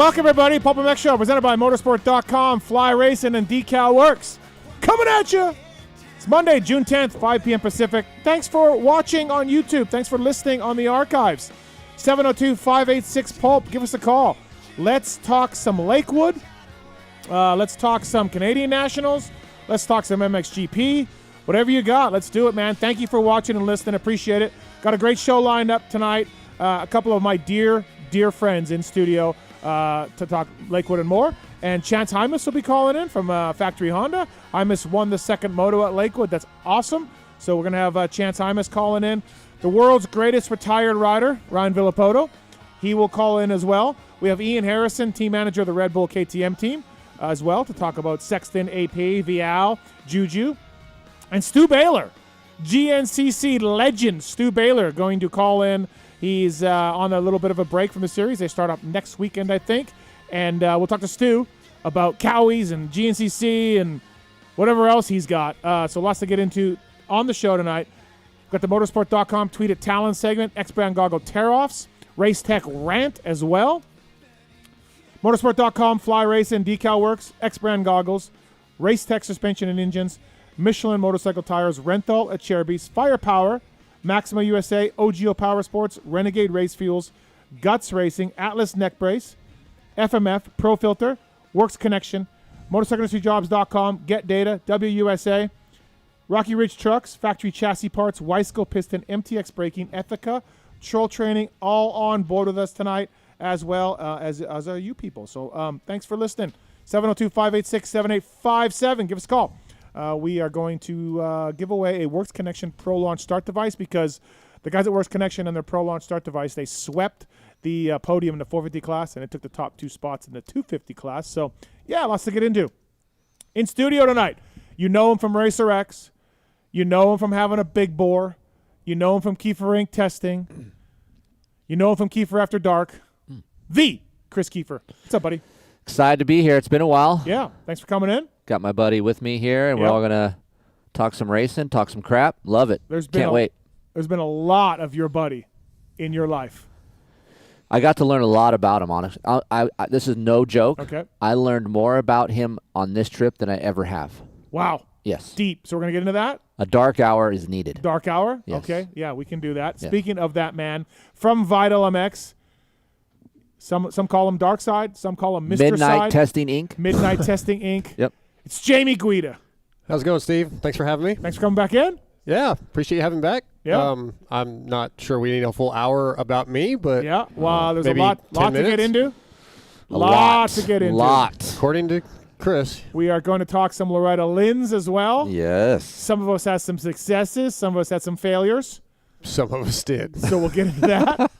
Welcome, everybody. PulpMX Show presented by Motorsport.com, Fly Racing, and Decal Works. Coming at you. It's Monday, June 10th, 5 p.m. Pacific. Thanks for watching on YouTube. Thanks for listening on the archives. 702-586-PULP. Give us a call. Let's talk some Lakewood. Let's talk some Canadian Nationals. Let's talk some MXGP. Whatever you got, let's do it, man. Thank you for watching and listening. Appreciate it. Got a great show lined up tonight. A couple of my dear friends in studio to talk Lakewood and more. And Chance Hymas will be calling in from Factory Honda. Hymas won the second moto at Lakewood. That's awesome. So we're going to have Chance Hymas calling in. The world's greatest retired rider, Ryan Villopoto. He will call in as well. We have Ian Harrison, team manager of the Red Bull KTM team, as well, to talk about Sexton, AP, Vial, Juju. And Stu Baylor, GNCC legend Stu Baylor, going to call in. He's on a little bit of a break from the series. They start up next weekend, I think. And we'll talk to Stu about Cowies and GNCC and whatever else he's got. So lots to get into on the show tonight. Got the motorsport.com tweet at Tallon segment, X-Brand Goggle tear-offs, Race Tech Rant as well. Motorsport.com, Fly Racing, Decal Works, X-Brand Goggles, Race Tech Suspension and Engines, Michelin Motorcycle Tires, Renthal at Cherubies, Firepower, Maxima USA, OGO Power Sports, Renegade Race Fuels, Guts Racing, Atlas Neck Brace, FMF, Pro Filter, Works Connection, MotorcycleIndustryJobs.com, Get Data, WUSA, Rocky Ridge Trucks, Factory Chassis Parts, Weiskel Piston, MTX Braking, Ethica, Troll Training, all on board with us tonight, as well as are you people. So thanks for listening. 702-586-7857. Give us a call. We are going to give away a Works Connection Pro Launch Start device because the guys at Works Connection and their Pro Launch Start device, they swept the podium in the 450 class, and it took the top 2 spots in the 250 class. So, yeah, lots to get into. In studio tonight, you know him from Racer X. You know him from having a big bore. You know him from Keefer Inc. testing. You know him from Keefer After Dark. The Kris Keefer. What's up, buddy? Excited to be here. It's been a while. Yeah, thanks for coming in. Got my buddy with me here, and we're all going to talk some racing, talk some crap. Love it. Can't wait. There's been a lot of your buddy in your life. I got to learn a lot about him, honestly. This is no joke. Okay. I learned more about him on this trip than I ever have. Wow. Yes. Deep. So we're going to get into that? A dark hour is needed. Dark hour? Yes. Okay. Yeah, we can do that. Yeah. Speaking of that man, from Vital MX, some call him Darkside, some call him Mr. Midnight Side. Testing Inc. Midnight Testing Inc. Yep. It's Jamie Guida. How's it going, Steve? Thanks for having me. Thanks for coming back in. Yeah, appreciate you having me back. Yeah. I'm not sure we need a full hour about me, but Yeah. Well, there's a maybe lot 10 to get minutes? into. A lot to get into. Lot. According to Kris. We are going to talk some Loretta Lynn's as well. Yes. Some of us had some successes. Some of us had some failures. Some of us did. So we'll get into that.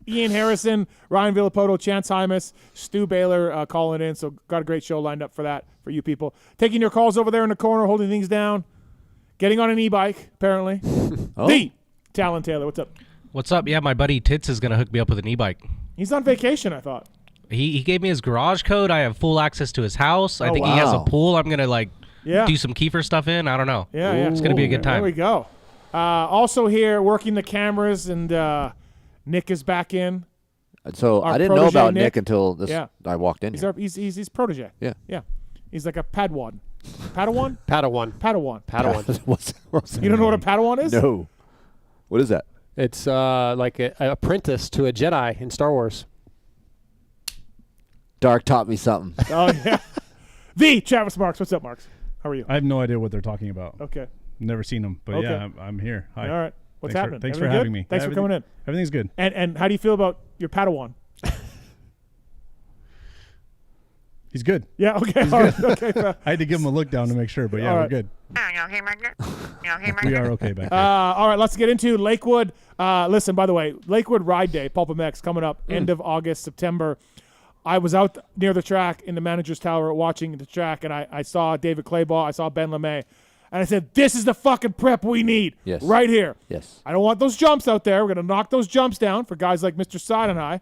Ian Harrison, Ryan Villopoto, Chance Hymas, Stu Baylor calling in. So got a great show lined up for that for you people. Taking your calls over there in the corner, holding things down. Getting on an e-bike, apparently. The Tallon Taylor. What's up? What's up? Yeah, my buddy Tits is going to hook me up with an e-bike. He's on vacation, I thought. He gave me his garage code. I have full access to his house. I think wow. he has a pool I'm going to Yeah. do some Keefer stuff in. I don't know. Yeah. It's going to be a good time. There we go. Also here, working the cameras, and Nick is back in. So Our I didn't know protege, about Nick. Nick until I walked in here. He's protege. Yeah. Yeah. He's like a Padawan. Padawan? Padawan. What's You don't know what a Padawan is? No. What is that? It's like an apprentice to a Jedi in Star Wars. Dark taught me something. Oh, yeah. The Travis Marks. What's up, Marks? How are you? I have no idea what they're talking about. Okay. Never seen them, but Okay. yeah, I'm here. Hi. All right. What's Thanks happening? Thanks Everything for having good? me. Thanks for coming in. Everything's good. And how do you feel about your Padawan? He's good. Yeah, okay. All right. Okay. I had to give him a look down to make sure, but yeah, All we're right. good. We are okay back there. All right, let's get into Lakewood. Listen, by the way, Lakewood Ride Day, PulpMX, coming up end of August, September. I was out near the track in the manager's tower watching the track, and I saw David Claybaugh. I saw Ben LeMay. And I said, this is the fucking prep we need right here. Yes. I don't want those jumps out there. We're going to knock those jumps down for guys like Mr. Side and I.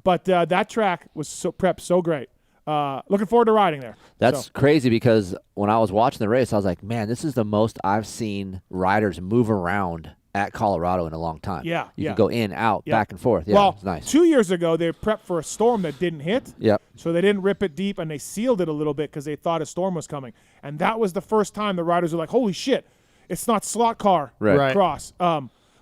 But that track was prepped so great. Looking forward to riding there. That's crazy because when I was watching the race, I was like, man, this is the most I've seen riders move around at Colorado in a long time. Yeah, You yeah. can go in, out, Yeah. back and forth. Yeah, well, it's nice. 2 years ago, they prepped for a storm that didn't hit. Yep. So they didn't rip it deep, and they sealed it a little bit because they thought a storm was coming. And that was the first time the riders were like, holy shit, it's not slot car Right. cross.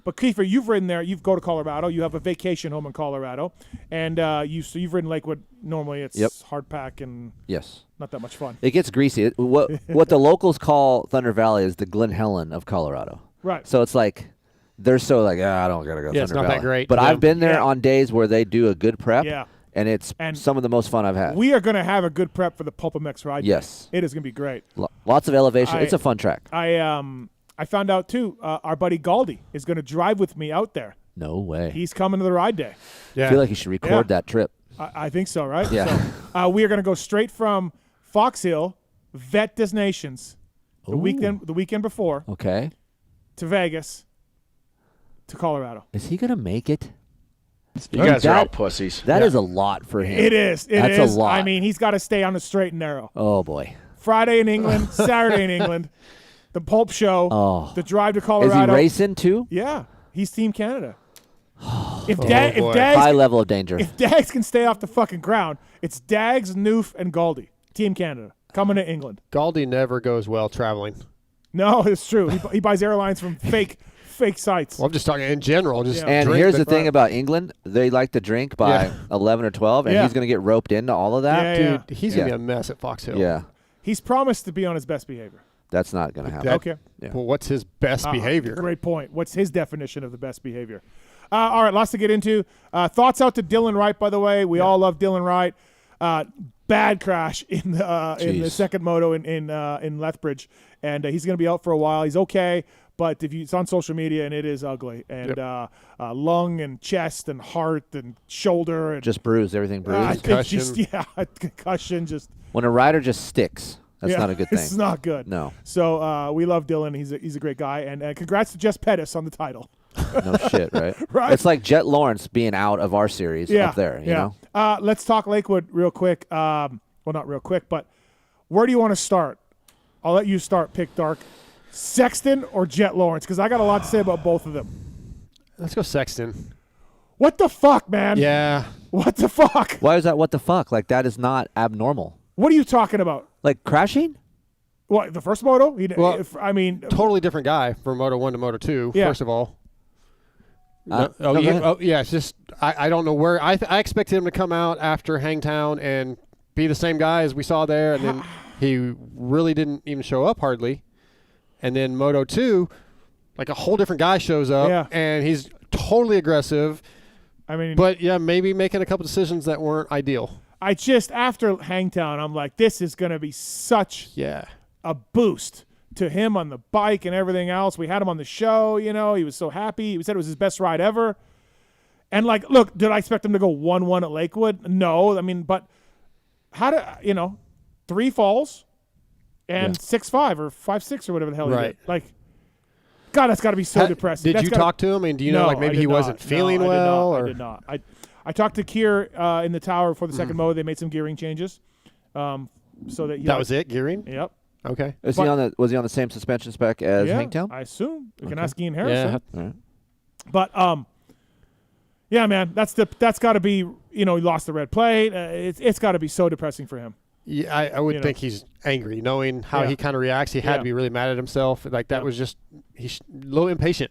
But Keefer, you've ridden there. You go to Colorado. You have a vacation home in Colorado. And you've ridden Lakewood. Normally it's hard pack and Yes. not that much fun. It gets greasy. What the locals call Thunder Valley is the Glen Helen of Colorado. Right. So it's like they're so like, I don't gotta go. Yeah, Thunder it's not Valley. that great. But Yeah. I've been there Yeah. on days where they do a good prep. Yeah. And it's And some of the most fun I've had. We are going to have a good prep for the PulpMX ride. Yes. It is going to be great. Lots of elevation. It's a fun track. I found out, too, our buddy Galdi is going to drive with me out there. No way. He's coming to the ride day. Yeah. I feel like you should record that trip. I think so, right? Yeah. So, we are going to go straight from Fox Hill, vet destinations, the weekend before, Okay. to Vegas, to Colorado. Is he going to make it? You guys are all pussies. That is a lot for him. It is. That's is. a lot. I mean, he's got to stay on the straight and narrow. Oh, boy. Friday in England, Saturday in England, the Pulp Show, Oh. the drive to Is Colorado. he racing, too? Yeah, he's Team Canada. If boy. High level of danger. If Dags can stay off the fucking ground, it's Dags, Noof, and Galdi. Team Canada coming to England. Galdi never goes well traveling. No, it's true. He buys airlines from fake sites. Well, I'm just talking in general. Just Yeah. And drink here's the the thing crap. about England. They like to drink by Yeah. 11 or 12, and Yeah. he's going to get roped into all of that. Yeah, Dude, he's going to Yeah. be a mess at Fox Hill. Yeah. He's promised to be on his best behavior. That's not going to happen. That- Okay. Yeah. Well, what's his best behavior? Great point. What's his definition of the best behavior? All right, lots to get into. Thoughts out to Dylan Wright, by the way. We all love Dylan Wright. Bad crash in the second moto in Lethbridge, and he's going to be out for a while. He's okay, but it's on social media, and it is ugly. And lung and chest and heart and shoulder and Just bruised, everything bruised. concussion. Just When a rider just sticks, that's not a good thing. It's not good. No. So we love Dylan. He's a great guy, and congrats to Jess Pettis on the title. No shit, right? Right. It's like Jet Lawrence being out of our series up there, you know? Let's talk Lakewood real quick. Well, not real quick, but where do you want to start? I'll let you start, pick Dark. Sexton or Jet Lawrence? Because I got a lot to say about both of them. Let's go Sexton. What the fuck, man? Yeah. What the fuck? Why is that what the fuck? Like, that is not abnormal. What are you talking about? Like, crashing? What, the first moto? Well, I mean, Totally different guy from Moto 1 to Moto 2, Yeah. first of all. No, go yeah, ahead. it's just I don't know where I expected him to come out after Hangtown and be the same guy as we saw there, and then he really didn't even show up hardly. And then Moto 2, like a whole different guy shows up, and he's totally aggressive. I mean, But yeah, maybe making a couple decisions that weren't ideal. I just after Hangtown, I'm like, this is going to be such a boost to him on the bike and everything else. We had him on the show, he was so happy. He said it was his best ride ever. And like, look, did I expect him to go 1-1 at Lakewood? No. I mean, but how do 3 falls and 6.5 or 5.6 or whatever the hell he did. Like, God, that's got to be so depressing. Did you talk to him? And do you know, like, maybe he wasn't feeling well? I did not. I talked to Kier in the tower for the second moto. They made some gearing changes. So that was it, gearing? Yep. Okay. Was he on the same suspension spec as Hangtown? I assume. You can ask Ian Harrison. Yeah. Right. But yeah, man, that's got to be. He lost the red plate. It's got to be so depressing for him. Yeah, I would think he's angry, knowing how he kind of reacts. He had to be really mad at himself. Like that was just he's a little impatient.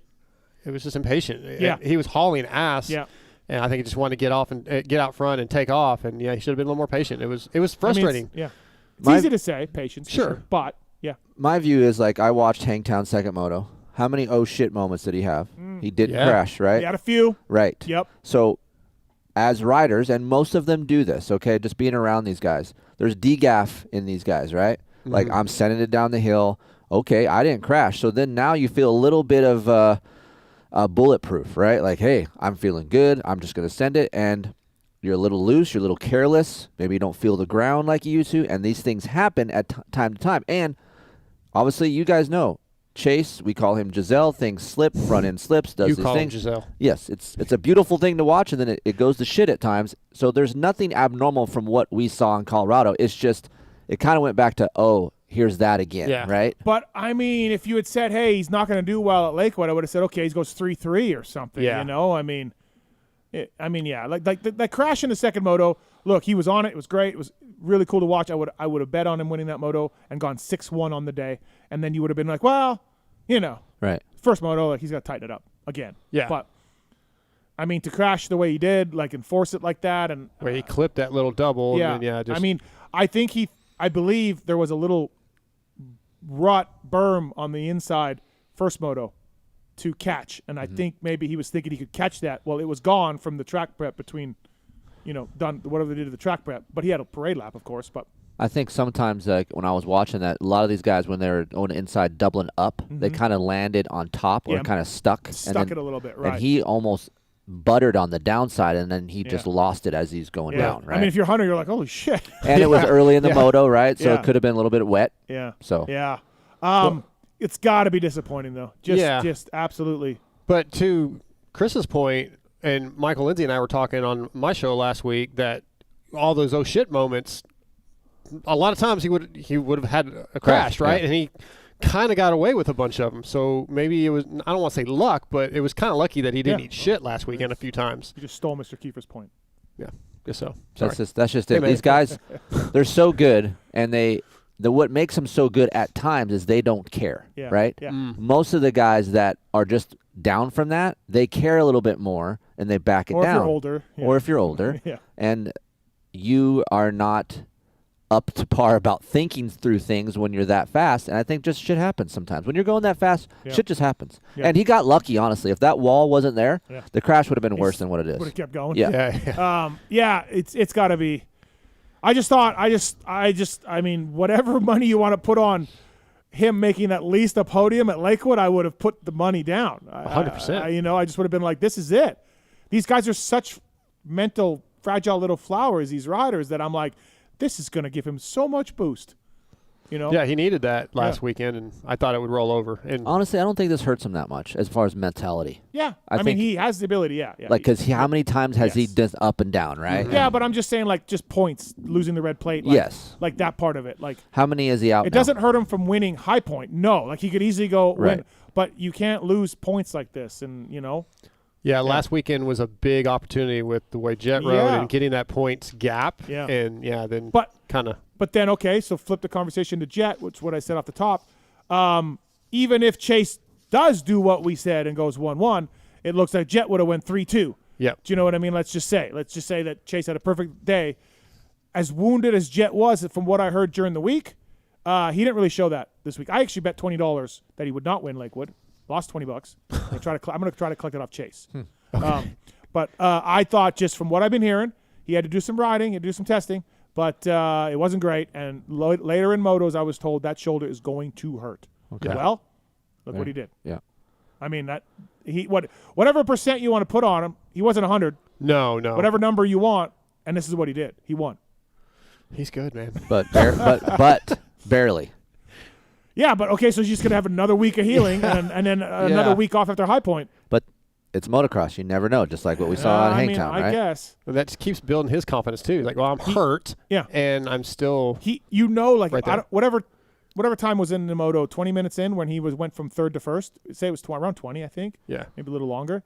It was just impatient. Yeah, he was hauling ass. Yeah. And I think he just wanted to get off and get out front and take off. And he should have been a little more patient. It was frustrating. It's easy to say patience. Sure. But my view is like I watched Hangtown second moto. How many oh shit moments did he have? He didn't crash, right? He had a few. Right. Yep. So as riders, and most of them do this, okay, just being around these guys, there's degaff in these guys, right? Like I'm sending it down the hill. Okay, I didn't crash. So then now you feel a little bit of bulletproof, right? Like, hey, I'm feeling good. I'm just going to send it. And you're a little loose. You're a little careless. Maybe you don't feel the ground like you used to. And these things happen at time to time. And obviously, you guys know, Chase, we call him Giselle. Things slip, front end slips, does these call things. him Giselle. Yes, it's a beautiful thing to watch, and then it goes to shit at times. So there's nothing abnormal from what we saw in Colorado. It's just it kind of went back to, oh, here's that again, right? But, I mean, if you had said, hey, he's not going to do well at Lakewood, I would have said, okay, he goes 3-3 or something, you know? I mean, like that crash in the second moto, look, he was on it. It was great. It was really cool to watch. I would have bet on him winning that moto and gone 6-1 on the day, and then you would have been like, well, you know. Right. First moto, like, he's got to tighten it up again. Yeah. But, I mean, to crash the way he did, like, enforce it like that. And where he clipped that little double. Yeah. And then, I mean, I believe there was a little rut berm on the inside first moto to catch, and I think maybe he was thinking he could catch that. Well, it was gone from the track prep between, done whatever they did to the track prep. But he had a parade lap, of course. But I think sometimes, like when I was watching that, a lot of these guys, when they're going inside doubling up, they kind of landed on top or kind of stuck. Stuck it a little bit, right. And he almost buttered on the downside, and then he just lost it as he's going down, right? I mean, if you're Hunter, you're like, holy shit. And it was early in the moto, right? So it could have been a little bit wet. Yeah. So. Yeah. It's got to be disappointing, though. Just absolutely. But to Chris's point, and Michael Lindsay and I were talking on my show last week that all those oh shit moments, a lot of times he would have had a crash, right? And he kind of got away with a bunch of them. So maybe it was, I don't want to say luck, but it was kind of lucky that he didn't eat shit last weekend a few times. You just stole Mr. Keefer's point. Yeah, guess so. That's just it. These guys, they're so good, and what makes them so good at times is they don't care, right? Yeah. Most of the guys that are just down from that, they care a little bit more, and they back it down. Or if you're older. Or if you're older. Yeah. And you are not up to par about thinking through things when you're that fast, and I think just shit happens sometimes. When you're going that fast, shit just happens. Yeah. And he got lucky, honestly. If that wall wasn't there, the crash would have been worse than what it is. Would have kept going. Yeah. It's got to be. I mean, whatever money you want to put on him making at least a podium at Lakewood, I would have put the money down. 100%. I just would have been like, this is it. These guys are such mental, fragile little flowers, these riders, that I'm like, this is going to give him so much boost. Yeah, he needed that last weekend, and I thought it would roll over. And honestly, I don't think this hurts him that much as far as mentality. Yeah, I mean, he has the ability. Yeah. Like, because how many times has he done up and down, right? Mm-hmm. Yeah, but I'm just saying, like, just points, losing the red plate. Like, like that part of it. Like, how many is he out? It doesn't hurt him from winning High Point. No, like he could easily go win, but you can't lose points like this, and Yeah, last weekend was a big opportunity with the way Jet rode and getting that points gap. Yeah. And, then kind of. But then, okay, so flip the conversation to Jet, which is what I said off the top. Even if Chase does do what we said and goes 1-1, it looks like Jet would have went 3-2. Yeah. Do you know what I mean? Let's just say that Chase had a perfect day. As wounded as Jet was, from what I heard during the week, he didn't really show that this week. I actually bet $20 that he would not win Lakewood. Lost $20. I'm going to try to collect it off Chase. Okay. But I thought, just from what I've been hearing, he had to do some riding, he had to do some testing, but it wasn't great. And later in motos, I was told that shoulder is going to hurt. Okay. Well, look what he did. Yeah. I mean, whatever percent you want to put on him, he wasn't 100. No. Whatever number you want, and this is what he did. He won. He's good, man. But barely. Yeah, but okay, so he's just going to have another week of healing and then another week off after High Point. But it's motocross. You never know, just like what we saw in Hangtown, right? I guess. And that just keeps building his confidence, too. He's like, well, I'm hurt, and I'm still like, right whatever time was in the moto, 20 minutes in when he went from third to first, say it was around 20, I think. Yeah. Maybe a little longer.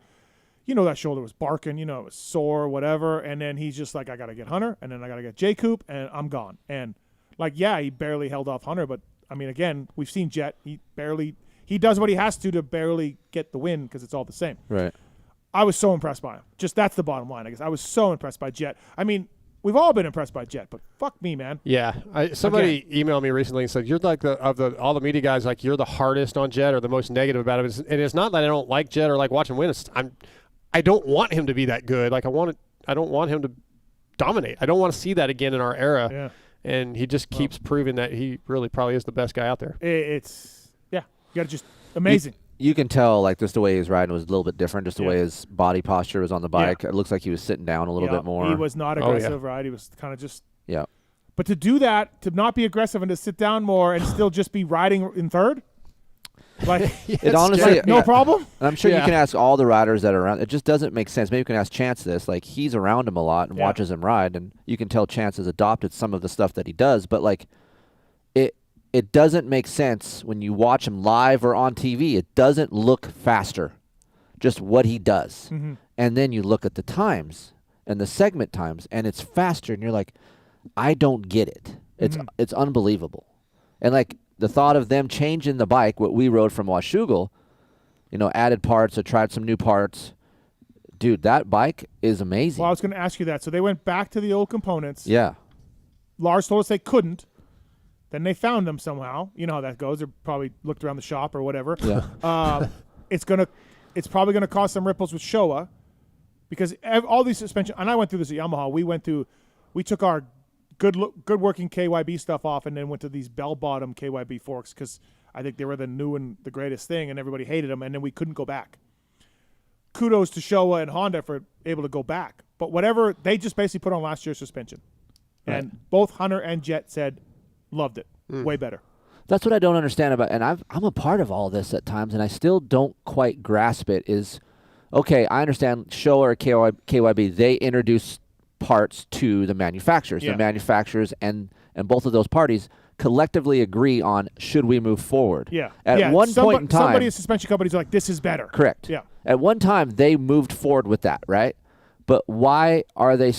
That shoulder was barking, it was sore, whatever. And then he's just like, I got to get Hunter, and then I got to get J-Coop, and I'm gone. And, he barely held off Hunter, but I mean, again, we've seen Jet. He does what he has to barely get the win because it's all the same. Right. I was so impressed by him. Just that's the bottom line, I guess. I was so impressed by Jet. I mean, we've all been impressed by Jet, but fuck me, man. Yeah. Somebody emailed me recently and said, you're like all the media guys, like you're the hardest on Jet or the most negative about it. And it's not that I don't like Jet or like watching win. I don't want him to be that good. Like I don't want him to dominate. I don't want to see that again in our era. Yeah. And he just keeps proving that he really probably is the best guy out there. You got to just amazing. You can tell, like, just the way he was riding was a little bit different, just the way his body posture was on the bike. It looks like he was sitting down a little bit more. He was not aggressive, right? He was kind of just – yeah. But to do that, to not be aggressive and to sit down more and still just be riding in third – like, it honestly, no problem. And I'm sure you can ask all the riders that are around. It just doesn't make sense. Maybe you can ask Chance this. Like, he's around him a lot and watches him ride, and you can tell Chance has adopted some of the stuff that he does. But like, it doesn't make sense when you watch him live or on TV. It doesn't look faster, just what he does. Mm-hmm. And then you look at the times and the segment times, and it's faster, and you're like, I don't get it. It's unbelievable. And like the thought of them changing the bike, what we rode from Washougal, added parts or tried some new parts. Dude, that bike is amazing. Well, I was going to ask you that. So they went back to the old components. Yeah. Lars told us they couldn't. Then they found them somehow. You know how that goes. They probably looked around the shop or whatever. Yeah. It's probably gonna cause some ripples with Showa, because all these suspension. And I went through this at Yamaha. We took our good working KYB stuff off, and then went to these bell bottom KYB forks because I think they were the new and the greatest thing, and everybody hated them, and then we couldn't go back. Kudos to Showa and Honda for able to go back, but whatever, they just basically put on last year's suspension, and both Hunter and Jet said loved it, way better. That's what I don't understand about, and I'm a part of all this at times, and I still don't quite grasp it. Is okay, I understand Showa or KYB, they introduce parts to the manufacturers. Yeah. The manufacturers and both of those parties collectively agree on should we move forward. Yeah. At one point in time, somebody at suspension companies are like, this is better. Correct. Yeah. At one time, they moved forward with that, right? But why are they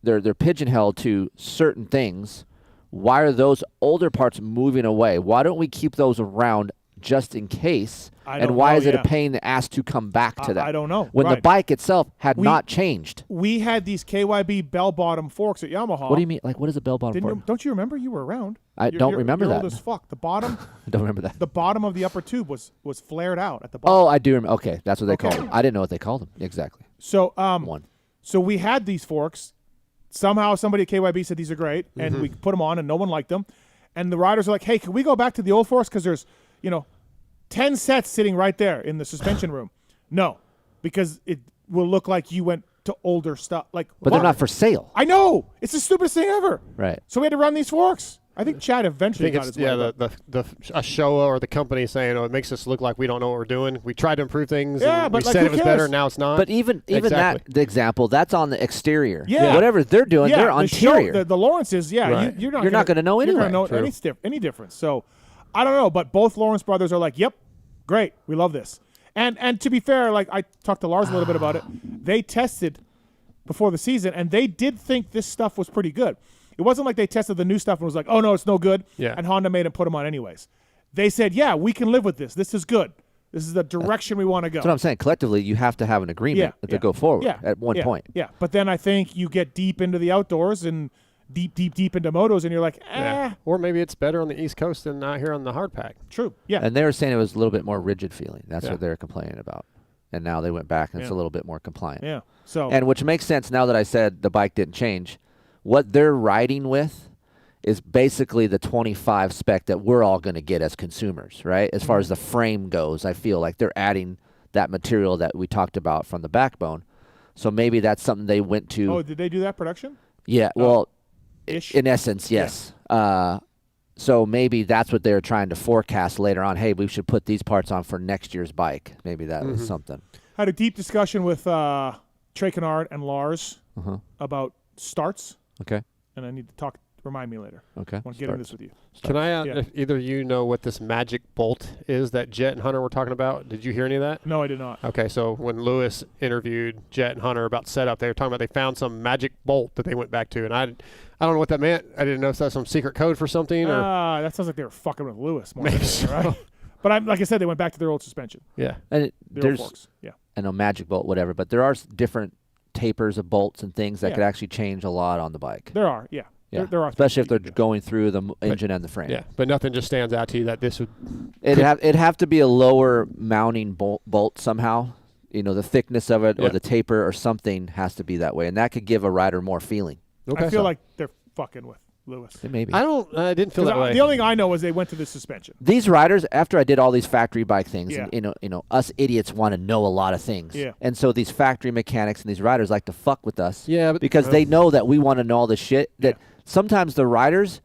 they're pigeonholed to certain things? Why are those older parts moving away? Why don't we keep those around just in case? And why is it a pain in the ass to come back to that? I don't know. When the bike itself had not changed. We had these KYB bell-bottom forks at Yamaha. What do you mean? Like, what is a bell-bottom fork? Don't you remember? You were around. I don't remember you're that. Old as fuck. The bottom. I don't remember that. The bottom of the upper tube was flared out at the bottom. Oh, I do remember. Okay, that's what they called them. I didn't know what they called them. Exactly. So, One. So we had these forks. Somehow somebody at KYB said these are great, and we put them on, and no one liked them. And the riders are like, hey, can we go back to the old forks? Because there's, 10 sets sitting right there in the suspension room. No, because it will look like you went to older stuff. But they're not for sale. I know. It's the stupidest thing ever. Right. So we had to run these forks. I think Chad eventually got his way. The Showa or the company saying, it makes us look like we don't know what we're doing. We tried to improve things. Yeah, and but we said it was better. Now it's not. But even that the example, that's on the exterior. Yeah. Whatever they're doing, they're on interior. The Lawrences, Right. you're not going to know anyway. You're not going to know any difference. So I don't know, but both Lawrence brothers are like, yep, great, we love this. And to be fair, like I talked to Lars a little bit about it. They tested before the season, and they did think this stuff was pretty good. It wasn't like they tested the new stuff and was like, oh, no, it's no good. Yeah. And Honda made them put them on anyways. They said, yeah, we can live with this. This is good. This is the direction we want to go. That's what I'm saying. Collectively, you have to have an agreement to go forward at one point. Yeah, but then I think you get deep into the outdoors and deep into motos, and you're like, Yeah. Or maybe it's better on the East Coast than out here on the hard pack. True, yeah. And they were saying it was a little bit more rigid feeling. That's what they're complaining about. And now they went back, and it's a little bit more compliant. Yeah. So and which makes sense now that I said the bike didn't change. What they're riding with is basically the 25 spec that we're all going to get as consumers, right? As far as the frame goes, I feel like they're adding that material that we talked about from the backbone. So maybe that's something they went to. Oh, did they do that production? Yeah, well, Ish? in essence, yes. Yeah. So maybe that's what they're trying to forecast later on. Hey, we should put these parts on for next year's bike. Maybe that was something. I had a deep discussion with Trey Kennard and Lars about starts. Okay. And I need to remind me later. Okay. I want to get into this with you. Can I if either of you know what this magic bolt is that Jet and Hunter were talking about? Did you hear any of that? No, I did not. Okay, so when Lewis interviewed Jet and Hunter about setup, they were talking about they found some magic bolt that they went back to, and I don't know what that meant. I didn't know if that's some secret code for something. Or That sounds like they were fucking with Lewis more maybe than anything, right? But like I said, they went back to their old suspension. Yeah. And Their old forks. Yeah. I know magic bolt, whatever, but there are different tapers of bolts and things that Yeah. could actually change a lot on the bike. There are, yeah. Yeah. There are. Especially if they're going through the engine and the frame. Yeah, but nothing just stands out to you that this would. It'd have to be a lower mounting bolt somehow. The thickness of it or the taper or something has to be that way, and that could give a rider more feeling. Okay. I feel like they're fucking with Lewis. It may be. I didn't feel that way. The only thing I know is they went to the suspension. These riders, after I did all these factory bike things, Yeah. and, us idiots want to know a lot of things. Yeah. And so these factory mechanics and these riders like to fuck with us. Yeah, but- because they know that we want to know all this shit. That sometimes the riders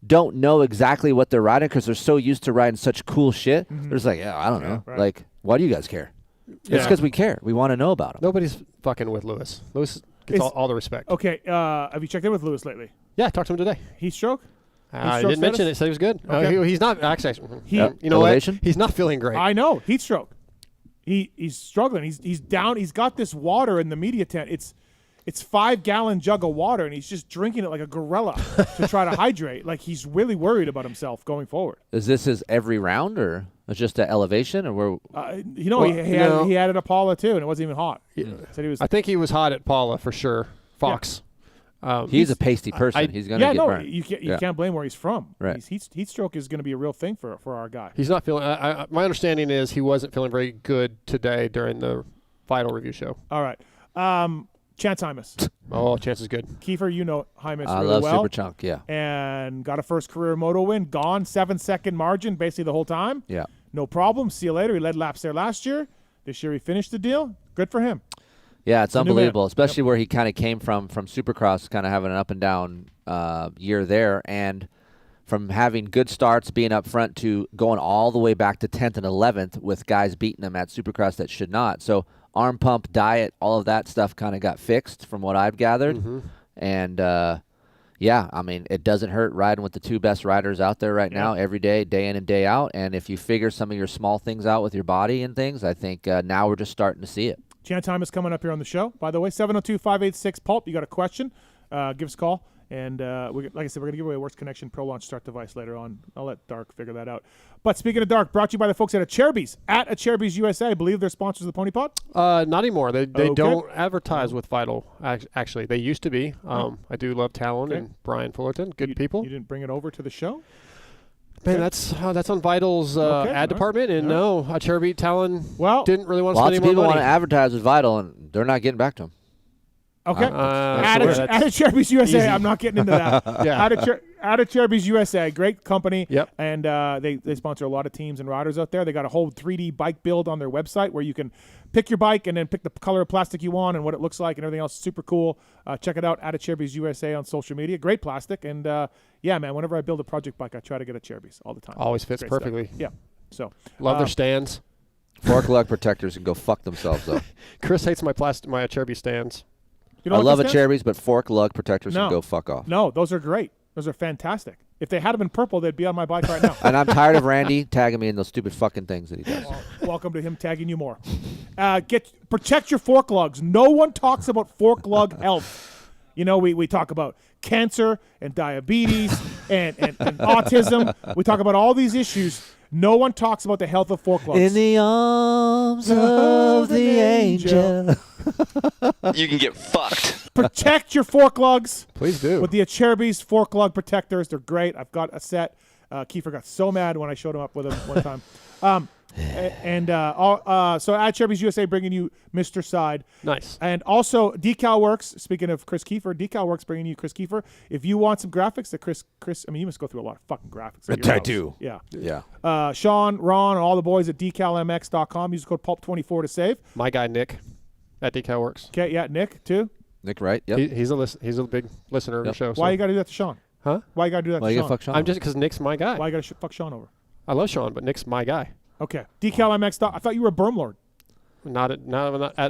don't know exactly what they're riding because they're so used to riding such cool shit. They're just like, I don't know. right. Like, why do you guys care? Yeah. It's because we care. We want to know about them. Nobody's fucking with Lewis. Lewis gets all the respect. Okay, have you checked in with Lewis lately? Yeah, I talked to him today. Heat stroke? I didn't mention it. Said he was good. Okay. He's not actually. Yeah. You know Elevation? what? He's not feeling great. I know. Heat stroke. He's struggling. He's down. He's got this water in the media tent. It's 5-gallon jug of water, and he's just drinking it like a gorilla to try to hydrate. Like, he's really worried about himself going forward. Is this his every round, or it's just at elevation, or where? He had it at Paula too, and it wasn't even hot. Said he was. I think he was hot at Paula for sure. Fox. He's a pasty person. He's going to get burned. You can't blame where he's from. Right. Heat stroke is going to be a real thing for our guy. He's not feeling. My understanding is he wasn't feeling very good today during the Vital review show. All right. Chance Hymas. Oh, Chance is good. Keefer, you know Hymas really love well. Super Chunk, yeah. And got a first career moto win. Gone 7-second margin basically the whole time. Yeah. No problem. See you later. He led laps there last year. This year he finished the deal. Good for him. Yeah, it's unbelievable, man. especially where he kind of came from Supercross, kind of having an up and down year there, and from having good starts, being up front, to going all the way back to 10th and 11th with guys beating him at Supercross that should not. So arm pump, diet, all of that stuff kind of got fixed from what I've gathered. Mm-hmm. And, yeah, I mean, it doesn't hurt riding with the two best riders out there right now every day in and day out. And if you figure some of your small things out with your body and things, I think now we're just starting to see it. Chance Hymas coming up here on the show. By the way, 702-586-PULP. You got a question, give us a call. And like I said, we're going to give away a Works Connection Pro Launch Start device later on. I'll let Dark figure that out. But speaking of Dark, brought to you by the folks at Acherby's. At Acherby's USA. I believe they're sponsors of the Pony Pod? Not anymore. They Okay. don't advertise with Vital. Actually, they used to be. I do love Tallon and Brian Fullerton. Good people. You didn't bring it over to the show? Man, that's on Vital's ad department, and no, Acherby Tallon didn't really want to spend Lots any of more people money. want to advertise with Vital, and they're not getting back to them. Okay. At Acherby's USA. Easy. I'm not getting into that. Yeah. At Acherby's USA. Great company. Yep. And they sponsor a lot of teams and riders out there. They got a whole 3D bike build on their website where you can pick your bike and then pick the color of plastic you want and what it looks like and everything else. Super cool. Check it out at Acherby's USA on social media. Great plastic. And, yeah, man, whenever I build a project bike, I try to get Acherby's all the time. Always fits Great perfectly. stuff. Yeah. So Love their stands. Fork lug protectors can go fuck themselves, though. Chris hates my Acherby stands. You know I love Acherby's, but fork lug protectors can go fuck off. No, those are great. Those are fantastic. If they had been purple, they'd be on my bike right now. And I'm tired of Randy tagging me in those stupid fucking things that he does. Well, welcome to him tagging you more. Protect your fork lugs. No one talks about fork lug health. You know, we talk about cancer and diabetes and autism. We talk about all these issues. No one talks about the health of fork lugs. In the arms of the angel. You can get fucked. Protect your fork lugs. Please do. With the Acherby's fork lug protectors. They're great. I've got a set. Keefer got so mad when I showed him up with them one time. So at Acherby's USA bringing you Mr. Side. Nice. And also Decal Works, speaking of Kris Keefer, Decal Works bringing you Kris Keefer. If you want some graphics that Kris, I mean, you must go through a lot of fucking graphics. At your house. do. Yeah. Yeah. Sean, Ron, and all the boys at decalmx.com. Use code PULP24 to save. My guy Nick at Decal Works. Okay, yeah, Nick, too. Nick Wright, yep. He's a big listener of the show. Why you got to do that to Sean? Huh? Why you got to do that Why to you Sean? fuck Sean? I'm just because Nick's my guy. Why you got to fuck Sean over? I love Sean, but Nick's my guy. Okay. DecalMX. I thought you were a berm lord. Not at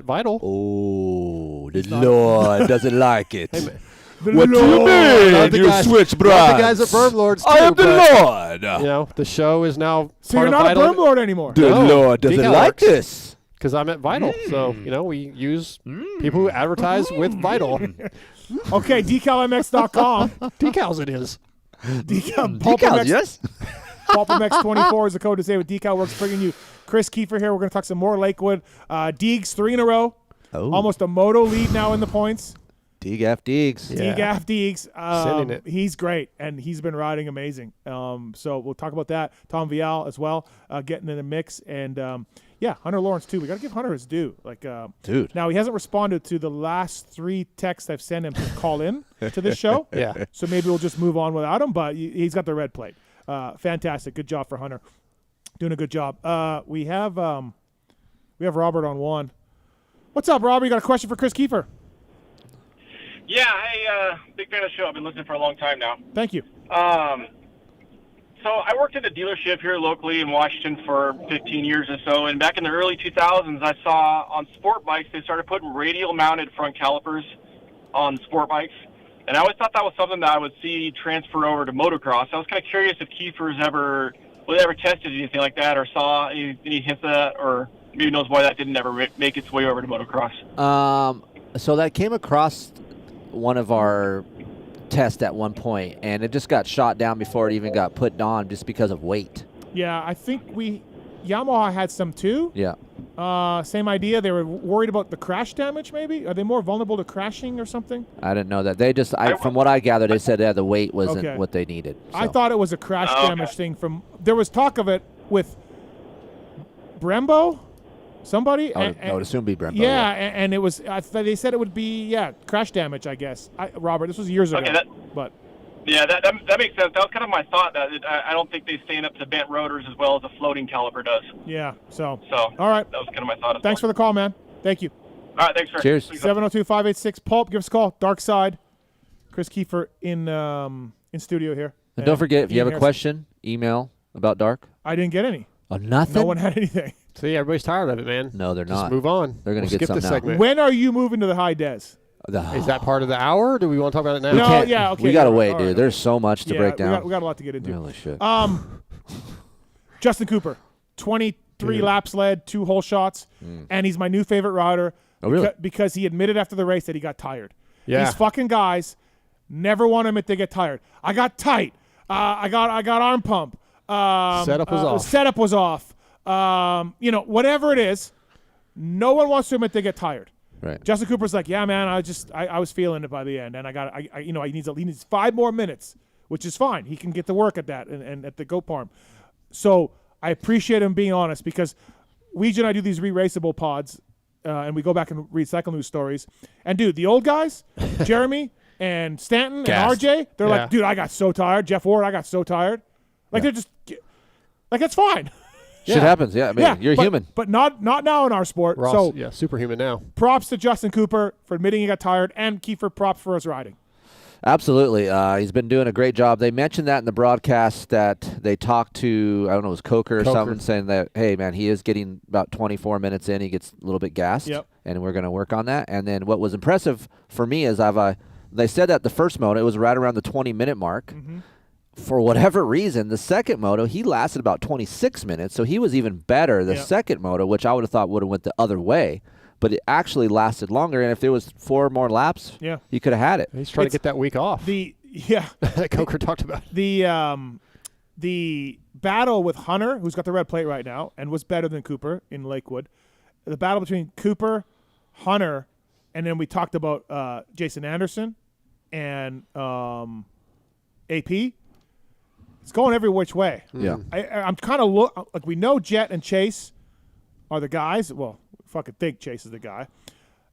Vital. Oh, the Lord doesn't like it. Hey, man. What do you mean? You switch Not brands. the guys at Berm Lords too, I am the Lord. You know, the show is now So part you're of not a Vital. berm lord anymore. The Lord doesn't Decal like Works. this. Because I'm at Vital. So, you know, we use people who advertise with Vital. Okay, decalmx.com. Decals it is. Decals, yes. PulpMX24 is the code to save with Decal Works, bringing you Kris Keefer here. We're going to talk some more Lakewood. Deegs, 3 in a row. Oh. Almost a moto lead now in the points. Deegaf Deegs. Yeah. Deegaf Deegs. Sending it. He's great, and he's been riding amazing. So we'll talk about that. Tom Vial as well, getting in the mix. And, Hunter Lawrence, too. We got to give Hunter his due. Dude. Now, he hasn't responded to the last 3 texts I've sent him to call in to this show. Yeah. So maybe we'll just move on without him, but he's got the red plate. Fantastic. Good job for Hunter. Doing a good job. We have Robert on one. What's up, Robert? You got a question for Kris Keefer? Yeah, hey, big fan of the show. I've been listening for a long time now. Thank you. So I worked at a dealership here locally in Washington for 15 years or so, and back in the early 2000s, I saw on sport bikes they started putting radial-mounted front calipers on sport bikes. And I always thought that was something that I would see transfer over to motocross. I was kind of curious if Keefer's ever tested anything like that, or saw any hints of that, or maybe knows why that didn't ever make its way over to motocross. So that came across one of our tests at one point, and it just got shot down before it even got put on just because of weight. Yeah, I think Yamaha had some too. Yeah. Same idea. They were worried about the crash damage, maybe? Are they more vulnerable to crashing or something? I didn't know that. They just, from what I gathered, they said the weight wasn't what they needed. So. I thought it was a crash damage thing there was talk of it with Brembo, somebody. I would assume be Brembo. Yeah, and it was, they said it would be, crash damage, I guess. Robert, this was years ago. But. Yeah, that makes sense. That was kind of my thought. That I don't think they stand up to bent rotors as well as a floating caliper does. Yeah. So. All right. That was kind of my thought. Thanks for the call, man. Thank you. All right. Thanks for. Cheers. 702-586-PULP. Give us a call. Darkside. Kris Keefer in studio here. And don't forget, if you have a question, email about Dark. I didn't get any. Oh, nothing. No one had anything. See, everybody's tired of it, man. No, they're not. Just move on. They're going to skip get this something segment. When are you moving to the high des? Is that part of the hour, or do we want to talk about it now? No, yeah, okay. We got to wait, all dude. right. There's so much to break down. We got a lot to get into. Holy shit. Justin Cooper, 23 laps led, 2 hole shots, and he's my new favorite rider. Oh, really? Because he admitted after the race that he got tired. Yeah. These fucking guys never want to admit they get tired. I got tight. I got arm pump. Setup was off. Setup was off. Whatever it is, no one wants to admit they get tired. Right. Justin Cooper's like, yeah, man, I was feeling it by the end, and he needs 5 more minutes, which is fine. He can get to work at that and at the Goat Farm. So I appreciate him being honest, because Ouija and I do these re-raceable pods, and we go back and read cycle news stories. And dude, the old guys, Jeremy and Stanton and RJ, they're like, dude, I got so tired. Jeff Ward, I got so tired. Like they're just like, it's fine. Shit happens. Yeah, I mean, you're human. But not now in our sport. Ross, so superhuman now. Props to Justin Cooper for admitting he got tired, and Keefer, props for his riding. Absolutely. He's been doing a great job. They mentioned that in the broadcast that they talked to, I don't know, it was Coker or something, saying that, hey, man, he is getting about 24 minutes in. He gets a little bit gassed, and we're going to work on that. And then what was impressive for me is they said that the first moto, it was right around the 20-minute mark. Mm-hmm. For whatever reason, the second moto, he lasted about 26 minutes, so he was even better the second moto, which I would have thought would have went the other way. But it actually lasted longer, and if there was 4 more laps, he could have had it. He's trying to get that week off. That Coker talked about. The battle with Hunter, who's got the red plate right now, and was better than Cooper in Lakewood. The battle between Cooper, Hunter, and then we talked about Jason Anderson and AP. It's going every which way. Yeah. I'm kind of like, we know Jet and Chase are the guys. Well, fucking think Chase is the guy.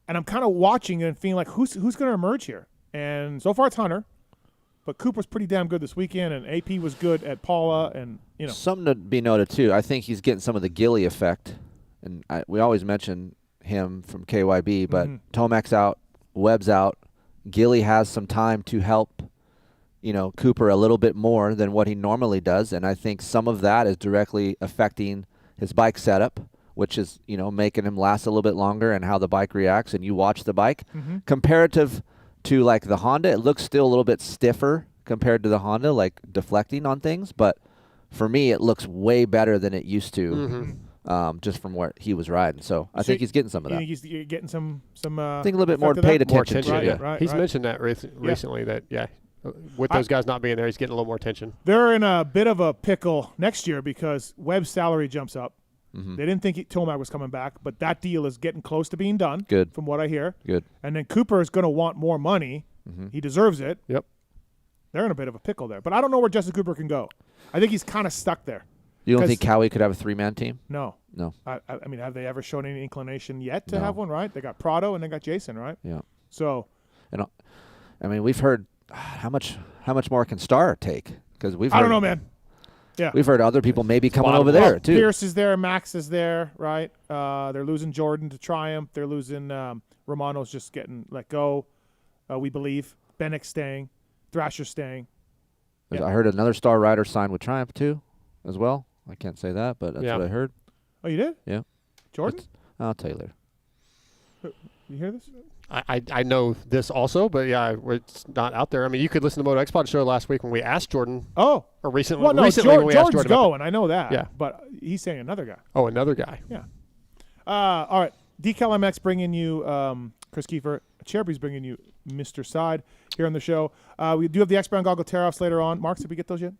And I'm kind of watching and feeling like, who's going to emerge here? And so far it's Hunter, but Cooper's pretty damn good this weekend, and AP was good at Paula, and Something to be noted too. I think he's getting some of the Gilly effect, and we always mention him from KYB, but Tomac's out, Webb's out. Gilly has some time to help Cooper a little bit more than what he normally does, and I think some of that is directly affecting his bike setup, which is, making him last a little bit longer, and how the bike reacts. And you watch the bike. Comparative to, like, the Honda, it looks still a little bit stiffer compared to the Honda, like, deflecting on things. But for me, it looks way better than it used to, just from where he was riding. So I think he's getting some of that. You think he's getting some I think a little bit more paid attention to. Right, he's mentioned that recently, that, with those guys not being there, he's getting a little more attention. They're in a bit of a pickle next year because Webb's salary jumps up. They didn't think Tomac was coming back, but that deal is getting close to being done. Good. From what I hear. Good. And then Cooper is going to want more money. He deserves it. Yep. They're in a bit of a pickle there. But I don't know where Justin Cooper can go. I think he's kind of stuck there. You don't think Cowie could have a 3-man team? No. No. I mean, have they ever shown any inclination yet to have one, right? They got Prado and they got Jason, right? Yeah. So. And I mean, we've heard how much more can Star take? Because I don't know, man. Yeah. We've heard other people maybe coming over there, too. Pierce is there. Max is there, right? They're losing Jordan to Triumph. They're losing Romano's just getting let go, we believe. Bennick's staying. Thrasher's staying. I heard another Star rider signed with Triumph, too, as well. I can't say that, but that's what I heard. Oh, you did? Yeah. Jordan? I'll tell you later. You hear this? I know this also, but yeah, it's not out there. I mean, you could listen to Moto X Pod show last week when we asked Jordan. Oh. Or recently. Well, no, recently when we asked Jordan's Jordan. going. I know that. Yeah. But he's saying another guy. Oh, another guy. Yeah. All right. Decal MX bringing you Kris Keefer. Cherby's bringing you Mr. Side here on the show. We do have the X-Brown goggle tear-offs later on. Marks, did we get those yet?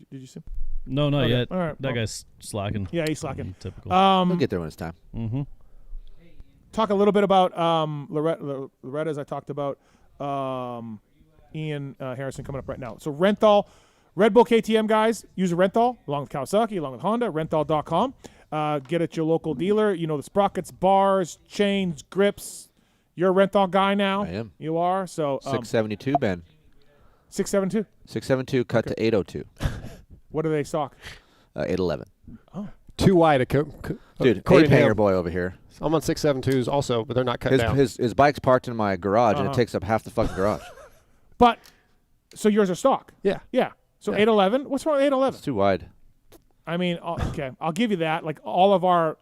Did you see? No, not yet. All right. That guy's slacking. Yeah, he's slacking. Typical. We'll get there when it's time. Mm-hmm. Talk a little bit about Loretta, as I talked about. Ian Harrison coming up right now. So Renthal, Red Bull KTM guys, use a Renthal along with Kawasaki, along with Honda, renthal.com. Get at your local dealer. You know the sprockets, bars, chains, grips. You're a Renthal guy now. I am. You are. So 672, Ben. 672? 672 cut to 802. What do they stock? 811. Oh. Too wide. Dude, ape hanger boy over here. I'm on 672s also, but they're not cut down. His bike's parked in my garage, and it takes up half the fucking garage. But, so yours are stock? Yeah. Yeah. So 811? What's wrong with 811? It's too wide. I mean, okay, I'll give you that. Like all of our,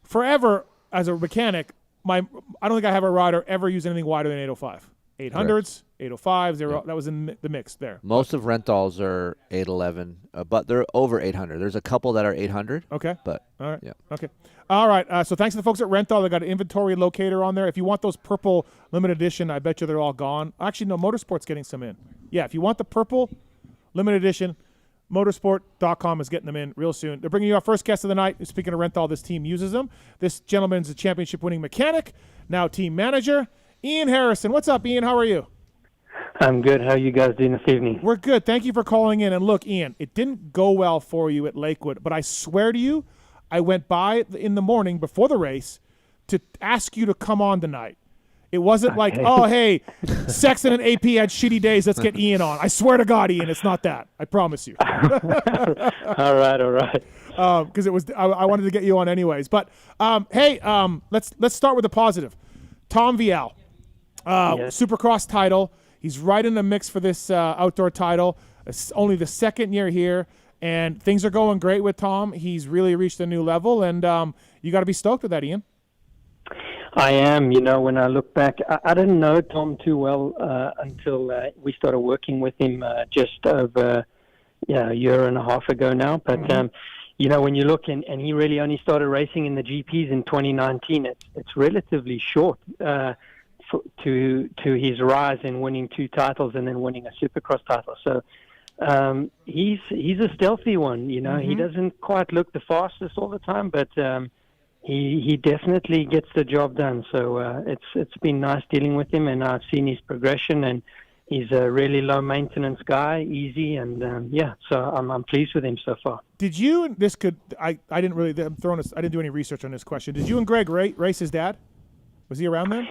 forever as a mechanic, I don't think I have a rider ever use anything wider than 805. 800s, 805s, that was in the mix there. Most of Renthals are 811, but they're over 800. There's a couple that are 800. Okay. But, all right. Yeah. Okay. All right. So thanks to the folks at Renthal. They got an inventory locator on there. If you want those purple limited edition, I bet you they're all gone. Actually, no, Motorsport's getting some in. Yeah, if you want the purple limited edition, motorsport.com is getting them in real soon. They're bringing you our first guest of the night. Speaking of Renthal, this team uses them. This gentleman's a championship-winning mechanic, now team manager. Ian Harrison. What's up, Ian? How are you? I'm good. How are you guys doing this evening? We're good. Thank you for calling in. And look, Ian, it didn't go well for you at Lakewood, but I swear to you, I went by in the morning before the race to ask you to come on tonight. It wasn't like, oh, hey, Sexton and AP had shitty days. Let's get Ian on. I swear to God, Ian, it's not that. I promise you. All right. Because it was, I wanted to get you on anyways. But hey, let's start with the positive. Tom Vial. Yes. Supercross title. He's right in the mix for this outdoor title. It's only the second year here, and things are going great with Tom. He's really reached a new level, and you got to be stoked with that, Ian. I am. You know, when I look back, I didn't know Tom too well until we started working with him just over a year and a half ago now. But, you know, when you look, and he really only started racing in the GPs in 2019, it's relatively short. To his rise in winning 2 titles and then winning a Supercross title. So he's a stealthy one, you know. He doesn't quite look the fastest all the time, but he definitely gets the job done. So it's been nice dealing with him, and I've seen his progression, and he's a really low maintenance guy, easy, and so I'm pleased with him so far. Did you? I didn't really. I didn't do any research on this question. Did you and Greg race his dad? Was he around then?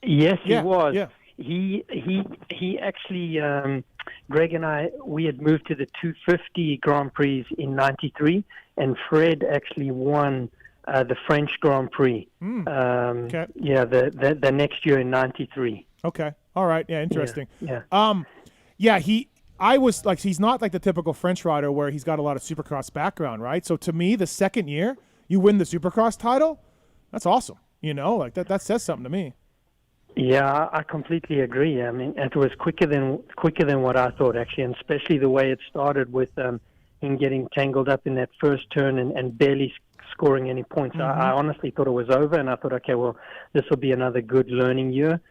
Yes, he was. Yeah. He actually, Greg and I, we had moved to the 250 Grand Prix in '93, and Fred actually won the French Grand Prix. Okay. Yeah, the next year in '93. Okay. All right. Yeah. Interesting. Yeah. He's not like the typical French rider where he's got a lot of Supercross background, right? So to me, the second year you win the Supercross title, that's awesome. You know, like that says something to me. Yeah, I completely agree. I mean, it was quicker than what I thought, actually, and especially the way it started with him getting tangled up in that first turn and barely scoring any points. I honestly thought it was over, and I thought, okay, well, this will be another good learning year.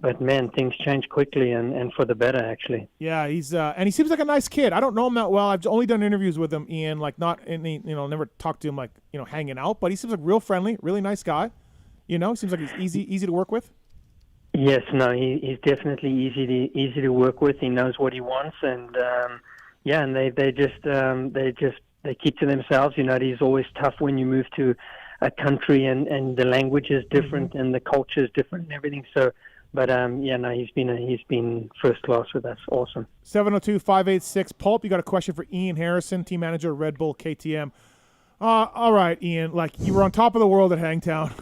But man, things change quickly and for the better, actually. Yeah, he's and he seems like a nice kid. I don't know him that well. I've only done interviews with him, Ian. Like not any, never talked to him like hanging out. But he seems like real friendly, really nice guy. You know, seems like he's easy to work with. Yes, no, he's definitely easy to work with. He knows what he wants, and and they keep to themselves. You know, it is always tough when you move to a country and the language is different and the culture is different and everything. So, but he's been first class with us. Awesome. 702-586 You got a question for Ian Harrison, team manager of Red Bull KTM. All right, Ian. Like you were on top of the world at Hangtown,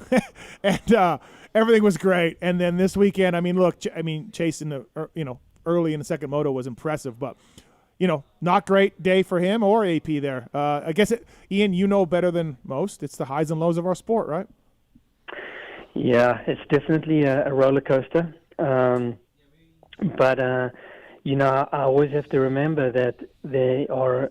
and everything was great. And then this weekend, chasing the early in the second moto was impressive, but not great day for him or AP there. I guess Ian, you know better than most. It's the highs and lows of our sport, right? Yeah, it's definitely a roller coaster. But I always have to remember that there are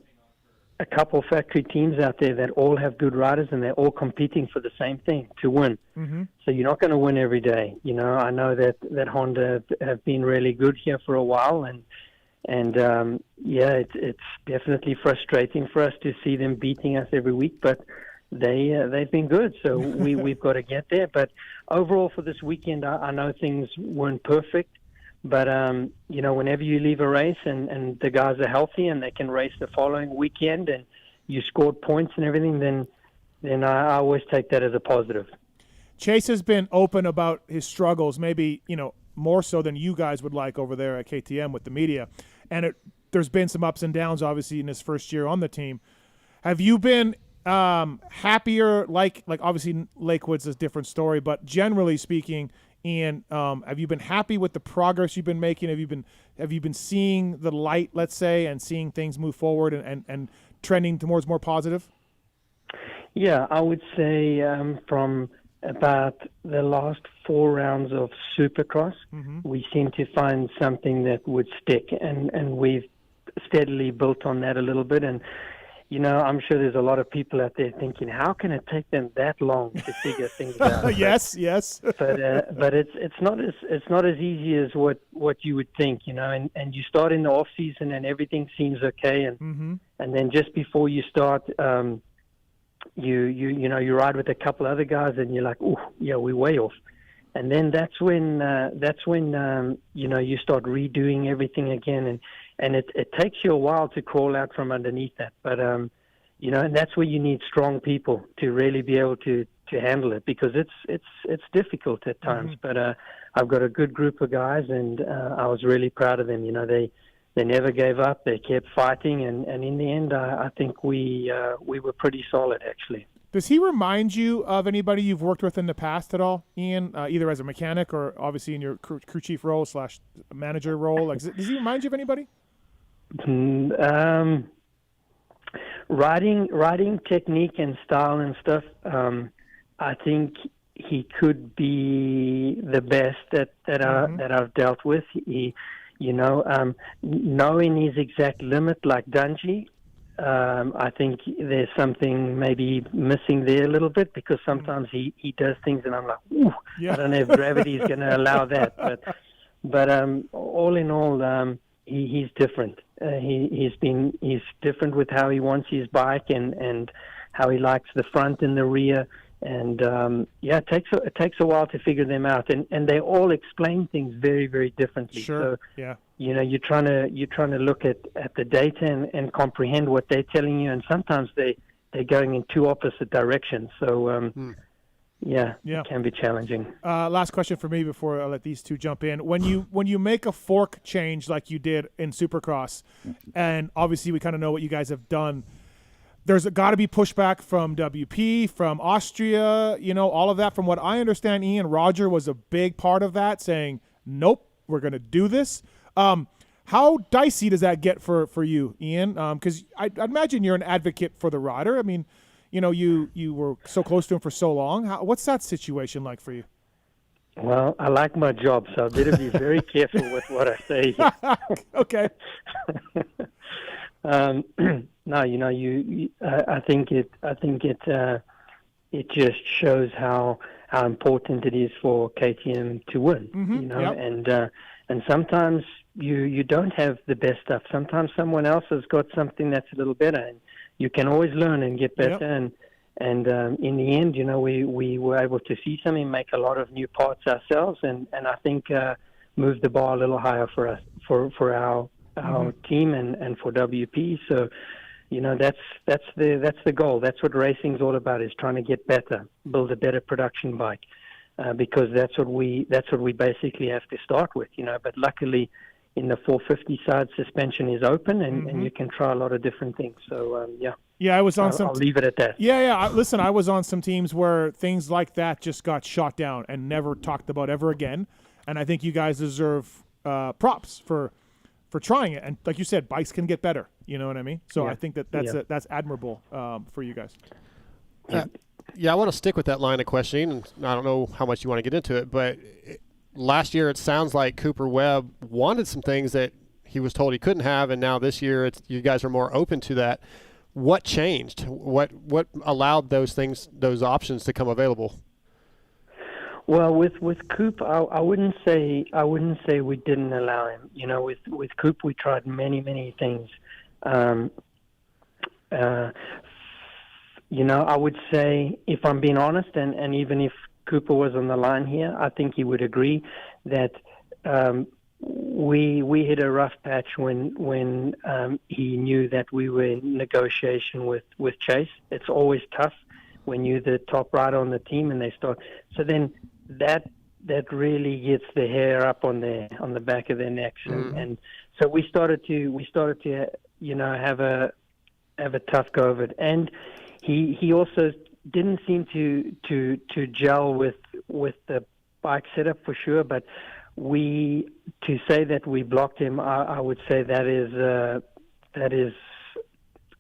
a couple factory teams out there that all have good riders, and they're all competing for the same thing, to win. Mm-hmm. So you're not going to win every day. I know that Honda have been really good here for a while, and it's definitely frustrating for us to see them beating us every week, but they've been good, so we've got to get there. But overall for this weekend, I know things weren't perfect, but whenever you leave a race and the guys are healthy and they can race the following weekend and you scored points and everything, then I always take that as a positive. Chase has been open about his struggles, maybe more so than you guys would like over there at KTM with the media, and there's been some ups and downs obviously in his first year on the team. Have you been happier? Like obviously Lakewood's a different story, but generally speaking, Ian, have you been happy with the progress you've been making? Have you been seeing the light, let's say, and seeing things move forward and trending towards more positive? Yeah, I would say from about the last 4 rounds of Supercross, we seem to find something that would stick, and we've steadily built on that a little bit. And I'm sure there's a lot of people out there thinking, how can it take them that long to figure things out? Yes. But it's not as easy as what you would think, and you start in the off season and everything seems okay, and then just before you start, you ride with a couple other guys and you're like, oh yeah, we're way off. And then that's when you start redoing everything again, and it takes you a while to crawl out from underneath that. But and that's where you need strong people to really be able to handle it, because it's difficult at times. But I've got a good group of guys, and I was really proud of them. They never gave up. They kept fighting, and in the end, I think we were pretty solid, actually. Does he remind you of anybody you've worked with in the past at all, Ian, either as a mechanic or obviously in your crew chief role / manager role? Like, does he remind you of anybody? Riding technique and style and stuff, I think he could be the best that I've dealt with. He, knowing his exact limit like Dungey, I think there's something maybe missing there a little bit, because sometimes he does things and I'm like, ooh, I don't know if gravity is going to allow that. But all in all, he's different. He's different with how he wants his bike and how he likes the front and the rear. And it takes a while to figure them out, and they all explain things very, very differently. Sure. So, yeah. You're trying to look at the data and comprehend what they're telling you, and sometimes they're going in two opposite directions. So it can be challenging. Last question for me before I let these two jump in. When you make a fork change like you did in Supercross, and obviously we kind of know what you guys have done, there's got to be pushback from WP, from Austria, all of that. From what I understand, Ian, Roger was a big part of that, saying, nope, we're going to do this. How dicey does that get for you, Ian? Because I'd imagine you're an advocate for the rider. I mean, you were so close to him for so long. What's that situation like for you? Well, I like my job, so I better be very careful with what I say. Okay. No, I think it just shows how important it is for KTM to win. Yep. And sometimes you don't have the best stuff. Sometimes someone else has got something that's a little better, and you can always learn and get better. Yep. And in the end, we were able to see something, make a lot of new parts ourselves, and I think move the bar a little higher for us, for our team and for WP. So, that's the goal. That's what racing's all about, is trying to get better, build a better production bike, because that's what we basically have to start with. But luckily, in the 450 side, suspension is open, and you can try a lot of different things. So yeah, I was on I'll leave it at that. Yeah. Listen, I was on some teams where things like that just got shot down and never talked about ever again. And I think you guys deserve props for trying it. And like you said, bikes can get better. You know what I mean? So I think that's admirable for you guys. Yeah, I want to stick with that line of questioning, and I don't know how much you want to get into it, but last year it sounds like Cooper Webb wanted some things that he was told he couldn't have, and now this year you guys are more open to that. What changed? What allowed those options to come available? Well, with Coop, I wouldn't say we didn't allow him. You know, with Coop, we tried many things. You know, I would say, if I'm being honest, and even if Cooper was on the line here, I think he would agree that we hit a rough patch when he knew that we were in negotiation with Chase. It's always tough when you're the top rider on the team and they start. So then that really gets the hair up on the back of their necks, and so we started to you know have a tough go of it, and he also didn't seem to gel with the bike setup for sure, but to say that we blocked him, I would say that is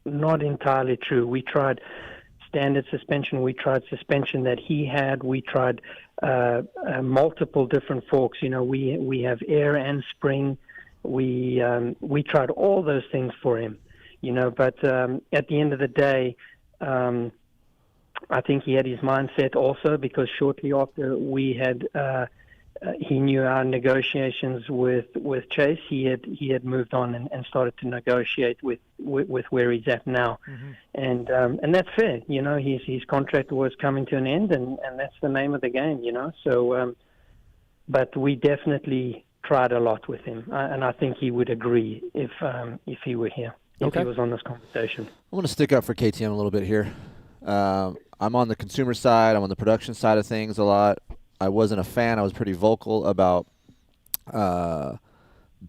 not entirely true. We tried standard suspension. We tried suspension that he had. We tried multiple different forks. You know, we have air and spring. We tried all those things for him. You know, but at the end of the day, I think he had his mindset also, because shortly after we had he knew our negotiations with Chase. He had moved on and started to negotiate with where he's at now, and that's fair. You know, his contract was coming to an end, and that's the name of the game. You know, so but we definitely tried a lot with him, and I think he would agree if he were here, if he was on this conversation. I want to stick up for KTM a little bit here. I'm on the consumer side. I'm on the production side of things a lot. I wasn't a fan. I was pretty vocal about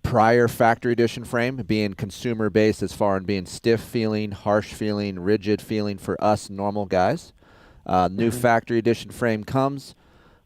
prior factory edition frame being consumer based as far as being stiff feeling, harsh feeling, rigid feeling for us normal guys. New factory edition frame comes.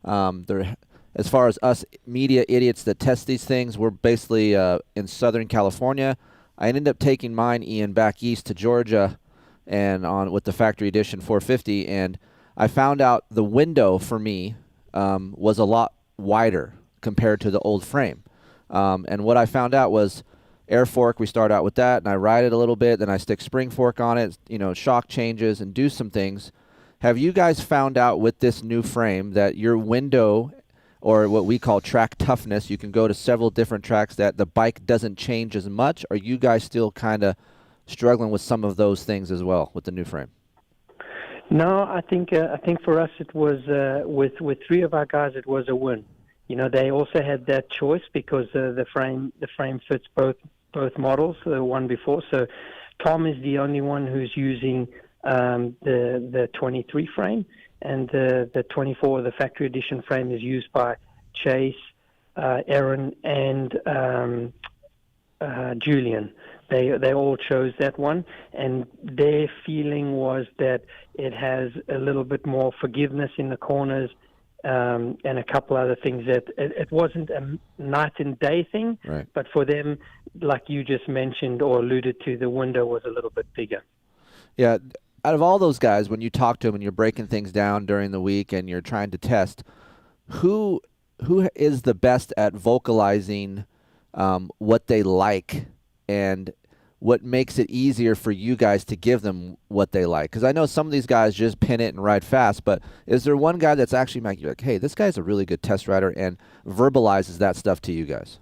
As far as us media idiots that test these things, we're basically in Southern California. I ended up taking mine, Ian, back east to Georgia and on with the factory edition 450, and I found out the window for me was a lot wider compared to the old frame. And what I found out was air fork, we start out with that, and I ride it a little bit, then I stick spring fork on it, you know, shock changes and do some things. Have you guys found out with this new frame that your window, or what we call track toughness, you can go to several different tracks, that the bike doesn't change as much? Are you guys still kind of struggling with some of those things as well with the new frame? No, I think for us it was with three of our guys, it was a win. You know, they also had that choice because the frame fits both models, the one before. So Tom is the only one who's using the 23 frame, and the 24, the factory edition frame, is used by Chase, Aaron, and Julian. They all chose that one, and their feeling was that it has a little bit more forgiveness in the corners, and a couple other things that it wasn't a night and day thing, right. But for them, like you just mentioned or alluded to, the window was a little bit bigger. Yeah, out of all those guys, when you talk to them and you're breaking things down during the week and you're trying to test, who is the best at vocalizing what they like and what makes it easier for you guys to give them what they like? Because I know some of these guys just pin it and ride fast, but is there one guy that's actually making you like, hey, this guy's a really good test rider, and verbalizes that stuff to you guys?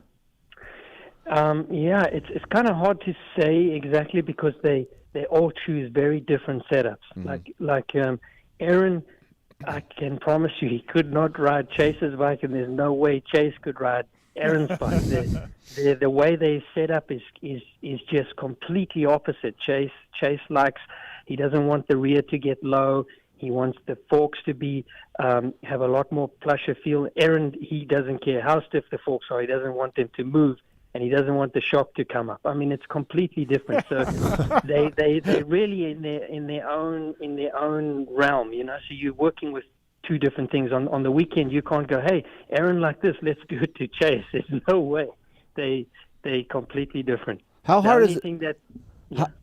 Yeah, it's kind of hard to say exactly because they all choose very different setups. Like Aaron, I can promise you he could not ride Chase's bike, and there's no way Chase could ride Aaron's bike. The way they set up is just completely opposite. Chase likes, he doesn't want the rear to get low. He wants the forks to be have a lot more plusher feel. Aaron, he doesn't care how stiff the forks are. He doesn't want them to move, and he doesn't want the shock to come up. I mean, it's completely different. So they really in their own realm, you know. So you're working with two different things. On the weekend, you can't go, hey, Aaron like this, let's do it to Chase. There's no way. They completely different. How hard is it?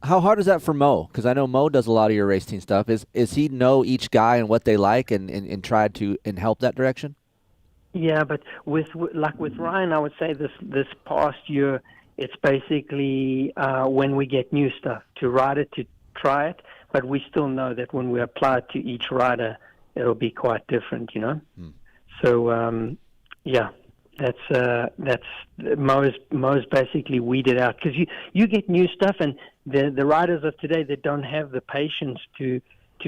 How hard is that for Mo? Because I know Mo does a lot of your race team stuff. Is he know each guy and what they like and try to help that direction? Yeah, but with Ryan, I would say this past year, it's basically when we get new stuff to ride it, to try it, but we still know that when we apply it to each rider, it'll be quite different, you know. So that's Mo's basically weeded out, because you get new stuff, and the riders of today, they don't have the patience to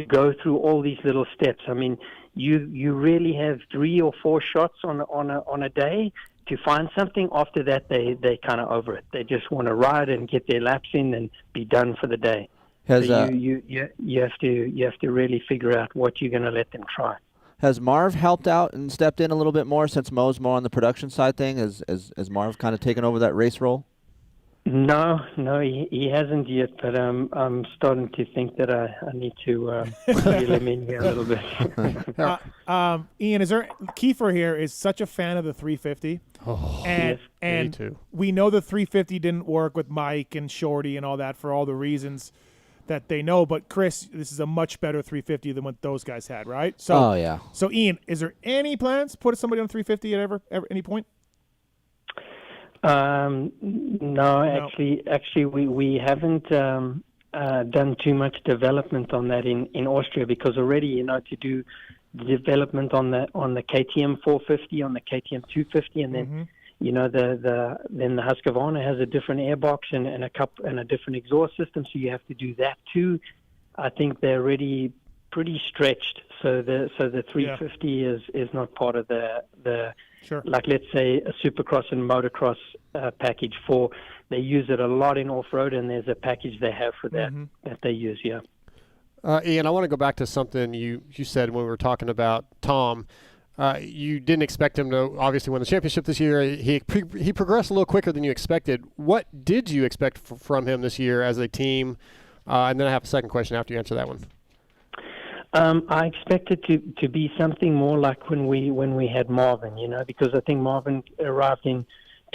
go through all these little steps. I mean, you really have 3 or 4 shots on a day to find something. After that, they kind of over it. They just want to ride and get their laps in and be done for the day. So you have to really figure out what you're going to let them try. Has Marv helped out and stepped in a little bit more since Mo's more on the production side thing? Has Marv kind of taken over that race role? No, he hasn't yet, but I'm starting to think that I need to reel him in here a little bit. Ian, Keefer here is such a fan of the 350. Me too. We know the 350 didn't work with Mike and Shorty and all that for all the reasons that they know, but Kris, this is a much better 350 than what those guys had, right? So, yeah. So Ian, is there any plans to put somebody on 350 at any point? No, actually, we haven't done too much development on that in Austria, because already, to do the development on the KTM 450, on the KTM 250, and then then the Husqvarna has a different airbox and a different exhaust system, so you have to do that too. I think they're already pretty stretched, so the 350 is not part of the sure. Like, let's say a Supercross and motocross package for. They use it a lot in off-road, and there's a package they have for that that they use. Yeah. Ian, I want to go back to something you said when we were talking about Tom. You didn't expect him to obviously win the championship this year. He progressed a little quicker than you expected. What did you expect from him this year as a team? And then I have a second question after you answer that one. I expected to be something more like when we had Marvin, because I think Marvin arrived in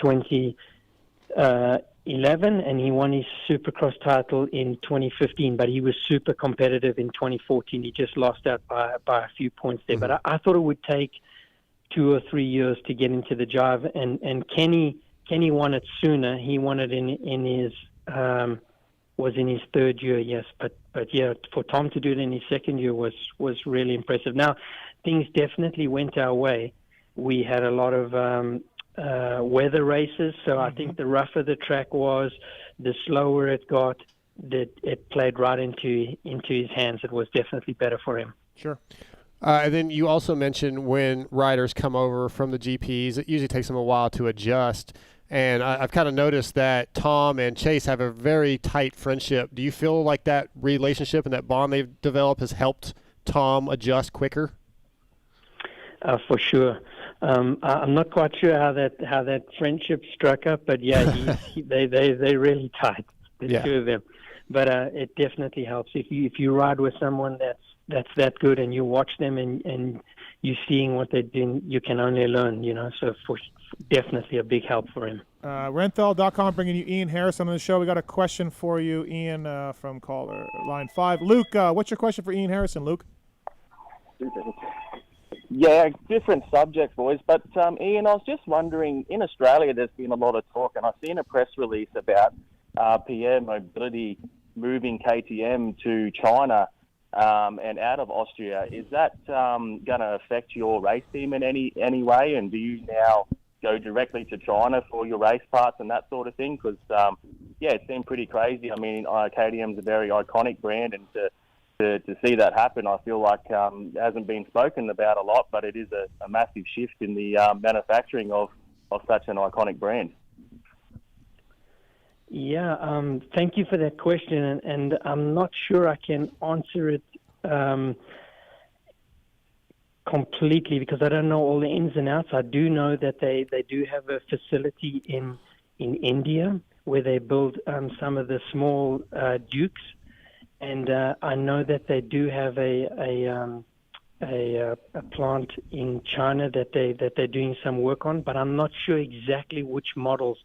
2011 and he won his Supercross title in 2015, but he was super competitive in 2014. He just lost out by a few points there. But I thought it would take 2 or 3 years to get into the jive, and Kenny won it sooner. He won it in his was in his 3rd year, yes, but yeah, for Tom to do it in his 2nd year was really impressive. Now, things definitely went our way. We had a lot of weather races, so I think the rougher the track was, the slower it got, that it played right into his hands. It was definitely better for him. Sure. And then you also mentioned when riders come over from the GPs, it usually takes them a while to adjust. And I've kind of noticed that Tom and Chase have a very tight friendship. Do you feel like that relationship and that bond they've developed has helped Tom adjust quicker? For sure. I'm not quite sure how that friendship struck up, but yeah, they're really tight, the two of them. But it definitely helps if you ride with someone that's that good, and you watch them and you're seeing what they're doing. You can only learn, So definitely a big help for him. Renthal.com bringing you Ian Harrison on the show. We got a question for you, Ian, from caller line 5. Luke, what's your question for Ian Harrison, Luke? Yeah, different subject, boys. But, Ian, I was just wondering, in Australia there's been a lot of talk, and I've seen a press release about Pierre Mobility moving KTM to China and out of Austria. Is that going to affect your race team in any way? And do you now go directly to China for your race parts and that sort of thing? Because, it seemed pretty crazy. I mean, KTM's a very iconic brand, and to see that happen, I feel like it hasn't been spoken about a lot, but it is a massive shift in the manufacturing of such an iconic brand. Yeah, thank you for that question, and I'm not sure I can answer it completely because I don't know all the ins and outs. I do know that they do have a facility in India where they build some of the small Dukes. And I know that they do have a plant in China that they're doing some work on, but I'm not sure exactly which models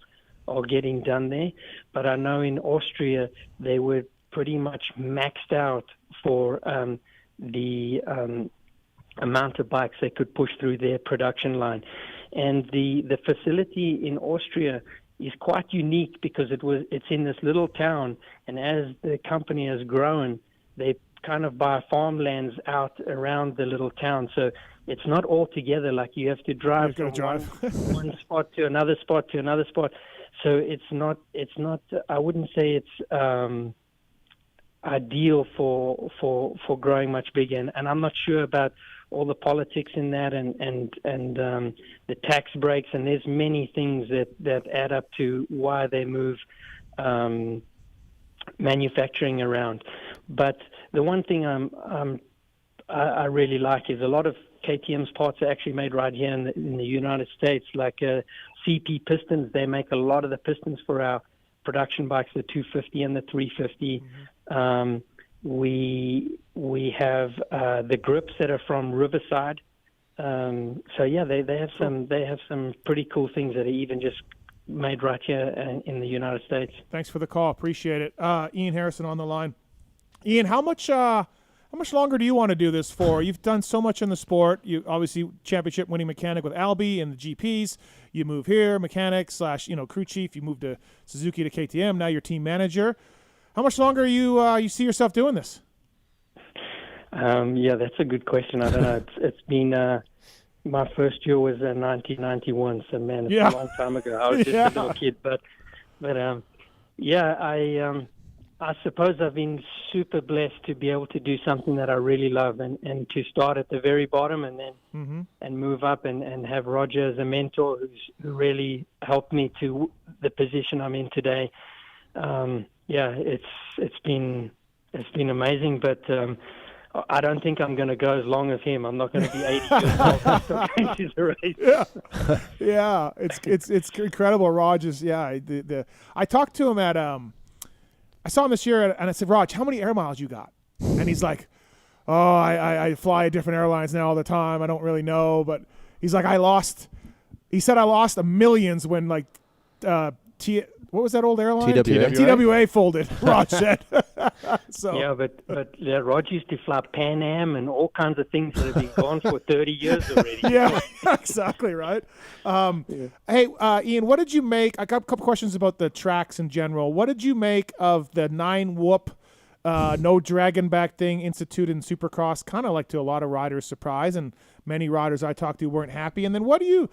are getting done there. But I know in Austria they were pretty much maxed out for the amount of bikes they could push through their production line. And the facility in Austria is quite unique because it's in this little town, and as the company has grown, they kind of buy farmlands out around the little town. So it's not all together, like you have to drive from one spot to another spot to another spot. So it's not I wouldn't say it's ideal for growing much bigger, and I'm not sure about all the politics in that and the tax breaks, and there's many things that add up to why they move manufacturing around. But the one thing I really like is a lot of KTM's parts are actually made right here in the United States, like CP pistons. They make a lot of the pistons for our production bikes, the 250 and the 350. We have the grips that are from Riverside. So yeah, they have some pretty cool things that are even just made right here in the United States. Thanks for the call, appreciate it. Ian Harrison on the line. Ian, how much longer do you want to do this for? You've done so much in the sport. You obviously championship winning mechanic with Albie and the GPs. You move here, mechanic / crew chief. You moved to Suzuki to KTM. Now you're team manager. How much longer you see yourself doing this? Yeah, that's a good question. I don't know. It's been my first year was 1991, so man, it's a long time ago. I was just a little kid, but I suppose I've been super blessed to be able to do something that I really love, and to start at the very bottom and then and move up and have Roger as a mentor who really helped me to the position I'm in today. It's been amazing, but I don't think I'm going to go as long as him. I'm not going to be 80 years old and still going to the race. Yeah, it's incredible. Raj is I talked to him at I saw him this year and I said, Raj, how many air miles you got? And he's like, oh, I fly different airlines now all the time. I don't really know, but he's like, I lost millions when what was that old airline? TWA folded, Raj said. So. Yeah, but Raj used to fly Pan Am and all kinds of things that have been gone for 30 years already. Yeah, exactly right. Hey, Ian, what did you make? I got a couple questions about the tracks in general. What did you make of the 9-whoop, no dragon back thing instituted in Supercross? Kind of like to a lot of riders' surprise, and many riders I talked to weren't happy. And then what do you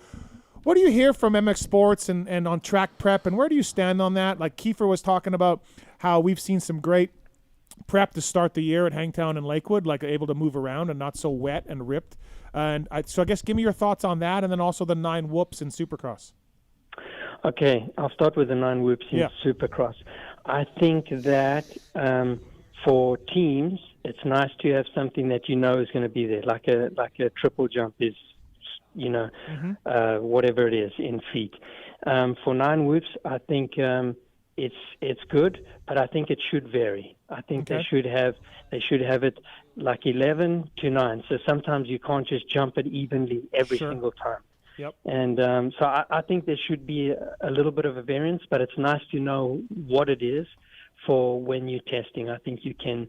hear from MX Sports and on track prep, and where do you stand on that? Like Keefer was talking about how we've seen some great prep to start the year at Hangtown and Lakewood, like able to move around and not so wet and ripped. So I guess give me your thoughts on that, and then also the 9 whoops in Supercross. Okay, I'll start with the 9 whoops in Supercross. I think that for teams, it's nice to have something that you know is going to be there, like a triple jump is, whatever it is in feet. For 9 whoops, I think it's good, but I think it should vary. I think they should have it like 11 to 9. So sometimes you can't just jump it evenly every single time. Yep. And so I think there should be a little bit of a variance, but it's nice to know what it is for when you're testing. I think you can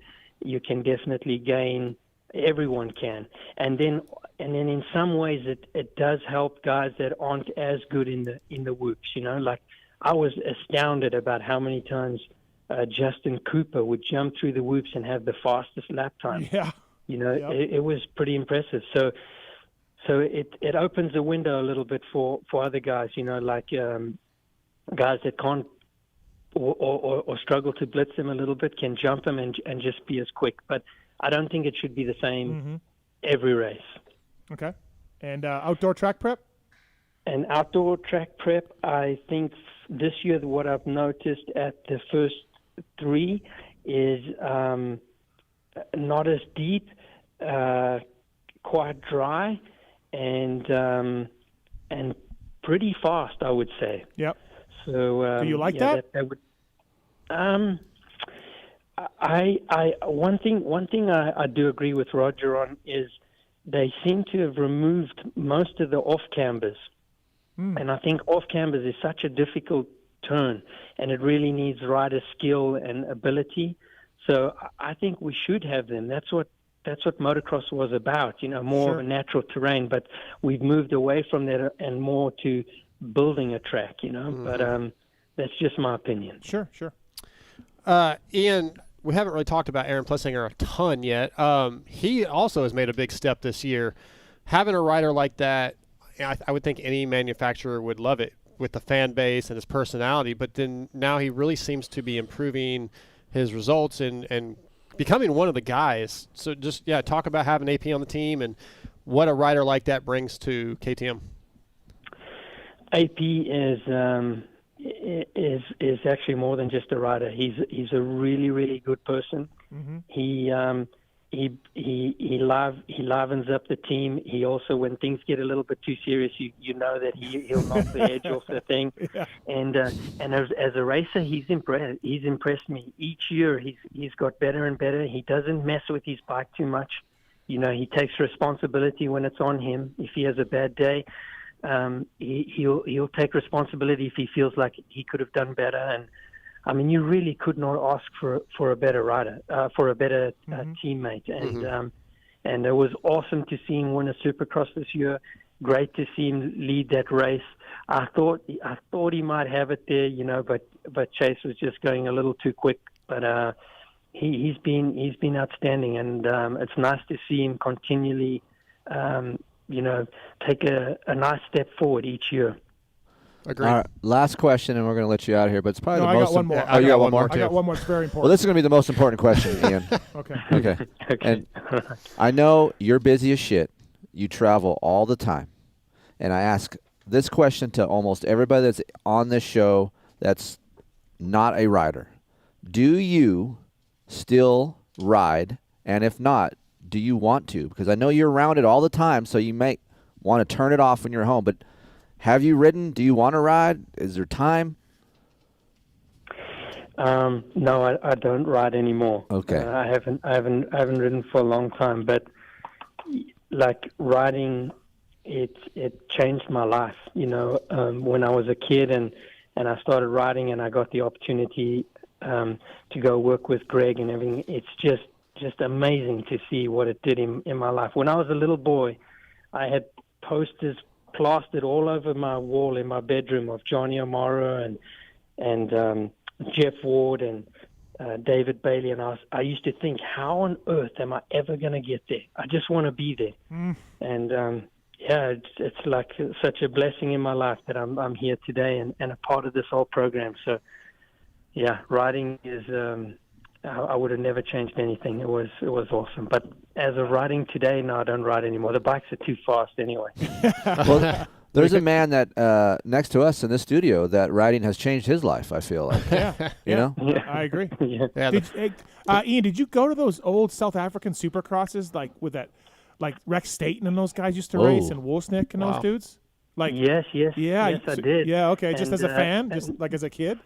definitely gain. Everyone can, and then in some ways it does help guys that aren't as good in the whoops. Like I was astounded about how many times Justin Cooper would jump through the whoops and have the fastest lap time. Yeah, it was pretty impressive. So it opens the window a little bit for other guys. Like guys that can't or struggle to blitz them a little bit can jump them and just be as quick, but I don't think it should be the same every race. Okay. And outdoor track prep? And outdoor track prep, I think this year what I've noticed at the first 3 is not as deep, quite dry, and pretty fast, I would say. Yep. So do you like that? That would. One thing I do agree with Roger on is they seem to have removed most of the off cambers, and I think off cambers is such a difficult turn, and it really needs rider skill and ability. So I think we should have them. That's what motocross was about, more of a natural terrain. But we've moved away from that and more to building a track, But that's just my opinion. Sure. Ian, we haven't really talked about Aaron Plessinger a ton yet. He also has made a big step this year. Having a rider like that, I would think any manufacturer would love it with the fan base and his personality. But then now he really seems to be improving his results and becoming one of the guys. So just, talk about having AP on the team and what a rider like that brings to KTM. AP is actually more than just a rider. He's a really, really good person. Mm-hmm. He livens up the team. He also, when things get a little bit too serious, you know that he'll knock the edge off the thing. Yeah. And as a racer, he's impressed me each year. He's got better and better. He doesn't mess with his bike too much. He takes responsibility when it's on him. If he has a bad day, he'll take responsibility if he feels like he could have done better. And I mean, you really could not ask for a better rider, for a better teammate. And it was awesome to see him win a Supercross this year. Great to see him lead that race. I thought he might have it there, but Chase was just going a little too quick. But he's been outstanding, and it's nice to see him continually take a nice step forward each year. Agreed. All right, last question, and we're going to let you out of here. But it's probably I got one more. Oh, you got one more? I got one more. It's very important. Well, this is going to be the most important question, Ian. Okay. And I know you're busy as shit. You travel all the time. And I ask this question to almost everybody that's on this show that's not a rider. Do you still ride? And if not, do you want to? Because I know you're around it all the time, so you may want to turn it off when you're home. But have you ridden? Do you want to ride? Is there time? No, I don't ride anymore. Okay. I haven't ridden for a long time, but like riding, it changed my life. When I was a kid and I started riding and I got the opportunity to go work with Greg and everything. It's just amazing to see what it did in my life. When I was a little boy, I had posters plastered all over my wall in my bedroom of Johnny O'Mara and Jeff Ward and David Bailey, and I used to think, how on earth am I ever going to get there? I just want to be there. And it's like such a blessing in my life that I'm here today and a part of this whole program. So riding is I would have never changed anything. It was awesome. But as of riding today, no, I don't ride anymore. The bikes are too fast anyway. Well, there's a man that next to us in the studio that riding has changed his life, I feel like. You know? Yeah, I agree. Yeah. Ian, did you go to those old South African supercrosses like with that, like Rex Staten and those guys used to race and Wolfsnick and those dudes? Like yes, I did. Yeah, okay, just And, as a fan, just like as a kid.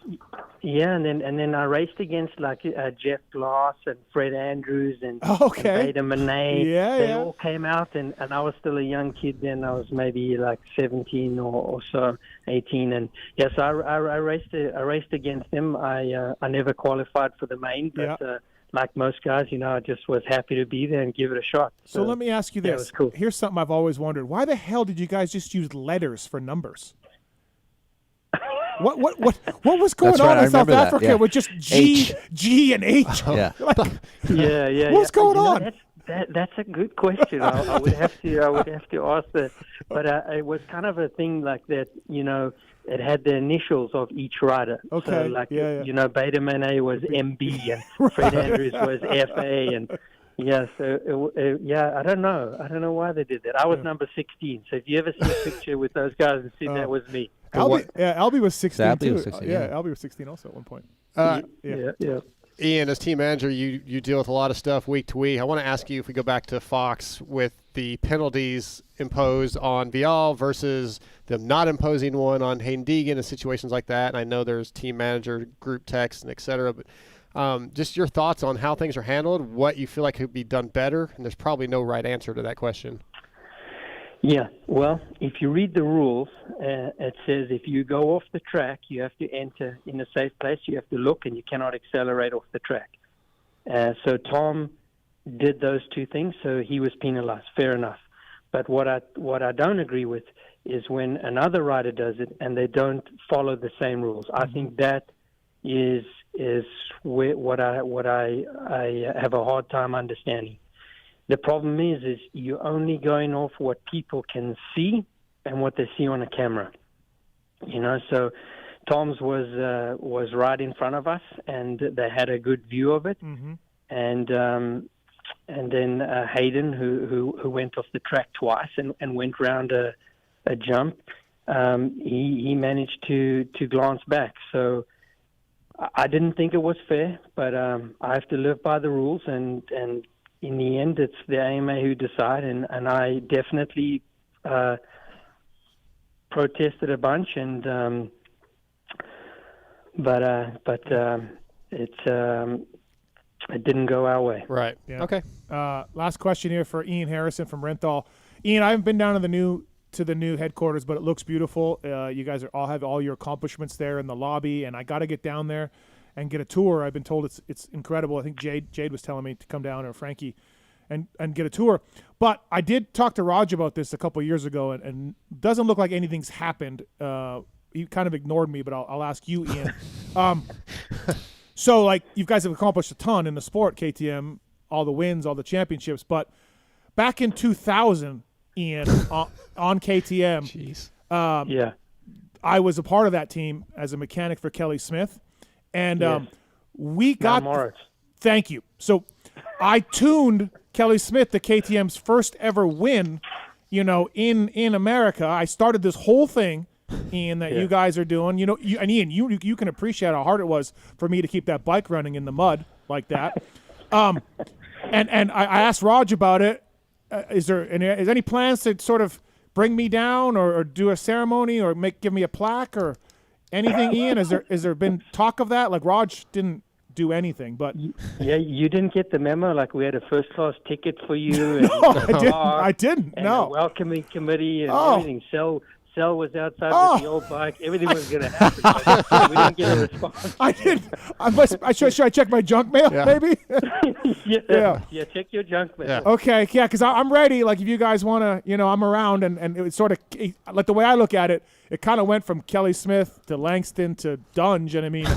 Yeah, and then I raced against like Jeff Glass and Fred Andrews and Beta Monet. They all came out, and I was still a young kid then. I was maybe like 17 or so, 18, and yes, I raced against them. I never qualified for the main, but. Like most guys, I just was happy to be there and give it a shot. So let me ask you this. It was cool. Here's something I've always wondered. Why the hell did you guys just use letters for numbers? What was going on in South Africa with just G and H? Yeah. What's going on? That's a good question. I would have to ask that. But it was kind of a thing like that, it had the initials of each rider. Okay. So like, Beta Monet was MB and Fred Andrews was FA. And I don't know. I don't know why they did that. I was number 16. So if you ever see a picture with those guys and see that was me. Albie was 16 too. Was 16, Albie was 16 also at one point. Ian, as team manager, you deal with a lot of stuff week to week. I want to ask you, if we go back to Fox, with the penalties imposed on Vial versus them not imposing one on Hayden Deegan and situations like that. And I know there's team manager group text and et cetera, but just your thoughts on how things are handled, what you feel like could be done better, and there's probably no right answer to that question. Yeah, well, if you read the rules, it says if you go off the track, you have to enter in a safe place, you have to look, and you cannot accelerate off the track. So Tom did those two things, so he was penalized. Fair enough. But what I don't agree with is when another rider does it and they don't follow the same rules. I think that is what I have a hard time understanding. The problem is you're only going off what people can see and what they see on a camera. So Tom's was right in front of us, and they had a good view of it. Mm-hmm. And then Hayden, who went off the track twice and went round a jump, he managed to glance back. So I didn't think it was fair, but I have to live by the rules, and in the end, it's the AMA who decide, and I definitely protested a bunch, but it didn't go our way. Right. Yeah. Okay. Last question here for Ian Harrison from Renthal. Ian, I haven't been down to the new headquarters, but it looks beautiful. You guys have all your accomplishments there in the lobby, and I got to get down there and get a tour. I've been told it's incredible. I think Jade was telling me to come down, or Frankie, and get a tour. But I did talk to Raj about this a couple of years ago, and doesn't look like anything's happened. He kind of ignored me, but I'll ask you, Ian. So, like, you guys have accomplished a ton in the sport, KTM, all the wins, all the championships. But back in 2000, Ian, on KTM, jeez, yeah, I was a part of that team as a mechanic for Kelly Smith. And yes. We got – thank you. So I tuned Kelly Smith to KTM's first ever win, in America. I started this whole thing, Ian, that you guys are doing. And Ian, you can appreciate how hard it was for me to keep that bike running in the mud like that. And I asked Raj about it. Is any plans to sort of bring me down or do a ceremony or give me a plaque or – anything, Ian? Has there been talk of that? Like, Raj didn't do anything, but yeah, you didn't get the memo. Like, we had a first class ticket for you. No, I didn't. And no, a welcoming committee and everything. Cell was outside with the old bike. Everything was going to happen. But we didn't get a response. I didn't. Should I check my junk mail? Maybe. Yeah. Check your junk mail. Yeah. Okay. Yeah, because I'm ready. Like, if you guys want to, I'm around, and it was sort of like the way I look at it. It kind of went from Kelly Smith to Langston to Dunge, and I mean,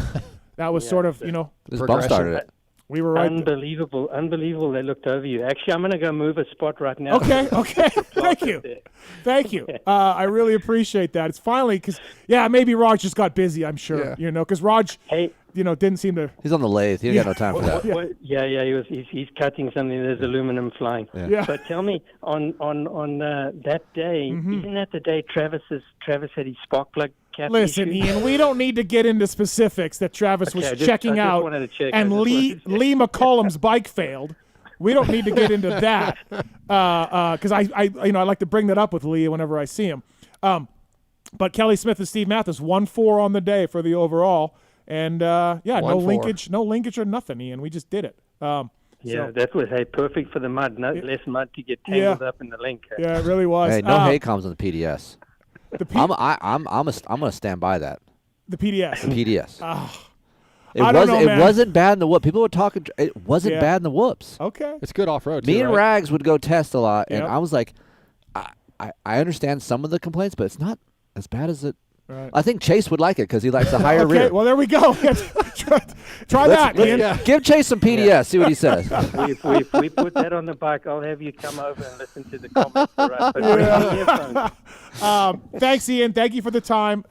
that was sort of this bump started it. We were right. Unbelievable. They looked over you. Actually, I'm going to go move a spot right now. Okay. Thank you. I really appreciate that. It's finally because maybe Raj just got busy. I'm sure. Because Raj, didn't seem to. He's on the lathe. He got no time for that. He's cutting something. There's aluminum flying. Yeah. But tell me, on that day, isn't that the day Travis had his spark plug cap Listen, issue? Ian, we don't need to get into specifics that Travis was checking out, and Lee McCollum's bike failed. We don't need to get into that because I like to bring that up with Lee whenever I see him. But Kelly Smith and Steve Mathis 1-4 on the day for the overall, and no linkage or nothing, Ian. We just did it. That was perfect for the mud. Less mud to get tangled up in the link. Yeah, it really was. Hey, no Haycoms on the PDS. I'm gonna stand by that. The PDS. The PDS. It wasn't bad in the whoop. People were talking. It wasn't bad in the whoops. Okay. It's good off road. Me and Rags would go test a lot, and Yep. I was like, I understand some of the complaints, but it's not as bad as it. Right. I think Chase would like it because he likes the higher rear. Well, there we go. Try that, Ian. Give Chase some PDS. See what he says. If we put that on the bike, I'll have you come over and listen to the comments for us. But thanks, Ian. Thank you for the time.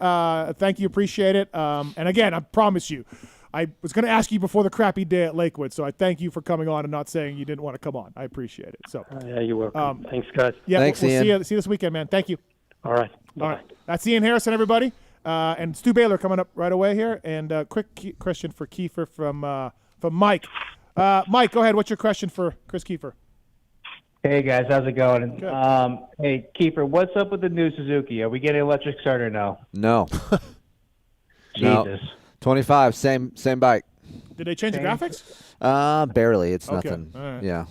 Thank you. Appreciate it. And again, I promise you, I was going to ask you before the crappy day at Lakewood, so I thank you for coming on and not saying you didn't want to come on. I appreciate it. So. Yeah, you're welcome. Thanks, guys. Yeah, thanks, we'll Ian. see you this weekend, man. Thank you. All right. All right. That's Ian Harrison, everybody. And Stu Baylor coming up right away here. And quick question for Keefer from Mike. Mike, go ahead. What's your question for Chris Keefer? Hey, guys. How's it going? Good. Hey, Keefer, what's up with the new Suzuki? Are we getting electric starter now? No. Jesus. 25, same bike. Did they change the graphics? Barely. It's Okay. nothing. All right. Yeah.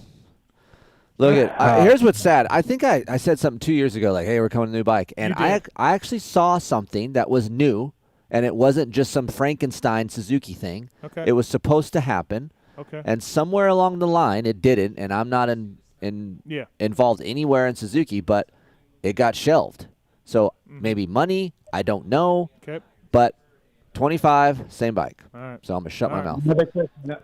Look at here's what's sad. I think I said something 2 years ago, like, "Hey, we're coming with a new bike," and I actually saw something that was new, and it wasn't just some Frankenstein Suzuki thing. Okay. It was supposed to happen. Okay. And somewhere along the line, it didn't, and I'm not involved anywhere in Suzuki, but it got shelved. So maybe money, I don't know. Okay. But 25, same bike. All right. So I'm gonna shut my mouth.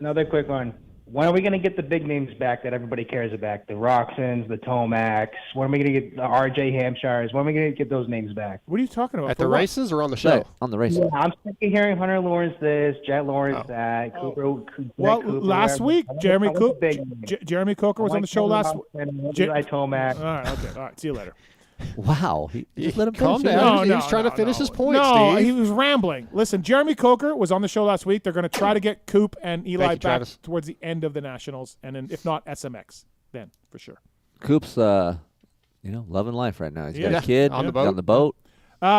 Another quick one. When are we going to get the big names back that everybody cares about? The Roxons, the Tomacs. When are we going to get the RJ Hampshires? When are we going to get those names back? What are you talking about? At the races or on the show? No, on the races. Yeah, I'm sick of hearing Hunter Lawrence this, Jet Lawrence that, Cooper. Well, Cooper, last whatever. week, Jeremy I want Cook, the big names. Jeremy Coker was on the show last week. Tomac. All right. Okay. All right. See you later. Wow. Just let him Calm finish. down. He was trying to finish his point, No, Steve. he was rambling. Listen, Jeremy Coker was on the show last week. They're going to try to get Coop and Eli Thank you, back Travis. towards the end of the Nationals, and then if not SMX, then for sure. Coop's loving life right now. He's got a kid on the he's on boat. the boat.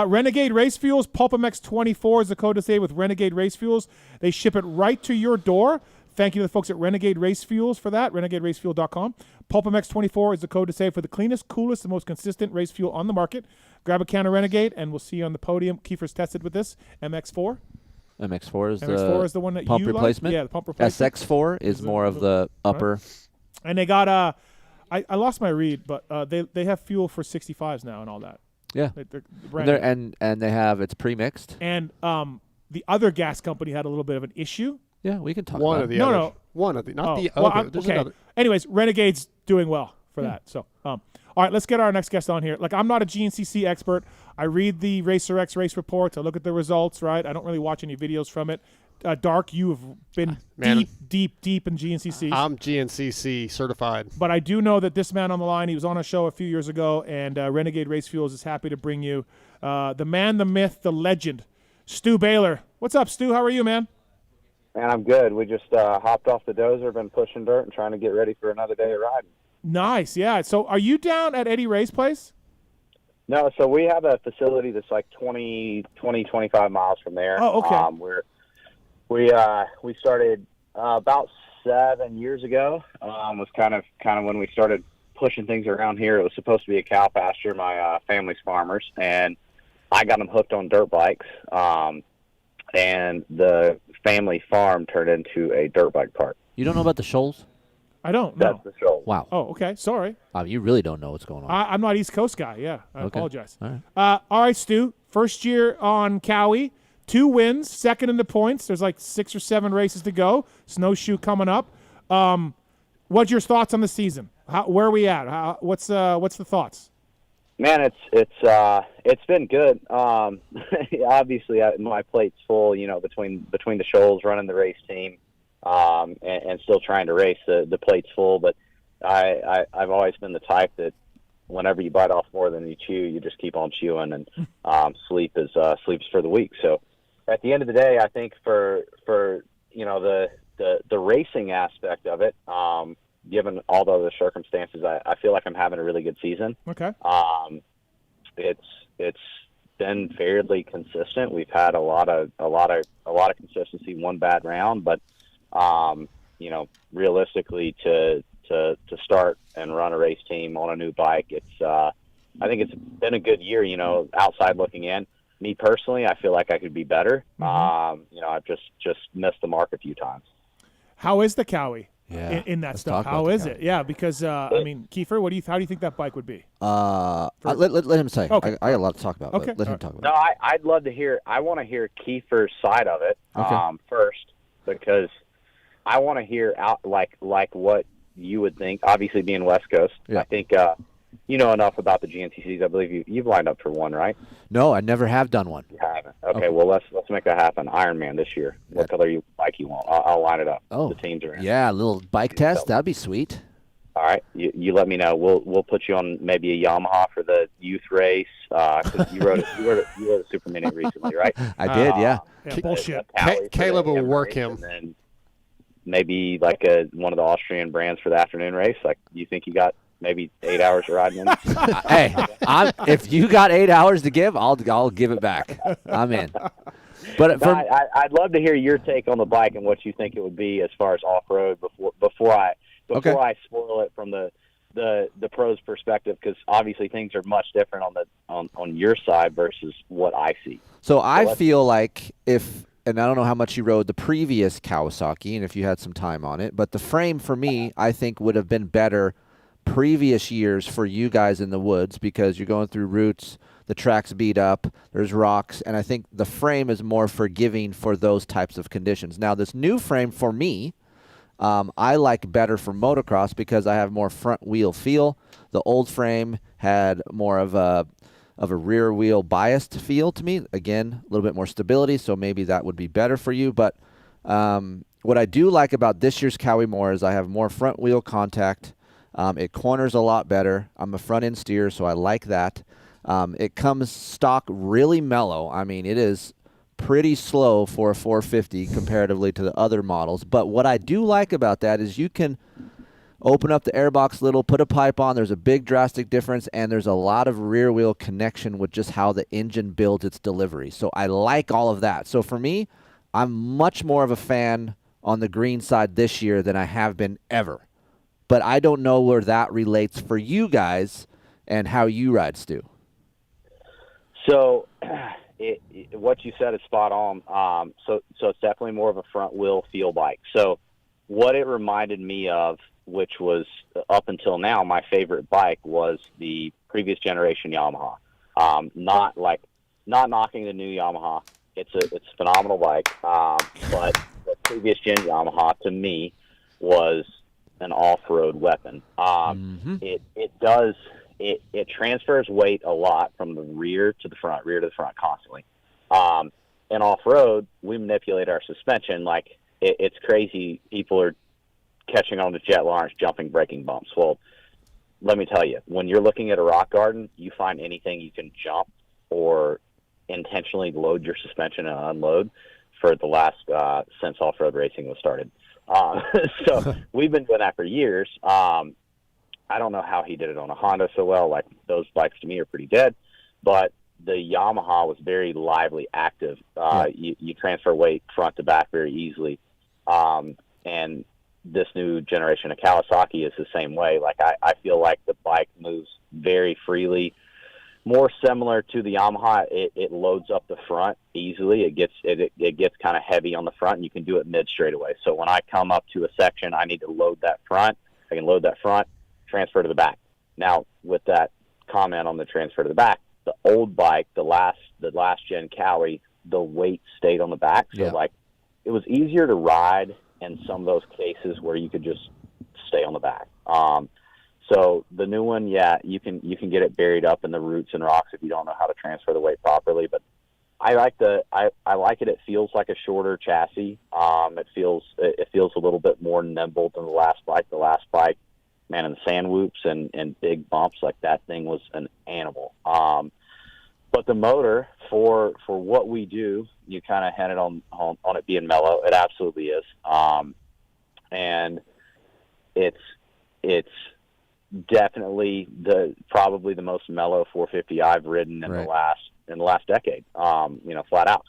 Renegade Race Fuels, PulpMX 24 is the code to save with Renegade Race Fuels. They ship it right to your door. Thank you to the folks at Renegade Race Fuels for that, renegadeраcefuel.com. PulpMX 24 is the code to save for the cleanest, coolest, and most consistent race fuel on the market. Grab a can of Renegade, and we'll see you on the podium. Keefer's tested with this. MX4. MX4 is MX4 is the one that pump you replacement. like? Yeah, the pump replacement. SX4 is more of the upper. And they got I lost my read, but they have fuel for 65s now and all that. Yeah. They're brand new. And they have it's pre-mixed. And the other gas company had a little bit of an issue. Yeah, we can talk One about of it. the No, others. no. One of the, not the well, other. There's okay. another. Anyways, Renegade's doing well for that. So, all right, let's get our next guest on here. Like, I'm not a GNCC expert. I read the Racer X race reports. I look at the results, right? I don't really watch any videos from it. Dark, you have been deep in GNCC. I'm GNCC certified. But I do know that this man on the line, he was on a show a few years ago, and Renegade Race Fuels is happy to bring you the man, the myth, the legend, Stu Baylor. What's up, Stu? How are you, man? Man, I'm good. We just hopped off the dozer, been pushing dirt and trying to get ready for another day of riding. Nice, yeah. So are you down at Eddie Ray's place? No, so we have a facility that's like 25 miles from there. Oh, okay. We started about 7 years ago. Was kind of when we started pushing things around here. It was supposed to be a cow pasture. My family's farmers, and I got them hooked on dirt bikes. And the family farm turned into a dirt bike park. You don't know about the Shoals? I don't know. That's the show. Wow. Oh, okay. Sorry. You really don't know what's going on. I'm not East Coast guy. Yeah, I Okay. apologize. All right. All right, Stu. First year on Cowie. 2 wins, second in the points. There's like 6 or 7 races to go. Snowshoe coming up. What's your thoughts on the season? Where are we at? What's the thoughts? Man, it's been good. Obviously, my plate's full. You know, between the Shoals, running the race team, and still trying to race, the plate's full. But I've always been the type that whenever you bite off more than you chew, you just keep on chewing, and sleep's for the weak. So at the end of the day, I think for you know the racing aspect of it, given all the other circumstances, I feel like I'm having a really good season. Okay. It's been fairly consistent. We've had a lot of consistency, one bad round, but you know, realistically to start and run a race team on a new bike, I think it's been a good year, you know, outside looking in. Me personally, I feel like I could be better. Mm-hmm. You know, I've just missed the mark a few times. How is the Cowie? Yeah. In that Let's stuff, talk about how the is Cowie. it? Yeah, because I mean, Keefer, how do you think that bike would be? Let him say. Okay. I got a lot to talk about. Okay. But let him talk about No, I'd love to hear. I want to hear Keefer's side of it first, because I want to hear out like what you would think. Obviously, being West Coast, Yeah. I think you know enough about the GNCCs. I believe you've lined up for one, right? it. No, I never have done one. You haven't. Okay, well let's make that happen. Ironman this year. What color bike you want? I'll line it up. Oh, the teams are in. Yeah, a little bike test. That'd be sweet. All right, you let me know. We'll put you on maybe a Yamaha for the youth race. 'Cause you rode a Super Mini recently, right? I did, yeah. Yeah, bullshit. Caleb will work him. And then maybe like one of the Austrian brands for the afternoon race. Like, you think you got maybe 8 hours of riding in? Hey, if you got 8 hours to give, I'll give it back. I'm in. But No, I'd love to hear your take on the bike and what you think it would be as far as off road before I spoil it from the the pros perspective, because obviously things are much different on your side versus what I see. So I feel like and I don't know how much you rode the previous Kawasaki and if you had some time on it, but the frame for me, I think would have been better previous years for you guys in the woods, because you're going through roots, the track's beat up, there's rocks, and I think the frame is more forgiving for those types of conditions. Now, this new frame for me, I like better for motocross because I have more front wheel feel. The old frame had more of a rear wheel biased feel to me. Again, a little bit more stability, so maybe that would be better for you. But what I do like about this year's Cowie more is I have more front wheel contact. It corners a lot better. I'm a front end steer, so I like that. It comes stock really mellow. I mean, it is pretty slow for a 450 comparatively to the other models. But what I do like about that is you can open up the airbox a little, put a pipe on. There's a big drastic difference, and there's a lot of rear wheel connection with just how the engine builds its delivery. So I like all of that. So for me, I'm much more of a fan on the green side this year than I have been ever. But I don't know where that relates for you guys and how you ride, Stu. So what you said is spot on. So it's definitely more of a front wheel feel bike. So what it reminded me of, which was up until now my favorite bike, was the previous generation Yamaha. Not knocking the new Yamaha. It's a phenomenal bike. But the previous gen Yamaha to me was an off-road weapon. It transfers weight a lot from the rear to the front constantly. And off-road, we manipulate our suspension like it's crazy. People are catching on to jet launch, jumping, breaking bumps. Well, let me tell you, when you're looking at a rock garden, you find anything you can jump or intentionally load your suspension and unload for the last since off-road racing was started. So we've been doing that for years. I don't know how he did it on a Honda so well. Like, those bikes to me are pretty dead, but the Yamaha was very lively, active. You transfer weight front to back very easily. And this new generation of Kawasaki is the same way. Like, I feel like the bike moves very freely, more similar to the Yamaha. It loads up the front easily. It gets kind of heavy on the front, and you can do it mid straightaway. So when I come up to a section, I need to load that front. I can load that front, transfer to the back. Now, with that comment on the transfer to the back, the old bike, the last gen Cowie, the weight stayed on the back. So like, it was easier to ride in some of those cases where you could just stay on the back. So the new one, you can get it buried up in the roots and rocks if you don't know how to transfer the weight properly. But I like it. It feels like a shorter chassis. It feels a little bit more nimble than the last bike. The last bike, man, in the sand whoops and big bumps, like, that thing was an animal. But the motor, for what we do, you kind of had it on it being mellow. It absolutely is. And it's definitely probably the most mellow 450 I've ridden in the last decade. Flat out.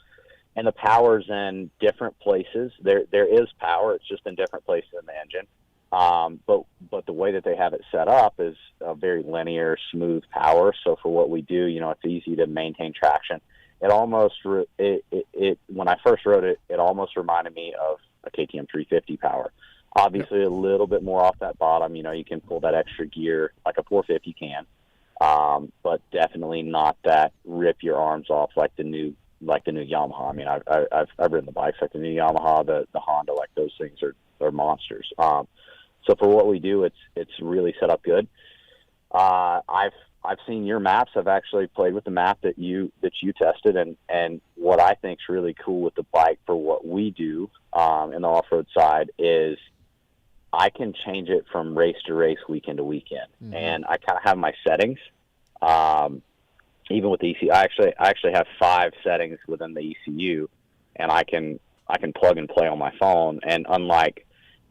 And the power's in different places. There is power. It's just in different places in the engine. But the way that they have it set up is a very linear, smooth power. So for what we do, it's easy to maintain traction. It almost, when I first rode it, it almost reminded me of a KTM 350 power. Obviously, a little bit more off that bottom. You can pull that extra gear like a 450 can, but definitely not that rip your arms off like the new Yamaha. I mean, I've ridden the bikes like the new Yamaha, the Honda, like, those things are monsters. So for what we do, it's really set up good. I've seen your maps. I've actually played with the map that you tested, and what I think is really cool with the bike for what we do in the off-road side is I can change it from race to race, weekend to weekend, and I kind of have my settings. Even with the ECU, I actually have 5 settings within the ECU, and I can plug and play on my phone. And unlike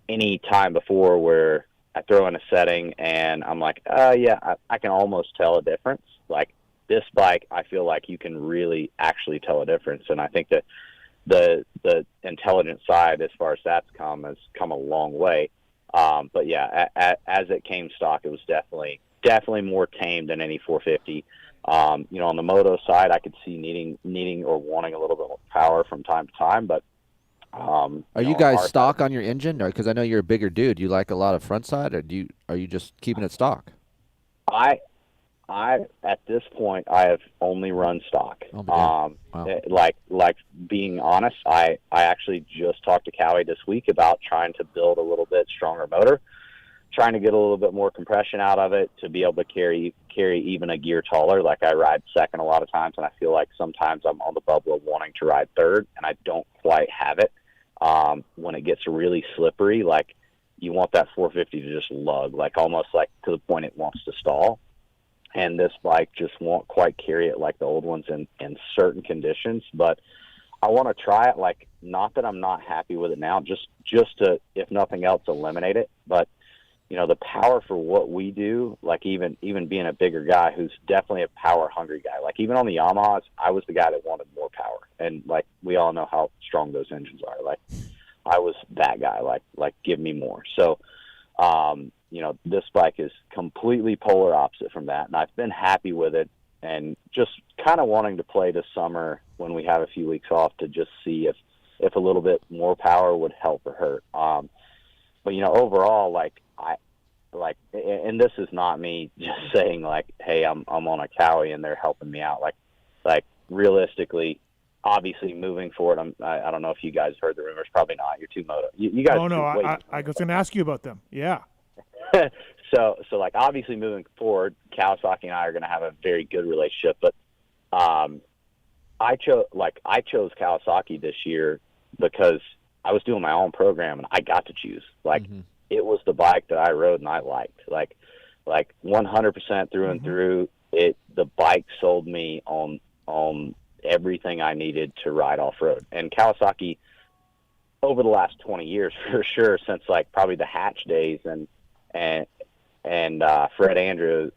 any time before where I throw in a setting and I'm like, I can almost tell a difference. Like, this bike, I feel like you can really actually tell a difference. And I think that the intelligent side, as far as that's come, has come a long way. But yeah, as it came stock, it was definitely more tame than any 450. On the moto side, I could see needing or wanting a little bit more power from time to time. But are you guys stock on your engine? Because I know you're a bigger dude. You like a lot of front side, or are you just keeping it stock? I at this point I have only run stock. Wow. Like being honest, I actually just talked to Cowie this week about trying to build a little bit stronger motor, trying to get a little bit more compression out of it to be able to carry even a gear taller. Like I ride second a lot of times, and I feel like sometimes I'm on the bubble of wanting to ride third, and I don't quite have it. When it gets really slippery, like you want that 450 to just lug, like almost like to the point it wants to stall. And this bike just won't quite carry it like the old ones in certain conditions. But I want to try it. Like, not that I'm not happy with it now, just to, if nothing else, eliminate it. But the power for what we do, like even being a bigger guy who's definitely a power hungry guy, like even on the Yamahas, I was the guy that wanted more power. And like, we all know how strong those engines are. Like I was that guy, like give me more. So, this bike is completely polar opposite from that. And I've been happy with it and just kind of wanting to play this summer when we have a few weeks off to just see if a little bit more power would help or hurt. But overall, and this is not me just saying like, hey, I'm on a Cowie and they're helping me out. Like realistically, obviously moving forward, I don't know if you guys heard the rumors. Probably not. You're too moto. You guys. Oh no, I was going to ask you about them. Yeah. So like obviously moving forward, Kawasaki and I are going to have a very good relationship. But I chose Kawasaki this year because I was doing my own program and I got to choose. Like it was the bike that I rode and I liked. Like 100% through and through. The bike sold me on everything I needed to ride off road. And Kawasaki over the last 20 years for sure, since like probably the Hatch days and Fred Andrews,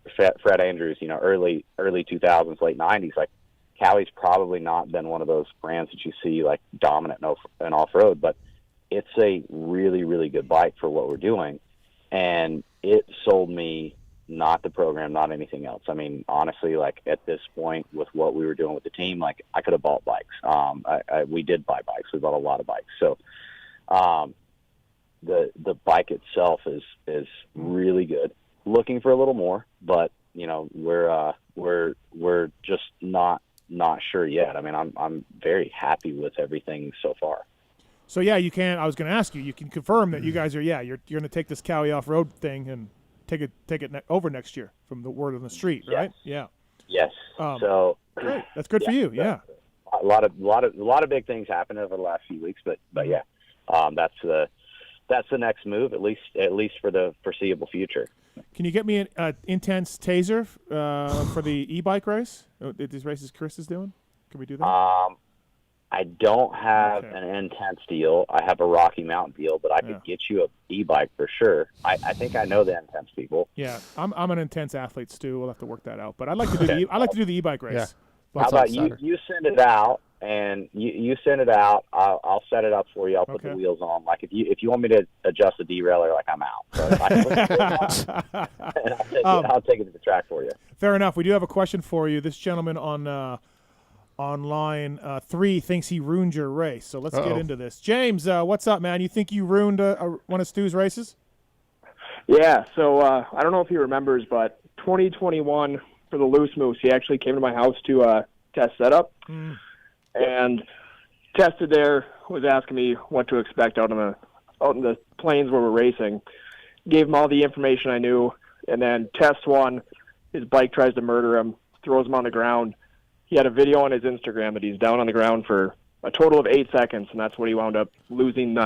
early 2000s, late 90s, like Cowie's probably not been one of those brands that you see like dominant in off-road, but it's a really, really good bike for what we're doing. And it sold me, not the program, not anything else. I mean, honestly, like at this point with what we were doing with the team, like I could have bought bikes. We did buy bikes. We bought a lot of bikes. So, the bike itself is really good. Looking for a little more, but we're just not sure yet. I mean, I'm very happy with everything so far. So yeah, you can. I was going to ask you. You can confirm that you guys are. Yeah, you're going to take this Cowie off-road thing and take it over next year, from the word on the street, right? Yeah. Yes. So great. That's good for you. Yeah. A lot of big things happened over the last few weeks, but yeah, that's the next move, at least for the foreseeable future. Can you get me an intense taser for the e-bike race? These races Kris is doing? Can we do that? I don't have an intense deal. I have a Rocky Mountain deal, but I could get you a e-bike for sure. I think I know the intense people. Yeah, I'm an intense athlete, Stu. We'll have to work that out. But I'd like to do the e-bike race. Yeah. How about you send it out, and you send it out. I'll set it up for you. I'll put the wheels on. Like if you want me to adjust the derailleur, like I'm out. So I'll take it to the track for you. Fair enough. We do have a question for you. This gentleman on line 3 thinks he ruined your race. So let's get into this. James, what's up, man? You think you ruined one of Stu's races? Yeah. So I don't know if he remembers, but 2021 for the Loose Moose, he actually came to my house to test setup. And tested there, was asking me what to expect out in the plains where we're racing. Gave him all the information I knew, and then test 1, his bike tries to murder him, throws him on the ground. He had a video on his Instagram that he's down on the ground for a total of 8 seconds, and that's what he wound up losing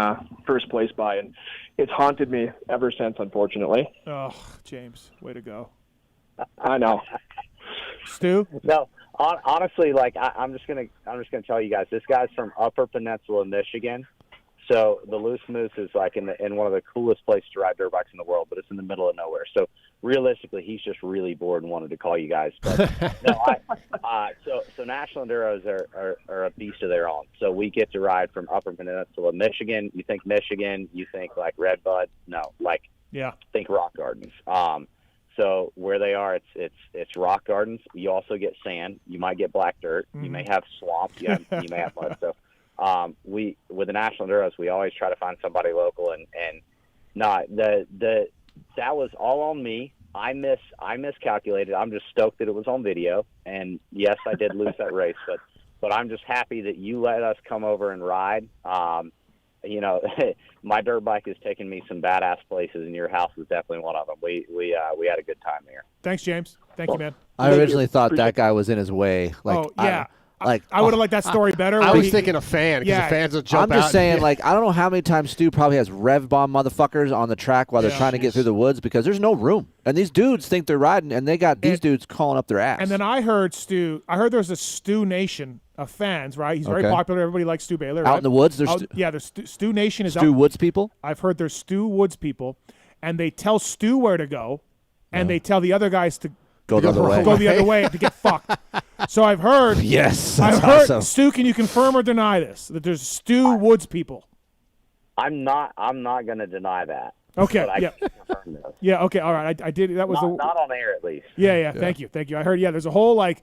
first place by. And it's haunted me ever since, unfortunately. Oh, James, way to go. I know. Stu? No, honestly, like I'm just gonna tell you guys, this guy's from Upper Peninsula, Michigan. So the Loose Moose is like in one of the coolest places to ride dirt bikes in the world, but it's in the middle of nowhere. So realistically, he's just really bored and wanted to call you guys. But no, so National Enduros are a beast of their own. So we get to ride from Upper Peninsula, Michigan. You think Michigan, you think like Redbud. No, like think Rock Gardens. So where they are, it's rock gardens. You also get sand. You might get black dirt. You may have swamp. You may have mud. So we with the National Enduros, we always try to find somebody local, and not that was all on me. I miscalculated. I'm just stoked that it was on video, and yes, I did lose that race, but I'm just happy that you let us come over and ride. My dirt bike has taken me some badass places, and your house was definitely one of them. We had a good time here. Thanks, James. Thank you, man. I originally thought that guy was in his way. Like, I would have liked that story better. I was thinking a fan because the fans would jump out. I'm just saying, like, I don't know how many times Stu probably has rev bomb motherfuckers on the track while they're trying to get through the woods because there's no room. And these dudes think they're riding, and they got these dudes calling up their ass. And then I heard there's a Stu Nation of fans, right? He's very popular. Everybody likes Stu Baylor. Out in the woods? There's Stu Nation is out. Stu Woods people? I've heard there's Stu Woods people, and they tell Stu where to go, and they tell the other guys to go the other way to get fucked. So I've heard. Yes, I've heard. Awesome. Stu, can you confirm or deny this? That there's Stu Woods people. I'm not going to deny that. Okay. But I can confirm this. Yeah. Okay. All right. I did. That was not on air at least. Yeah. Thank you. I heard. Yeah. There's a whole like,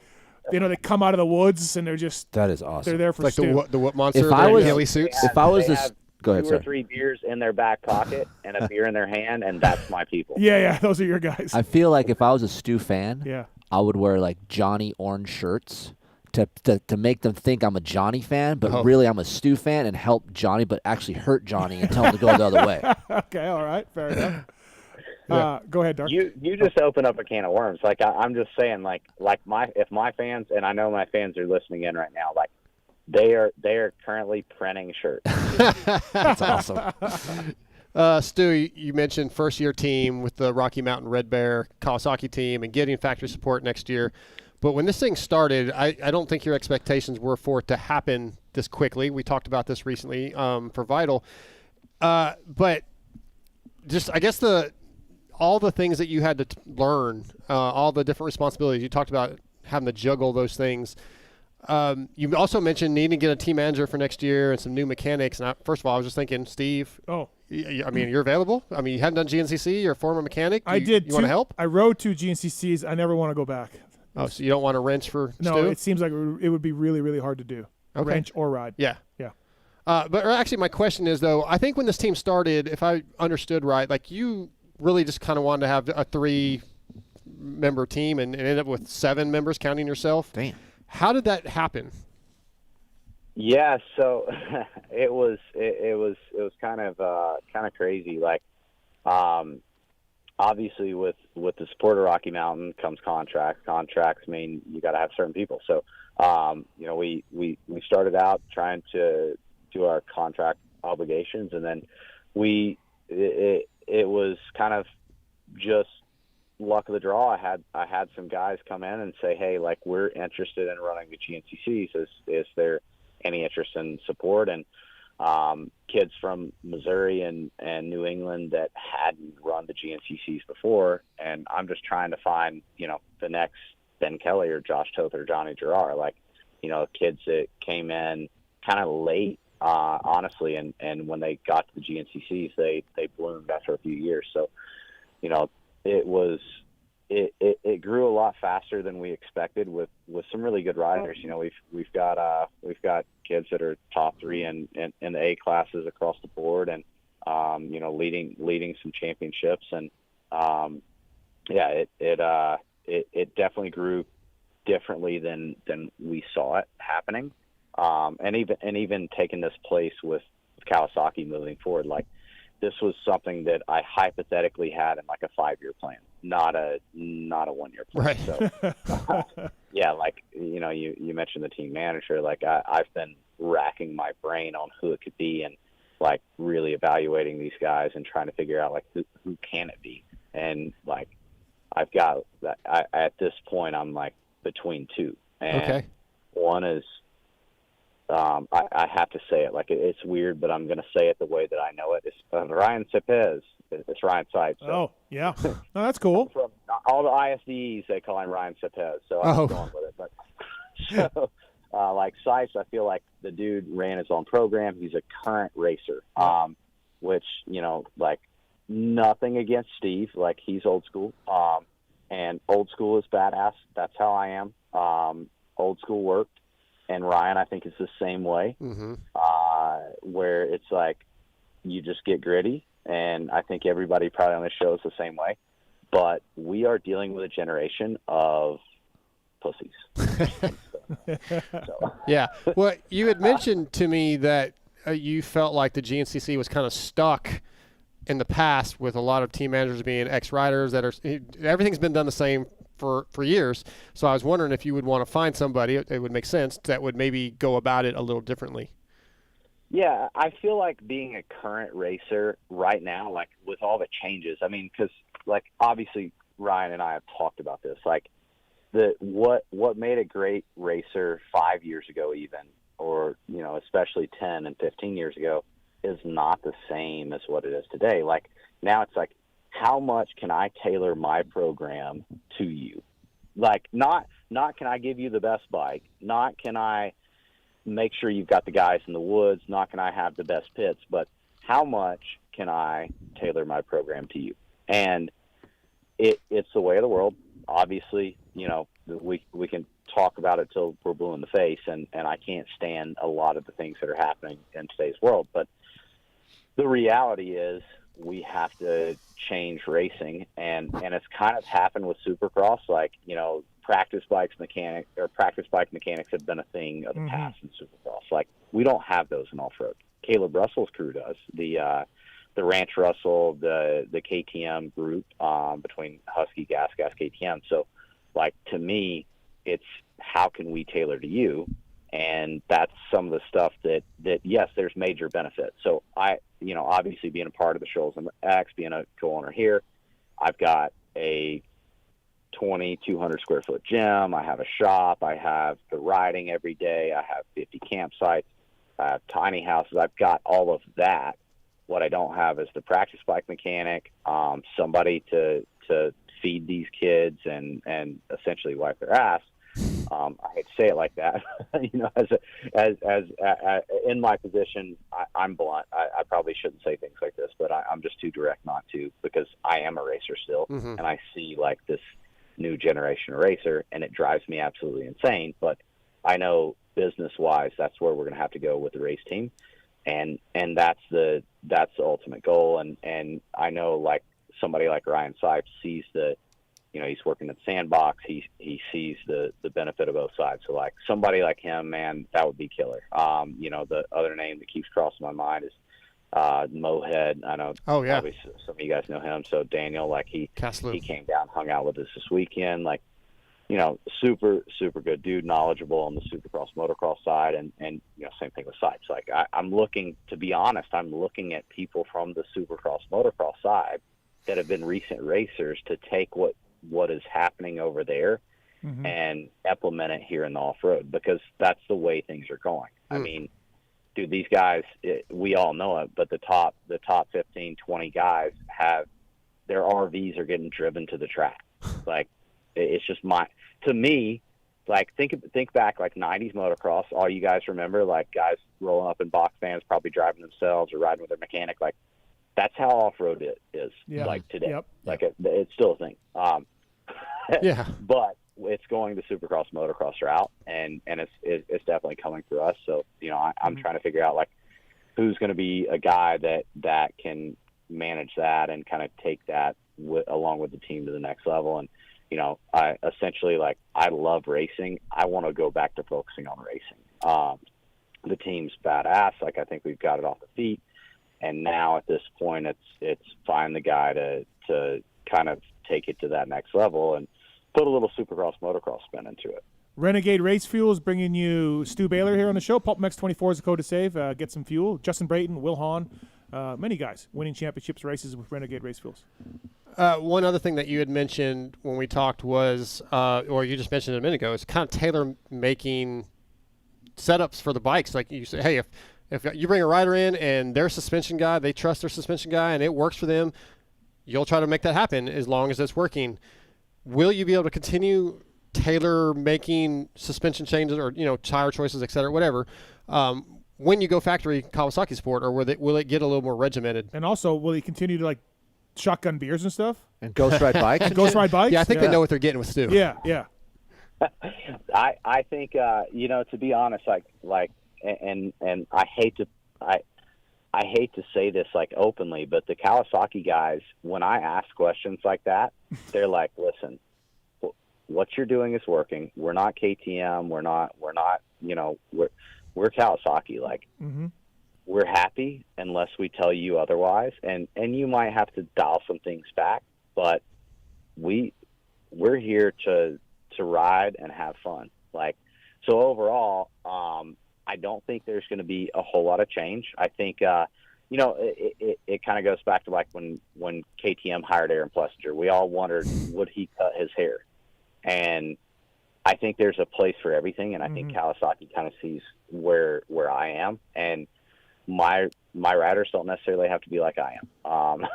they come out of the woods and they're just. That is awesome. They're there for like Stu. the What Monster. If I was ghillie suits. If I was this. Go ahead, 2 sir. or 3 beers in their back pocket and a beer in their hand, and that's my people. Yeah, those are your guys. I feel like if I was a Stu fan, I would wear like Johnny orange shirts to make them think I'm a Johnny fan, but really I'm a Stu fan and help Johnny, but actually hurt Johnny and tell him to go the other way. Okay, all right, fair enough. Go ahead, Dark. You just open up a can of worms. Like I'm just saying, if my fans, and I know my fans are listening in right now, like. They are currently printing shirts. That's awesome. Stu, you mentioned first-year team with the Rocky Mountain Red Bear Kawasaki team and getting factory support next year. But when this thing started, I don't think your expectations were for it to happen this quickly. We talked about this recently for Vital. But just I guess all the things that you had to learn, all the different responsibilities, you talked about having to juggle those things. You also mentioned needing to get a team manager for next year and some new mechanics. And first of all, I was just thinking, Steve. Oh, I mean, you're available. I mean, you hadn't done GNCC. You're a former mechanic. I did. You want to help? I rode 2 GNCCs. I never want to go back. Oh, so you don't want to wrench for No, Stu? it seems like it would be really, really hard to do. Okay. Wrench or ride. Yeah. But actually, my question is though, I think when this team started, if I understood right, like you really just kind of wanted to have a 3-member team and ended up with 7 members, counting yourself. Damn. How did that happen? Yeah, so it was kind of crazy. Like, obviously with the support of Rocky Mountain comes contracts. Contracts mean you got to have certain people. So, we started out trying to do our contract obligations, and then it was kind of just luck of the draw. I had some guys come in and say, hey, like, we're interested in running the GNCCs. Is there any interest in support? And kids from Missouri and New England that hadn't run the GNCCs before, and I'm just trying to find, the next Ben Kelly or Josh Toth or Johnny Gerard, like, kids that came in kind of late, honestly, and when they got to the GNCCs, they bloomed after a few years. So, it grew a lot faster than we expected with some really good riders. We've got kids that are top 3 in the A classes across the board, and leading some championships, and it definitely grew differently than we saw it happening, and even taking this place with Kawasaki moving forward, like. This was something that I hypothetically had in like a 5-year plan, not a 1-year plan. Right. So, yeah, like, you mentioned the team manager. Like, I've been racking my brain on who it could be, and like really evaluating these guys and trying to figure out like who can it be. And like, I've got at this point, I'm like between 2, and one is I have to say it. Like, it's weird, but I'm going to say it the way that I know it. It's Ryan Cepez. It's Ryan Side. So. Oh, yeah. No, that's cool. From all the ISDs, they call him Ryan Cepez. So I'm going with it. But so, like Sipes, I feel like the dude ran his own program. He's a current racer, which, you know, like, nothing against Steve. Like, he's old school. And old school is badass. That's how I am. Old school worked. And Ryan, I think, is the same way, where it's like you just get gritty. And I think everybody probably on the show is the same way. But we are dealing with a generation of pussies. Yeah. Well, you had mentioned to me that you felt like the GNCC was kind of stuck in the past with a lot of team managers being ex-riders that are – everything's been done the same for years. So I was wondering if you would want to find somebody, it would make sense, that would maybe go about it a little differently. Yeah, I feel like being a current racer right now, like with all the changes, I mean, because like obviously Ryan and I have talked about this, like what made a great racer 5 years ago even, or, you know, especially 10 and 15 years ago is not the same as what it is today. Like now it's like, how much can I tailor my program to you? Like not can I give you the best bike, not can I make sure you've got the guys in the woods, not can I have the best pits, but how much can I tailor my program to you? And it's the way of the world. Obviously, you know, we can talk about it till we're blue in the face, and I can't stand a lot of the things that are happening in today's world. But the reality is we have to change racing, and it's kind of happened with Supercross. Like, you know, practice bike mechanics have been a thing of the past in Supercross. Like, we don't have those in off-road. Caleb Russell's crew does. The Ranch Russell, the KTM group, between Husky, Gas, KTM. So, like, to me, it's how can we tailor to you? And that's some of the stuff that yes, there's major benefits. So you know, obviously being a part of the Shoals X, being a co-owner here, I've got a 2,200 square foot gym. I have a shop. I have the riding every day. I have 50 campsites. I have tiny houses. I've got all of that. What I don't have is the practice bike mechanic, somebody to feed these kids and essentially wipe their ass. I hate to say it like that, you know, as in my position, I'm blunt. I probably shouldn't say things like this, but I'm just too direct not to, because I am a racer still, and I see like this new generation of racer, and it drives me absolutely insane. But I know business-wise, that's where we're going to have to go with the race team, and that's the ultimate goal. And I know like somebody like Ryan Sipes sees the, you know, he's working at the Sandbox. He sees the benefit of both sides. So like somebody like him, man, that would be killer. You know, the other name that keeps crossing my mind is Mohead. I know. Oh yeah. Obviously, some of you guys know him. So Daniel, like he came down, hung out with us this weekend. Like, you know, super good dude, knowledgeable on the Supercross motocross side, and you know, same thing with Sipes. Like I'm looking, to be honest, I'm looking at people from the Supercross motocross side that have been recent racers to take what is happening over there and implement it here in the off-road, because that's the way things are going. I mean, dude, these guys, we all know it, but the top 15, 20 guys have their RVs are getting driven to the track. Like, it's just to me, like think back like 90s motocross. All you guys remember, like guys rolling up in box vans, probably driving themselves or riding with their mechanic. Like, that's how off-road is like today. Like it's still a thing. Yeah. But it's going the Supercross motocross route, and it's definitely coming through us. So, you know, I'm trying to figure out like who's going to be a guy that can manage that and kind of take that along with the team to the next level. And, you know, I love racing. I want to go back to focusing on racing. The team's badass. Like, I think we've got it off the feet. And now at this point, it's find the guy to kind of take it to that next level and put a little Supercross motocross spin into it. Renegade Race Fuels bringing you Stu Baylor here on the show. PulpMX 24 is the code to save. Get some fuel. Justin Brayton, Will Hahn, many guys winning championships races with Renegade Race Fuels. One other thing that you had mentioned when we talked was, or you just mentioned a minute ago, is kind of tailor making setups for the bikes. Like you say, hey, if you bring a rider in and their suspension guy, they trust their suspension guy and it works for them, you'll try to make that happen as long as it's working. Will you be able to continue tailor making suspension changes or, tire choices, et cetera, whatever, when you go factory Kawasaki Sport, or will it get a little more regimented? And also, will he continue to like shotgun beers and stuff? And ghost ride bikes? And ghost ride bikes? Yeah, I think they know what they're getting with Stu. Yeah. I think to be honest, and I hate to say this like openly, but the Kawasaki guys, when I ask questions like that, they're like, listen, what you're doing is working. We're not KTM. We're not we're Kawasaki. Like, we're happy unless we tell you otherwise. And you might have to dial some things back, but we're here to ride and have fun. Like, so overall, I don't think there's going to be a whole lot of change. I think, it kind of goes back to like when KTM hired Aaron Plessinger, we all wondered, would he cut his hair? And I think there's a place for everything. And I think Kawasaki kind of sees where I am, and my riders don't necessarily have to be like I am.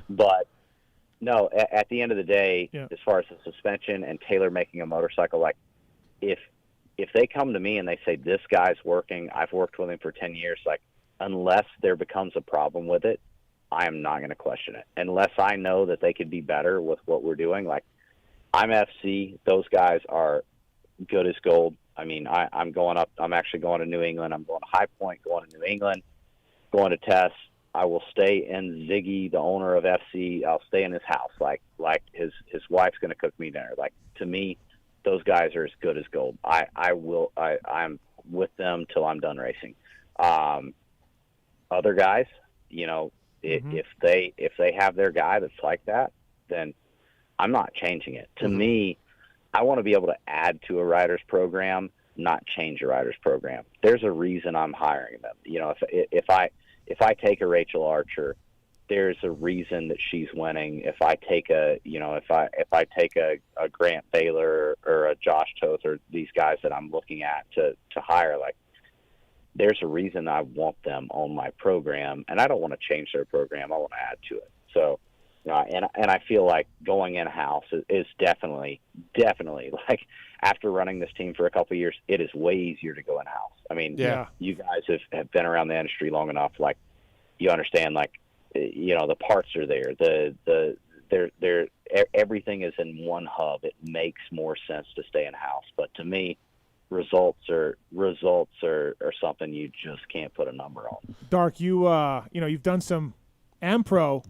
But no, at the end of the day, as far as the suspension and tailor making a motorcycle, like if they come to me and they say, this guy's working, I've worked with him for 10 years, like, unless there becomes a problem with it, I am not going to question it. Unless I know that they could be better with what we're doing. Like, I'm FC. Those guys are good as gold. I mean, I'm going up. I'm actually going to New England. I'm going to High Point, going to New England, going to Tess. I will stay in Ziggy, the owner of FC. I'll stay in his house. Like his wife's going to cook me dinner. Like, to me, those guys are as good as gold. I'm with them till I'm done racing. Other guys, if they have their guy that's like that, then I'm not changing it. To me, I want to be able to add to a rider's program, not change a rider's program. There's a reason I'm hiring them. If I take a Rachel Archer, there's a reason that she's winning. If I take a Grant Baylor or a Josh Toth, or these guys that I'm looking at to hire, like, there's a reason I want them on my program, and I don't want to change their program. I want to add to it. So, and I feel like going in-house is definitely like, after running this team for a couple of years, it is way easier to go in-house. I mean, you guys have been around the industry long enough, like, you understand, like, the parts are there. Everything is in one hub. It makes more sense to stay in-house. But to me, results are something you just can't put a number on. Dark, you've done some Ampro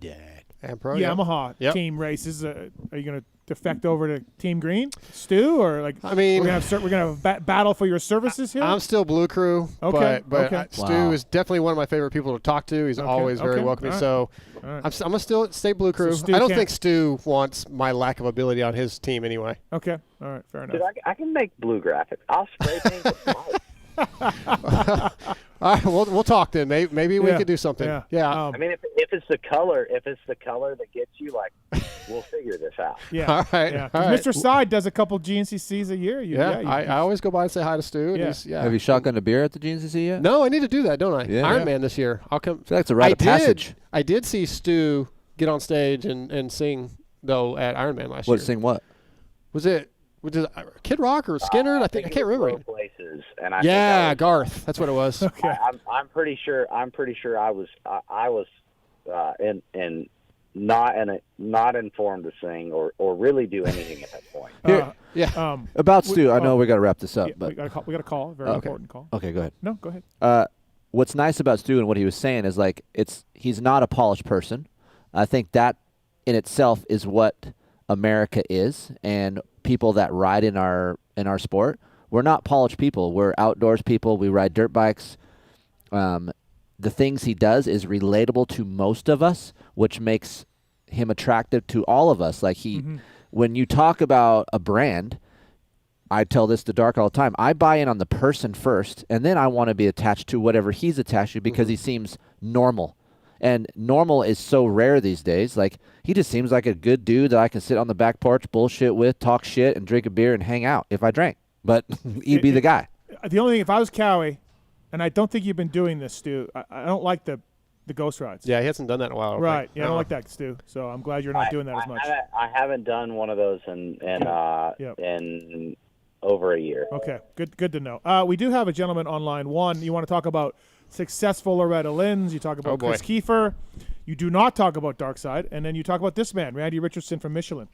Yamaha team races. Are you going to defect over to Team Green, Stu, or like? I mean, we're gonna have a battle for your services here. I'm still Blue Crew, okay, but Stu is definitely one of my favorite people to talk to. He's always very welcoming. Right. So I'm gonna still stay Blue Crew. I don't think Stu wants my lack of ability on his team anyway. Okay, all right, fair enough. Dude, I can make blue graphics. I'll spray paint the All right, we'll talk then. Maybe we could do something. Yeah. I mean, if it's the color, that gets you, like, we'll figure this out. Yeah. All right. Yeah. All right. Mr. Side does a couple GNCCs a year. I always go by and say hi to Stu. Have you shotgunned a beer at the GNCC yet? No, I need to do that, don't I? Yeah. Ironman this year. I'll come. I feel like it's a rite of passage. I did see Stu get on stage and sing, though, at Ironman last year. Sing what? Was it Kid Rock or Skinner? I can't remember. Places, and Garth. That's what it was. Okay. I'm pretty sure I was not informed to sing or really do anything at that point. About Stu, I know we got to wrap this up, but we got a call, a very important call. Okay, go ahead. No, go ahead. What's nice about Stu and what he was saying is, like, he's not a polished person. I think that in itself is what America is, and people that ride in our sport. We're not polished people. We're outdoors people. We ride dirt bikes. The things he does is relatable to most of us, which makes him attractive to all of us. Like, when you talk about a brand, I tell this to Dark all the time, I buy in on the person first, and then I want to be attached to whatever he's attached to because he seems normal. And normal is so rare these days. Like, he just seems like a good dude that I can sit on the back porch, bullshit with, talk shit, and drink a beer and hang out if I drank. But he'd be the guy. The only thing, if I was Cowie, and I don't think you've been doing this, Stu, I don't like the ghost rides. Yeah, he hasn't done that in a while. I don't Right. think. Yeah, I don't like that, Stu. So I'm glad you're not doing that as much. I haven't done one of those in over a year. Okay, good to know. We do have a gentleman on line one. You want to talk about successful Loretta Lynn's. You talk about Kris Keefer. You do not talk about Darkside. And then you talk about this man, Randy Richardson from Michelin.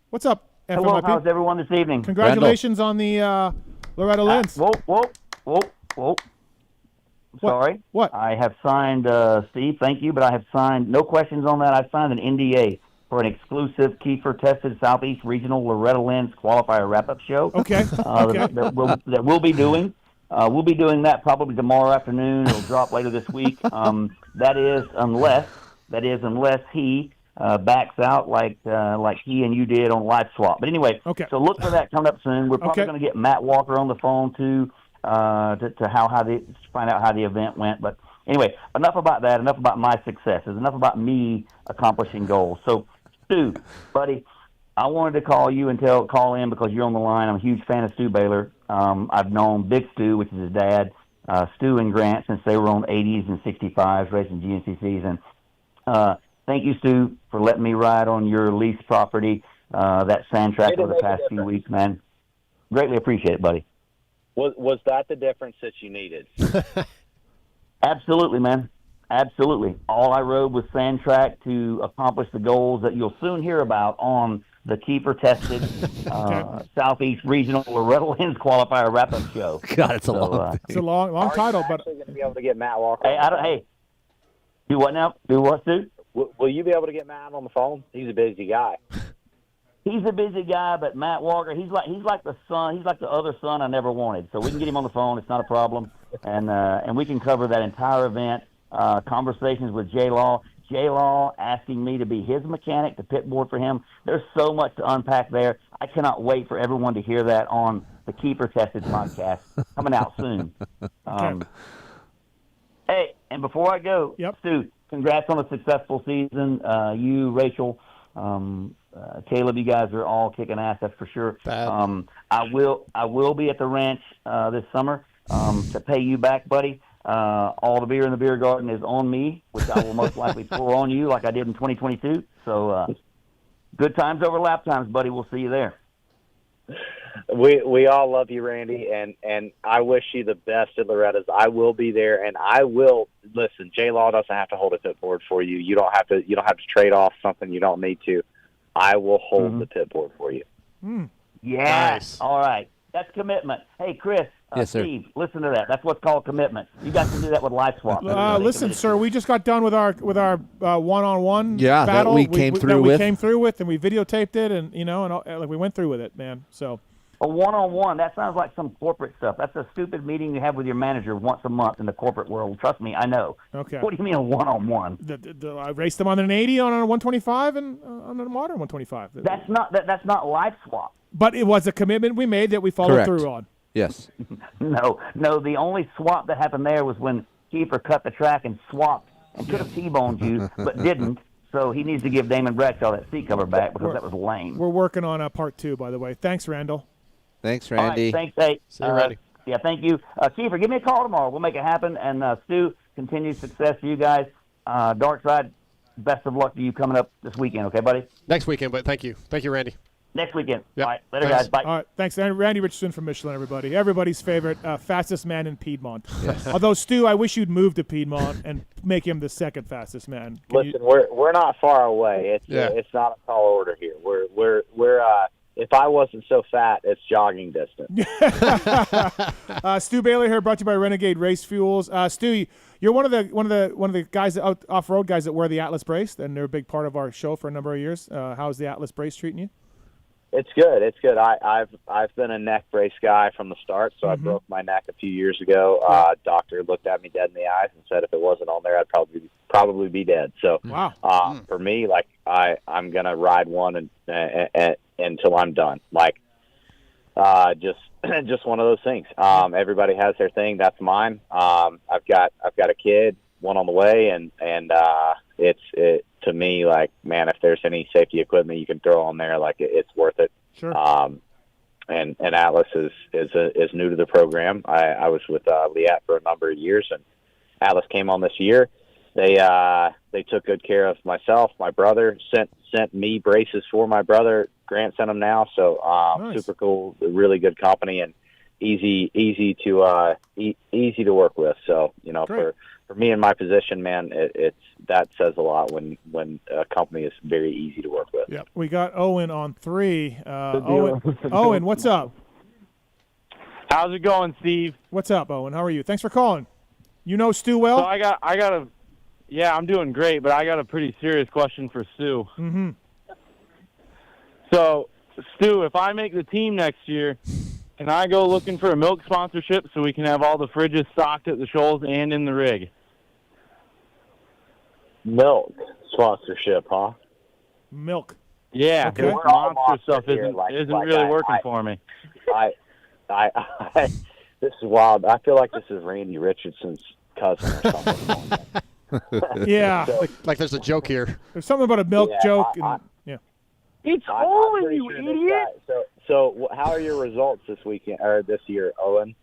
What's up, FMIP? Hello, how's everyone this evening? Congratulations on the Loretta Lynn's. Whoa. Sorry. What? I have signed, Steve, thank you, but I have signed, no questions on that. I've signed an NDA for an exclusive Keefer-tested Southeast Regional Loretta Lynn's qualifier wrap-up show. Okay. That we'll be doing. We'll be doing that probably tomorrow afternoon. It'll drop later this week. That is unless he backs out like he and you did on Live Swap. But anyway, so look for that coming up soon. We're probably going to get Matt Walker on the phone too to find out how the event went. But anyway, enough about that. Enough about my successes. Enough about me accomplishing goals. So, Stu, buddy, I wanted to call you and call in because you're on the line. I'm a huge fan of Stu Baylor. I've known Big Stu, which is his dad, Stu and Grant, since they were on 80s and 65s racing GNCCs. And thank you, Stu, for letting me ride on your lease property, that sand track over the past few weeks, man. Greatly appreciate it, buddy. Was that the difference that you needed? Absolutely, man. Absolutely. All I rode was sand track to accomplish the goals that you'll soon hear about on the Keefer-tested Southeast Regional Loretta Lynn's qualifier wrap-up show. God, it's a long it's a long title, but going to be able to get Matt Walker. Hey, do what now? Do what, Stu? Will you be able to get Matt on the phone? He's a busy guy. He's a busy guy, but Matt Walker, he's like the son. He's like the other son I never wanted. So we can get him on the phone. It's not a problem, and we can cover that entire event. Conversations with J-Law. J-Law asking me to be his mechanic to pit board for him. There's so much to unpack there. I cannot wait for everyone to hear that on the Keeper-tested podcast coming out soon. Hey, and before I go, Stu, congrats on a successful season. You, Rachel, Caleb, you guys are all kicking ass, that's for sure. I will be at the ranch this summer to pay you back, buddy. All the beer in the beer garden is on me, which I will most likely pour on you like I did in 2022. So good times over lap times, buddy. We'll see you there. We all love you, Randy, and I wish you the best at Loretta's. I will be there, and I will listen. J-Law doesn't have to hold a pit board for you. You don't have to trade off something you don't need to. I will hold the pit board for you. Yeah. Nice. All right. That's commitment. Hey, Kris. Yes, sir. Steve, listen to that. That's what's called commitment. You guys can do that with Live Swap. Listen, sir, we just got done with our one-on-one that battle. we came through with, and we videotaped it, and like we went through with it, man. So a one-on-one, that sounds like some corporate stuff. That's a stupid meeting you have with your manager once a month in the corporate world. Trust me, I know. Okay. What do you mean a one-on-one? I raced them on an 80, on a 125, and on a modern 125. That's not Live Swap. But it was a commitment we made that we followed through on. Yes. No. The only swap that happened there was when Keefer cut the track and swapped and could have T-boned you, but didn't. So he needs to give Damon Bradshaw that seat cover back because that was lame. We're working on a part 2, by the way. Thanks, Randall. Thanks, Randy. All right, thanks, hey. See you, Randy. Yeah, thank you. Keefer, give me a call tomorrow. We'll make it happen. And Stu, continued success to you guys. Darkside, best of luck to you coming up this weekend, okay, buddy? Next weekend, but thank you. Thank you, Randy. Next weekend. Yep. All right, later, Thanks. guys. Bye. All right, thanks. Randy Richardson from Michelin, everybody. Everybody's favorite, fastest man in Piedmont. Yes. Although, Stu, I wish you'd move to Piedmont and make him the second fastest man. Listen, we're not far away. It's not a tall order here. We're if I wasn't so fat, it's jogging distance. Stu Baylor here, brought to you by Renegade Race Fuels. Stu, you're one of the guys off-road guys that wear the Atlas brace, and they're a big part of our show for a number of years. How's the Atlas brace treating you? It's good. It's good. I've been a neck brace guy from the start, so I broke my neck a few years ago. Doctor looked at me dead in the eyes and said if it wasn't on there, I'd probably be dead. So for me, like I'm gonna ride one and until I'm done. Like just one of those things. Everybody has their thing. That's mine. I've got a kid, one on the way, and it's to me, like, man, if there's any safety equipment you can throw on there, like, it's worth it. Sure. and Atlas is new to the program. I was with Liat for a number of years, and Atlas came on this year. They took good care of myself, my brother, sent me braces for my brother. Grant sent them now, so Nice. super cool, really good company, and easy to work with. So Great. for me in my position, man, that says a lot when a company is very easy to work with. Yeah, we got Owen on 3. Owen, what's up? How's it going, Steve? What's up, Owen? How are you? Thanks for calling. You know Stu well? So I got a, yeah, I'm doing great, but I got a pretty serious question for Stu. Mm-hmm. So, Stu, if I make the team next year, can I go looking for a milk sponsorship so we can have all the fridges stocked at the Shoals and in the rig? Milk sponsorship, huh? Milk. Yeah, Okay. this We're all monster monsters stuff here, isn't like really working for me. I this is wild. I feel like this is Randy Richardson's cousin or something. Yeah. So, Like there's a joke here. There's something about a milk Yeah, joke. I- Yeah. It's I'm Owen, pretty you sure this idiot! guy- So how are your results this weekend or this year, Owen?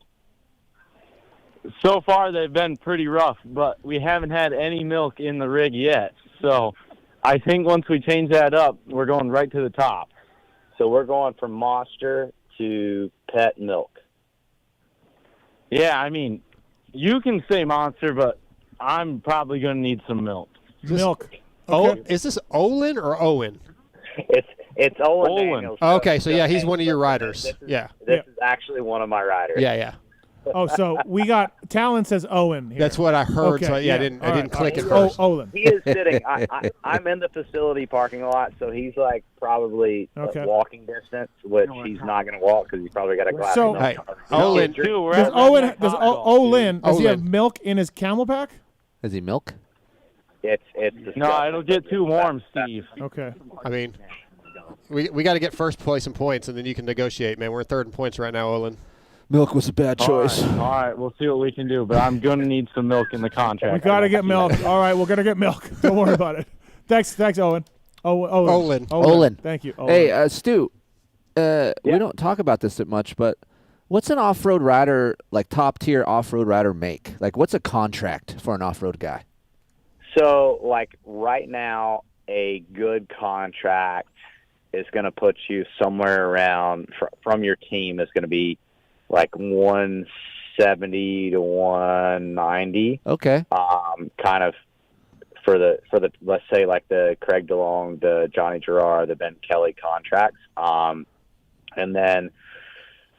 So far, they've been pretty rough, but we haven't had any milk in the rig yet. So I think once we change that up, we're going right to the top. So we're going from monster to pet milk. Yeah, I mean, you can say monster, but I'm probably going to need some milk. Milk. Oh, is this Olin or Owen? It's Owen. Owen. Daniels. Okay, so yeah, he's one of your riders. Yeah. This is actually one of my riders. Yeah. Oh, so we got Tallon says Owen here. That's what I heard. Okay, So yeah, I yeah. didn't All right, click all at right. first. Olin. He is sitting. I'm in the facility parking lot, so he's like probably Okay. walking distance, which he's not going to walk because he's probably got a glass So- of milk. Hey, Olin. Dude, we're Does at Owen? Redneck Does Hot Dog, Olin? dude. Does he have Olin. milk in his camel pack? Is he milk? It's disgusting. No, it'll get too warm, Steve. Okay. I mean, we got to get first place in points, and then you can negotiate, man. We're third in points right now, Olin. Milk was a bad choice. All right, we'll see what we can do, but I'm going to need some milk in the contract. We got to get milk. All right, we're gonna get milk. Don't worry about it. Thanks, Owen. Olin. Olin. Thank you. Olin. Hey, Stu, we don't talk about this that much, but what's an off-road rider, like top-tier off-road rider make? Like, what's a contract for an off-road guy? So, like right now, a good contract is going to put you somewhere around from your team is going to be like 170 to 190. Okay. Kind of for the let's say like the Craig DeLong, the Johnny Gerard, the Ben Kelly contracts, and then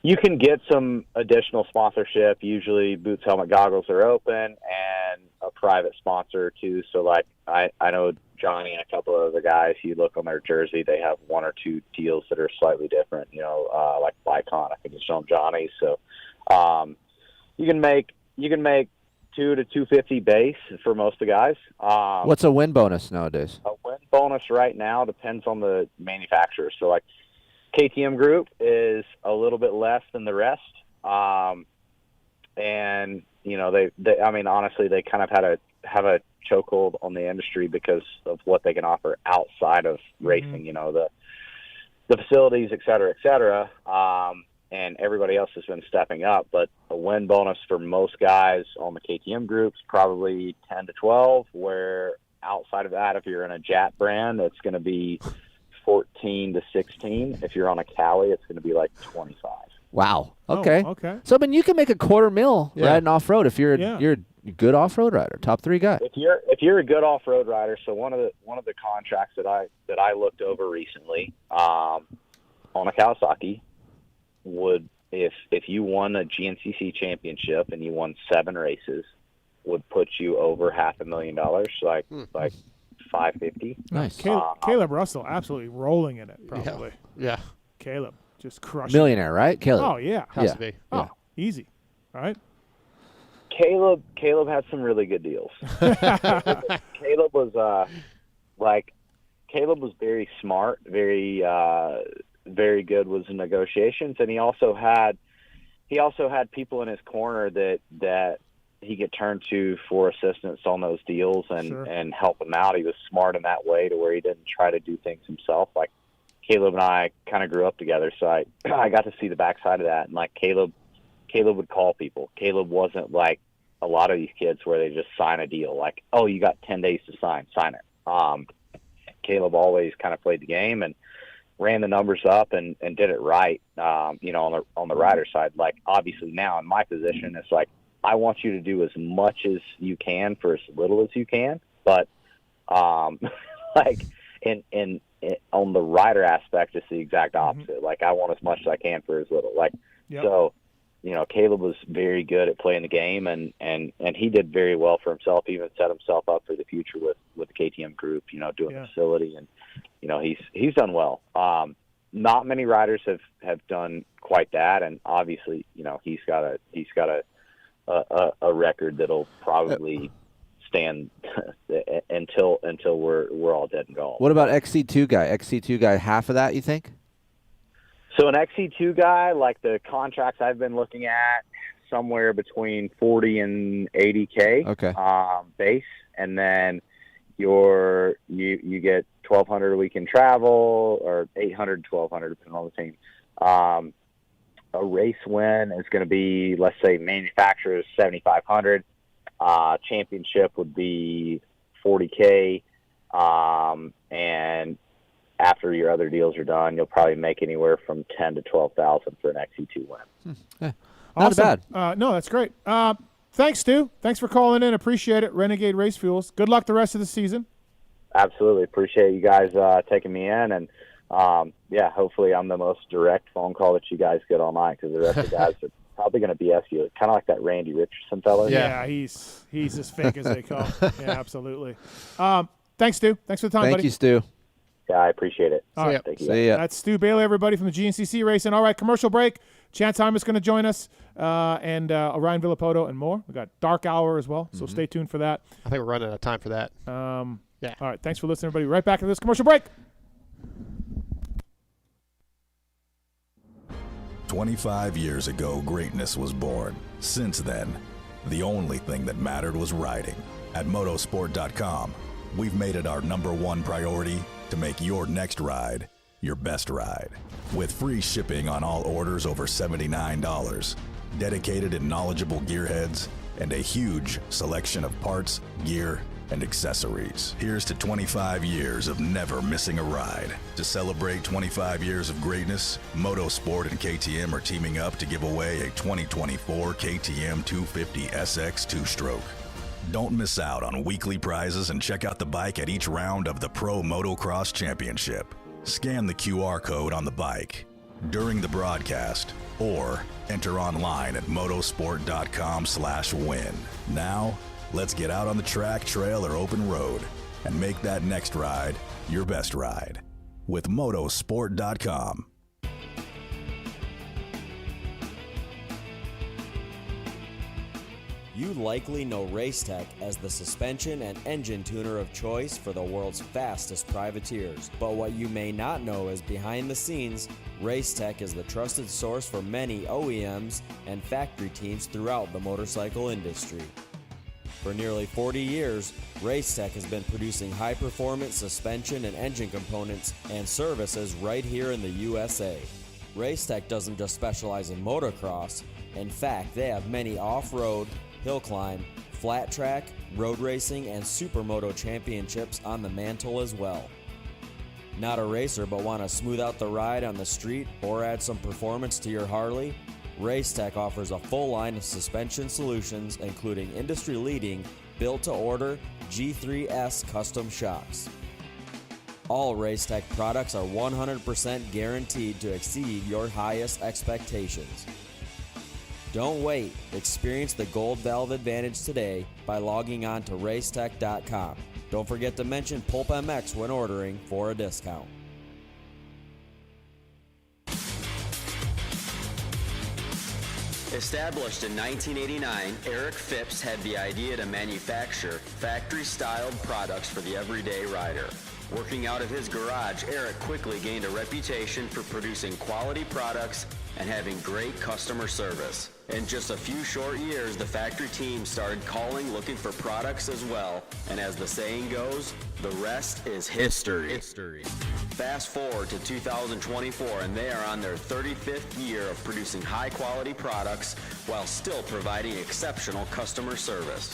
you can get some additional sponsorship. Usually, boots, helmet, goggles are open, and a private sponsor too. So, like I know Johnny and a couple of other guys. You look on their jersey, they have one or two deals that are slightly different. Like Bicon, I think it's on Johnny. So, you can make $200 to $250 base for most of the guys. What's a win bonus nowadays? A win bonus right now depends on the manufacturer. So, like KTM Group is a little bit less than the rest, and they I mean honestly they kind of have a chokehold on the industry because of what they can offer outside of racing. The facilities, et cetera, and everybody else has been stepping up. But a win bonus for most guys on the KTM Group is probably 10 to 12. Where outside of that, if you're in a Jat brand, it's going to be 14 to 16. If you're on a Cali, it's going to be like 25. Wow. Okay. Oh, okay. So, I mean, you can make $250,000 Yeah. riding off-road if you're Yeah. you're a good off-road rider, top 3 guy. If you're a good off-road rider, so one of the contracts that I looked over recently on a Kawasaki would if you won a GNCC championship and you won 7 races would put you over $500,000, like 550. Nice. Caleb Russell absolutely rolling in it, probably. Yeah. Caleb just crushing. Millionaire, right? Caleb. Oh yeah. Has to be. Oh, easy. All right. Caleb had some really good deals. Caleb was very smart, very good with the negotiations, and he also had people in his corner that he could turn to for assistance on those deals and help him out. He was smart in that way to where he didn't try to do things himself. Like Caleb and I kind of grew up together, so I got to see the backside of that. And like Caleb would call people. Caleb wasn't like a lot of these kids where they just sign a deal. Like, oh, you got 10 days to sign it. Caleb always kind of played the game and ran the numbers up and did it right. On the rider side, like obviously now in my position, it's like, I want you to do as much as you can for as little as you can. But like in on the rider aspect, it's the exact opposite. Like I want as much as I can for as little. Like so, Caleb was very good at playing the game, and he did very well for himself. Even set himself up for the future with the KTM group. Doing the facility, and he's done well. Not many riders have done quite that, and obviously, he's got a record that'll probably stand until we're all dead and gone. What about XC2 guy? XC2 guy, half of that, you think? So an XC2 guy, like the contracts I've been looking at, somewhere between 40 and 80K base, and then you get 1,200 a week in travel, or 800, 1,200 depending on the team. A race win is going to be, let's say, manufacturer's 7,500. Championship would be 40K, and after your other deals are done, you'll probably make anywhere from 10 to 12,000 for an XC2 win. Not bad. No, that's great. Thanks, Stu. Thanks for calling in. Appreciate it. Renegade Race Fuels. Good luck the rest of the season. Absolutely. Appreciate you guys taking me in. And, hopefully I'm the most direct phone call that you guys get all night, because the rest of the guys are probably going to BS you. Kind of like that Randy Richardson fellow. Yeah, he's as fake as they come. Yeah, absolutely. Thanks, Stu. Thanks for the time, buddy. Thank you, Stu. Yeah, I appreciate it. All right. Thank you. See ya. That's Stu Baylor, everybody, from the GNCC Racing. All right, commercial break. Chance Hymas is going to join us, and Ryan Villopoto and more. We got Dark Hour as well, so stay tuned for that. I think we're running out of time for that. Yeah. All right, thanks for listening, everybody. Right back to this commercial break. 25 years ago, greatness was born. Since then, the only thing that mattered was riding. At motosport.com, we've made it our #1 priority to make your next ride your best ride. With free shipping on all orders over $79, dedicated and knowledgeable gearheads, and a huge selection of parts, gear, and accessories. Here's to 25 years of never missing a ride. To celebrate 25 years of greatness, Motosport and KTM are teaming up to give away a 2024 KTM 250 SX 2-stroke. Don't miss out on weekly prizes and check out the bike at each round of the Pro Motocross Championship. Scan the QR code on the bike during the broadcast or enter online at motosport.com/win. Now, let's get out on the track, trail, or open road and make that next ride your best ride with motosport.com. You likely know Racetech as the suspension and engine tuner of choice for the world's fastest privateers. But what you may not know is behind the scenes, Racetech is the trusted source for many OEMs and factory teams throughout the motorcycle industry. For nearly 40 years, Racetech has been producing high-performance suspension and engine components and services right here in the USA. Racetech doesn't just specialize in motocross. In fact, they have many off-road, hill climb, flat track, road racing, and supermoto championships on the mantle as well. Not a racer but want to smooth out the ride on the street or add some performance to your Harley? Racetech offers a full line of suspension solutions, including industry-leading, built-to-order G3S custom shocks. All Racetech products are 100% guaranteed to exceed your highest expectations. Don't wait. Experience the Gold Valve advantage today by logging on to racetech.com. Don't forget to mention PulpMX when ordering for a discount. Established in 1989, Eric Phipps had the idea to manufacture factory-styled products for the everyday rider. Working out of his garage, Eric quickly gained a reputation for producing quality products and having great customer service. In just a few short years, the factory team started calling looking for products as well, and as the saying goes, the rest is history. Fast forward to 2024 and they are on their 35th year of producing high-quality products while still providing exceptional customer service.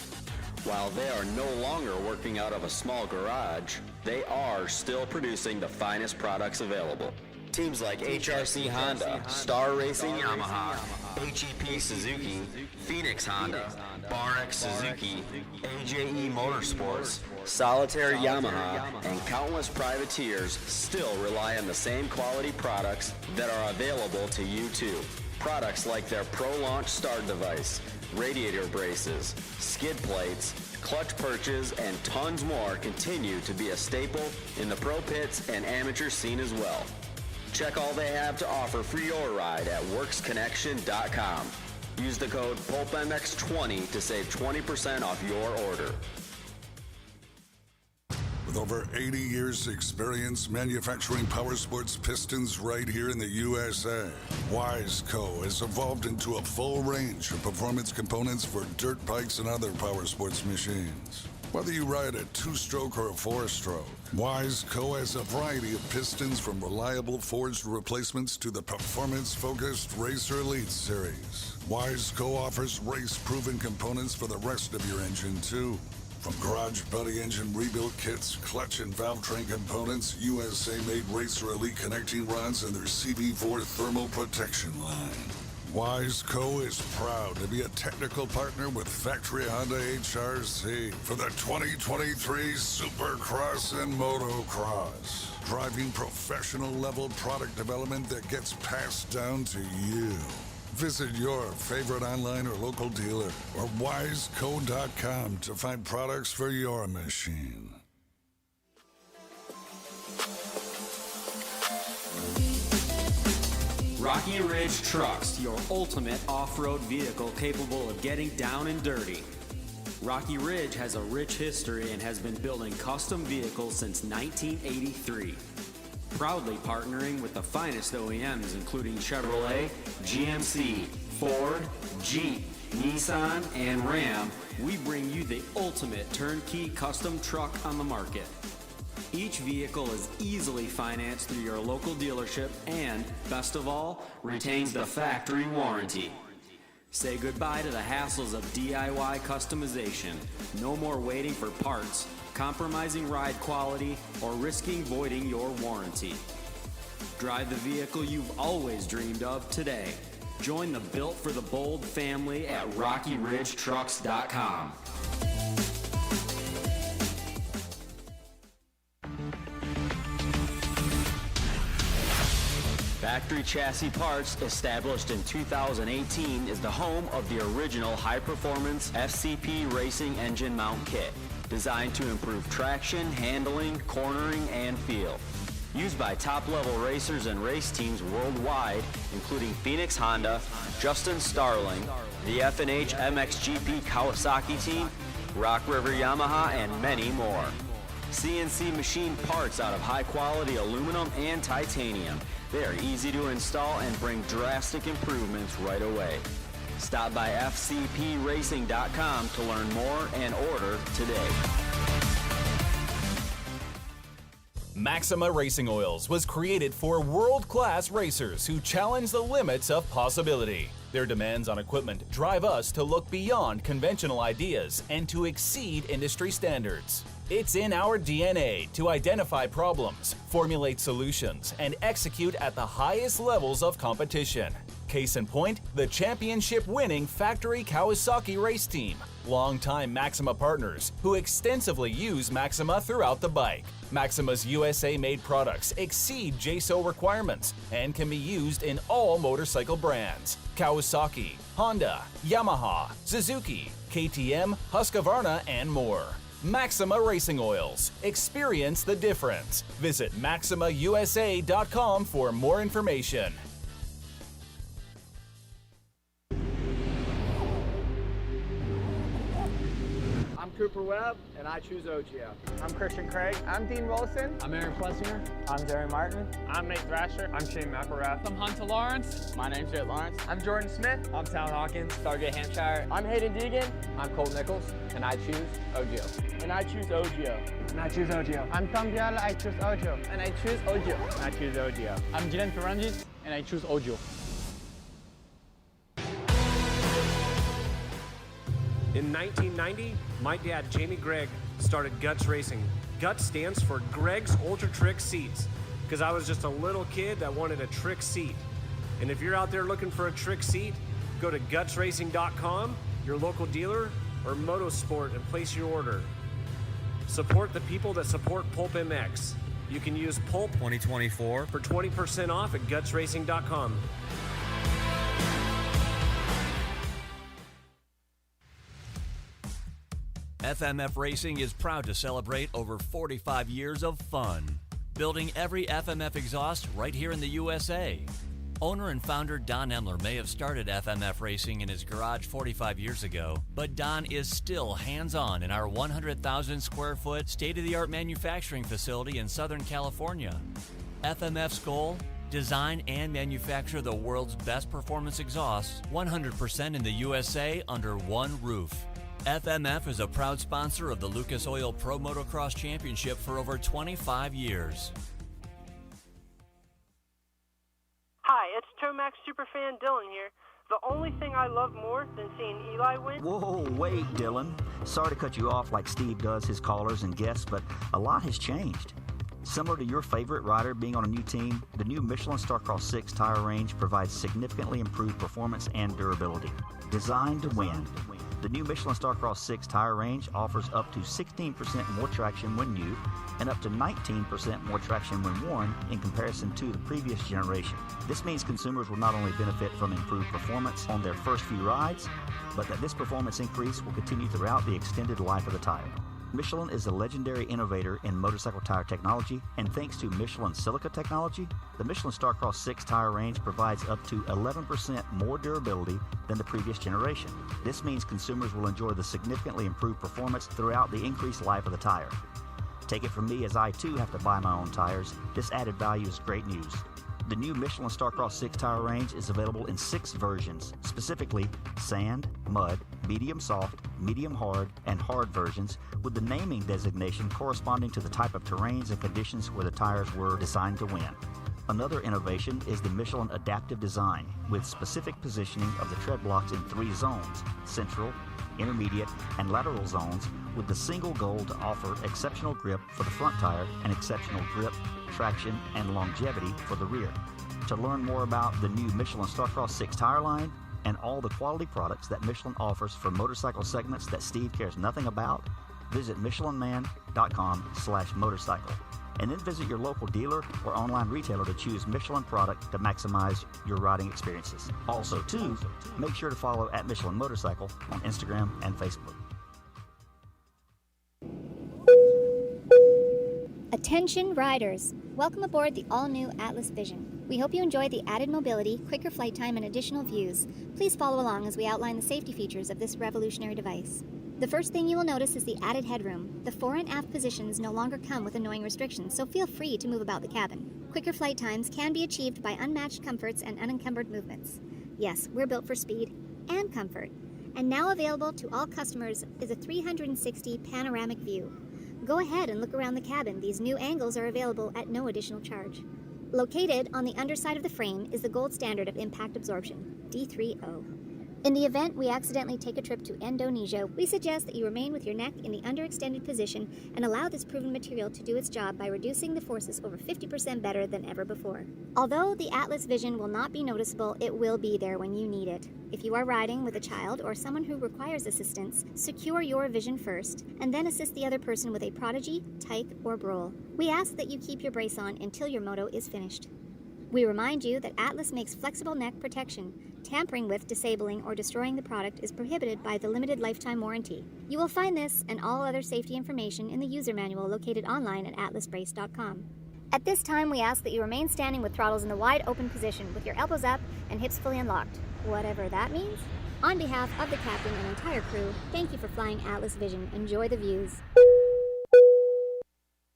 While they are no longer working out of a small garage, they are still producing the finest products available. Teams like HRC Honda, Star Racing Yamaha, HEP Suzuki, Phoenix Honda, BarX Suzuki, AJE Motorsports, Solitaire Yamaha, and countless privateers still rely on the same quality products that are available to you too. Products like their Pro Launch start device, radiator braces, skid plates, clutch perches, and tons more continue to be a staple in the pro pits and amateur scene as well. Check all they have to offer for your ride at WorksConnection.com. Use the code PulpMX20 to save 20% off your order. With over 80 years experience manufacturing power sports pistons right here in the USA, Wiseco has evolved into a full range of performance components for dirt bikes and other power sports machines. Whether you ride a 2-stroke or a 4-stroke, Wiseco has a variety of pistons from reliable forged replacements to the performance-focused Racer Elite series. Wiseco offers race-proven components for the rest of your engine, too. From Garage Buddy engine rebuild kits, clutch and valve train components, USA-made Racer Elite connecting rods, and their CB4 thermal protection line. Wiseco is proud to be a technical partner with Factory Honda HRC for the 2023 Supercross and Motocross, driving professional-level product development that gets passed down to you. Visit your favorite online or local dealer or wiseco.com to find products for your machine. Rocky Ridge Trucks, your ultimate off-road vehicle capable of getting down and dirty. Rocky Ridge has a rich history and has been building custom vehicles since 1983. Proudly partnering with the finest OEMs including Chevrolet, GMC, Ford, Jeep, Nissan, and Ram, we bring you the ultimate turnkey custom truck on the market. Each vehicle is easily financed through your local dealership and, best of all, retains the factory warranty. Say goodbye to the hassles of DIY customization. No more waiting for parts, compromising ride quality, or risking voiding your warranty. Drive the vehicle you've always dreamed of today. Join the Built for the Bold family at RockyRidgeTrucks.com. Factory Chassis Parts, established in 2018, is the home of the original high-performance FCP racing engine mount kit, designed to improve traction, handling, cornering, and feel. Used by top-level racers and race teams worldwide, including Phoenix Honda, Justin Starling, the F&H MXGP Kawasaki team, Rock River Yamaha, and many more. CNC machined parts out of high-quality aluminum and titanium. They are easy to install and bring drastic improvements right away. Stop by FCPRacing.com to learn more and order today. Maxima Racing Oils was created for world-class racers who challenge the limits of possibility. Their demands on equipment drive us to look beyond conventional ideas and to exceed industry standards. It's in our DNA to identify problems, formulate solutions, and execute at the highest levels of competition. Case in point, the championship-winning Factory Kawasaki race team, longtime Maxima partners who extensively use Maxima throughout the bike. Maxima's USA-made products exceed JSO requirements and can be used in all motorcycle brands: Kawasaki, Honda, Yamaha, Suzuki, KTM, Husqvarna, and more. Maxima Racing Oils. Experience the difference. Visit MaximaUSA.com for more information. I'm Cooper Webb, and I choose OGO. I'm Christian Craig. I'm Dean Wilson. I'm Aaron Plessinger. I'm Jerry Martin. I'm Nate Thrasher. I'm Shane McElrath. I'm Hunter Lawrence. My name's Jett Lawrence. I'm Jordan Smith. I'm Tallon Hawkins. RJ Hampshire. I'm Hayden Deegan. I'm Colt Nichols, and I choose OGO. And I choose OGO. And I choose OGO. I'm Tom Biala. I choose OGO. And I choose OGO. And I choose OGO. I'm Jiren Ferranjit, and I choose OGO. In 1990, my dad, Jamie Gregg, started Guts Racing. Guts stands for Greg's Ultra Trick Seats, because I was just a little kid that wanted a trick seat. And if you're out there looking for a trick seat, go to gutsracing.com, your local dealer, or Motosport, and place your order. Support the people that support PulpMX. You can use Pulp 2024 for 20% off at gutsracing.com. FMF Racing is proud to celebrate over 45 years of fun, building every FMF exhaust right here in the USA. Owner and founder Don Emler may have started FMF Racing in his garage 45 years ago, but Don is still hands-on in our 100,000 square foot state-of-the-art manufacturing facility in Southern California. FMF's goal? Design and manufacture the world's best performance exhausts 100% in the USA under one roof. FMF is a proud sponsor of the Lucas Oil Pro Motocross Championship for over 25 years. Hi, it's Tomax superfan Dylan here. The only thing I love more than seeing Eli win... Whoa, wait, Dylan. Sorry to cut you off like Steve does his callers and guests, but a lot has changed. Similar to your favorite rider being on a new team, the new Michelin Starcross 6 tire range provides significantly improved performance and durability. Designed to win. The new Michelin Starcross 6 tire range offers up to 16% more traction when new and up to 19% more traction when worn in comparison to the previous generation. This means consumers will not only benefit from improved performance on their first few rides, but that this performance increase will continue throughout the extended life of the tire. Michelin is a legendary innovator in motorcycle tire technology, and thanks to Michelin silica technology, the Michelin Starcross 6 tire range provides up to 11% more durability than the previous generation. This means consumers will enjoy the significantly improved performance throughout the increased life of the tire. Take it from me, as I too have to buy my own tires, this added value is great news. The new Michelin Starcross 6 tire range is available in 6 versions, specifically sand, mud, medium soft, medium hard, and hard versions, with the naming designation corresponding to the type of terrains and conditions where the tires were designed to win. Another innovation is the Michelin adaptive design, with specific positioning of the tread blocks in 3 zones: central, intermediate, and lateral zones, with the single goal to offer exceptional grip for the front tire and exceptional grip, traction, and longevity for the rear. To learn more about the new Michelin Starcross 6 tire line and all the quality products that Michelin offers for motorcycle segments that Steve cares nothing about, visit michelinman.com/motorcycle. And then visit your local dealer or online retailer to choose Michelin product to maximize your riding experiences. Also, too, make sure to follow @Michelin Motorcycle on Instagram and Facebook. Attention riders! Welcome aboard the all-new Atlas Vision. We hope you enjoy the added mobility, quicker flight time, and additional views. Please follow along as we outline the safety features of this revolutionary device. The first thing you will notice is the added headroom. The fore and aft positions no longer come with annoying restrictions, so feel free to move about the cabin. Quicker flight times can be achieved by unmatched comforts and unencumbered movements. Yes, we're built for speed and comfort. And now available to all customers is a 360 panoramic view. Go ahead and look around the cabin. These new angles are available at no additional charge. Located on the underside of the frame is the gold standard of impact absorption, D3O. In the event we accidentally take a trip to Indonesia, we suggest that you remain with your neck in the underextended position and allow this proven material to do its job by reducing the forces over 50% better than ever before. Although the Atlas Vision will not be noticeable, it will be there when you need it. If you are riding with a child or someone who requires assistance, secure your vision first, and then assist the other person with a Prodigy, Tyke, or Brole. We ask that you keep your brace on until your moto is finished. We remind you that Atlas makes flexible neck protection. Tampering with, disabling, or destroying the product is prohibited by the limited lifetime warranty. You will find this and all other safety information in the user manual located online at atlasbrace.com. At this time, we ask that you remain standing with throttles in the wide open position with your elbows up and hips fully unlocked. Whatever that means. On behalf of the captain and entire crew, thank you for flying Atlas Vision. Enjoy the views.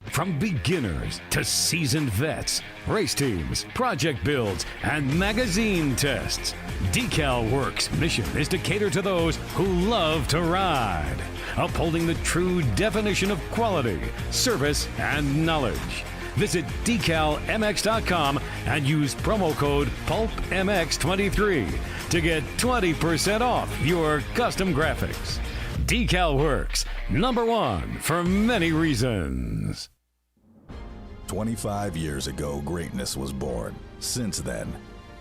From beginners to seasoned vets, race teams, project builds, and magazine tests, Decal Works' mission is to cater to those who love to ride, upholding the true definition of quality, service, and knowledge. Visit decalmx.com and use promo code PulpMX23 to get 20% off your custom graphics. Decal Works, #1 for many reasons. 25 years ago, greatness was born. Since then,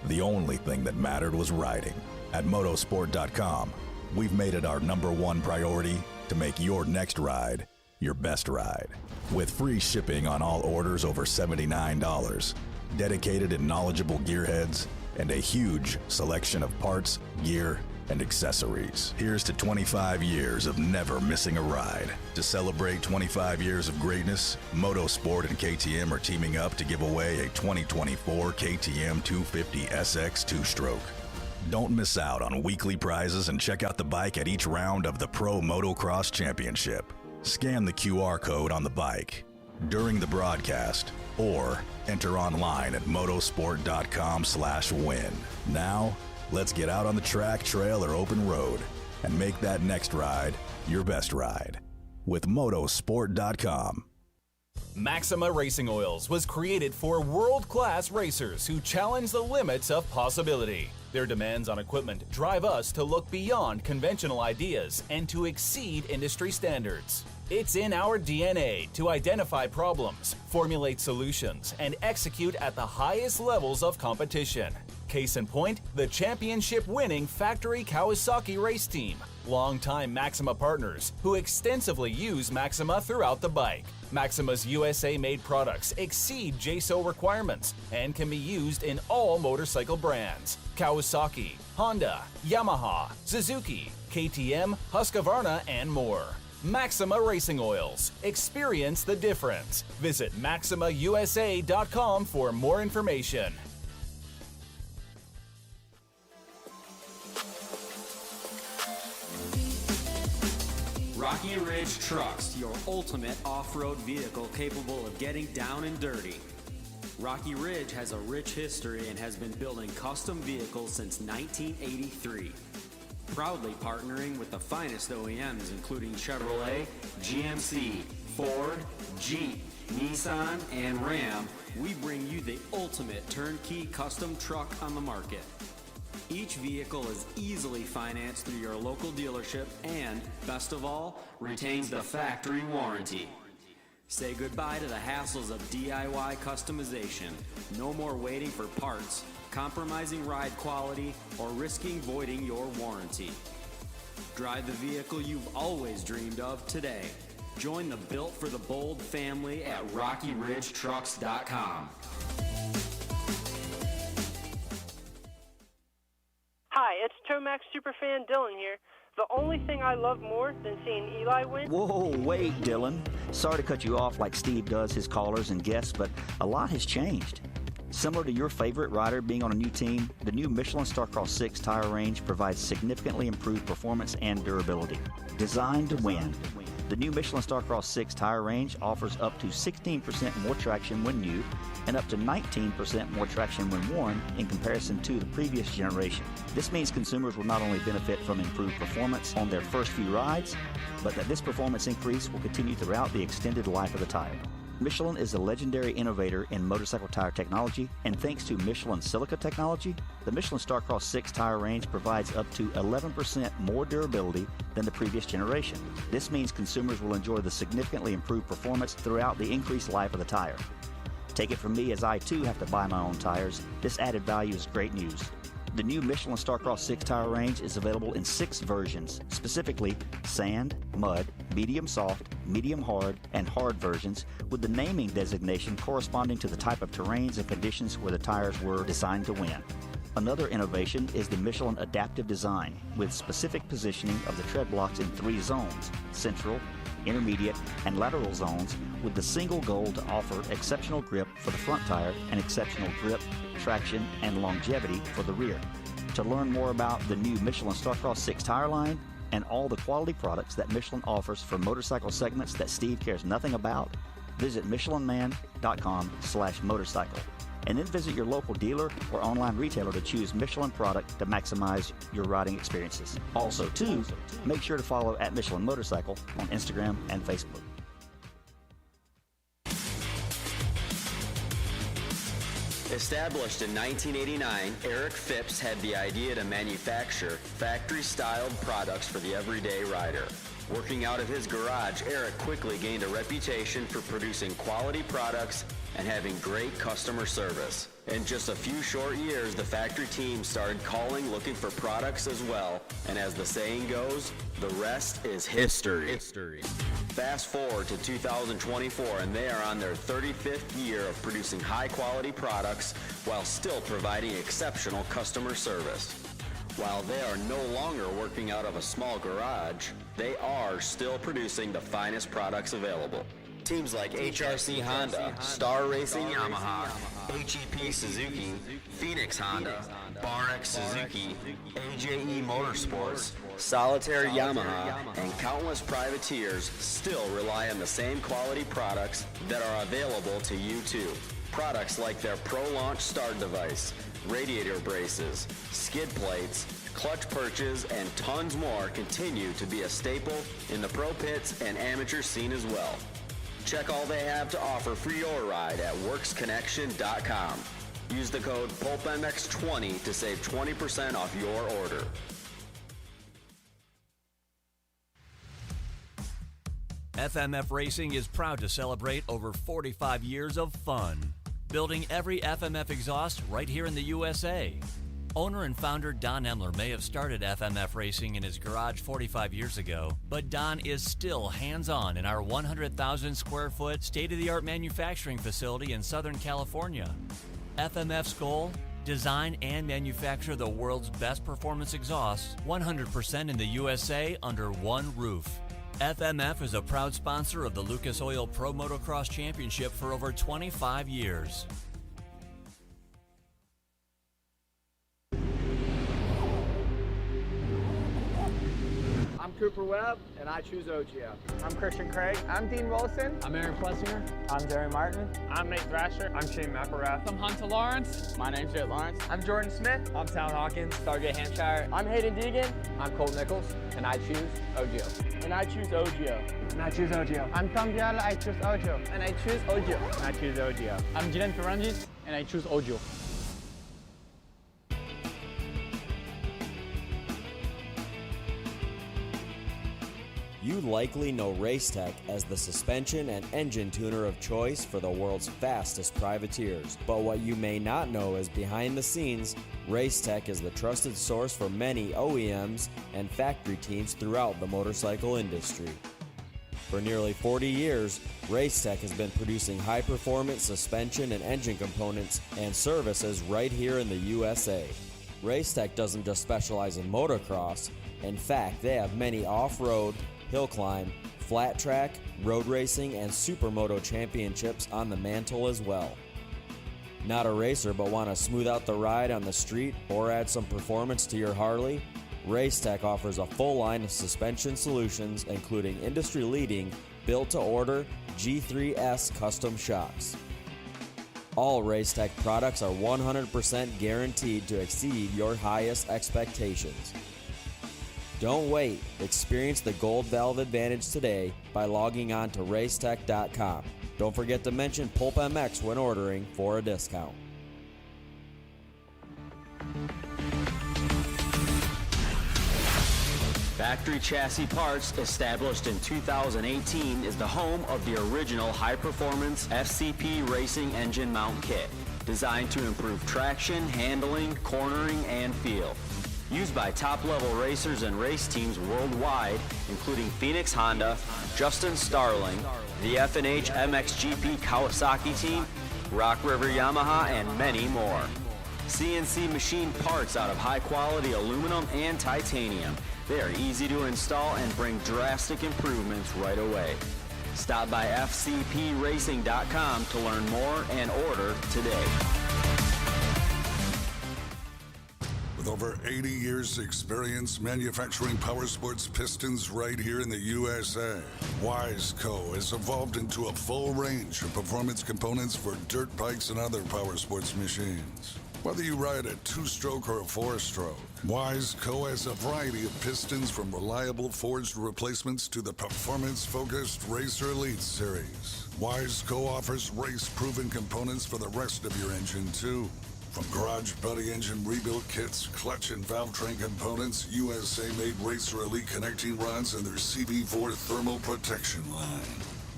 the only thing that mattered was riding. At motosport.com, we've made it our #1 priority to make your next ride your best ride. With free shipping on all orders over $79, dedicated and knowledgeable gearheads, and a huge selection of parts, gear, and accessories. Here's to 25 years of never missing a ride. To celebrate 25 years of greatness, Motosport and KTM are teaming up to give away a 2024 KTM 250 SX 2-stroke. Don't miss out on weekly prizes and check out the bike at each round of the Pro Motocross Championship. Scan the QR code on the bike during the broadcast or enter online at motosport.com/win. Now, let's get out on the track, trail, or open road and make that next ride your best ride with motosport.com. Maxima Racing Oils was created for world-class racers who challenge the limits of possibility. Their demands on equipment drive us to look beyond conventional ideas and to exceed industry standards. It's in our DNA to identify problems, formulate solutions, and execute at the highest levels of competition. Case in point, the championship-winning factory Kawasaki race team, longtime Maxima partners who extensively use Maxima throughout the bike. Maxima's USA-made products exceed JSO requirements and can be used in all motorcycle brands: Kawasaki, Honda, Yamaha, Suzuki, KTM, Husqvarna, and more. Maxima Racing Oils. Experience the difference. Visit MaximaUSA.com for more information. Rocky Ridge Trucks, your ultimate off-road vehicle capable of getting down and dirty. Rocky Ridge has a rich history and has been building custom vehicles since 1983. Proudly partnering with the finest OEMs including Chevrolet, GMC, Ford, Jeep, Nissan, and Ram, we bring you the ultimate turnkey custom truck on the market. Each vehicle is easily financed through your local dealership and, best of all, retains the factory warranty. Say goodbye to the hassles of DIY customization. No more waiting for parts, compromising ride quality, or risking voiding your warranty. Drive the vehicle you've always dreamed of today. Join the Built for the Bold family at RockyRidgeTrucks.com. Hi, it's Tomax Superfan Dylan here. The only thing I love more than seeing Eli win... Whoa, wait, Dylan. Sorry to cut you off like Steve does his callers and guests, but a lot has changed. Similar to your favorite rider being on a new team, the new Michelin Starcross 6 tire range provides significantly improved performance and durability. Designed to win, the new Michelin Starcross 6 tire range offers up to 16% more traction when new and up to 19% more traction when worn in comparison to the previous generation. This means consumers will not only benefit from improved performance on their first few rides, but that this performance increase will continue throughout the extended life of the tire. Michelin is a legendary innovator in motorcycle tire technology, and thanks to Michelin silica technology, the Michelin Starcross 6 tire range provides up to 11% more durability than the previous generation. This means consumers will enjoy the significantly improved performance throughout the increased life of the tire. Take it from me, as I too have to buy my own tires, this added value is great news. The new Michelin Starcross 6 tire range is available in 6 versions, specifically sand, mud, medium soft, medium hard, and hard versions, with the naming designation corresponding to the type of terrains and conditions where the tires were designed to win. Another innovation is the Michelin adaptive design, with specific positioning of the tread blocks in 3 zones: central, intermediate, and lateral zones, with the single goal to offer exceptional grip for the front tire and exceptional grip, traction, and longevity for the rear. To learn more about the new Michelin Starcross 6 tire line and all the quality products that Michelin offers for motorcycle segments that Steve cares nothing about, visit michelinman.com/motorcycle. And then visit your local dealer or online retailer to choose Michelin product to maximize your riding experiences. Also, too, make sure to follow at Michelin Motorcycle on Instagram and Facebook. Established in 1989, Eric Phipps had the idea to manufacture factory-styled products for the everyday rider. Working out of his garage, Eric quickly gained a reputation for producing quality products and having great customer service. In just a few short years, the factory team started calling looking for products as well, and as the saying goes, the rest is history. Fast forward to 2024, and they are on their 35th year of producing high-quality products while still providing exceptional customer service. While they are no longer working out of a small garage, they are still producing the finest products available. Teams like HRC Honda, Star Racing Yamaha, HEP Suzuki, Phoenix Honda, BarX Suzuki, AJE Motorsports, Solitaire Yamaha, and countless privateers still rely on the same quality products that are available to you too. Products like their Pro Launch start device, radiator braces, skid plates, clutch perches, and tons more continue to be a staple in the pro pits and amateur scene as well. Check all they have to offer for your ride at worksconnection.com. Use the code PulpMX20 to save 20% off your order. FMF Racing is proud to celebrate over 45 years of fun, building every FMF exhaust right here in the USA. Owner and founder Don Emler may have started FMF Racing in his garage 45 years ago, but Don is still hands-on in our 100,000 square foot state-of-the-art manufacturing facility in Southern California. FMF's goal? Design and manufacture the world's best performance exhausts 100% in the USA under one roof. FMF is a proud sponsor of the Lucas Oil Pro Motocross Championship for over 25 years. I'm Cooper Webb, and I choose OGO. I'm Christian Craig. I'm Dean Wilson. I'm Aaron Plessinger. I'm Jerry Martin. I'm Nate Thrasher. I'm Shane McElrath. I'm Hunter Lawrence. My name's Jay Lawrence. I'm Jordan Smith. I'm Tal Hawkins. Stargate Hampshire. I'm Hayden Deegan. I'm Colt Nichols, and I choose OGO. And I choose OGO. And I choose OGO. I'm Tom Biala. I choose OGO. And I choose OGO. And I choose OGO. I'm Jiren Ferranges, and I choose OGO. You likely know Racetech as the suspension and engine tuner of choice for the world's fastest privateers. But what you may not know is behind the scenes, Racetech is the trusted source for many OEMs and factory teams throughout the motorcycle industry. For nearly 40 years, Racetech has been producing high-performance suspension and engine components and services right here in the USA. Racetech doesn't just specialize in motocross. In fact, they have many off-road, hill climb, flat track, road racing, and supermoto championships on the mantle as well. Not a racer but want to smooth out the ride on the street or add some performance to your Harley? Racetech offers a full line of suspension solutions including industry-leading, built-to-order G3S custom shocks. All Racetech products are 100% guaranteed to exceed your highest expectations. Don't wait. Experience the Gold Valve Advantage today by logging on to racetech.com. Don't forget to mention PulpMX when ordering for a discount. Factory Chassis Parts, established in 2018, is the home of the original high-performance FCP racing engine mount kit, designed to improve traction, handling, cornering, and feel. Used by top-level racers and race teams worldwide, including Phoenix Honda, Justin Starling, the F&H MXGP Kawasaki team, Rock River Yamaha, and many more. CNC machined parts out of high-quality aluminum and titanium. They are easy to install and bring drastic improvements right away. Stop by fcpracing.com to learn more and order today. With over 80 years' experience manufacturing power sports pistons right here in the USA, Wiseco has evolved into a full range of performance components for dirt bikes and other power sports machines. Whether you ride a 2-stroke or a 4-stroke, Wiseco has a variety of pistons from reliable forged replacements to the performance-focused Racer Elite series. Wiseco offers race-proven components for the rest of your engine, too. From garage buddy engine rebuild kits, clutch and valve train components, USA-made Racer Elite connecting rods, and their CB4 thermal protection line.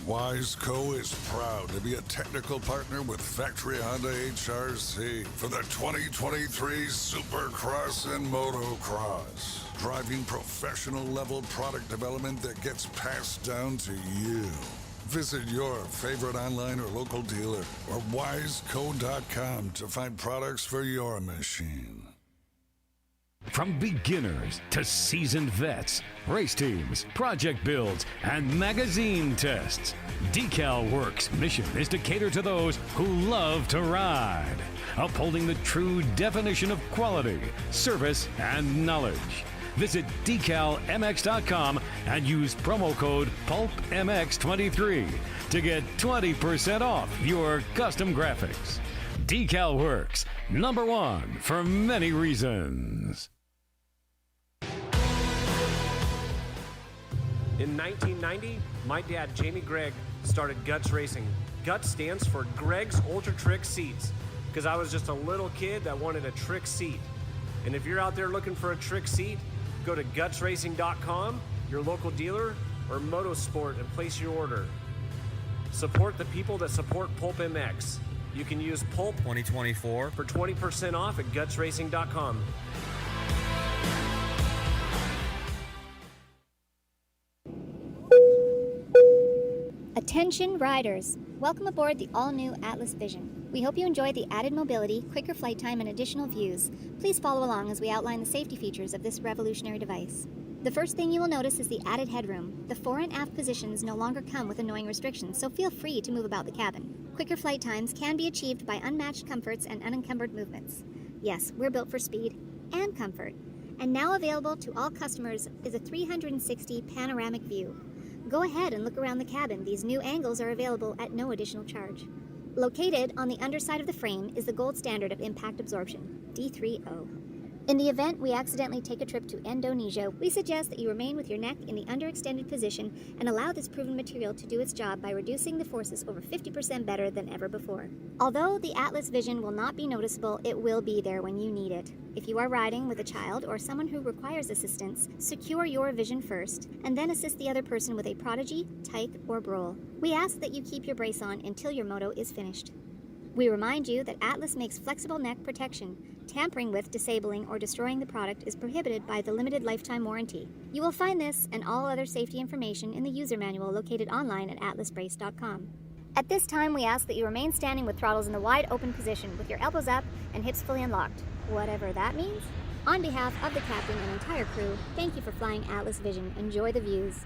Wiseco is proud to be a technical partner with Factory Honda HRC for the 2023 Supercross and Motocross, driving professional-level product development that gets passed down to you. Visit your favorite online or local dealer or wiseco.com to find products for your machine. From beginners to seasoned vets, race teams, project builds, and magazine tests, Decal Works' mission is to cater to those who love to ride, upholding the true definition of quality, service, and knowledge. Visit decalmx.com and use promo code PulpMX23 to get 20% off your custom graphics. Decal Works, #1 for many reasons. In 1990, my dad, Jamie Gregg, started Guts Racing. Guts stands for Greg's Ultra Trick Seats, because I was just a little kid that wanted a trick seat. And if you're out there looking for a trick seat, go to gutsracing.com, your local dealer, or Motosport and place your order. Support the people that support PulpMX. You can use Pulp 2024 for 20% off at gutsracing.com. Attention riders! Welcome aboard the all-new Atlas Vision. We hope you enjoy the added mobility, quicker flight time, and additional views. Please follow along as we outline the safety features of this revolutionary device. The first thing you will notice is the added headroom. The fore and aft positions no longer come with annoying restrictions, so feel free to move about the cabin. Quicker flight times can be achieved by unmatched comforts and unencumbered movements. Yes, we're built for speed and comfort. And now available to all customers is a 360 panoramic view. Go ahead and look around the cabin. These new angles are available at no additional charge. Located on the underside of the frame is the gold standard of impact absorption, D3O. In the event we accidentally take a trip to Indonesia, we suggest that you remain with your neck in the underextended position and allow this proven material to do its job by reducing the forces over 50% better than ever before. Although the Atlas Vision will not be noticeable, it will be there when you need it. If you are riding with a child or someone who requires assistance, secure your vision first, and then assist the other person with a Prodigy, Tyke, or Brole. We ask that you keep your brace on until your moto is finished. We remind you that Atlas makes flexible neck protection. Tampering with, disabling, or destroying the product is prohibited by the limited lifetime warranty. You will find this and all other safety information in the user manual located online at atlasbrace.com. At this time, we ask that you remain standing with throttles in the wide open position with your elbows up and hips fully unlocked, whatever that means. On behalf of the captain and entire crew, thank you for flying Atlas Vision. Enjoy the views.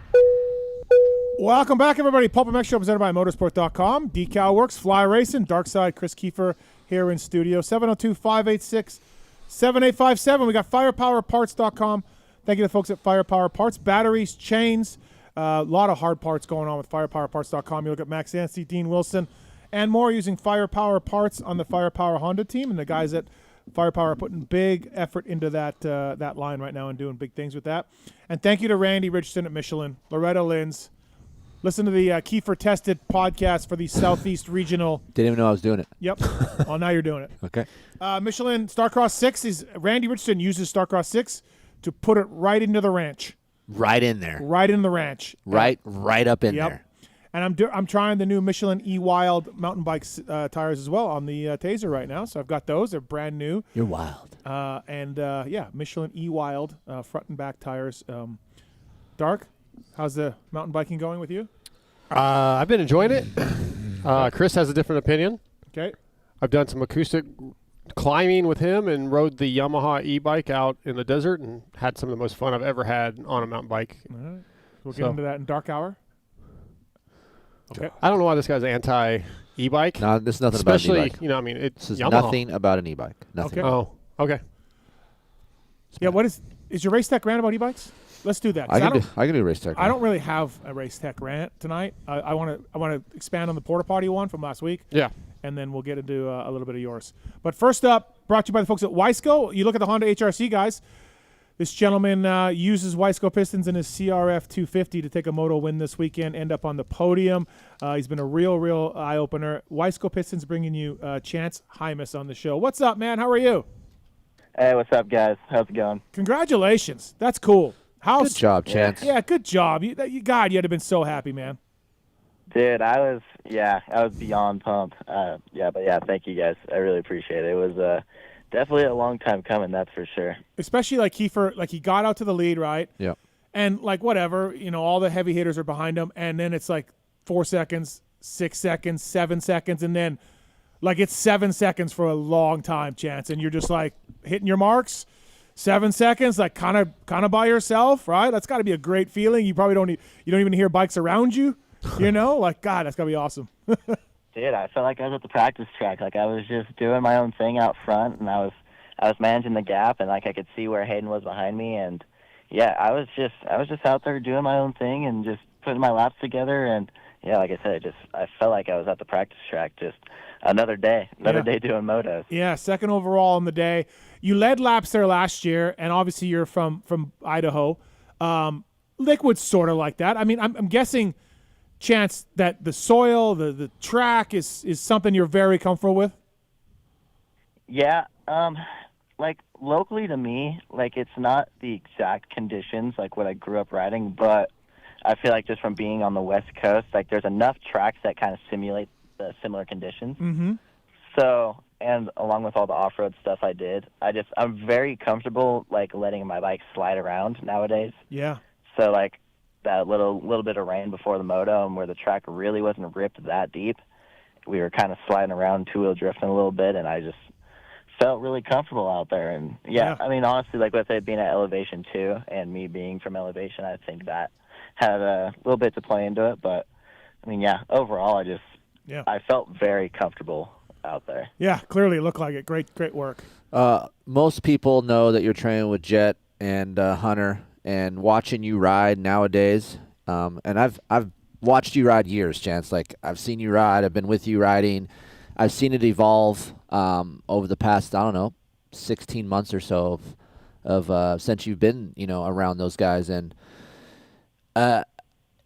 Welcome back, everybody. PulpMX Show presented by Motorsport.com. Decal Works, Fly Racing, Darkside, Kris Keefer here in studio. 702-586-7857. We got FirepowerParts.com. Thank you to the folks at Firepower Parts. Batteries, chains, a lot of hard parts going on with FirepowerParts.com. You look at Max Yancey, Dean Wilson, and more using Firepower Parts on the Firepower Honda team. And the guys at Firepower are putting big effort into that line right now and doing big things with that. And thank you to Randy Richardson at Michelin, Loretta Lynn's. Listen to the Keefer Tested podcast for the Southeast Regional. Didn't even know I was doing it. Yep. Well, now you're doing it. Okay. Michelin Starcross 6 Randy Richardson uses Starcross 6 to put it right into the ranch. Right in there. Right in the ranch. Right up in there. And I'm trying the new Michelin E-Wild mountain bike tires as well on the Taser right now. So I've got those. They're brand new. You're wild. Michelin E-Wild front and back tires. Dark, how's the mountain biking going with you? I've been enjoying it. Kris has a different opinion. Okay. I've done some acoustic climbing with him and rode the Yamaha e-bike out in the desert and had some of the most fun I've ever had on a mountain bike. All right. We'll get into that in dark hour. Okay. I don't know why this guy's anti-e-bike. No, there's nothing Especially, about an e-bike. it's this is Yamaha. nothing about an e-bike. Nothing. Okay. Oh, okay. Yeah, what is your race tech rant about e-bikes? Let's do that. I can do race tech. I don't really have a race tech rant tonight. I want to expand on the porta potty one from last week. Yeah. And then we'll get into a little bit of yours. But first up, brought to you by the folks at Wiseco. You look at the Honda HRC guys. This gentleman uses Wiseco pistons in his CRF 250 to take a moto win this weekend, end up on the podium. He's been a real eye-opener. Wiseco Pistons bringing you Chance Hymas on the show. What's up, man? How are you? Hey, what's up, guys? How's it going? Congratulations. That's cool. Good job, Chance. Yeah, good job. God, you'd have been so happy, man. Dude, I was beyond pumped. But thank you guys. I really appreciate it. It was definitely a long time coming, that's for sure. Especially like Keefer, like he got out to the lead, right? Yeah. And like whatever, all the heavy hitters are behind him, and then it's like 4 seconds, 6 seconds, 7 seconds, and then like it's 7 seconds for a long time, Chance, and you're just like hitting your marks. 7 seconds, like kind of by yourself, right? That's got to be a great feeling. You probably don't even hear bikes around you, like God, that's gotta be awesome. Dude, I felt like I was at the practice track. Like I was just doing my own thing out front, and I was managing the gap, and like I could see where Hayden was behind me, and yeah, I was just out there doing my own thing and just putting my laps together, and yeah, like I said, I felt like I was at the practice track. Just another day doing motos. Yeah, second overall on the day. You led laps there last year, and obviously you're from Idaho. Liquid's sort of like that. I mean, I'm guessing, Chance, that the soil, the track is something you're very comfortable with? Yeah, like locally to me, like it's not the exact conditions like what I grew up riding, but I feel like just from being on the West Coast, like there's enough tracks that kind of simulate the similar conditions. Mm-hmm. So, and along with all the off-road stuff I did, I'm very comfortable like letting my bike slide around nowadays. Yeah. So like that little bit of rain before the moto, and where the track really wasn't ripped that deep, we were kind of sliding around, two-wheel drifting a little bit, and I just felt really comfortable out there. And yeah, I mean, honestly, like with it being at elevation too, and me being from elevation, I think that had a little bit to play into it. But I mean, yeah, overall, I felt very comfortable out there. Yeah, clearly it looked like it. Great work. Most people know that you're training with Jet and Hunter, and watching you ride nowadays. And I've watched you ride years, Chance. Like I've seen you ride. I've been with you riding. I've seen it evolve over the past, 16 months or so of since you've been, around those guys. And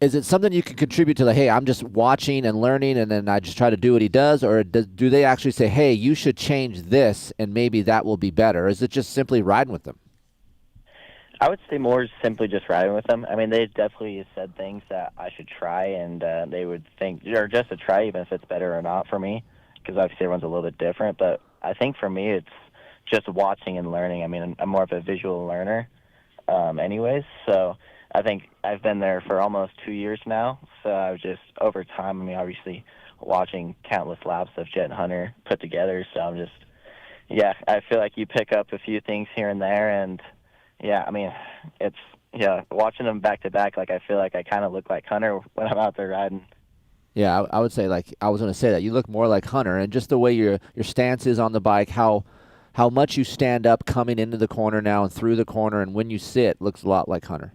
is it something you can contribute to? Like, hey, I'm just watching and learning, and then I just try to do what he does, or do they actually say, hey, you should change this, and maybe that will be better? Or is it just simply riding with them? I would say more simply just riding with them. I mean, they definitely said things that I should try, and they would think, or just to try, even if it's better or not for me, because obviously everyone's a little bit different. But I think for me, it's just watching and learning. I mean, I'm more of a visual learner anyways, so I think I've been there for almost 2 years now. So I was just, over time, I mean, obviously watching countless laps of Jet and Hunter put together. So I'm just, I feel like you pick up a few things here and there, and I mean, it's, watching them back to back, like I feel like I kind of look like Hunter when I'm out there riding. Yeah, I would say, like, I was going to say that. You look more like Hunter, and just the way your stance is on the bike, how much you stand up coming into the corner now and through the corner, and when you sit, looks a lot like Hunter.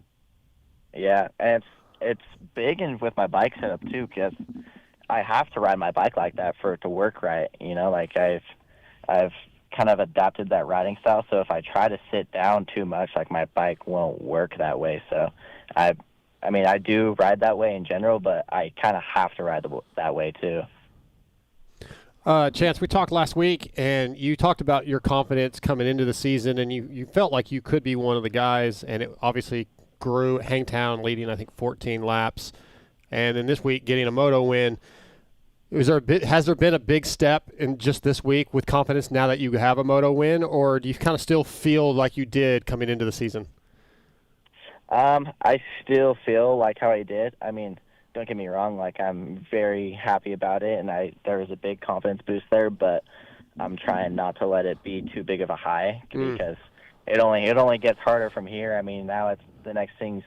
Yeah, and it's big and with my bike setup too, because I have to ride my bike like that for it to work right. Like I've kind of adapted that riding style. So if I try to sit down too much, like my bike won't work that way. So I mean, I do ride that way in general, but I kind of have to ride that way too. Chance, we talked last week, and you talked about your confidence coming into the season, and you felt like you could be one of the guys, and it obviously grew at Hangtown, leading, I think, 14 laps. And then this week, getting a moto win. Has there been a big step in just this week with confidence now that you have a moto win, or do you kind of still feel like you did coming into the season? I still feel like how I did. I mean, don't get me wrong, like I'm very happy about it, and there was a big confidence boost there, but I'm trying not to let it be too big of a high because it only gets harder from here. I mean, now it's the next thing's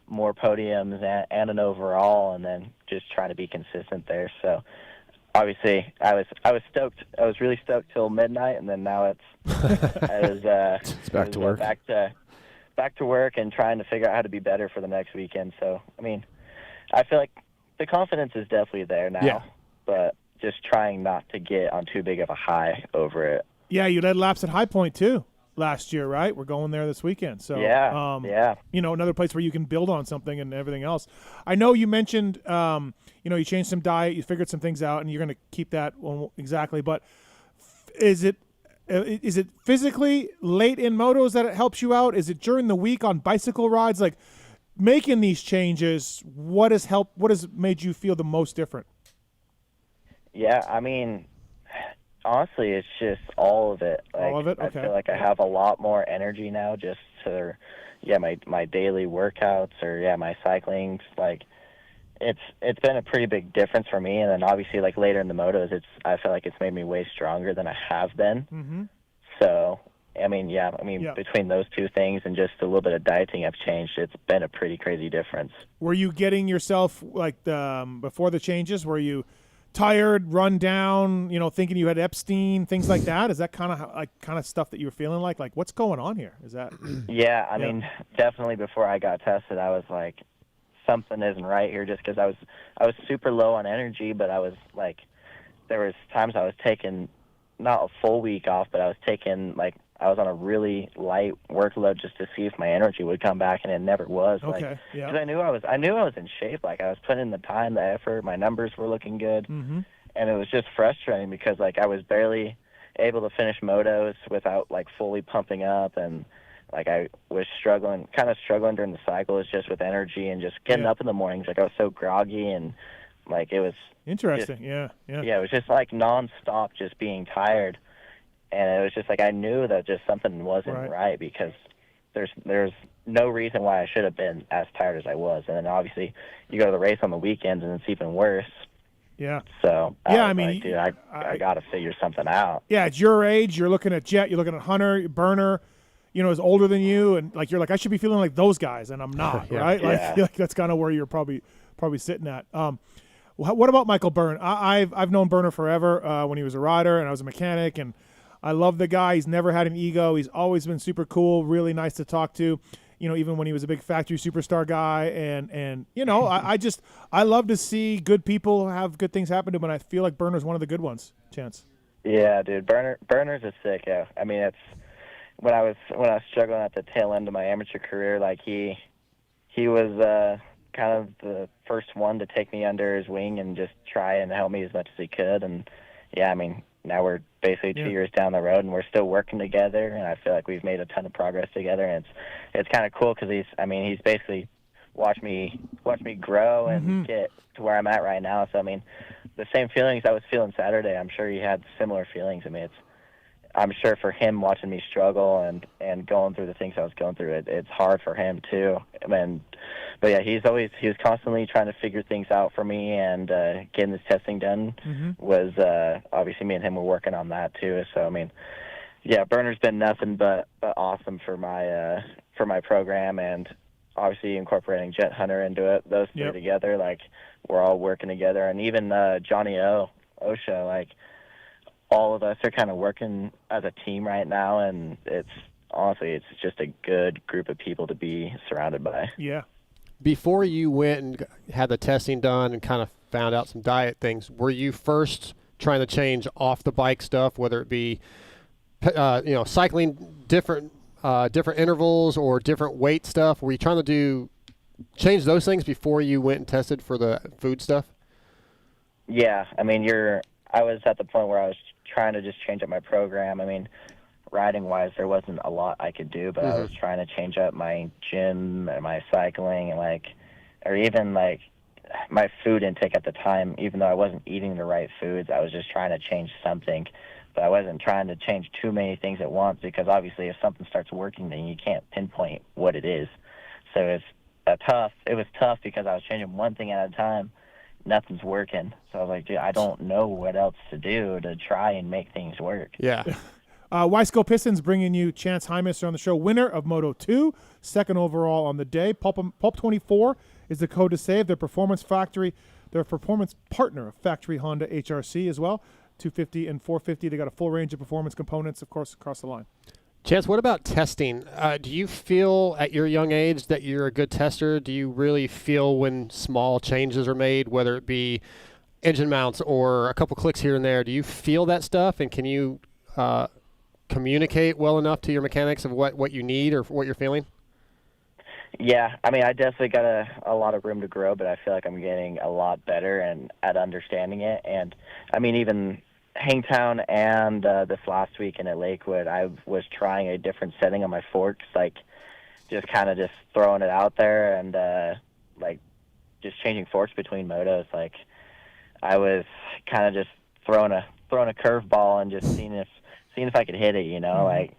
more podiums and an overall, and then just trying to be consistent there. So obviously I was stoked. I was really stoked till midnight, and then now it's back to work. Back to work and trying to figure out how to be better for the next weekend. So, I mean, I feel like the confidence is definitely there now, but just trying not to get on too big of a high over it. Yeah, you led laps at High Point too last year, right? We're going there this weekend. So you know, another place where you can build on something and everything else. I know you mentioned you know, you changed some diet, you figured some things out, and you're going to keep that one exactly. But is it physically late in motos that it helps you out? Is it during the week on bicycle rides? Like, making these changes, what has made you feel the most different? Yeah, I mean, honestly, it's just all of it. Like, all of it? Okay. I feel like I have a lot more energy now just to, my daily workouts or, my cycling. Like, it's been a pretty big difference for me. And then obviously, like, later in the motos, I feel like it's made me way stronger than I have been. Mm-hmm. So, between those two things and just a little bit of dieting I've changed, it's been a pretty crazy difference. Were you getting yourself, like, before the changes, were you tired, run down, you know, thinking you had Epstein, things like that? Is that kind of stuff that you were feeling like what's going on here? Is that? Yeah, I mean, definitely before I got tested, I was like, something isn't right here, just because I was super low on energy, but I was like, there was times I was taking not a full week off, but I was taking, like, I was on a really light workload just to see if my energy would come back, and it never was. Okay, because I knew I was in shape. Like, I was putting in the time, the effort. My numbers were looking good, mm-hmm. and it was just frustrating because, like, I was barely able to finish motos without, like, fully pumping up, and like, I was struggling during the cycles just with energy and just getting up in the mornings. Like, I was so groggy, and like, it was interesting. It was just like nonstop, just being tired. And it was just like, I knew that just something wasn't right because there's no reason why I should have been as tired as I was. And then obviously you go to the race on the weekends and it's even worse. Yeah. So I mean, like, dude, I got to figure something out. Yeah, at your age, you're looking at Jet, you're looking at Hunter, Burner, you know, is older than you, and like, you're like, I should be feeling like those guys, and I'm not, right? Like that's kind of where you're probably sitting at. What about Michael Byrne? I've known Burner forever when he was a rider and I was a mechanic, and I love the guy. He's never had an ego. He's always been super cool, really nice to talk to. You know, even when he was a big factory superstar guy, and you know, I love to see good people have good things happen to him, and I feel like Burner's one of the good ones. Chance. Yeah, dude, Burner's a sick. Yeah, I mean, it's when I was struggling at the tail end of my amateur career, like he was kind of the first one to take me under his wing and just try and help me as much as he could. And yeah, I mean, now we're basically 2 years down the road and we're still working together, and I feel like we've made a ton of progress together, and it's kind of cool because he's basically watched me grow and get to where I'm at right now. So I mean, the same feelings I was feeling Saturday, I'm sure he had similar feelings. I mean, I'm sure for him watching me struggle and going through the things I was going through, it's hard for him too. But yeah, he was constantly trying to figure things out for me, and getting this testing done was obviously me and him were working on that too. So I mean, yeah, Burner's been nothing but awesome for my program, and obviously incorporating Jet Hunter into it. Those three together, like, we're all working together, and even Johnny Osha, like, all of us are kind of working as a team right now, and it's just a good group of people to be surrounded by. Yeah. Before you went and had the testing done and kind of found out some diet things, were you first trying to change off the bike stuff, whether it be, cycling different intervals or different weight stuff? Were you trying to change those things before you went and tested for the food stuff? Yeah, I mean, I was at the point where I was trying to just change up my program. I mean, riding-wise, there wasn't a lot I could do, but I was trying to change up my gym and my cycling, and or even my food intake at the time. Even though I wasn't eating the right foods, I was just trying to change something, but I wasn't trying to change too many things at once, because obviously if something starts working, then you can't pinpoint what it is. So it was tough because I was changing one thing at a time. Nothing's working. So I was like, dude, I don't know what else to do to try and make things work. Yeah. Wisco Pistons bringing you Chance Hymas on the show, winner of Moto 2, second overall on the day. Pulp 24 is the code to save. Their performance factory, They're a performance partner of Factory Honda HRC as well. 250 and 450. They got a full range of performance components, of course, across the line. Chance, what about testing? Do you feel at your young age that you're a good tester? Do you really feel when small changes are made, whether it be engine mounts or a couple clicks here and there? Do you feel that stuff, and can you communicate well enough to your mechanics of what you need or what you're feeling? Yeah, I mean, I definitely got a lot of room to grow, but I feel like I'm getting a lot better and at understanding it. And I mean, even Hangtown and this last weekend at Lakewood, I was trying a different setting on my forks, like just kind of just throwing it out there and like just changing forks between motos. Like I was kind of just throwing a curveball and just seeing if I could hit it. You know, like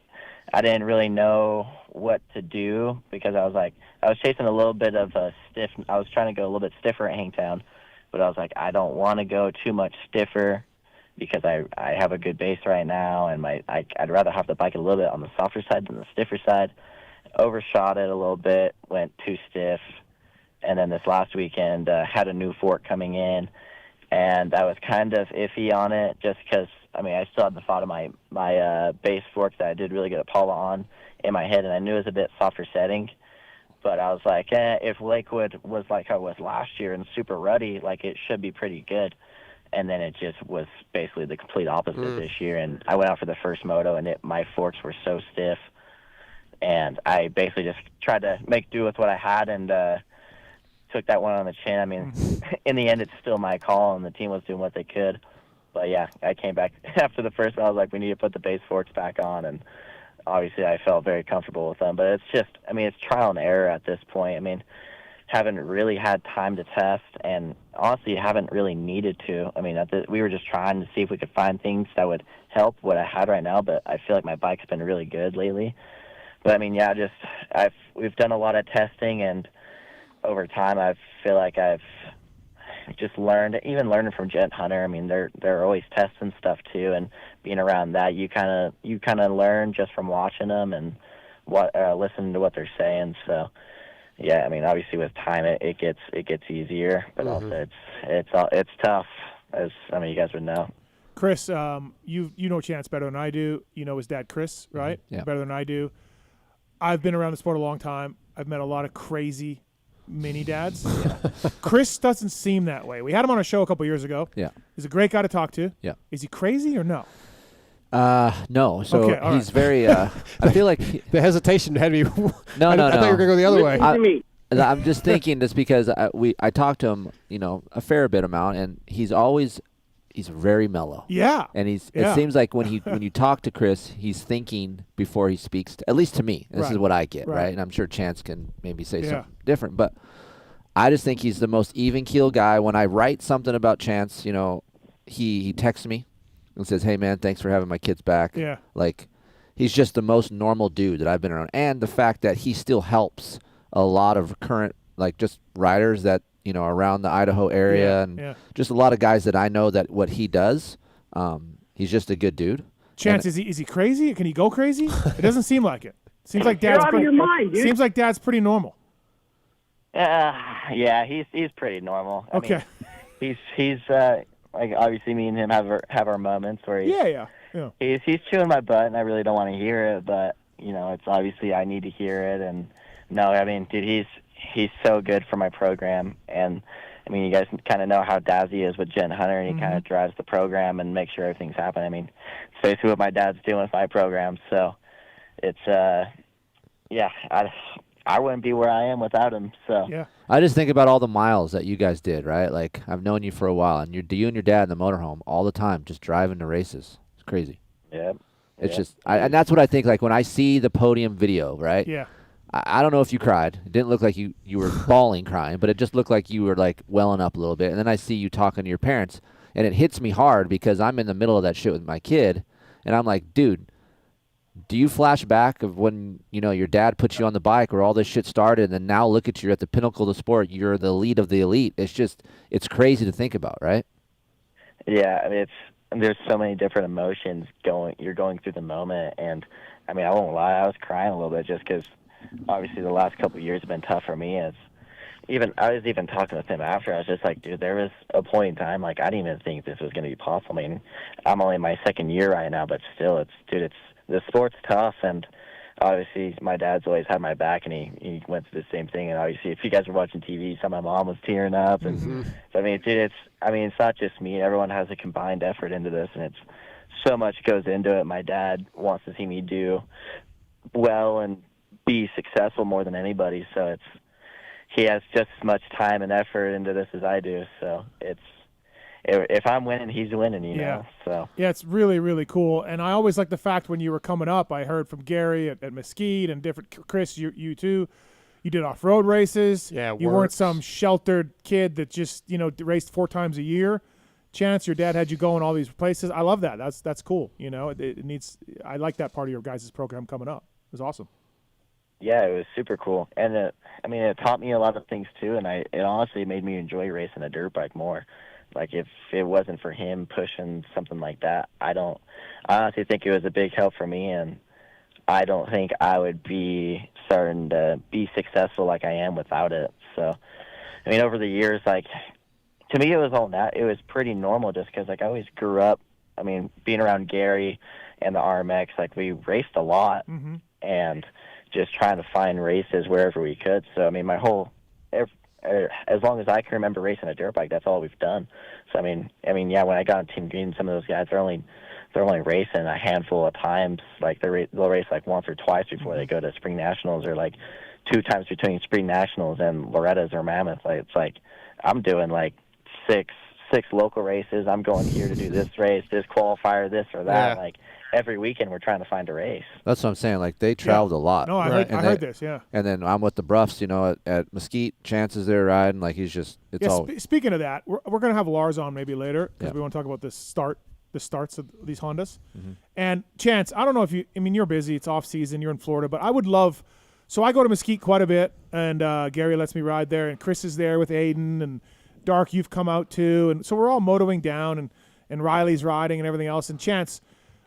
I didn't really know what to do because I was chasing a little bit of a stiff. I was trying to go a little bit stiffer at Hangtown, but I was like, I don't want to go too much stiffer because I have a good base right now, and I'd rather have the bike a little bit on the softer side than the stiffer side. Overshot it a little bit, went too stiff, and then this last weekend had a new fork coming in, and I was kind of iffy on it just because, I mean, I still had the thought of my base fork that I did really good at Paula on in my head, and I knew it was a bit softer setting. But I was like, if Lakewood was like how it was last year and super ruddy, like it should be pretty good. And then it just was basically the complete opposite this year. And I went out for the first moto, and my forks were so stiff. And I basically just tried to make do with what I had and took that one on the chin. I mean, in the end, it's still my call, and the team was doing what they could. But, yeah, I came back after the first one. I was like, we need to put the base forks back on. And obviously I felt very comfortable with them. But it's just, I mean, it's trial and error at this point. I mean, haven't really had time to test, and honestly haven't really needed to. I mean, we were just trying to see if we could find things that would help what I had right now, but I feel like my bike's been really good lately. But I mean, yeah, we've done a lot of testing, and over time I feel like I've just learned, even learning from Gent Hunter. I mean, they're always testing stuff too, and being around that, you kind of learn just from watching them and listening to what they're saying. So yeah, I mean, obviously with time it gets easier, but also it's tough, as I mean you guys would know. Kris, you know Chance better than I do. You know his dad, Kris, right? Yeah. Better than I do. I've been around the sport a long time. I've met a lot of crazy mini dads. Kris doesn't seem that way. We had him on a show a couple years ago. Yeah. He's a great guy to talk to. Yeah. Is he crazy or no? No. So okay, he's very. I feel like the hesitation had me. No. I thought you were gonna go the other way. I'm just thinking just because I talked to him, a fair bit amount, and he's very mellow. Yeah. And it seems like when you talk to Kris, he's thinking before he speaks. At least to me, this is what I get, right? And I'm sure Chance can maybe say something different, but I just think he's the most even keel guy. When I write something about Chance, he texts me and says, "Hey man, thanks for having my kids back." Yeah. Like, he's just the most normal dude that I've been around, and the fact that he still helps a lot of current just riders that around the Idaho area, and just a lot of guys that I know that what he does, he's just a good dude. Chance, is he crazy? Can he go crazy? It doesn't seem like it. Seems like Dad's out of your mind, dude. Seems like Dad's pretty normal. Yeah, he's pretty normal. I Okay. mean, he's like, obviously me and him have our moments where he's chewing my butt, and I really don't want to hear it, but it's obviously I need to hear it. And no, I mean, dude, he's so good for my program. And I mean, you guys kind of know how Daz he is with Gent Hunter, and he kind of drives the program and makes sure everything's happening. I mean, it's basically what my dad's doing with my program. So it's I wouldn't be where I am without him. So yeah, I just think about all the miles that you guys did, right? Like, I've known you for a while, and you and your dad in the motorhome all the time, just driving to races. It's crazy. Yeah. It's just, and that's what I think. Like, when I see the podium video, right? Yeah. I don't know if you cried. It didn't look like you were bawling crying, but it just looked like you were like welling up a little bit. And then I see you talking to your parents, and it hits me hard because I'm in the middle of that shit with my kid, and I'm like, dude, do you flash back of when your dad put you on the bike where all this shit started, and then now look at you at the pinnacle of the sport, you're the elite of the elite? It's crazy to think about, right? Yeah, I mean, there's so many different emotions you're going through the moment, and I mean, I won't lie, I was crying a little bit just because obviously the last couple of years have been tough for me. As I was even talking with him after. I was just like, dude, there was a point in time, like, I didn't even think this was going to be possible. I mean, I'm only in my second year right now, but still, the sport's tough, and obviously my dad's always had my back, and he went through the same thing. And obviously, if you guys were watching TV, my mom was tearing up, and so, I mean, dude, it's not just me. Everyone has a combined effort into this, and it's so much goes into it. My dad wants to see me do well and be successful more than anybody, so he has just as much time and effort into this as I do. So if I'm winning, he's winning, you know. So yeah, it's really, really cool. And I always like the fact when you were coming up, I heard from Gary at Mesquite and different Kris, you too. You did off-road races. Yeah, you weren't some sheltered kid that just raced 4 times a year. Chance, your dad had you going all these places. I love that. That's cool. You know, it needs. I like that part of your guys' program coming up. It was awesome. Yeah, it was super cool, and it taught me a lot of things too, and it honestly made me enjoy racing a dirt bike more. Like, if it wasn't for him pushing something like that, I honestly think it was a big help for me, and I don't think I would be starting to be successful like I am without it. So, I mean, over the years, like, to me, it was all that. It was pretty normal just because, like, I always grew up, I mean, being around Gary and the RMX, like, we raced a lot, and just trying to find races wherever we could. So, I mean, as long as I can remember racing a dirt bike, that's all we've done. So, I mean, yeah, when I got on Team Green, some of those guys, they're only racing a handful of times. Like, they'll race like once or twice before they go to Spring Nationals, or like 2 times between Spring Nationals and Loretta's or Mammoth. Like, it's like I'm doing like six local races. I'm going here to do this race, this qualifier, this or that. Yeah. Like, every weekend we're trying to find a race. That's what I'm saying. Like, they traveled a lot. No, I heard this, yeah. And then I'm with the Bruffs, at Mesquite. Chance is there riding. Like, he's just, it's all. Speaking of that, we're going to have Lars on maybe later because we want to talk about the starts of these Hondas. And Chance, I don't know if you're busy. It's off season. You're in Florida, but I would love. So I go to Mesquite quite a bit, and Gary lets me ride there, and Kris is there with Aiden, and Dark, you've come out too, and so we're all motoing down, and Riley's riding and everything else. And Chance,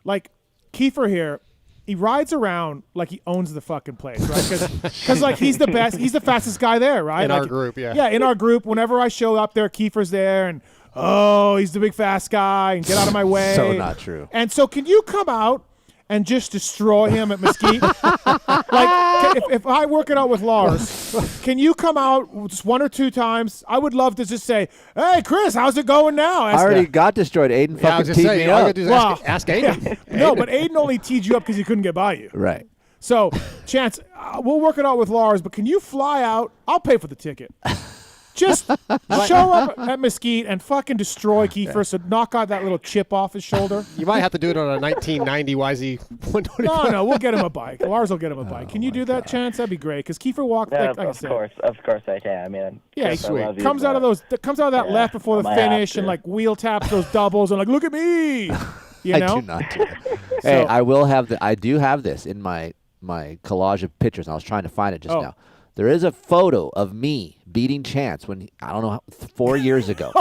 like, Keefer here, he rides around like he owns the fucking place, right? Because like, he's the best, he's the fastest guy there, right? In our group, yeah. Yeah, in our group. Whenever I show up there, Keefer's there, and he's the big fast guy, and get out of my way. So not true. And so can you come out and just destroy him at Mesquite? Like, if I work it out with Lars, can you come out just 1 or 2 times? I would love to just say, hey, Kris, how's it going now? I already got destroyed. Aiden fucking teed me up. Ask Aiden. No, but Aiden only teed you up because he couldn't get by you. Right. So, Chance, we'll work it out with Lars, but can you fly out? I'll pay for the ticket. Just show up at Mesquite and fucking destroy Keefer, so knock out that little chip off his shoulder. You might have to do it on a 1990 YZ 125. No, we'll get him a bike. Lars will get him a bike. Can you do that, Chance? That'd be great, because Keefer walked like I said. Of course I can. I mean, yeah, Kris, sweet. I love you, Comes out of that left before the I might have finish, and to. like wheel taps those doubles, and like, look at me. You know? I do not do that. Hey, I do have this in my collage of pictures, and I was trying to find it just now. There is a photo of me beating Chance when, I don't know, 4 years ago.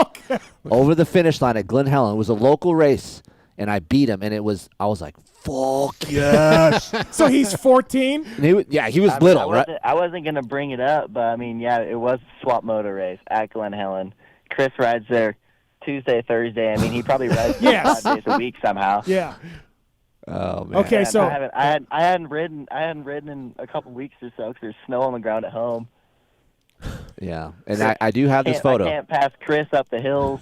Over the finish line at Glen Helen. It was a local race, and I beat him, and I was like, fuck yes. So he's 14? He was little, right? I wasn't going to bring it up, but I mean, yeah, it was a swap moto race at Glen Helen. Kris rides there Tuesday, Thursday. I mean, he probably rides 5 days a week somehow. Yeah. Oh man. Okay, so I hadn't ridden in a couple weeks or so because there's snow on the ground at home. Yeah, and I do have this photo. I can't pass Kris up the hills.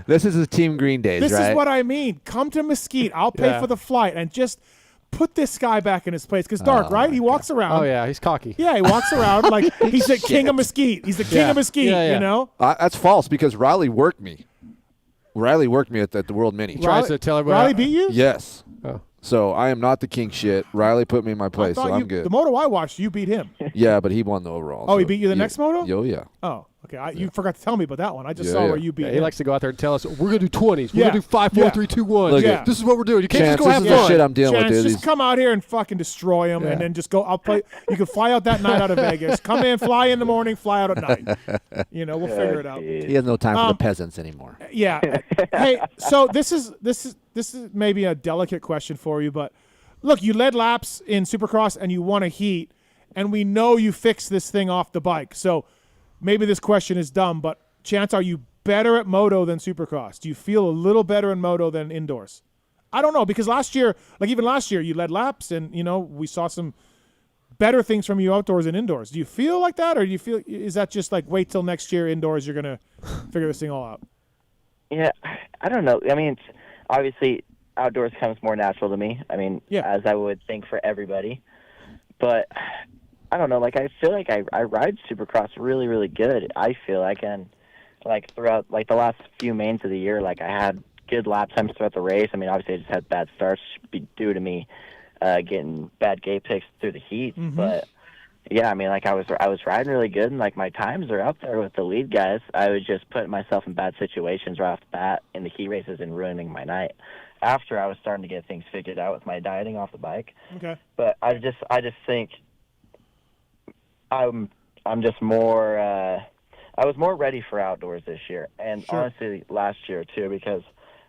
This is his Team Green days, this right? is what I mean. Come to Mesquite. I'll pay for the flight, and just put this guy back in his place. Because Dark, right? He walks around. Oh yeah, he's cocky. Yeah, he walks around like he's the king of Mesquite. He's the king of Mesquite. You know. That's false because Riley worked me. Riley worked me at the World Mini. Tries to tell everybody. Riley beat you? Yes. Oh. So I am not the king shit. Riley put me in my place, so I'm good. The moto I watched, you beat him. Yeah, but he won the overall. Oh, he beat you the next moto? Oh, yeah. Oh, okay. You forgot to tell me about that one. I just saw where you beat him. He likes to go out there and tell us, we're going to do 20s. We're going to do 5, 4, 3, 2, 1. Look This is what we're doing. You can't Chance, just go have this is fun. the shit I'm dealing with, dude. Just come out here and fucking destroy him, and then just go. I'll play. You can fly out that night out of Vegas. Come in, fly in the morning, fly out at night. You know, we'll figure it out. He has no time for the peasants anymore. Yeah. Hey, so this is maybe a delicate question for you, but look, you led laps in Supercross and you won a heat, and we know you fixed this thing off the bike. So maybe this question is dumb, but Chance, are you better at moto than Supercross? Do you feel a little better in moto than indoors? I don't know, because last year, you led laps, and we saw some better things from you outdoors and indoors. Do you feel like that, or is that just like wait till next year indoors, you're gonna figure this thing all out? Yeah, I don't know. I mean, obviously outdoors comes more natural to me. I mean, as I would think for everybody, but I don't know. Like, I feel like I ride Supercross really, really good. I feel like, and like throughout like the last few mains of the year, like I had good lap times throughout the race. I mean, obviously I just had bad starts due to me getting bad gate picks through the heat. Mm-hmm. But yeah, I mean, like I was riding really good, and like my times are up there with the lead guys. I was just putting myself in bad situations right off the bat in the heat races and ruining my night. After I was starting to get things figured out with my dieting off the bike. Okay. But I just think I'm just more. I was more ready for outdoors this year, and honestly last year too, because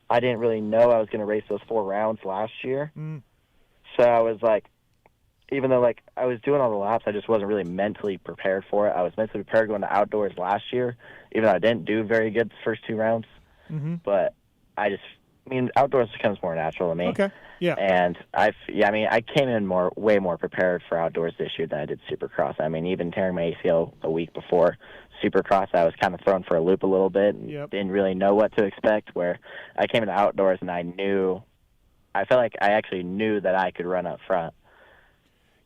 I didn't really know I was going to race those 4 rounds last year. So I was like, even though like I was doing all the laps, I just wasn't really mentally prepared for it. I was mentally prepared going to outdoors last year, even though I didn't do very good the first 2 rounds. Mm-hmm. But I mean, outdoors becomes more natural to me. Okay. Yeah. And I mean, I came in way more prepared for outdoors this year than I did Supercross. I mean, even tearing my ACL a week before Supercross, I was kind of thrown for a loop a little bit and didn't really know what to expect. Where I came into outdoors and I felt like I actually knew that I could run up front.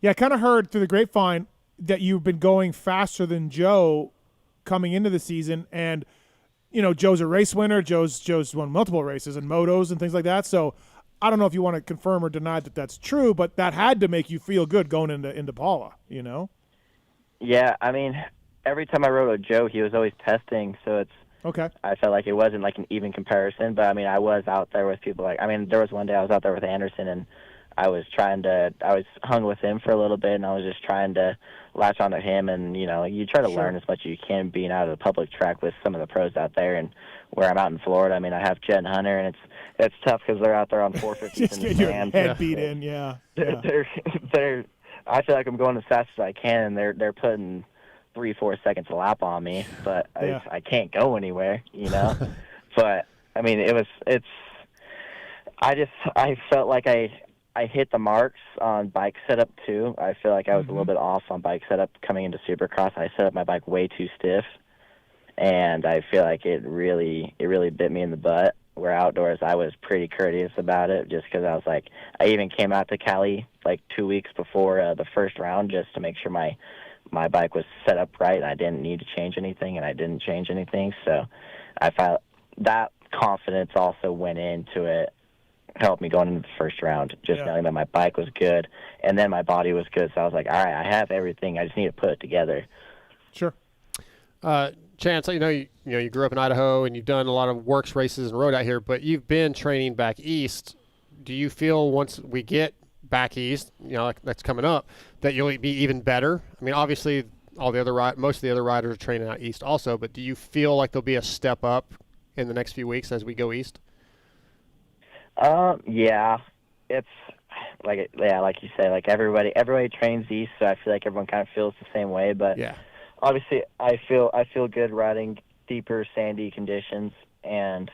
Yeah, I kind of heard through the grapevine that you've been going faster than Joe coming into the season, and Joe's a race winner. Joe's won multiple races and motos and things like that. So I don't know if you want to confirm or deny that that's true, but that had to make you feel good going into Paula, Yeah, I mean, every time I rode with Joe, he was always testing, so okay. I felt like it wasn't like an even comparison, but I mean, I was out there with people there was one day I was out there with Anderson, and I was hung with him for a little bit, and I was just trying to latch onto him, and you try to learn as much as you can being out of the public track with some of the pros out there. And where I'm out in Florida, I mean, I have Jet and Hunter, and it's tough because they're out there on 450s just in the get your sand. head beat in, yeah. They're I feel like I'm going as fast as I can, and they're putting 3-4 seconds a lap on me, but I can't go anywhere, But I mean, I felt like I hit the marks on bike setup too. I feel like I was a little bit off on bike setup coming into Supercross. I set up my bike way too stiff, and I feel like it really bit me in the butt. Where outdoors, I was pretty courteous about it, just because I was like, I even came out to Cali like 2 weeks before the first round just to make sure my bike was set up right, and I didn't need to change anything, and I didn't change anything. So I felt that confidence also went into it, helped me going into the first round, just knowing that my bike was good and then my body was good. So I was like, all right, I have everything. I just need to put it together. Sure. Chance, you grew up in Idaho and you've done a lot of works races and rode out here, but you've been training back east. Do you feel once we get back east, like that's coming up, that you'll be even better? I mean, obviously most of the other riders are training out east also, but do you feel like there'll be a step up in the next few weeks as we go east? Yeah, it's like you say, like everybody trains east, so I feel like everyone kind of feels the same way. But obviously, I feel good riding deeper sandy conditions, and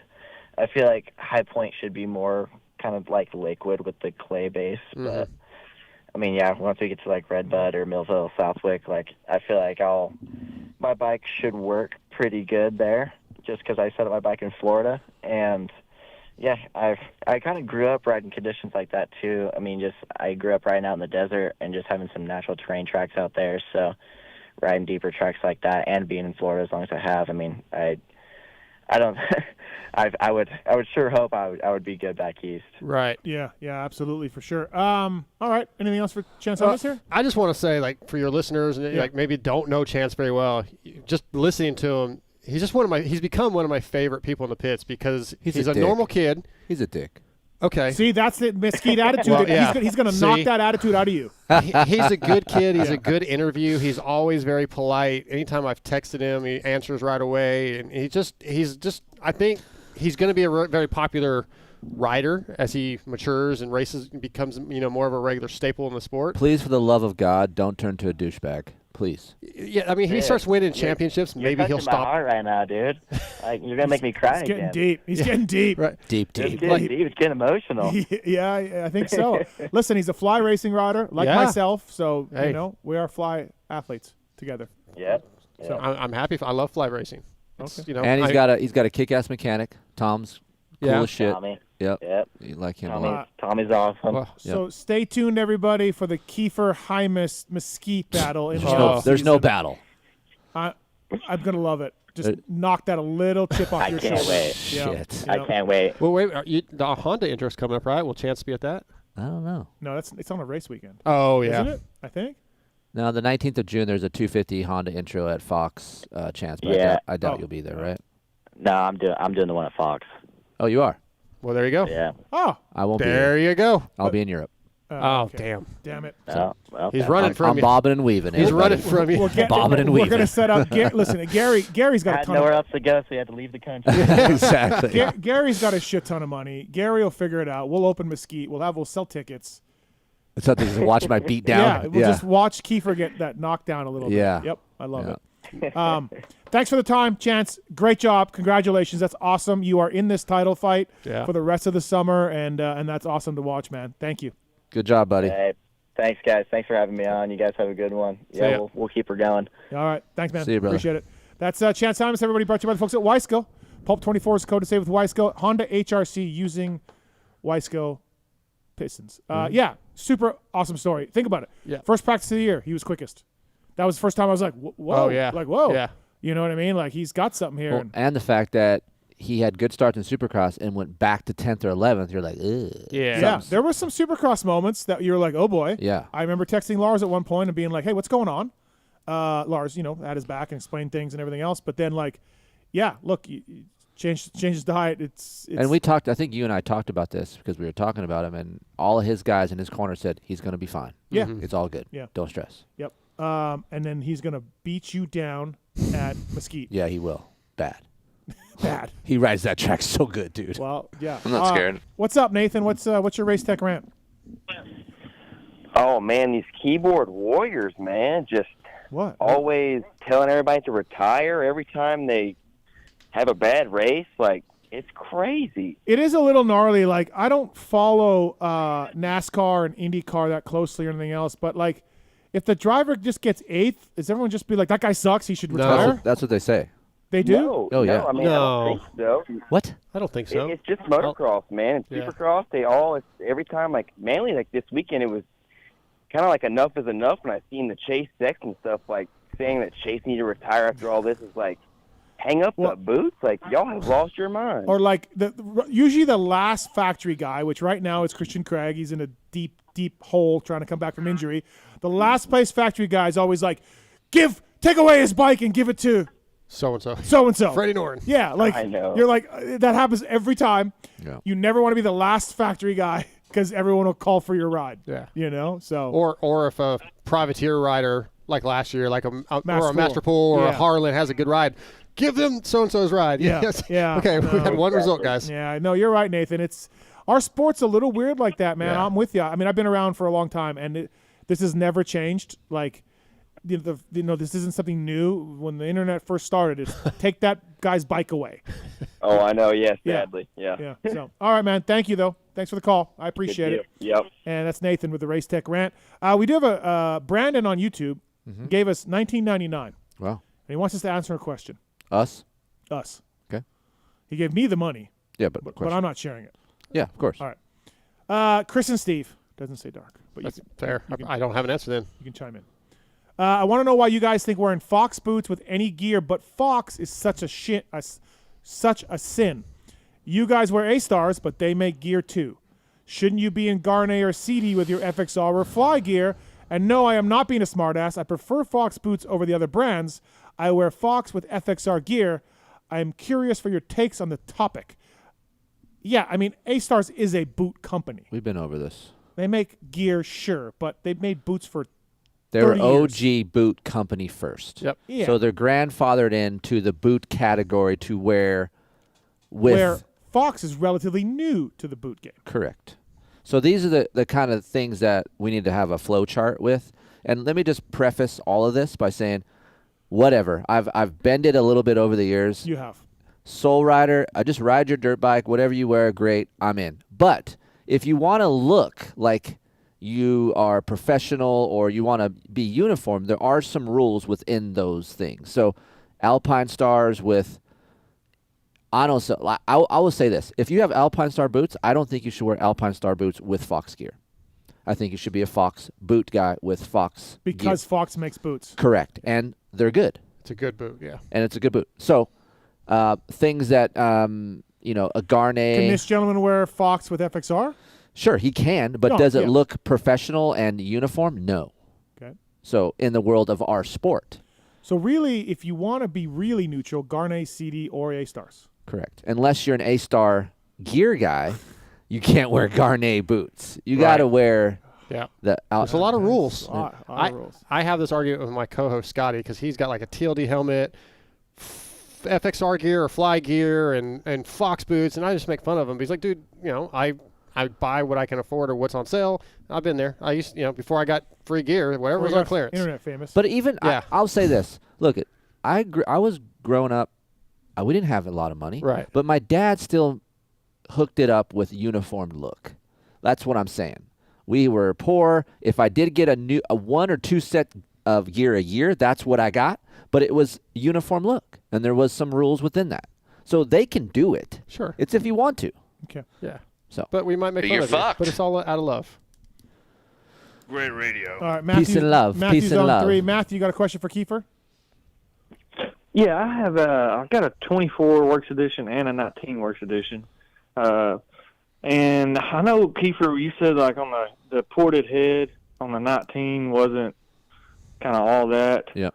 I feel like High Point should be more kind of like Lakewood with the clay base. But I mean, once we get to like Redbud or Millville, Southwick, like I feel like my bike should work pretty good there, just because I set up my bike in Florida. And yeah, I kind of grew up riding conditions like that too. I mean, I grew up riding out in the desert and just having some natural terrain tracks out there. So riding deeper tracks like that and being in Florida as long as I have, I mean, I don't. I would sure hope I would be good back east. Right. Yeah, absolutely, for sure. All right. Anything else for Chance Hymas here? I just want to say, like, for your listeners, and like maybe don't know Chance very well, just listening to him, he's become one of my favorite people in the pits because he's a normal kid. He's a dick. Okay. See, that's the Mesquite attitude. Well, He's going to knock that attitude out of you. He's a good kid. He's a good interview. He's always very polite. Anytime I've texted him, he answers right away. And he's just I think he's going to be a very popular rider as he matures and races and becomes more of a regular staple in the sport. Please, for the love of God, don't turn to a douchebag. Please. Yeah, I mean, he starts winning championships. Maybe he'll stop. My heart right now, dude. Like, you're gonna make me cry He's getting again. deep. He's getting deep. Right. Deep. It's getting deep. It's getting emotional. Yeah, I think so. Listen, he's a fly racing rider like myself, so Hey. we are fly athletes together. Yep. So I'm happy. I love fly racing. It's, And he's got a kick-ass mechanic. Tom's cool as shit. Tommy. Yep. You like him a lot. Tommy's awesome. So stay tuned, everybody, for the Keefer Hymas Mesquite battle. In There's no battle. I'm gonna love it. Just knock that a little chip off your shoulder. I can't wait. Shit. I can't wait. Well, wait. The Honda interest coming up, right? Will Chance be at that? I don't know. No, it's on a race weekend. Oh yeah. Isn't it? I think. No, the 19th of June, there's a 250 Honda intro at Fox Chance, but Yeah. I doubt you'll be there, right? No, I'm doing the one at Fox. Oh, you are? Well, there you go. Yeah. Oh. I won't be There there. you go. I'll be in Europe. Okay. Damn it. Oh, well, He's running from I'm you. bobbing and weaving. He's everybody. running from you. Bobbing and weaving. We're gonna set up. Listen, Gary's got I a had ton nowhere of. else to go, so you had to leave the country. Exactly. Gary's got a shit ton of money. Gary will figure it out. We'll open Mesquite. We'll sell tickets. It's something to watch my beat down. Yeah, we'll just watch Keefer get that knocked down a little Yeah. bit. Yep, I love it. Thanks for the time, Chance. Great job. Congratulations. That's awesome. You are in this title fight for the rest of the summer, and that's awesome to watch, man. Thank you. Good job, buddy. Hey, thanks, guys. Thanks for having me on. You guys have a good one. See ya. Yeah, we'll keep her going. All right. Thanks, man. See you, brother. Appreciate it. That's Chance Hymas, everybody. Brought to you by the folks at Wiseco. Pulp24 is code to save with Wiseco. Honda HRC using Wiseco pistons. Yeah, super awesome story. Think about it. Yeah. First practice of the year, he was quickest. That was the first time I was like, whoa. Oh, yeah. Like, whoa. Yeah. You know what I mean? Like, he's got something here. Well, and the fact that he had good starts in Supercross and went back to 10th or 11th, you're like, ugh. Yeah, there were some Supercross moments that you were like, oh, boy. Yeah. I remember texting Lars at one point and being like, hey, what's going on? Lars, had his back and explained things and everything else. But then, like, yeah, look, change his diet. It's And we talked, I think you and I talked about this because we were talking about him, and all of his guys in his corner said he's going to be fine. Yeah. It's all good. Yeah. Don't stress. Yep. And then he's going to beat you down at Mesquite. Yeah, he will. Bad. Bad. He rides that track so good, dude. Well, yeah. I'm not scared. What's up, Nathan? What's your race tech rant? Oh man, these keyboard warriors, man, just always telling everybody to retire every time they have a bad race. Like, it's crazy. It is a little gnarly. Like, I don't follow NASCAR and IndyCar that closely or anything else, but like, if the driver just gets 8th, does everyone just be like, that guy sucks, he should retire? That's what they say. They do? No, Oh, yeah. no, I mean, I don't think so. What? I don't think so. It's just motocross, man. And Supercross, it's every time, like, mainly like this weekend, it was kind of like enough is enough when I seen the Chase Sex and stuff, like, saying that Chase needed to retire after all this is like, hang up the boots? Like, y'all have lost your mind. Or like, usually the last factory guy, which right now is Christian Craig, he's in a deep, deep hole trying to come back from injury. The last place factory guy is always like, take away his bike and give it to so-and-so. Freddie Norton. Yeah, like, I know. You're like, that happens every time. Yeah. You never want to be the last factory guy because everyone will call for your ride. Yeah. So. Or if a privateer rider, like last year, like or a Master Pool or a Harlan has a good ride, give them so-and-so's ride. Yeah. Yes. Yeah. Okay, we had one result, guys. Yeah, no, you're right, Nathan. Our sport's a little weird like that, man. Yeah. I'm with you. I mean, I've been around for a long time, and this has never changed. Like, this isn't something new. When the internet first started, it's take that guy's bike away. Oh, I know. Yes, Yeah. sadly. Yeah. Yeah. So, all right, man. Thank you, though. Thanks for the call. I appreciate it. Yep. And that's Nathan with the Race Tech Rant. We do have a Brandon on YouTube. Gave us $19.99. Wow. And he wants us to answer a question. Us? Us. Okay. He gave me the money. Yeah, but I'm not sharing it. Yeah, of course. All right. Chris and Steve. Doesn't say dark. But That's fair. I don't have an answer then. You can chime in. I want to know why you guys think wearing Fox boots with any gear but Fox is such a sin. You guys wear A-Stars, but they make gear too. Shouldn't you be in Garnet or CD with your FXR or Fly gear? And no, I am not being a smartass. I prefer Fox boots over the other brands. I wear Fox with FXR gear. I am curious for your takes on the topic. Yeah, I mean, A-Stars is a boot company. We've been over this. They make gear, sure, but they've made boots for They were 30 years. OG boot company first. Yep. Yeah. So they're grandfathered into the boot category to wear with Fox is relatively new to the boot game. Correct. So these are the kind of things that we need to have a flow chart with. And let me just preface all of this by saying, whatever. I've bended a little bit over the years. You have. Soul Rider, just ride your dirt bike, whatever you wear, great, I'm in. But if you want to look like you are professional or you want to be uniform, there are some rules within those things. So Alpine Stars with, I will say this. If you have Alpine Star boots, I don't think you should wear Alpine Star boots with Fox gear. I think you should be a Fox boot guy with Fox Because gear. Fox makes boots. Correct. And they're good. It's a good boot, yeah. And it's a good boot. So things that, a Garnet. Can this gentleman wear Fox with FXR? Sure, he can, but does it look professional and uniform? No. Okay. So in the world of our sport. So really, if you want to be really neutral, Garnet, CD, or A-Stars. Correct. Unless you're an A-Star gear guy, you can't wear Garnet boots. You got to wear There's a lot of rules. rules. I have this argument with my co-host Scotty because he's got like a TLD helmet, FXR gear or fly gear, and Fox boots, and I just make fun of him. But he's like, dude, I buy what I can afford or what's on sale. I've been there. I used, before I got free gear, whatever was on clearance. Internet famous. But even I'll say this. Look, I was growing up. We didn't have a lot of money. Right. But my dad still hooked it up with uniformed look. That's what I'm saying. We were poor. If I did get a 1 or 2 set of gear a year, that's what I got. But it was uniform look, and there was some rules within that. So they can do it. Sure. It's if you want to. Okay. Yeah. So. But we might make fun of it. But it's all out of love. Great radio. All right, Matthew, Peace and love. Matthew's Peace and on love. 3. Matthew, you got a question for Keefer? Yeah, I have I've got a 24 Works Edition and a 19 Works Edition. And I know, Keefer, you said like on the ported head on the 19 wasn't kind of all that. Yeah.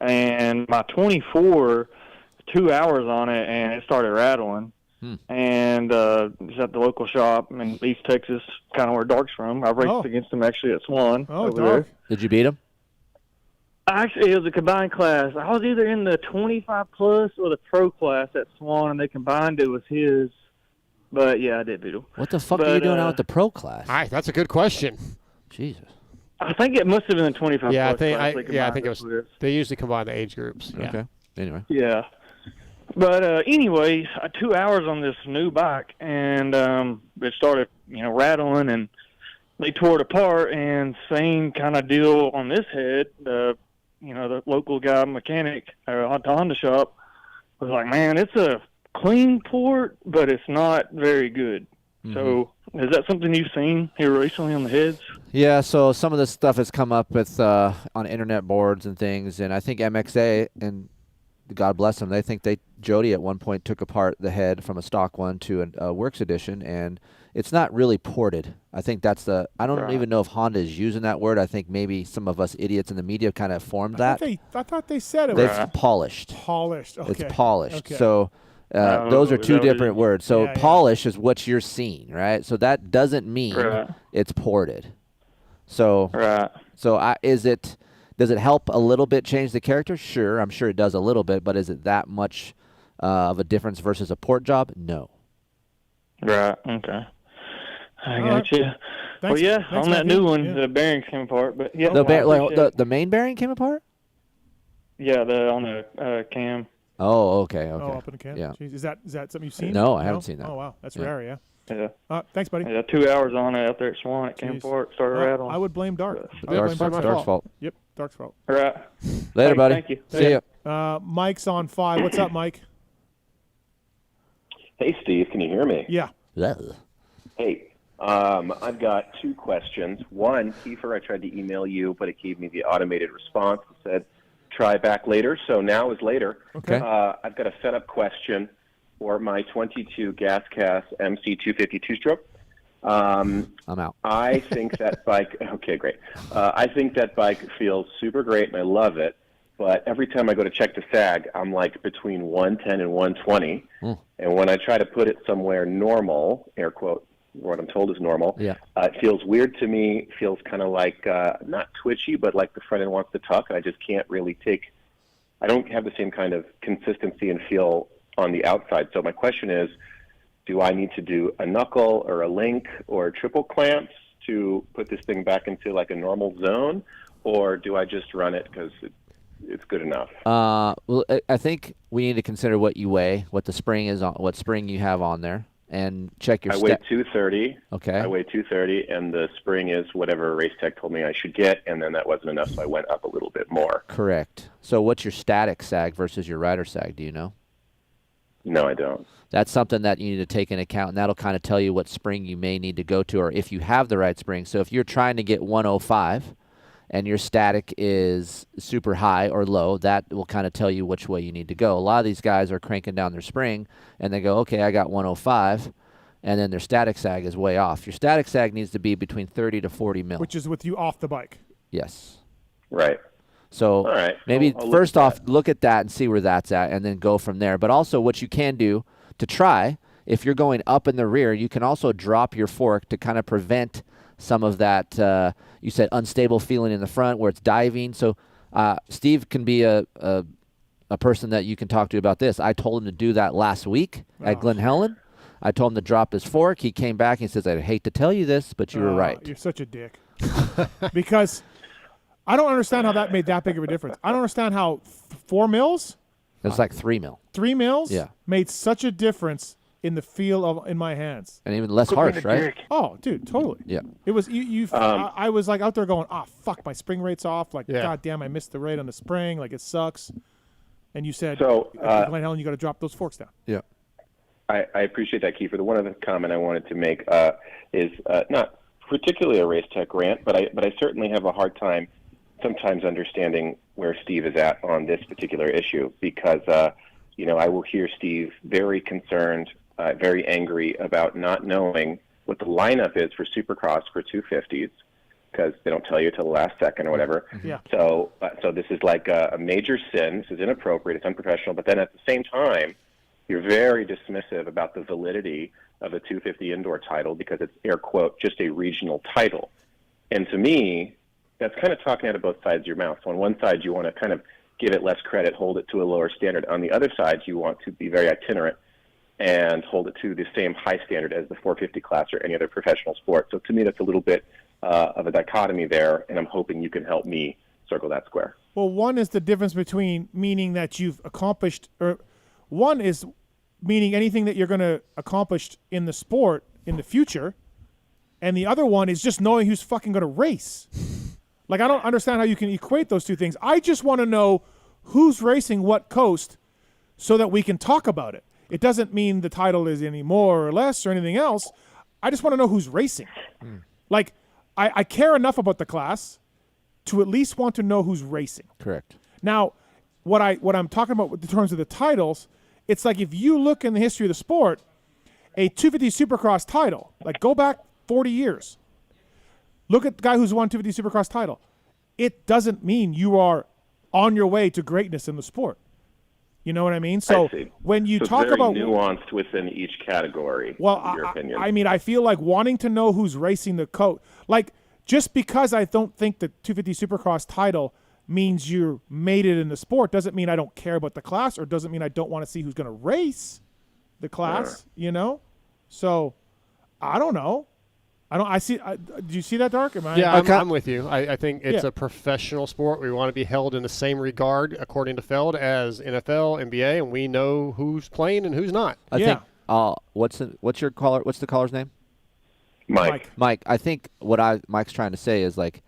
And my 24, 2 hours on it, and it started rattling. And it's at the local shop in East Texas, kind of where Dark's from. I raced against him actually at Swan over there. Did you beat him? Actually, it was a combined class. I was either in the 25 plus or the pro class at Swan, and they combined it with his. But yeah, I did beat him. What the fuck are you doing out with the pro class? All right, that's a good question. Jesus. I think it must have been the 25 Yeah, I plus think class they I think it was. combined They usually combine the age groups. Yeah. Okay. Anyway. Yeah. But anyway, 2 hours on this new bike, and it started, rattling, and they tore it apart. And same kind of deal on this head. The local guy mechanic at the Honda shop was like, "Man, it's a clean port, but it's not very good." So, is that something you've seen here recently on the heads? Yeah, so some of this stuff has come up with on internet boards and things, and I think MXA, and God bless them, they think Jody at one point took apart the head from a stock one to a Works Edition, and it's not really ported. I think that's I don't even know if Honda is using that word. I think maybe some of us idiots in the media kind of formed that. I thought they said it was polished. Polished. Okay. It's polished. Okay. So those are two different words. So Yeah, polish is what you're seeing, right? So that doesn't mean it's ported. So does it help a little bit change the character? Sure, I'm sure it does a little bit, but is it that much of a difference versus a port job? No. Right. Okay. I All got you. Thanks- Well, thanks, on that Matthew. new one, Yeah. the bearings came apart. But yeah, The main bearing came apart? Yeah, on the cam. Oh, okay. Oh, up in the can? Yeah. Jeez, is that something you've seen? No, I haven't seen that. Oh, wow. That's Yeah. rare, yeah. Yeah. Thanks, buddy. Yeah, 2 hours on it out there at Swan. It came Jeez. apart, started rattling. I would blame Dark. Dark's fault. Yep, Dark's fault. Right. Later, Hey, buddy. thank you. See ya. Mike's on 5. What's up, Mike? Hey, Steve, can you hear me? Yeah. Hey, I've got 2 questions. One, Keefer, I tried to email you, but it gave me the automated response that said, try back later, so now is later. Okay. I've got a setup question for my 22 GasCast MC250 two-stroke. I'm out. I think that bike, okay, great. I think that bike feels super great, and I love it. But every time I go to check the sag, I'm like between 110 and 120. And when I try to put it somewhere normal, air quote, what I'm told is normal, Yeah. it feels weird to me. It feels kind of like, not twitchy, but like the front end wants to tuck. And I just can't really I don't have the same kind of consistency and feel on the outside. So my question is, Do I need to do a knuckle or a link or triple clamps to put this thing back into like a normal zone, or do I just run it because it's good enough? Well, I think we need to consider what you weigh, what the spring is on, what spring you have on there, and check your. I weigh 230. Okay. I weigh 230, and the spring is whatever Race Tech told me I should get, and then that wasn't enough, so I went up a little bit more. Correct. So what's your static sag versus your rider sag? Do you know? No, I don't. That's something that you need to take into account, and that'll kind of tell you what spring you may need to go to, or if you have the right spring. So if you're trying to get 105 and your static is super high or low, that will kind of tell you which way you need to go. A lot of these guys are cranking down their spring, and they go, okay, I got 105, and then their static sag is way off. Your static sag needs to be between 30 to 40 mil. Which is with you off the bike. Yes. Right. So all right. maybe I'll first off, look at that and see where that's at, and then go from there. But also what you can do to try, if you're going up in the rear, you can also drop your fork to kind of prevent some of that, you said unstable feeling in the front where it's diving. So Steve can be a person that you can talk to about this. I told him to do that last week at Glen Helen. I told him to drop his fork. He came back and he says, I'd hate to tell you this, but you were right. You're such a dick. Because I don't understand how that made that big of a difference. I don't understand how 4 mils? It's like 3 mil. 3 mils? Yeah. Made such a difference in the feel in my hands. And even less harsh, right? Oh, dude, totally. Yeah. It was I was like out there going, fuck, my spring rate's off. Like, Yeah. God damn, I missed the rate on the spring. Like, it sucks. And you said, So, Glen Helen, you got to drop those forks down. Yeah. I appreciate that, Keefer. The one other comment I wanted to make is not particularly a Race Tech rant, but I certainly have a hard time sometimes understanding where Steve is at on this particular issue because, I will hear Steve very concerned, very angry about not knowing what the lineup is for Supercross for 250s because they don't tell you till the last second or whatever. Yeah. So this is like a major sin. This is inappropriate. It's unprofessional. But then at the same time, you're very dismissive about the validity of a 250 indoor title because it's, air quote, just a regional title. And to me, that's kind of talking out of both sides of your mouth. So on one side, you want to kind of give it less credit, hold it to a lower standard. On the other side, you want to be very itinerant and hold it to the same high standard as the 450 class or any other professional sport. So to me, that's a little bit of a dichotomy there, and I'm hoping you can help me circle that square. Well, one is the difference between meaning that you've accomplished, or one is meaning anything that you're going to accomplish in the sport in the future, and the other one is just knowing who's fucking going to race. Like, I don't understand how you can equate those two things. I just want to know who's racing what coast so that we can talk about it. It doesn't mean the title is any more or less or anything else. I just want to know who's racing. Like, I care enough about the class to at least want to know who's racing. Correct. Now, what I'm talking about in terms of the titles, it's like if you look in the history of the sport, a 250 Supercross title, like go back 40 years, look at the guy who's won 250 Supercross title. It doesn't mean you are on your way to greatness in the sport. You know what I mean? So when you talk very about nuanced within each category, well, in your opinion. I mean, I feel like wanting to know who's racing the coat, like just because I don't think the 250 Supercross title means you made it in the sport doesn't mean I don't care about the class or doesn't mean I don't want to see who's going to race the class, you know? So I don't know. Do you see that, Dark? I'm with you. I think it's a professional sport. We want to be held in the same regard, according to Feld, as NFL, NBA, and we know who's playing and who's not. I think. What's the caller's name? Mike. Mike. I think what Mike's trying to say is like,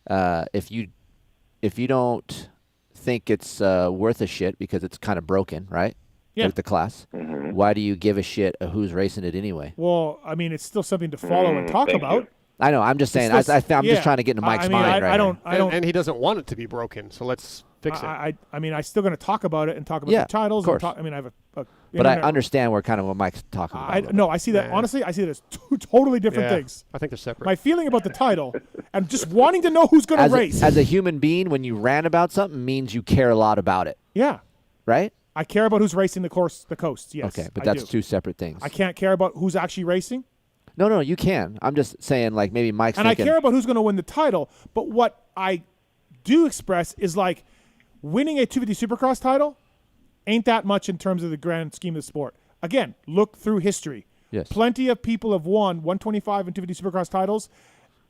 if you don't think it's worth a shit because it's kind of broken, right? Yeah. Like the class. Mm-hmm. Why do you give a shit of who's racing it anyway? Well, I mean, it's still something to follow and talk about. I know. I'm just saying. I'm just trying to get into Mike's mind right now. And he doesn't want it to be broken, so let's fix it. I mean, I'm still going to talk about it and talk about the titles. Of course. I mean, I have a but I understand what Mike's talking about. No, I see that. Honestly, I see that as two totally different things. I think they're separate. My feeling about the title and just wanting to know who's going to race. As a human being, when you rant about something, means you care a lot about it. Yeah. Right? I care about who's racing the coast, yes. Okay, but that's two separate things. I can't care about who's actually racing. No, you can. I'm just saying, like, maybe Mike's and thinking. I care about who's going to win the title, but what I do express is, like, winning a 250 Supercross title ain't that much in terms of the grand scheme of the sport. Again, look through history. Yes. Plenty of people have won 125 and 250 Supercross titles,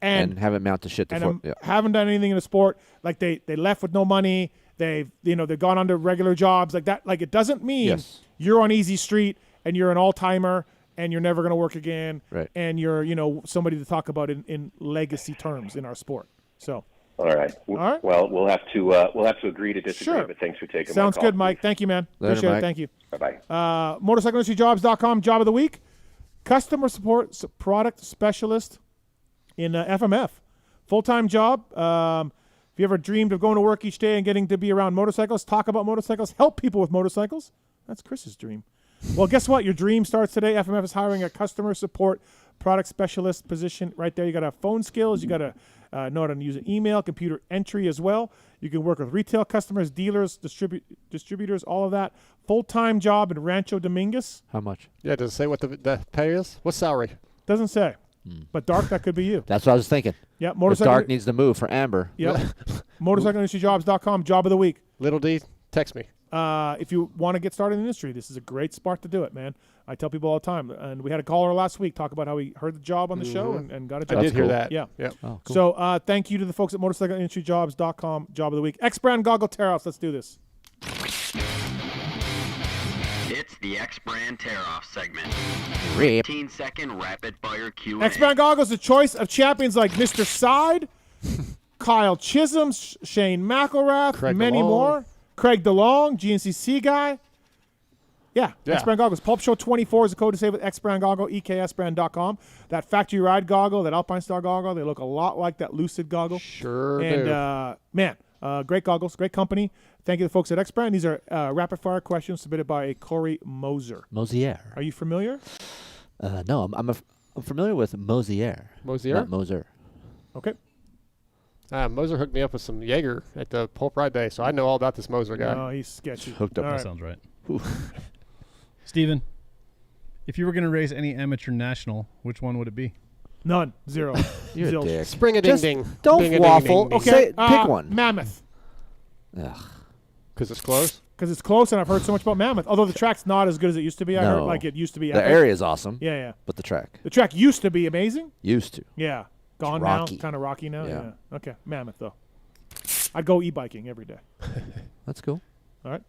and haven't mounted shit to haven't done anything in the sport. Like they left with no money. They've gone on to regular jobs like that. Like it doesn't mean you're on easy street and you're an all-timer and you're never going to work again. Right. And you're somebody to talk about in legacy terms in our sport. So. All right. Well, we'll have to agree to disagree. Sure. But thanks for taking Sounds my call. good, Mike. Thank you, man. Later, Appreciate Mike. it. Thank you. Bye-bye. MotorcycleIndustryJobs.com, job of the week. Customer support product specialist in FMF. Full-time job. If you ever dreamed of going to work each day and getting to be around motorcycles, talk about motorcycles, help people with motorcycles, that's Chris's dream. Well, guess what? Your dream starts today. FMF is hiring a customer support product specialist position right there. You got to have phone skills. You got to know how to use an email, computer entry as well. You can work with retail customers, dealers, distributors, all of that. Full-time job in Rancho Dominguez. How much? Yeah, does it say what the pay is? What's salary? Doesn't say. But Dark, that could be you. That's what I was thinking. Yeah, If Dark needs to move for Amber. Yep. MotorcycleIndustryJobs.com, job of the week. Little D, text me. If you want to get started in the industry, this is a great spot to do it, man. I tell people all the time. And we had a caller last week talk about how he heard the job on the show and got a job. I did hear that. Yeah. Yep. Oh, cool. So thank you to the folks at MotorcycleIndustryJobs.com, job of the week. X-Brand Goggle Tear-Offs. Let's do this. It's the X-Brand Tear-Off segment. 15-second rapid-fire Q&A. X-Brand Goggles, the choice of champions like Mr. Side, Kyle Chisholm, Shane McElrath, Craig many DeLong. more. Craig DeLong, GNCC guy. Yeah. X-Brand Goggles. Pulp Show 24 is the code to save with X-Brand Goggle, EKSbrand.com. That factory ride goggle, that Alpine Star goggle, they look a lot like that Lucid goggle. Sure And, man, great goggles, great company. Thank you to the folks at X-Brand. These are rapid-fire questions submitted by Corey Moser. Mosier. Are you familiar? No, I'm familiar with Mosier. Mosier? Not Moser. Okay. Moser hooked me up with some Jaeger at the Pulp Ride Day, so I know all about this Moser guy. No, he's sketchy. Hooked up. All That sounds right. Steven, if you were going to race any amateur national, which one would it be? None. Zero. You're Zilch. a dick. Spring-a-ding-ding. Don't Ding-a-ding-ding. waffle. Okay. Say, pick one. Mammoth. Ugh. Because it's close? Because it's close, and I've heard so much about Mammoth. Although the track's not as good as it used to be. I heard like it used to be. The epic. area is awesome. Yeah, yeah. But the track. The track used to be amazing. Used to. Yeah. Gone It's now. rocky. Kind of rocky now. Yeah. Okay. Mammoth, though. I'd go e-biking every day. That's cool. All right.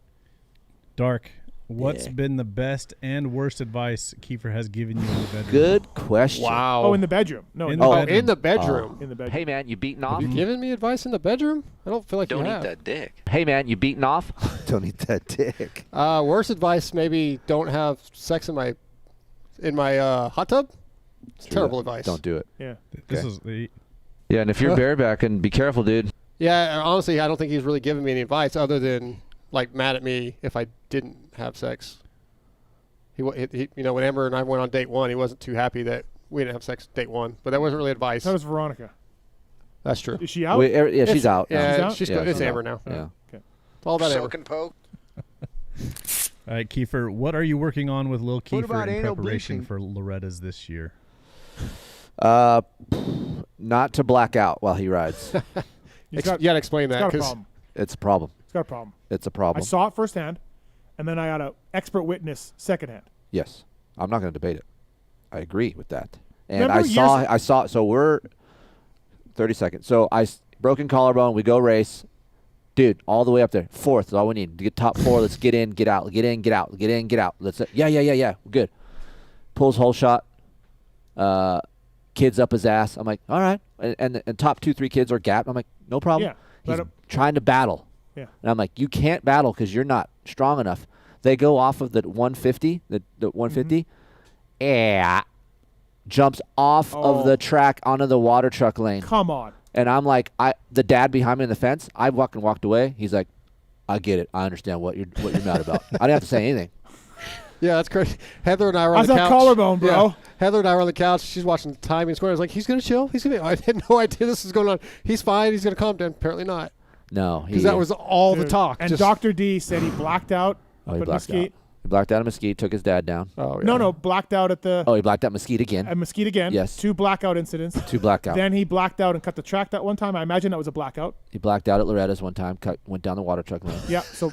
Dark, what's been the best and worst advice Keefer has given you in the bedroom? Good question. Wow. Oh, in the bedroom. No, In in the the bedroom. In the bedroom. In the bedroom. Hey, man, you beating off? Have you given me advice in the bedroom? I don't feel like Don't you eat have. that dick. Hey, man, you beating off? Don't eat that dick. Worst advice, maybe don't have sex in my hot tub. It's terrible advice. Don't do it. Yeah. This is the Yeah, and if you're barebacking, be careful, dude. Yeah, honestly, I don't think he's really giving me any advice other than like mad at me if I didn't have sex. He when Amber and I went on date one, he wasn't too happy that we didn't have sex date one, but that wasn't really advice. That was Veronica. That's true. Is she out? Yeah, she's out. Yeah, She's out? it's she's Amber out. now. Yeah. Okay. It's all about Amber. Soak and poke. All right, Keefer, what are you working on with Lil Keefer about in anal preparation bleaching? for Loretta's this year? Not to black out while he rides. He's got, You got to explain he's that got a because problem. It's a problem. He's got a problem. It's a I problem. saw it firsthand, and then I got an expert witness secondhand. Yes. I'm not going to debate it. I agree with that. And Remember I saw, so we're 30 seconds. So broken collarbone, we go race. Dude, all the way up there. Fourth is all we need. To get top four, let's get in, get out, get in, get out, get in, get out. Yeah. Good. Pulls whole shot. Kids up his ass. I'm like, all right. And top 2-3 kids are gapped. I'm like, no problem. Yeah. He's trying to battle. Yeah. And I'm like, you can't battle because you're not strong enough. They go off of the 150, the 150. Yeah. Jumps off of the track onto the water truck lane. Come on. And I'm like, the dad behind me in the fence, I walked away. He's like, I get it. I understand what you're mad about. I didn't have to say anything. Yeah, that's crazy. Heather and I were on How's the that couch. collarbone, bro? Yeah. Heather and I were on the couch. She's watching the timing score. I was like, he's going to chill. I had no idea this was going on. He's fine. He's going to calm down. Apparently not. No. Because that was all the talk. And Dr. D said he blacked out He at blacked Mesquite. out. He blacked out at Mesquite, took his dad down. Oh, yeah. No, blacked out at the... Oh, he blacked out Mesquite again. At Mesquite again. Yes. 2 blackout incidents. 2 blackout. Then he blacked out and cut the track that one time. I imagine that was a blackout. He blacked out at Loretta's one time, went down the water truck lane. Yeah, so...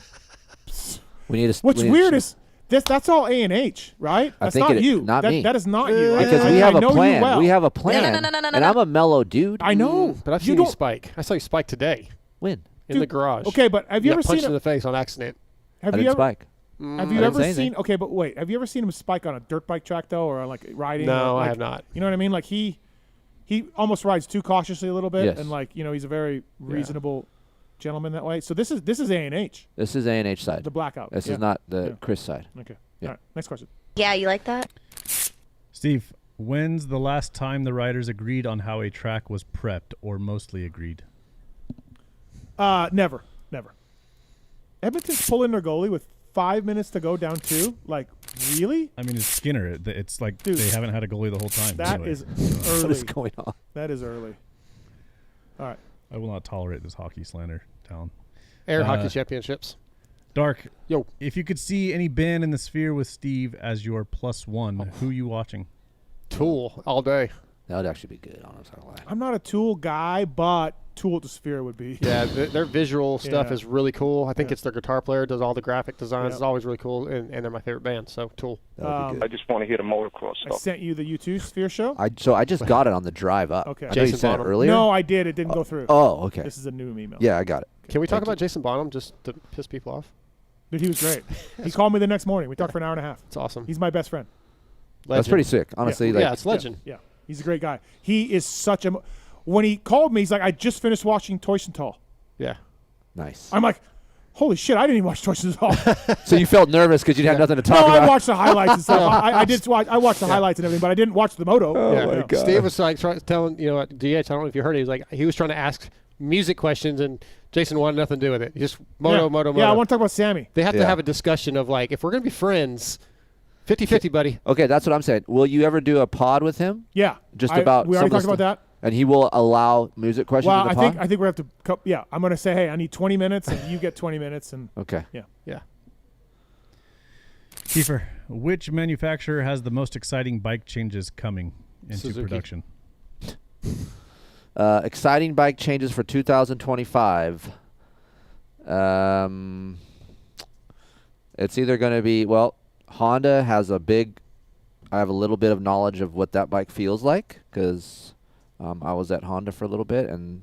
We need a... What's weird is That's all A&H, right? I That's think not you. Not me. That is not you. Because we I have a know you plan. well. We have a plan. No. And I'm a mellow dude. I know. But I've seen you spike. I saw you spike today. When? In the garage. Okay, but have you ever got seen punched him in the face on accident? Have I you didn't ever spike. Have you I didn't ever say seen? anything. Okay, but wait. Have you ever seen him spike on a dirt bike track though, or like riding? No, or, I like, have not. You know what I mean? Like he almost rides too cautiously a little bit, Yes. and like he's a very reasonable gentleman that way. So this is A&H. This is A&H side. The blackout. This Yeah. is not the Yeah. Kris side. Okay. Yeah. All right. Next question. Yeah, you like that? Steve, when's the last time the riders agreed on how a track was prepped, or mostly agreed? Never. Edmonton's pulling their goalie with 5 minutes to go down 2. Like, really? I mean, it's Skinner. It's like Dude, they haven't had a goalie the whole time. That anyway. is early. What is going on? That is early. All right. I will not tolerate this hockey slander, Tallon. Air hockey championships. Dark. Yo. If you could see any band in the sphere with Steve as your +1, who you watching? Tool all day. That would actually be good, honestly. I'm not a Tool guy, but Tool at the Sphere would be. Yeah, their visual stuff Yeah. is really cool. I think Yeah. it's their guitar player does all the graphic designs. Yeah. It's always really cool, and they're my favorite band. So Tool. I just want to hear the motocross I stuff. sent you the U2 Sphere show. I just got it on the drive up. Okay. I know you Jason sent it Bonham. earlier. No, I did. It didn't go through. Oh, okay. This is a new email. Yeah, I got it. Can we talk Thank about Jason Bonham just to piss people off? Dude, he was great. He called me the next morning. We talked for an hour and a half. It's awesome. He's my best friend. That's pretty sick, honestly. Yeah, it's legend. Yeah. He's a great guy. He is such a. When he called me, he's like, I just finished watching Toycental. Yeah. Nice. I'm like, holy shit, I didn't even watch Toycental. So you felt nervous because you didn't have nothing to talk No, about? I watched the highlights and stuff. I did watch. I watched the highlights and everything, but I didn't watch the moto. my God. Steve was like telling at DH. I don't know if you heard it. He was trying to ask music questions, and Jason wanted nothing to do with it. Just moto. Yeah, I want to talk about Sammy. They have to have a discussion of like, if we're gonna be friends, 50-50, buddy. Okay, that's what I'm saying. Will you ever do a pod with him? Yeah. Just We about. already some of talked the about stuff? that. And he will allow music questions Well, in the I pod? think we have to. Yeah, I'm gonna say, hey, I need 20 minutes, and you get 20 minutes, and Okay. yeah. Keefer, which manufacturer has the most exciting bike changes coming into Suzuki. production? Exciting bike changes for 2025. It's either going to be, Honda has I have a little bit of knowledge of what that bike feels like because I was at Honda for a little bit, and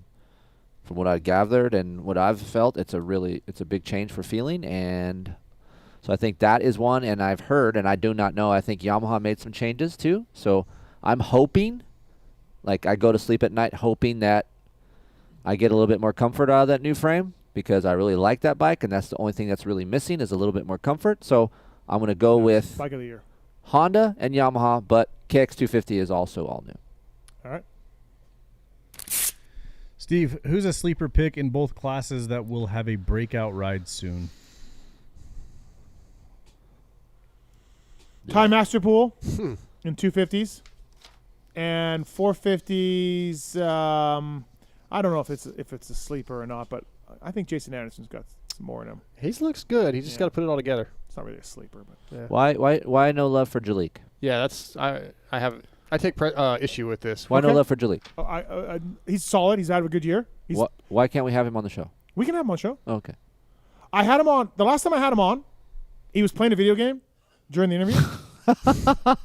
from what I gathered and what I've felt, it's a big change for feeling, and so I think that is one. And I've heard, and I do not know, I think Yamaha made some changes too. So I'm hoping, like I go to sleep at night hoping that I get a little bit more comfort out of that new frame because I really like that bike, and that's the only thing that's really missing is a little bit more comfort. So I'm going to go with Bike of the year. Honda and Yamaha, but KX250 is also all new. All right. Steve, who's a sleeper pick in both classes that will have a breakout ride soon? Time Master Pool in 250s and 450s. I don't know if it's a sleeper or not, but I think Jason Anderson's got some more in him. He looks good. He just got to put it all together. It's not really a sleeper, but yeah. Why no love for Jalik? Yeah, that's I take issue with this. Why no love for Jalik? He's solid. He's had a good year. Why can't we have him on the show? We can have him on the show. Okay. I had him on. The last time I had him on, he was playing a video game during the interview.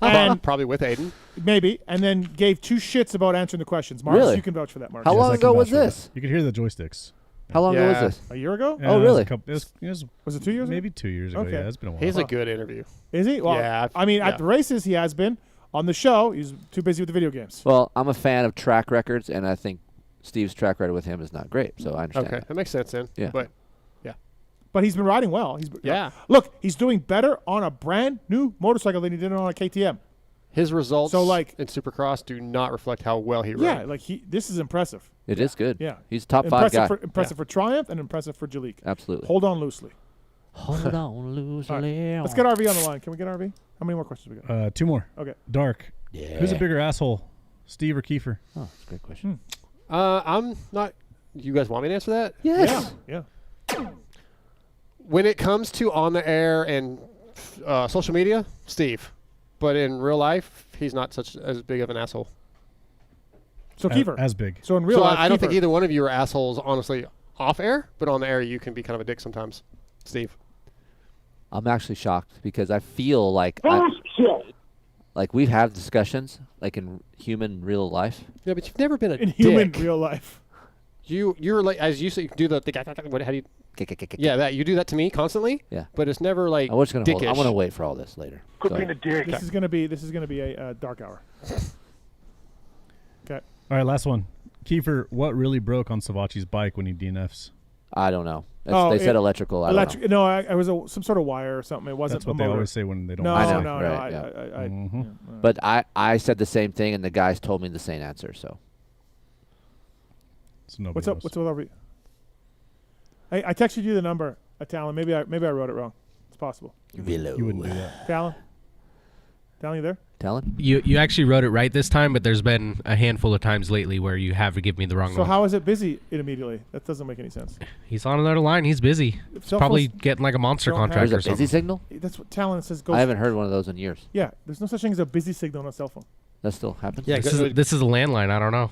And probably with Aiden. Maybe. And then gave 2 shits about answering the questions. Marcus, Really? you can vouch for that, Marcus. How long I can ago was vouch for that. this? You could hear the joysticks. How long ago was this? A year ago? Yeah, Oh, it was really? a couple- it was it 2 years ago? maybe 2 years ago. Okay. Yeah, it's been a while. He's a good interview. Is he? Well, Yeah, I mean, at the races he has been. On the show, he's too busy with the video games. Well, I'm a fan of track records, and I think Steve's track record with him is not great, so I understand. Okay, that makes sense then. Yeah. But yeah. But he's been riding well. Yeah. Look, he's doing better on a brand new motorcycle than he did on a KTM. His results So, like- in Supercross do not reflect how well he rode. Yeah, like this is impressive. It is good. Yeah. He's top 5 guy. Impressive for Triumph and impressive for Jalik. Absolutely. Hold on loosely. Hold on loosely. All right, let's get RV on the line. Can we get RV? How many more questions we got? 2 more. Okay. Dark. Yeah. Who's a bigger asshole, Steve or Keefer? Oh, that's a great question. I'm not. You guys want me to answer that? Yes. Yeah. When it comes to on the air and social media, Steve. But in real life, he's not as big of an asshole. So Keefer. As big. So in real life, I don't think Keefer. either one of you are assholes, honestly, off air. But on the air, you can be kind of a dick sometimes, Steve. I'm actually shocked because I feel like like we've had discussions like in human real life. Yeah, but you've never been in human real life. You're like, as you say, do the what? How do you? Yeah, that you do that to me constantly. Yeah, but it's never like. I'm just gonna hold. dickish. I'm gonna wait for all this later. Quit Go being a ahead. dick. This is gonna be a dark hour. Okay. All right, last one. Keefer, what really broke on Savachi's bike when he DNFs? I don't know. They said electrical. I don't know. No, I was some sort of wire or something. It wasn't. That's what a they motor. always say when they don't. No, I know, no, right, no. yeah. But I said the same thing, and the guys told me the same answer. So. What's up? What's up with RV? I texted you the number, Tallon. Maybe I wrote it wrong. It's possible. Velo. You wouldn't do that. Tallon, you there? Tallon? You actually wrote it right this time, but there's been a handful of times lately where you have to give me the wrong So one. how is it busy immediately? That doesn't make any sense. He's on another line. He's busy. He's Cell probably phones getting like a monster don't contract have- or There's a busy something. signal? That's what Tallon says. I haven't heard one of those in years. Yeah, there's no such thing as a busy signal on a cell phone. That still happens? Yeah, this is a landline. I don't know.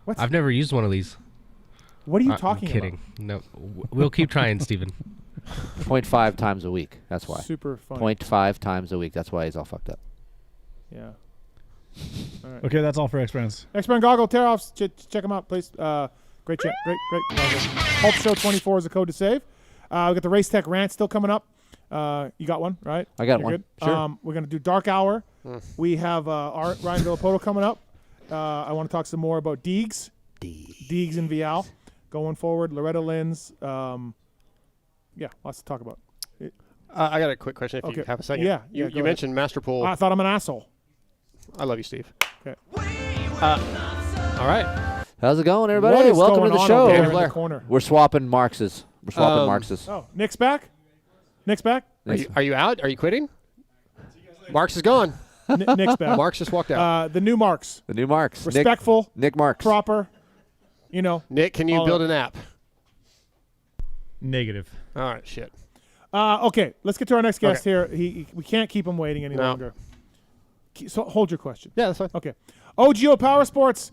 What? I've never used one of these. What are you I'm talking kidding. No, we'll keep trying, Steven. 0.5 times a week. That's why. Super funny. 0.5 times a week. That's why he's all fucked up. Yeah. All right. Okay, that's all for X-Brands. X-Brand Goggle Tear-Offs. Check them out, please. Great goggles. Pulp Show 24 is the code to save. We got the Race Tech Rant still coming up. You got one, right? I got You're one. Good? Sure. We're going to do Dark Hour. We have Ryan Villopoto coming up. I want to talk some more about Deegs and Vial going forward. Loretta Lynn's. Yeah, lots to talk about. I got a quick question if you have a second. Yeah. You mentioned Master Pool. I thought I'm an asshole. I love you, Steve. Okay. All right. How's it going, everybody? What is Welcome going to the on show. over there in the corner? We're swapping Marx's. We're swapping Marx's. Oh, Nick's back? Nick's back? Are you out? Are you quitting? Marx is gone. Nick's back. Marx just walked out. The new Marx. The new Marx. Respectful. Nick Marx. Proper. You know. Nick, can you build an app? Negative. All right, shit. Okay, let's get to our next guest here. We can't keep him waiting any longer. So hold your question. Yeah, that's fine. Okay. OGO Power Sports.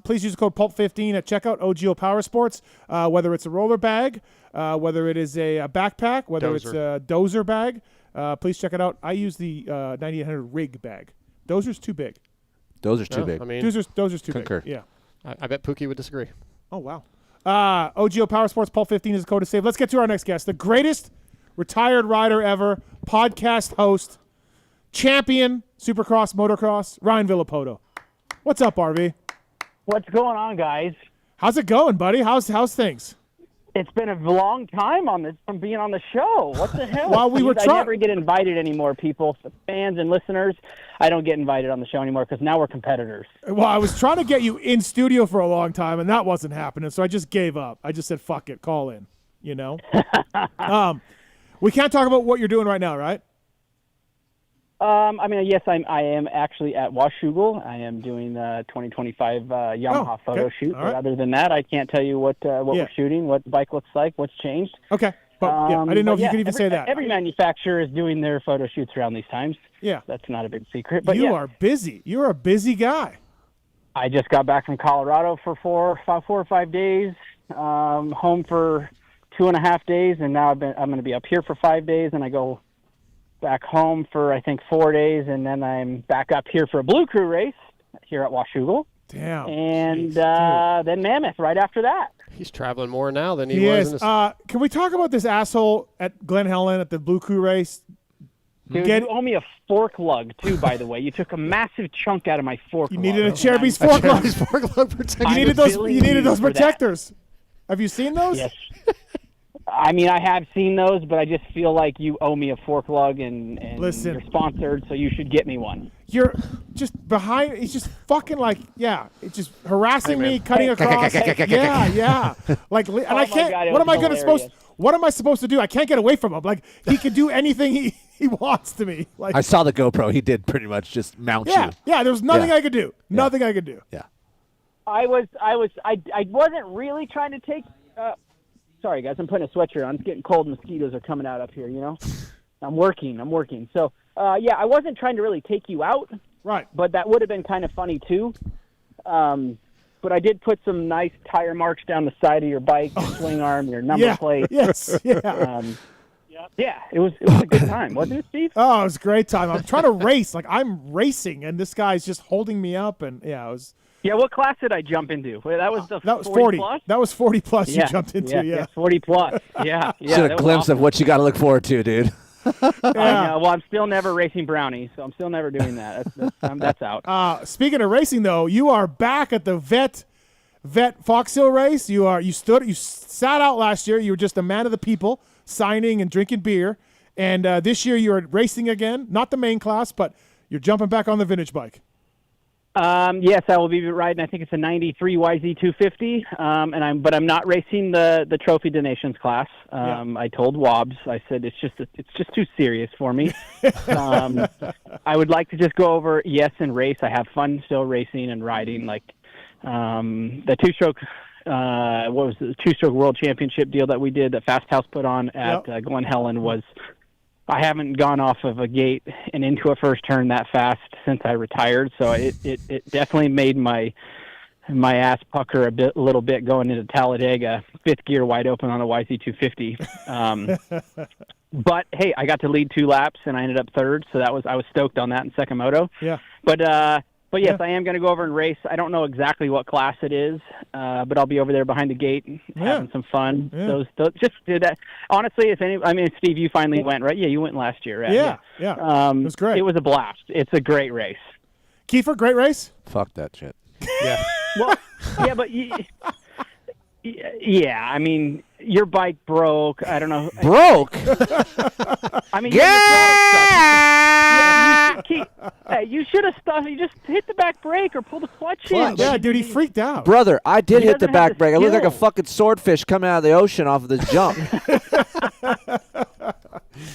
Please use the code PULP15 at checkout. OGO Power Sports. Whether it's a roller bag, whether it is a backpack, whether it's a dozer bag, please check it out. I use the 9800 rig bag. Dozer's too big. Dozer's too big. I mean, Dozer's too concur. big. Yeah. I bet Pookie would disagree. Oh, wow. OGO Power Sports, PULP15 is the code to save. Let's get to our next guest. The greatest retired rider ever, podcast host, champion, Supercross, motocross, Ryan Villopoto. What's up, RV? What's going on, guys? How's it going, buddy? How's things? It's been a long time from being on the show. What the hell? Well, we were I never get invited anymore, people, fans and listeners. I don't get invited on the show anymore because now we're competitors. Well, I was trying to get you in studio for a long time, and that wasn't happening, so I just gave up. I just said, fuck it, call in, you know? We can't talk about what you're doing right now, right? I mean, yes, I am actually at Washougal. I am doing the 2025 Yamaha photo shoot. All right. But other than that, I can't tell you what we're shooting, what the bike looks like, what's changed. Okay. But, I didn't know if you could even say that. Every manufacturer is doing their photo shoots around these times. Yeah. That's not a big secret. But you are busy. You're a busy guy. I just got back from Colorado for 4 or 5 days, home for 2.5 days, and now I'm going to be up here for 5 days, and I go back home for, I think, 4 days, and then I'm back up here for a Blue Crew race here at Washougal. Damn. And then Mammoth right after that. He's traveling more now than he He was. is. In his Can we talk about this asshole at Glen Helen at the Blue Crew race? Dude, you owe me a fork lug, too, by the way. You took a massive chunk out of my fork lug. You needed a Cherubies fork lug. You needed those protectors. Have you seen those? Yes. I mean, I have seen those, but I just feel like you owe me a fork lug, and Listen. you're sponsored, so you should get me one. You're just behind. It's just fucking like, it's just harassing me, cutting across. Yeah. Like, and I can't. God, what am I What am I supposed to do? I can't get away from him. Like, he can do anything he wants to me. Like, I saw the GoPro. He did pretty much just mount you. Yeah. There was nothing I could do. Nothing I could do. Yeah. I wasn't really trying to take. Sorry, guys, I'm putting a sweatshirt on. It's getting cold. Mosquitoes are coming out up here, you know? I'm working. So, I wasn't trying to really take you out. Right. But that would have been kind of funny, too. But I did put some nice tire marks down the side of your bike, your swing arm, your number plate. Yes. Yeah. Yeah, it was a good time, wasn't it, Steve? Oh, it was a great time. I'm trying to race. Like, I'm racing, and this guy's just holding me up. And, yeah, it was. Yeah, what class did I jump into? That was the That was 40. plus? That was 40 plus Yeah, you jumped into, yeah. 40 plus. Yeah, yeah. Get a that was glimpse awesome. of what you got to look forward to, dude. I know. Well, I'm still never racing brownies, so I'm still never doing that. That's out. Speaking of racing, though, you are back at the Vet Fox Hill race. You sat out last year. You were just a man of the people, signing and drinking beer. And this year you're racing again, not the main class, but you're jumping back on the vintage bike. Yes, I will be riding. I think it's a '93 YZ250, but I'm not racing the Trophy Donations class. I told Wobbs, I said it's just too serious for me. I would like to just go over and race. I have fun still racing and riding. Like the two-stroke, what was the two-stroke World Championship deal that we did that Fast House put on at Glen Helen was. I haven't gone off of a gate and into a first turn that fast since I retired, so it definitely made my ass pucker a little bit going into Talladega, fifth gear wide open on a YZ250. But hey, I got to lead 2 laps and I ended up third, so I was stoked on that in Sakamoto. Yeah. But yes, I am going to go over and race. I don't know exactly what class it is, but I'll be over there behind the gate having some fun. Yeah. Those just did that. Honestly, Steve, you finally went, right? Yeah, you went last year, right? Yeah. It was great. It was a blast. It's a great race. Keefer, great race? Fuck that shit. Yeah. Well, yeah, but yeah, I mean, your bike broke. I don't know. Broke? I mean, you should have stuff. You just hit the back brake or pull the clutch in. Yeah, dude, he freaked out. Brother, I did hit the doesn't have back the brake. I looked like a skill. fucking swordfish coming out of the ocean off of this jump.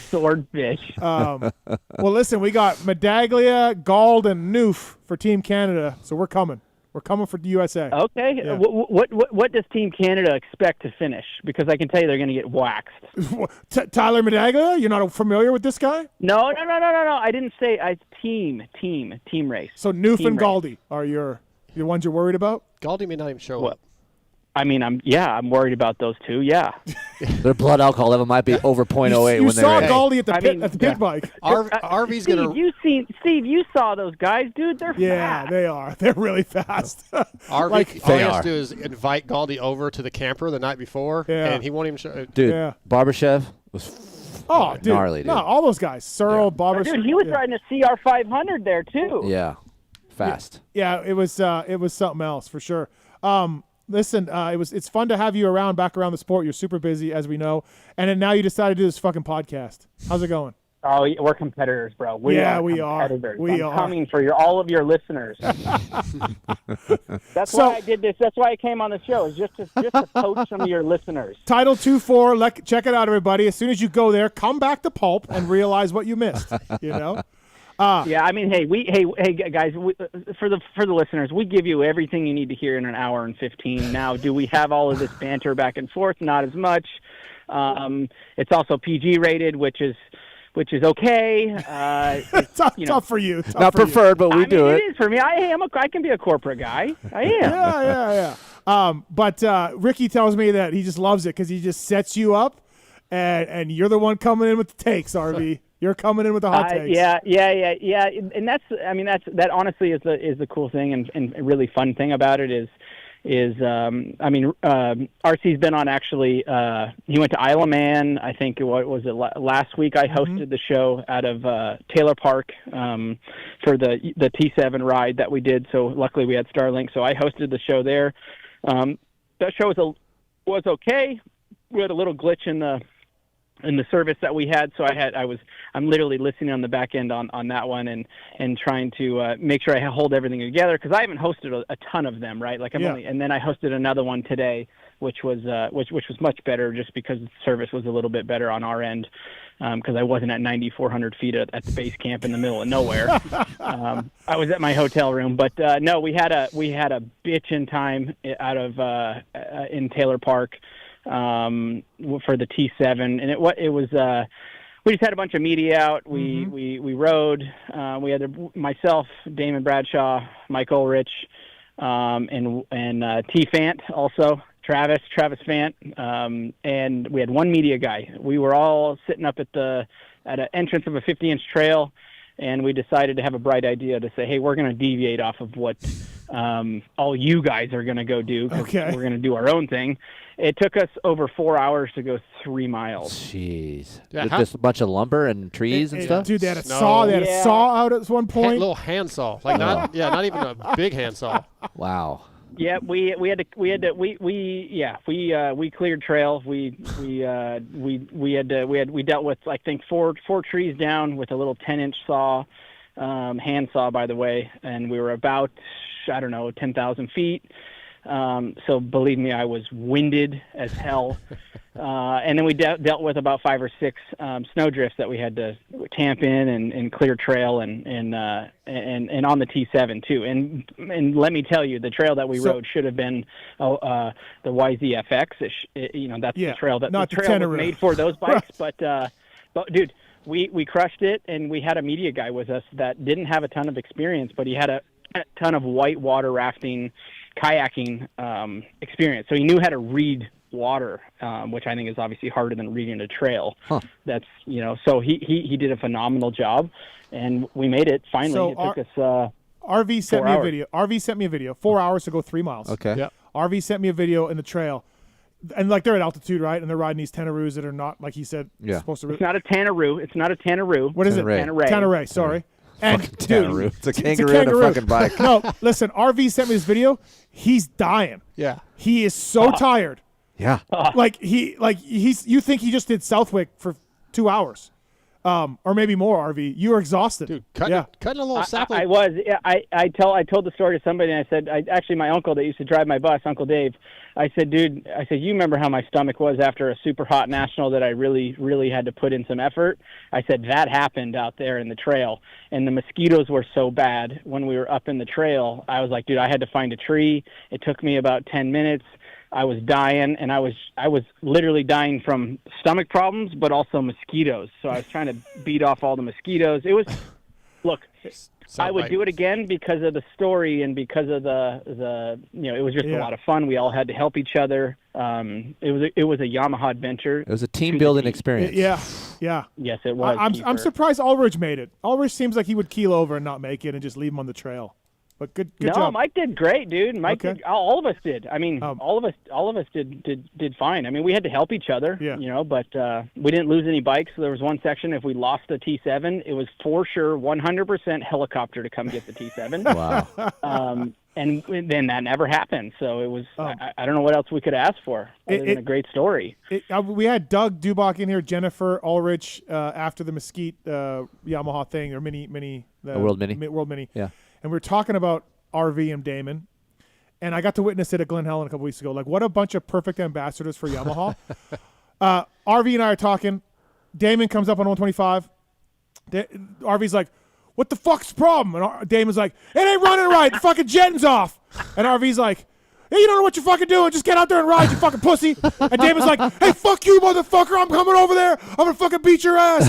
Swordfish. Well, listen, we got Medaglia, Gald, and Noof for Team Canada, so we're coming. We're coming for the USA. Okay. Yeah. What does Team Canada expect to finish? Because I can tell you they're going to get waxed. Tyler Medaglia? You're not familiar with this guy? No. I didn't say team race. So Noof Team and race. Galdi are the ones you're worried about? Galdi may not even show up. I mean, I'm worried about those two. Yeah. Their blood alcohol level might be over 0.08 You when saw they're Galdi at the pit bike. RV's Steve, gonna. Steve, you saw those guys, dude. They're fast. They are. They're really fast. RV, all he has to do is invite Galdi over to the camper the night before, and he won't even show. Dude, Yeah. Barbashev was dude. gnarly, dude. No, all those guys. Searle, Barbashev. Dude, he was riding a CR500 there too. Yeah, fast. Yeah, it was something else for sure. Listen, it's fun to have you back around the sport. You're super busy, as we know, and then now you decided to do this fucking podcast. How's it going? Oh, we're competitors, bro. We are. I'm coming for all of your listeners. That's why I did this. That's why I came on the show. Is just to poach some of your listeners. Title 2-4. Check it out, everybody. As soon as you go there, come back to Pulp and realize what you missed. You know. Yeah, I mean, hey, guys, for the listeners, we give you everything you need to hear in an hour and 15. Now, do we have all of this banter back and forth? Not as much. It's also PG rated, which is okay. It's tough for you. Not preferred, but we do it. It is for me. I can be a corporate guy. I am. Yeah. But Ricky tells me that he just loves it because he just sets you up, and you're the one coming in with the takes, RV. You're coming in with the hot takes. Yeah. And that honestly is the cool thing and a really fun thing about it is RC's been on actually. He went to Isle of Man. I think last week I hosted the show out of Taylor Park for the T7 ride that we did. So luckily we had Starlink. So I hosted the show there. That show was okay. We had a little glitch in the service that we had, so I'm literally listening on the back end on that one and trying to make sure I hold everything together because I haven't hosted a ton of them, right? Like and then I hosted another one today, which was much better just because the service was a little bit better on our end because I wasn't at 9,400 feet at the base camp in the middle of nowhere. I was at my hotel room, but no, we had a bitchin' time out of in Taylor Park. For the T7, and it was we just had a bunch of media out. We rode. We had myself, Damon Bradshaw, Mike Ulrich, and T Fant also Travis Fant, and we had one media guy. We were all sitting up at an entrance of a 50-inch trail, and we decided to have a bright idea to say, hey, we're going to deviate off of what all you guys are going to go do. Okay. We're going to do our own thing. It took us over 4 hours to go 3 miles. Jeez. Yeah, With just a bunch of lumber and trees and stuff? Dude, they had a saw. They had a saw out at one point. Little handsaw, like not even a big handsaw. Wow. Yeah, we cleared trail. We dealt with, I think, four trees down with a little 10-inch saw, hand saw, by the way, and we were about 10,000 feet. So believe me, I was winded as hell. And then we dealt with about 5 or 6 snowdrifts that we had to camp in and clear trail and on the T7 too. And let me tell you, the trail that we rode should have been the YZFX. That's the trail that not the trail the was made for those bikes. But dude, we crushed it, and we had a media guy with us that didn't have a ton of experience, but he had a ton of whitewater rafting, kayaking experience. So he knew how to read water, which I think is obviously harder than reading a trail. Huh. That's, so he did a phenomenal job, and we made it finally. So it took us RV sent 4 me a hours. video. RV sent me a video. 4 hours to go 3 miles. Okay. Yep. RV sent me a video in the trail. And like they're at altitude, right? And they're riding these Tenaroos that are not, like he said, supposed to. It's not a Tanaroo. It's not a Tanaroo. What is it? Tanneray. Tanneray. Sorry. And Tanneroo. dude, It's a kangaroo and a fucking bike. No, listen. RV sent me this video. He's dying. Yeah. He is so tired. Yeah. You think he just did Southwick for 2 hours, or maybe more. RV, you were exhausted. Dude, cutting a little sapling. I was. I told the story to somebody, and I said, actually, my uncle that used to drive my bus, Uncle Dave. I said, dude, you remember how my stomach was after a super hot national that I really, really had to put in some effort? I said, that happened out there in the trail, and the mosquitoes were so bad when we were up in the trail. I was like, dude, I had to find a tree. It took me about 10 minutes. I was dying, and I was literally dying from stomach problems, but also mosquitoes. So I was trying to beat off all the mosquitoes. It was, look, I would do it again because of the story and because of the it was just a lot of fun. We all had to help each other. It was a Yamaha adventure. It was a team building experience. Yeah. Yes, it was. I'm surprised Ulrich made it. Ulrich seems like he would keel over and not make it and just leave him on the trail. But good job. No, Mike did great, dude. Mike did, all of us did. I mean, all of us did fine. I mean, we had to help each other, but we didn't lose any bikes. There was one section, if we lost the T7, it was for sure 100% helicopter to come get the T7. Wow. And then that never happened. So it was, I don't know what else we could ask for other than a great story. We had Doug Dubach in here, Jennifer Ulrich, after the Mesquite Yamaha thing, or World Mini. World Mini. Yeah. And we were talking about RV and Damon, and I got to witness it at Glen Helen a couple weeks ago. Like, what a bunch of perfect ambassadors for Yamaha. RV and I are talking. Damon comes up on 125. RV's like, what the fuck's the problem? And Damon's like, it ain't running right. The fucking jetting's off. And RV's like, hey, you don't know what you're fucking doing. Just get out there and ride, you fucking pussy. And Damon's like, hey, fuck you, motherfucker. I'm coming over there. I'm going to fucking beat your ass.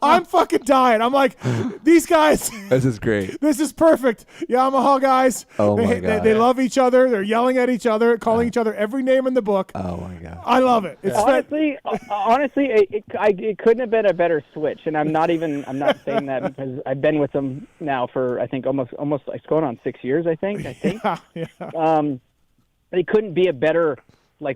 I'm fucking dying. I'm like, these guys. This is great. This is perfect. Yamaha guys. Oh, my God. They love each other. They're yelling at each other, calling each other every name in the book. Oh, my God. I love it. It's honestly, it couldn't have been a better switch. And I'm not saying that because I've been with them now for, I think, almost it's going on 6 years, I think. Yeah. It couldn't be a better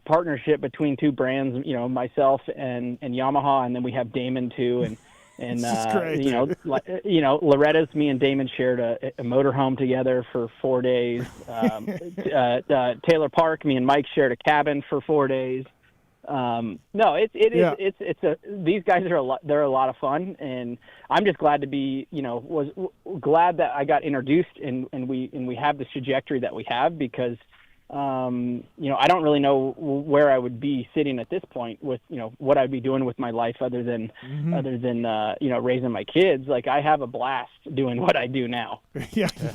partnership between two brands, myself and Yamaha, and then we have Damon too, and great, Loretta's. Me and Damon shared a motorhome together for 4 days. Taylor Park, me and Mike shared a cabin for 4 days. These guys are they're a lot of fun, and I'm just glad to be, was glad that I got introduced and we have this trajectory that we have because, I don't really know where I would be sitting at this point with, what I'd be doing with my life other than raising my kids. Like, I have a blast doing what I do now.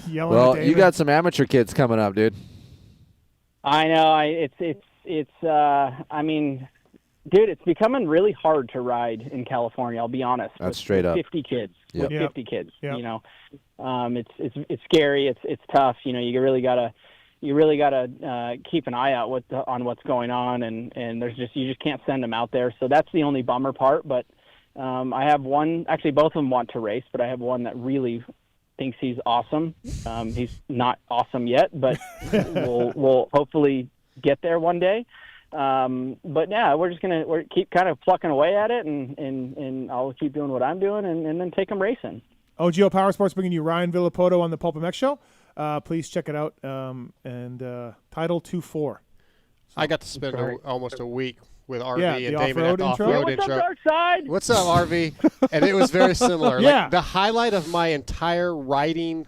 Well, you got some amateur kids coming up, dude. I know. I mean, dude, it's becoming really hard to ride in California. I'll be honest. That's straight up. 50 kids. Yep. With 50 kids. Yep. It's scary. It's tough. You really gotta you really got to keep an eye out on what's going on, and you just can't send them out there. So that's the only bummer part. But I have one. Actually, both of them want to race, but I have one that really thinks he's awesome. He's not awesome yet, but we'll hopefully get there one day. But yeah, we're keep kind of plucking away at it, and I'll keep doing what I'm doing, and then take them racing. OGO Power Sports bringing you Ryan Villopoto on the PulpMX show. Please check it out. And Title 2-4. I got to spend almost a week with RV and the Damon at the intro. off-road What's intro. up, Darkside? What's up, RV? And it was very similar. Yeah. Like, the highlight of my entire riding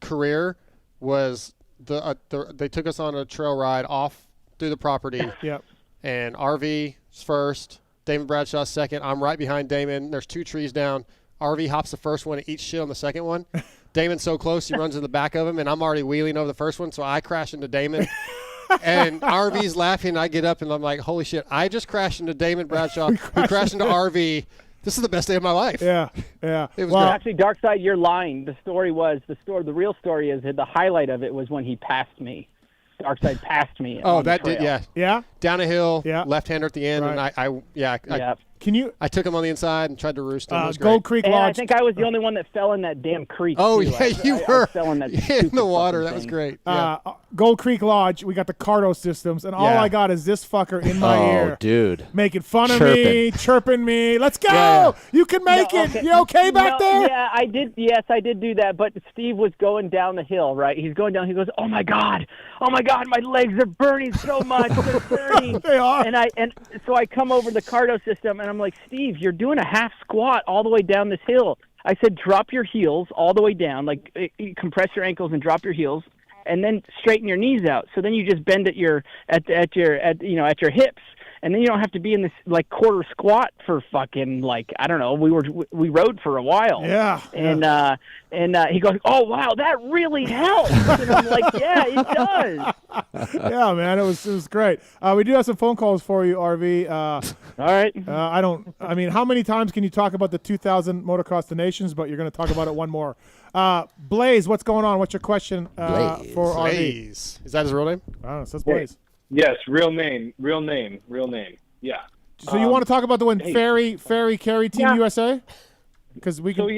career was they took us on a trail ride off through the property. Yep. And RV's first, Damon Bradshaw's second. I'm right behind Damon. There's 2 trees down. RV hops the first one and eats shit on the second one. Damon's so close, he runs in the back of him, and I'm already wheeling over the first one, so I crash into Damon. And RV's laughing, and I get up, and I'm like, holy shit, I just crashed into Damon Bradshaw, who crashed into RV. This is the best day of my life. Yeah. It was Well, great. actually, Darkside, you're lying. The real story is that the highlight of it was when he passed me. Darkside passed me. Oh, on the that did, trail. yeah. Down a hill, left-hander at the end, Right. and I took him on the inside and tried to roost him. It was Gold great. Creek And I Lodge. think I was the only one that fell in that damn creek. Oh, too. yeah, you were I fell in that in stupid the water. fucking That was thing. great. Yeah. Gold Creek Lodge, we got the Cardo systems, and all Yeah. I got is this fucker in my ear. Dude. Making fun of me, chirping me. Let's go! Yeah. You can make it. You okay back there? Yeah, I did. Yes, I did do that. But Steve was going down the hill, right? He's going down. He goes, "Oh my god, my legs are burning so much. They're burning." They are. And so I come over the Cardo system, and I'm like, "Steve, you're doing a half squat all the way down this hill." I said, "Drop your heels all the way down, like compress your ankles and drop your heels, and then straighten your knees out. So then you just bend at your hips, and then you don't have to be in this like quarter squat for fucking like I don't know. We rode for a while. Yeah. And he goes, "Oh wow, that really helps." And I'm like, "Yeah, it does." Yeah, man, it was great. We do have some phone calls for you, RV. All right. I mean, how many times can you talk about the 2000 Motocross the Nations? But you're going to talk about it one more. Blaze, what's going on? What's your question for RV? Blaze. Is that his real name? I don't know. It says Blaze. Yes, real name. Yeah. So you want to talk about the one Ferry carry Team USA? Because we can.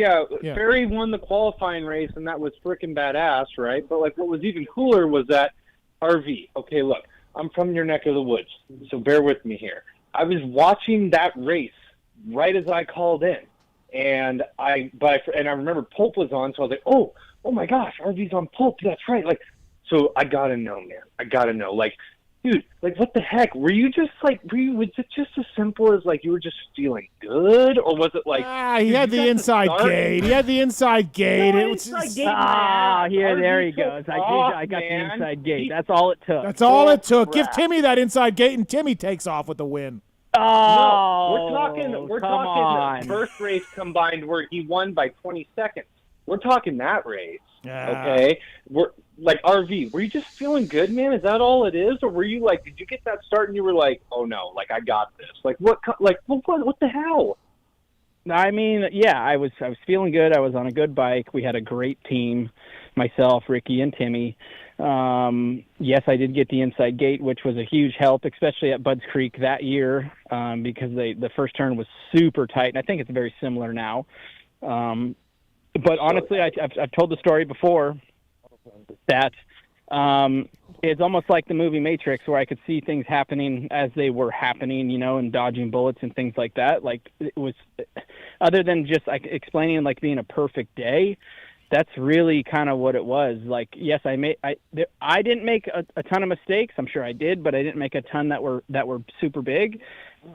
Ferry won the qualifying race, and that was freaking badass, right? But like, what was even cooler was that RV. Okay, look, I'm from your neck of the woods, so bear with me here. I was watching that race right as I called in, and I remember Pulp was on, so I was like, oh my gosh, RV's on Pulp. That's right. Like, so I gotta know, man. I gotta know, like. Dude, like, what the heck? Was it just as simple as, like, you were just feeling good? Or was it like... he had the inside gate. He had the inside gate. No, it was inside just, gate, there he goes. I got the inside gate. That's all it took. That's all it took. Give Timmy that inside gate, and Timmy takes off with the win. No, we're come talking on. the first race combined where he won by 20 seconds. We're talking that race. Yeah. Okay? We're like, RV, were you just feeling good, man? Is that all it is? Or were you like, did you get that start and you were like, oh no, like, I got this? Like, what the hell? I mean, yeah, I was feeling good. I was on a good bike. We had a great team, myself, Ricky, and Timmy. Yes, I did get the inside gate, which was a huge help, especially at Budds Creek that year, because the first turn was super tight, and I think it's very similar now. But honestly, I've told the story before that it's almost like the movie Matrix, where I could see things happening as they were happening, and dodging bullets and things like that. Like, it was, other than just like explaining like being a perfect day, that's really kind of what it was. Like, yes, I didn't make a ton of mistakes. I'm sure I did, but I didn't make a ton that were super big.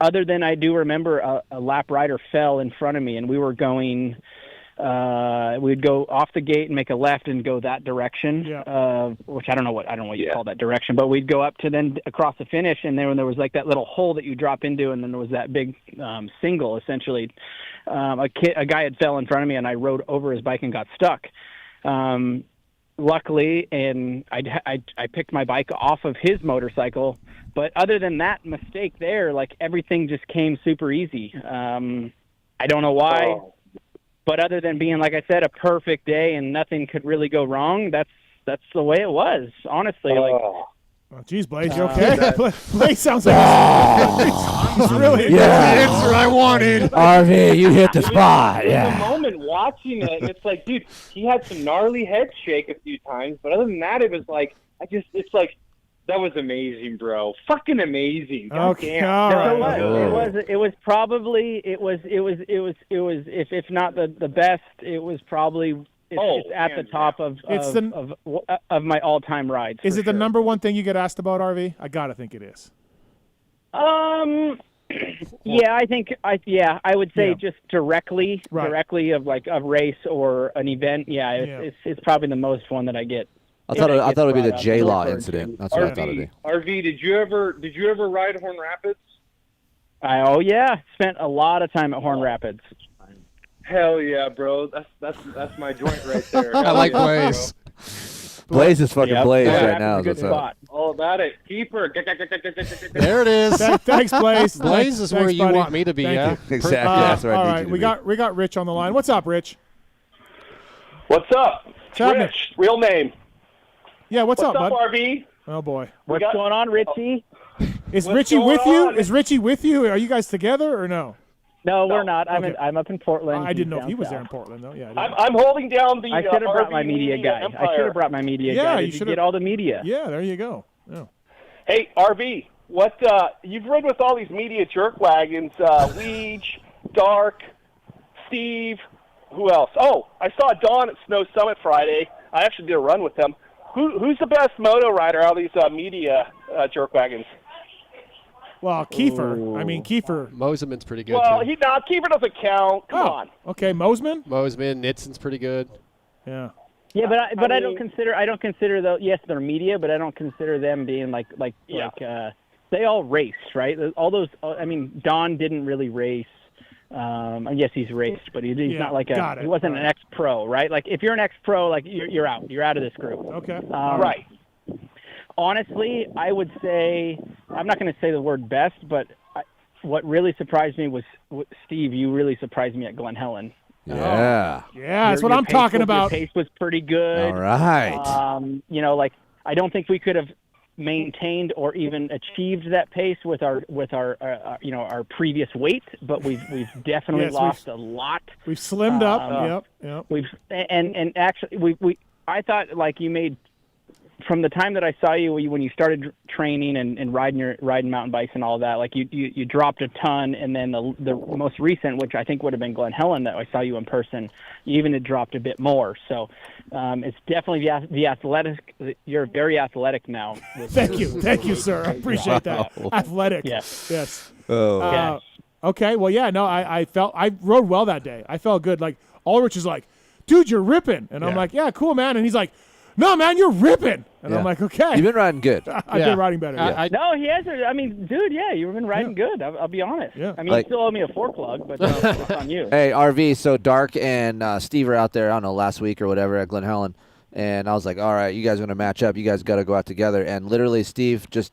Other than I do remember a lap rider fell in front of me, and we were going. We'd go off the gate and make a left and go that direction, which I don't know what you call that direction, but we'd go up to then across the finish, and then there was like that little hole that you drop into, and then there was that big single, essentially. A guy had fell in front of me, and I rode over his bike and got stuck. Luckily, and I picked my bike off of his motorcycle, but other than that mistake there, like, everything just came super easy. I don't know why. But other than being, like I said, a perfect day and nothing could really go wrong, that's that's the way it was. Honestly, Oh, geez, Blaze, you okay? Blaze sounds like he's really the answer I wanted. RV, you hit the spot. In the Yeah. moment watching it, it's like, dude, he had some gnarly head shake a few times, but other than that, it was like, it's like, that was amazing, bro. Fucking amazing. God Okay, damn. all right. It was probably if not the best, it was probably. It's at the top of my all-time rides. Is for it the sure. number one thing you get asked about, RV? I gotta think it is. Yeah, I would say Yeah. just directly of race or an event. Yeah, it's probably the most one that I get. I thought it would be the brought up. J-Law incident. That's what I thought it'd be. RV, did you ever ride Horn Rapids? Oh yeah, spent a lot of time at Horn Rapids. Hell yeah, bro. That's my joint right there. I like Blaze. Blaze is fucking Blaze Horn right Rapids now. is a good That's up. spot. All about it. Keeper. There it is. Thanks, Blaze. Blaze is where Thanks, you buddy. want me to be, Thank yeah? you. Exactly. That's where all I need right, you to we be. got Rich on the line. What's up, Rich? What's up? What's happening? Rich, real name. Yeah, what's up, bud? RV? Oh boy. What's going on, Richie? Is What's Richie going with you? on? Is Richie with you? Are you guys together or no? No, we're not. Okay. I'm up in Portland. I didn't know He's if he down was there south. in Portland though. Yeah. I'm holding down the I should have brought my RV media guy. I empire. should have brought my media Yeah, guy. you Did you should've- get all the media? Yeah, there you go. Yeah. Hey, RV, what you've ridden with all these media jerk wagons, Weege, Dark, Steve, who else? Oh, I saw Dawn at Snow Summit Friday. I actually did a run with him. Who's the best moto rider out of these media jerk wagons? Well, Keefer. I mean, Keefer. Moseman's pretty good, Well, too. Keeper doesn't count. Come on. Okay, Mosman. Mosman, Nitson's pretty good. Yeah. Yeah, but I don't mean- consider though. Yes, they're media, but I don't consider them being like they all race, right? All those. I mean, Don didn't really race. Yes, he's raced, but he's Yeah, not like got it. he wasn't an ex-pro, right? Like if you're an ex-pro, like you're out. You're out of this group. Okay. Right. Honestly, I would say I'm not going to say the word best, but what really surprised me was Steve. You really surprised me at Glen Helen. Yeah. Yeah, that's what Your I'm pace talking was- Your pace was pretty good. All right. Like I don't think we could have maintained or even achieved that pace with our our previous weight, but we've definitely Yes, lost a lot. We've slimmed up. Yep. We've and actually we I thought like you made from the time that I saw you when you started training and riding mountain bikes and all that, like you dropped a ton, and then the most recent, which I think would have been Glen Helen, that I saw you in person, you even had dropped a bit more. So it's definitely the athletic. You're very athletic now. Thank you, sir. I appreciate that. Athletic. Yes. Yes. Oh. Okay. Well, yeah. No, I rode well that day. I felt good. Like Ulrich is like, dude, you're ripping, and I'm like, yeah, cool, man. And he's like, no, man, you're ripping. And I'm like, okay. You've been riding good. I've been riding better. No, he has. I mean, dude, yeah, you've been riding good. I'll be honest. Yeah. I mean, you still owe me a fork lug, but it's on you. Hey, RV, so Dark and Steve are out there, I don't know, last week or whatever at Glen Helen. And I was like, all right, you guys are going to match up. You guys got to go out together. And literally Steve just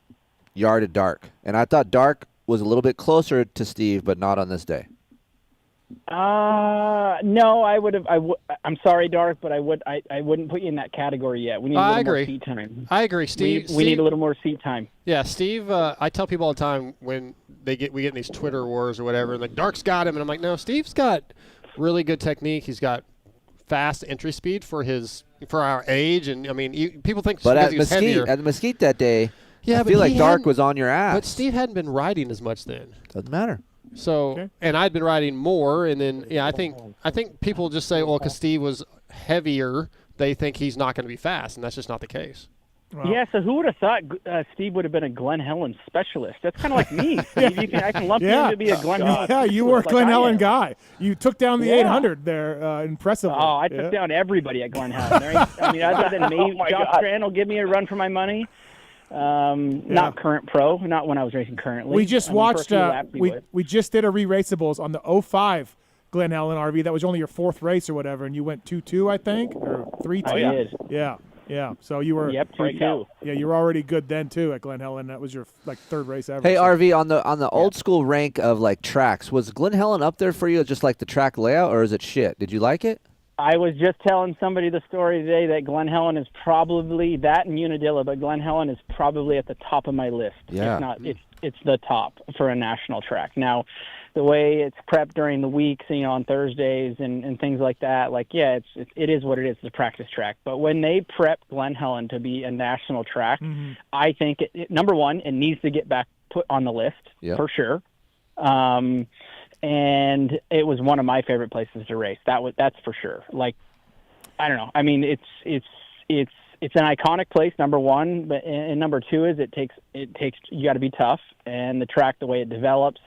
yarded Dark. And I thought Dark was a little bit closer to Steve, but not on this day. No, I would have. I'm sorry, Dark, but I wouldn't put you in that category yet. We need a little more seat time. I agree, Steve. We need a little more seat time. Yeah, Steve. I tell people all the time when we get in these Twitter wars or whatever, and like Dark's got him, and I'm like, no, Steve's got really good technique. He's got fast entry speed for our age, and I mean, people think. But at he was heavier. Mesquite that day, yeah, I feel like Dark was on your ass. But Steve hadn't been riding as much then. Doesn't matter. So, and I'd been riding more, and then I think people just say, well, because Steve was heavier, they think he's not going to be fast, and that's just not the case. Wow. Yeah, so who would have thought Steve would have been a Glen Helen specialist? That's kind of like me. Steve, I can lump you in to be a Glen Helen. Yeah, you were a like Glen I Helen am. guy. You took down the 800 there impressively. Oh, I took down everybody at Glen Helen. Other than maybe Josh Strand will give me a run for my money. Not current pro, not when I was racing currently. We just watched. for a few laps he would. We just did a re-raceables on the 05 Glen Helen RV. That was only your fourth race or whatever, and you went 2-2, I think, or 3-2. I did. Yeah. So you were. Yep, 2-2. Yeah, you were already good then too at Glen Helen. That was your third race ever. Hey, so. RV, on the old school rank of like tracks, was Glen Helen up there for you just like the track layout, or is it shit? Did you like it? I was just telling somebody the story today that Glen Helen is probably that and Unadilla, but Glen Helen is probably at the top of my list. Yeah. If not, it's the top for a national track. Now, the way it's prepped during the weeks, on Thursdays and things like that, it is what it is, the practice track. But when they prep Glen Helen to be a national track, I think number one, it needs to get back put on the list for sure. And it was one of my favorite places to race. That's for sure. I don't know. I mean, it's an iconic place, number one, but and number two is it takes you got to be tough, and the track, the way it develops,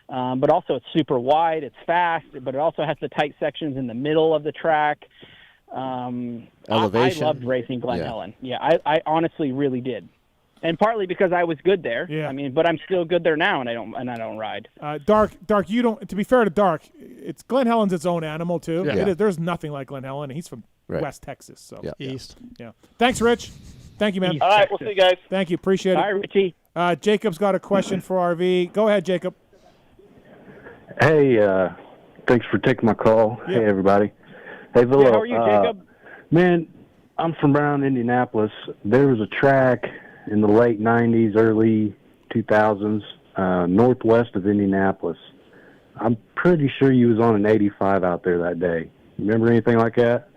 but also it's super wide, it's fast, but it also has the tight sections in the middle of the track. Elevation. I loved racing Glen Helen. Yeah, I honestly really did. And partly because I was good there. Yeah. I mean, but I'm still good there now, and I don't ride. Dark. You don't. To be fair to Dark, it's Glen Helen's its own animal too. Yeah. There's nothing like Glen Helen. He's from West Texas, so East. Yeah. Thanks, Rich. Thank you, man. All right, we'll see you guys. Thank you. Appreciate it. All right, Richie. Jacob's got a question for RV. Go ahead, Jacob. Hey, thanks for taking my call. Yeah. Hey, everybody. Hey, Villo. How are you, Jacob? Man, I'm from Brown, Indianapolis. There was a track in the late 90s, early 2000s, northwest of Indianapolis. I'm pretty sure you was on an 85 out there that day. Remember anything like that?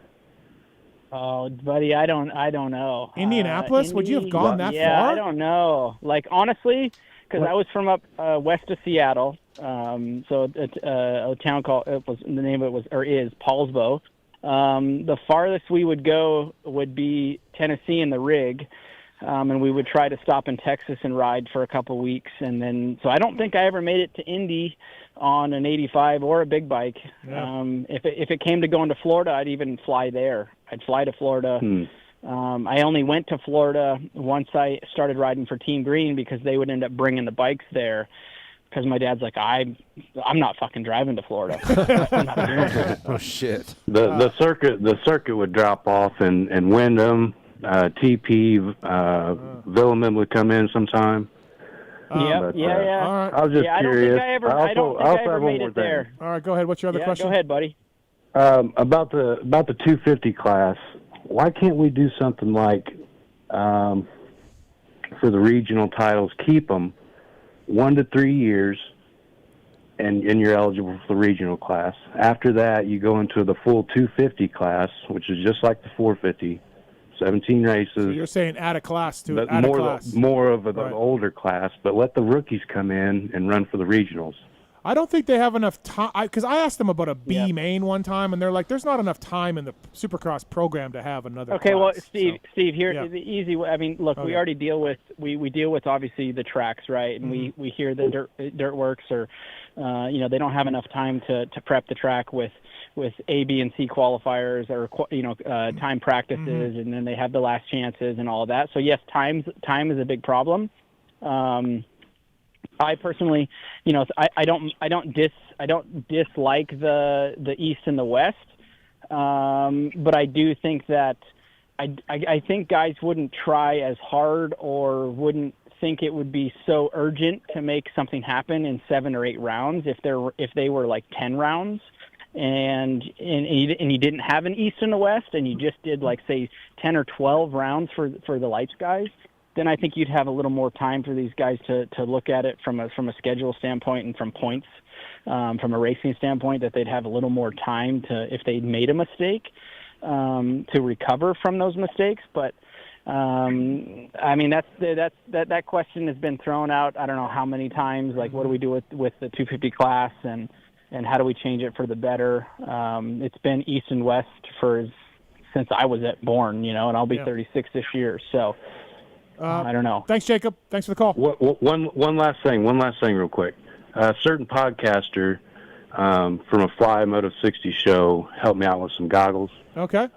Oh, buddy, I don't know. Indianapolis? Would you have gone that far? Yeah, I don't know. Honestly, because I was from up west of Seattle, so a town called the name of it is Paulsbo. The farthest we would go would be Tennessee in the rig. And we would try to stop in Texas and ride for a couple weeks, and then so I don't think I ever made it to Indy on an 85 or a big bike. Yeah. If it came to going to Florida, I'd even fly there. I'd fly to Florida. I only went to Florida once I started riding for Team Green because they would end up bringing the bikes there. Because my dad's like, I'm not fucking driving to Florida. I'm not doing it. Oh shit! The circuit would drop off, and Wyndham. TP, Villopoto would come in sometime. Yeah. All right. I was just curious. I don't think I ever made it there. All right, go ahead. What's your other question? Go ahead, buddy. About the 250 class, why can't we do something like for the regional titles, keep them 1 to 3 years, and you're eligible for the regional class. After that, you go into the full 250 class, which is just like the 450. 17 races. So you're saying add a class to it. More of the older class, but let the rookies come in and run for the regionals. I don't think they have enough time, because I asked them about a B main one time, and they're like, there's not enough time in the Supercross program to have another Okay, class. well, Steve, here the easy way. I mean, look, we already deal with, we deal with, obviously, the tracks, right? And we hear the dirt works, or, they don't have enough time to prep the track with A, B, and C qualifiers, or time practices, and then they have the last chances and all of that. So yes, time is a big problem. I personally, I don't dislike the East and the West, but I do think that I think guys wouldn't try as hard or wouldn't think it would be so urgent to make something happen in 7 or 8 rounds if they were like 10 rounds. And you didn't have an East and a West, and you just did like say 10 or 12 rounds for the lights guys, then I think you'd have a little more time for these guys to look at it from a schedule standpoint and from points, from a racing standpoint, that they'd have a little more time to, if they made a mistake, to recover from those mistakes. But I mean, that question has been thrown out I don't know how many times. Like, what do we do with the 250 class, and how do we change it for the better? It's been East and West since I was born, and I'll be 36 this year. So I don't know. Thanks, Jacob. Thanks for the call. One last thing real quick. A certain podcaster from a Fly Moto 60 show helped me out with some goggles. Okay.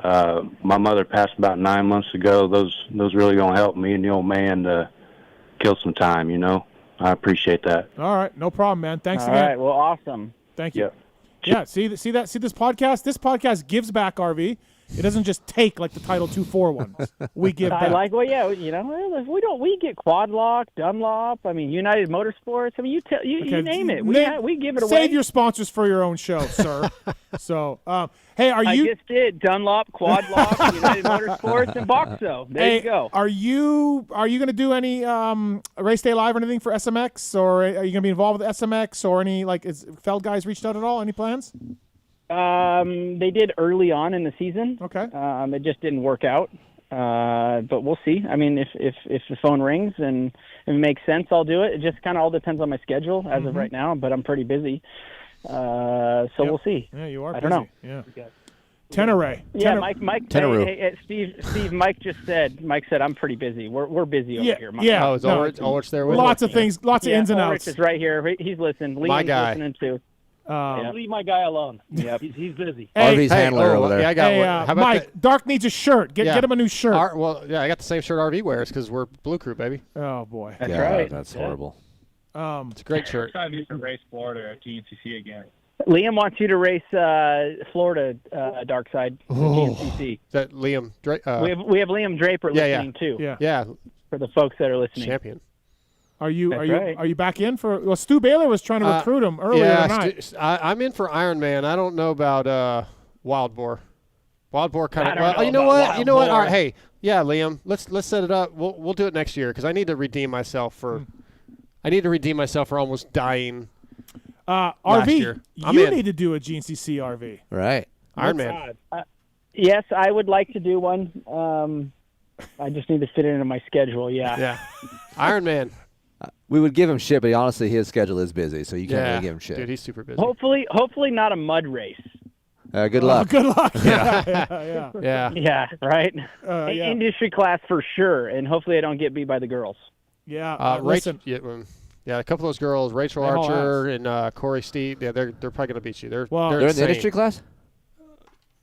My mother passed about 9 months ago. Those really gonna help me and the old man to kill some time. I appreciate that. All right, no problem, man. Thanks again. All right, well, awesome. Thank you. Yeah. See this podcast? This podcast gives back, RV. It doesn't just take like the Title 2-4 ones. We give back. We get Quad Lock, Dunlop. I mean, United Motorsports. I mean, you name it. We give it away. Save your sponsors for your own show, sir. So, hey, are you? I just did Dunlop, Quad Lock, United Motorsports, and Boxo. There you go. Are you going to do any race day live or anything for SMX, or are you going to be involved with SMX or any is Feld guys reached out at all? Any plans? They did early on in the season. Okay. It just didn't work out. But we'll see. I mean, if the phone rings and if it makes sense, I'll do it. It just kind of all depends on my schedule as of right now, but I'm pretty busy. So we'll see. Yeah, you are I busy. don't know. Yeah. Tenere. Yeah, Mike. Hey, Steve. Mike said, I'm pretty busy. We're busy over here. Mike. Yeah. Oh, is Ulrich there with lots of things, lots of ins and outs. Ulrich is right here. He's listening. My guy. Listening too. Leave my guy alone. Yep. He's busy. RV's handler over there. Yeah, I got one. How about Mike, Dark needs a shirt. Get him a new shirt. I got the same shirt RV wears because we're Blue Crew, baby. Oh, boy. That's right. That's horrible. It's a great shirt. Time you can race Florida at GNCC again. Liam wants you to race Florida Darkside GNCC. Is that Liam? We have Liam Draper listening too. Yeah. For the folks that are listening. Champion. Are you back in for? Well, Stu Baylor was trying to recruit him earlier tonight. I'm in for Ironman. I don't know about Wild Boar. Wild Boar kind of. Well, you know what? You know what? All right, hey, Liam, let's set it up. We'll do it next year because I need to redeem myself for. I need to redeem myself for almost dying. RV, year. you need to do a GNCC RV. Right. Ironman. Yes, I would like to do one. I just need to fit it into my schedule. Yeah. Ironman. We would give him shit, but honestly, his schedule is busy, so you can't really give him shit. Dude, he's super busy. Hopefully not a mud race. Good luck. Good luck. Yeah. Yeah, right? Industry class for sure, and hopefully I don't get beat by the girls. Yeah, listen. Yeah, a couple of those girls, Rachel Archer and Corey Steed, they're probably going to beat you. They're in the industry class?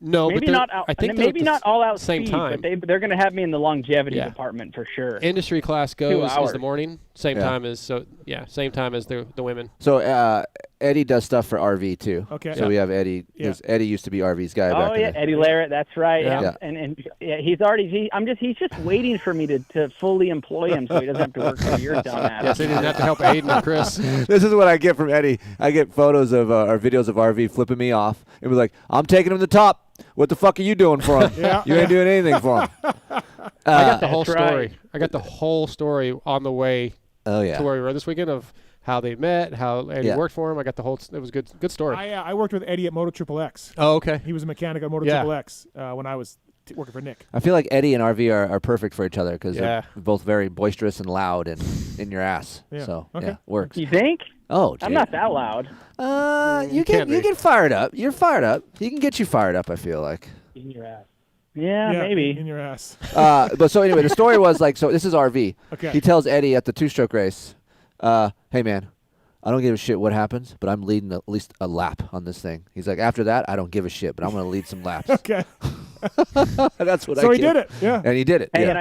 No, maybe but not. I think maybe not all out same speed, time. but they're going to have me in the longevity department for sure. Industry class goes is the morning, same time as the women. So Eddie does stuff for RV too. Okay. So we have Eddie. Eddie used to be RV's guy. Oh back Eddie Larrett, that's right. Yeah. And he's already. He's just waiting for me to fully employ him, so he doesn't have to work for your dumbass. Yes, he didn't have to help Aiden and Kris. This is what I get from Eddie. I get photos of or videos of RV flipping me off. It was like, I'm taking him to the top. What the fuck are you doing for him? You ain't doing anything for him. I got the whole story. I got the whole story on the way to where we were this weekend of how they met, how Eddie worked for him. I got the whole. It was good story. I worked with Eddie at Moto Triple X. Oh, okay. He was a mechanic at Moto Triple X when I was working for Nick. I feel like Eddie and RV are perfect for each other because they're both very boisterous and loud and in your ass. Yeah. So Okay. Works. You think? Oh, I'm not that loud. You get fired up. You're fired up. He can get you fired up, I feel like. In your ass. Yeah, maybe. In your ass. But so anyway, the story was so this is RV. Okay. He tells Eddie at the two-stroke race, hey, man, I don't give a shit what happens, but I'm leading at least a lap on this thing. He's like, after that, I don't give a shit, but I'm going to lead some laps. Okay. That's what So he did it. Yeah. And he did it. Hey, yeah. and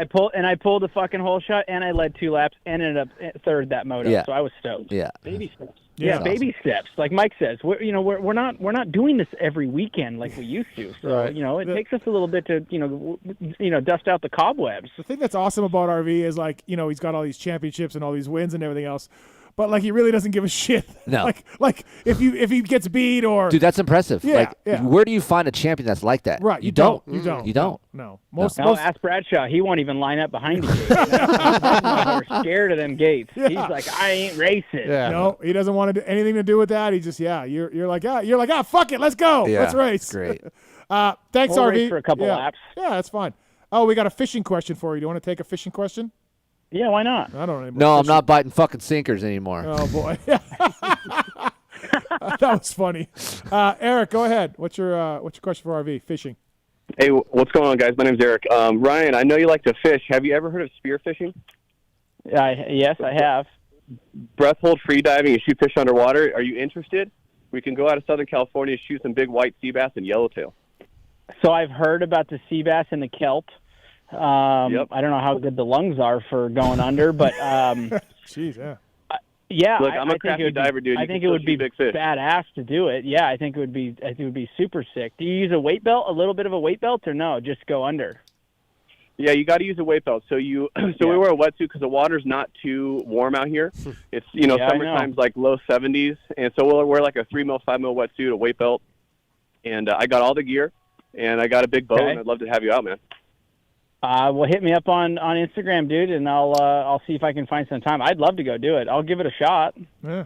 I pulled the fucking whole shot, and I led 2 laps, and ended up third that moto. Yeah. So I was stoked. Yeah. Baby steps. Yeah, baby steps. Like Mike says, we're not doing this every weekend like we used to. So it takes us a little bit to dust out the cobwebs. The thing that's awesome about RV is he's got all these championships and all these wins and everything else. But he really doesn't give a shit. No. Like if he gets beat or Dude, that's impressive. Yeah, where do you find a champion that's like that? Right. You don't. You don't. You don't. No. Ask Bradshaw. He won't even line up behind the gate. We're scared of them gates. Yeah. He's like, I ain't racing. Yeah. No, he doesn't want to do anything to do with that. He just you're like, fuck it, let's go. Yeah, Let's race. Great. Thanks, We'll RV. race for a couple laps. Yeah, that's fine. Oh, we got a fishing question for you. Do you want to take a fishing question? Yeah, why not? I don't know. No, I'm not biting fucking sinkers anymore. Oh boy. That was funny. Eric, go ahead. What's your question for RV? Fishing. Hey, what's going on, guys? My name's Eric. Ryan, I know you like to fish. Have you ever heard of spear fishing? Yes, I have. Breath hold free diving and shoot fish underwater. Are you interested? We can go out of Southern California, shoot some big white sea bass and yellowtail. So I've heard about the sea bass and the kelp. I don't know how good the lungs are for going under, but Jeez, yeah. Yeah, Look, I'm a I think crappy it would diver, dude. I You think can it would still be shoot big fish. badass to do it. Yeah, I think it would be super sick. Do you use a weight belt, a little bit of a weight belt, or no? Just go under. Yeah, you got to use a weight belt. So we wear a wetsuit because the water's not too warm out here. It's Yeah, I know. summertime's like low 70s, and so we'll wear like a 3 mil, 5 mil wetsuit, a weight belt, and I got all the gear, and I got a big boat, Okay. and I'd love to have you out, man. Well, hit me up on Instagram, dude, and I'll see if I can find some time. I'd love to go do it. I'll give it a shot. Yeah.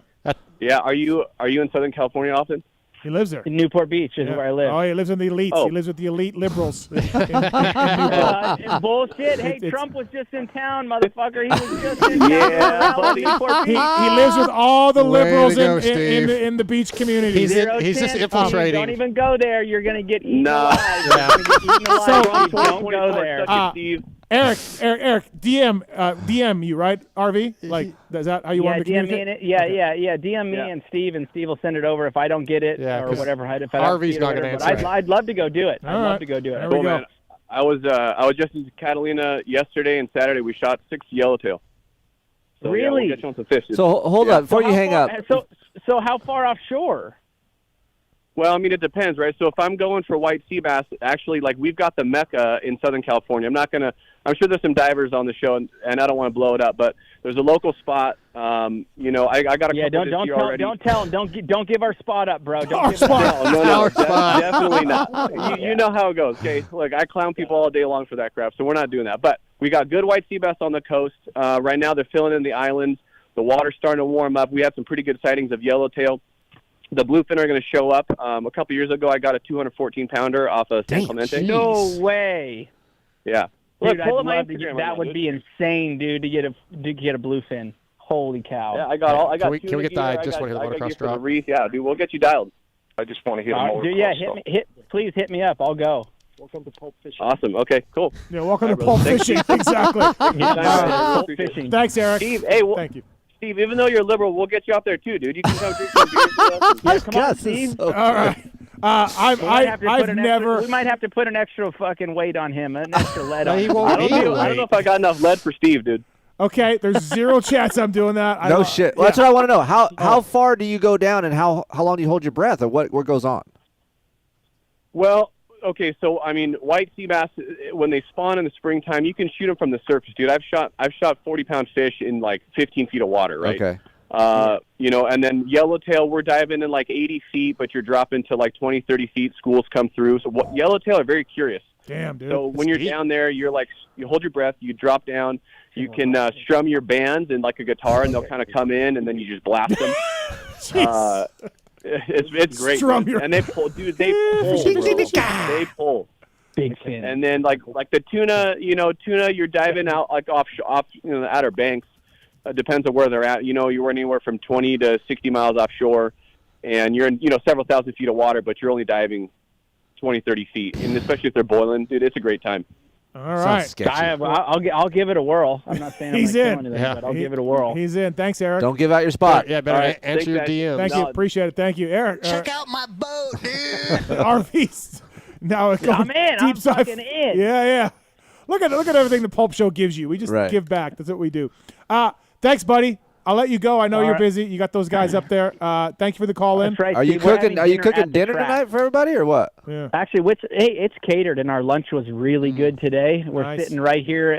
Yeah, are you in Southern California often? He lives there. In Newport Beach is where I live. Oh, he lives in the elites. Oh. He lives with the elite liberals. Bullshit. Hey, Trump was just in town, motherfucker. He was just in town. Yeah, buddy. Newport Beach. He lives with all the Way liberals to go, in Steve. the beach community. He's just infiltrating. Don't even go there. You're going to get eaten No. alive. You're going to get eaten alive. Don't go there. Eric, DM you, right? RV? Like, is that how you want to DM me communicate? yeah. DM me and Steve will send it over if I don't get it Yeah, or 'cause whatever. If I don't RV's see it not or gonna whatever. answer. But I'd love to go do it. All I'd love right. to go do it. There Cool, we go. man. I was just in Catalina yesterday and Saturday. We shot 6 yellowtail. So, yeah, Really? we'll get you on some fish. So hold Yeah. up before you hang up. So how far offshore? Well, I mean, it depends, right? So if I'm going for white sea bass, actually, like we've got the Mecca in Southern California. I'm sure there's some divers on the show, and I don't want to blow it up, but there's a local spot. I got a couple this year already. Don't give our spot up, bro. Don't give No, definitely not. You know how it goes. Okay, look, I clown people all day long for that crap, so we're not doing that. But we got good white sea bass on the coast. Right now, they're filling in the islands. The water's starting to warm up. We had some pretty good sightings of yellowtail. The bluefin are going to show up. A couple years ago, I got a 214-pounder off of San Clemente. No way. Yeah. Dude, Look, pull I'd up my love to Instagram get, right that now, would dude. be insane, dude, to get a bluefin. Holy cow. Yeah, I got Can we tuna get the gear, just I want to got- hear the I got motocross gear for the drop? reef. Yeah, dude, we'll get you dialed. I just want to hear the motocross Dude, yeah, stuff. please hit me up. I'll go. Welcome to Pulp Fishing. Awesome. Okay, cool. Yeah, welcome All to right, Pulp brother. Fishing. Thank you. Exactly. Pulp Fishing. Thanks, Eric. Steve, hey, Thank you. Steve, even though you're liberal, we'll get you out there too, dude. You can come drink some beers with us. Yeah, come on, Steve. All right. I've never. We might have to put an extra fucking weight on him, an extra lead on he him. won't I don't know if I got enough lead for Steve, dude. Okay, there's zero chance I'm doing that. No shit. Well, that's what I want to know. How far do you go down, and how long do you hold your breath, or what goes on? Well, okay, so I mean, white sea bass when they spawn in the springtime, you can shoot them from the surface, dude. I've shot 40-pound fish in like 15 feet of water, right? Okay. And then yellowtail, we're diving in like 80 feet, but you're dropping to like 20, 30 feet. Schools come through. So yellowtail are very curious. Damn, dude. So when you're down there, you're like, you hold your breath, you drop down, you can strum your bands and like a guitar, and they'll kind of come in, and then you just blast them. It's great. Strum dude. your- And they pull, dude. They pull. Bro. They pull. Big fin. And then like the tuna, you're diving out like off the outer banks. Depends on where they're at. You're anywhere from 20 to 60 miles offshore, and you're in several thousand feet of water, but you're only diving 20, 30 feet. And especially if they're boiling, dude, it's a great time. All right. I'll give it a whirl. I'm not saying I'm He's gonna in. kill anything, but I'll give it a whirl. He's in. Thanks, Eric. Don't give out your spot. Yeah, better All right, answer your thanks, guys. DMs. Thank you. Appreciate it. Thank you, Eric. Check out my boat, dude. RVs. Now I'm in. I'm fucking in. Yeah. Look at everything the Pulp Show gives you. We just Right. give back. That's what we do. Thanks, buddy. I'll let you go. I know All you're right. busy. You got those guys up there. Thank you for the call in. That's right, Are you Steve. We're cooking? having Are you cooking at the dinner track. tonight for everybody, or what? Yeah. Actually, it's catered, and our lunch was really good today. We're Nice. sitting right here,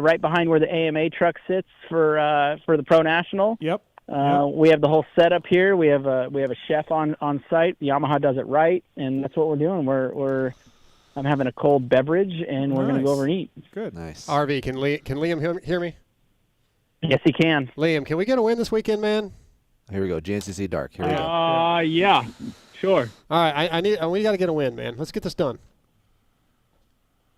right behind where the AMA truck sits for the Pro National. Yep. We have the whole setup here. We have a chef on site. Yamaha does it right, and that's what we're doing. I'm having a cold beverage, and we're going to Nice. go over and eat. Good. Nice. RV, can Liam hear me? Yes, he can. Liam, can we get a win this weekend, man? Here we go. GNCC Dark. Here we go. Yeah, sure. All right, we got to get a win, man. Let's get this done.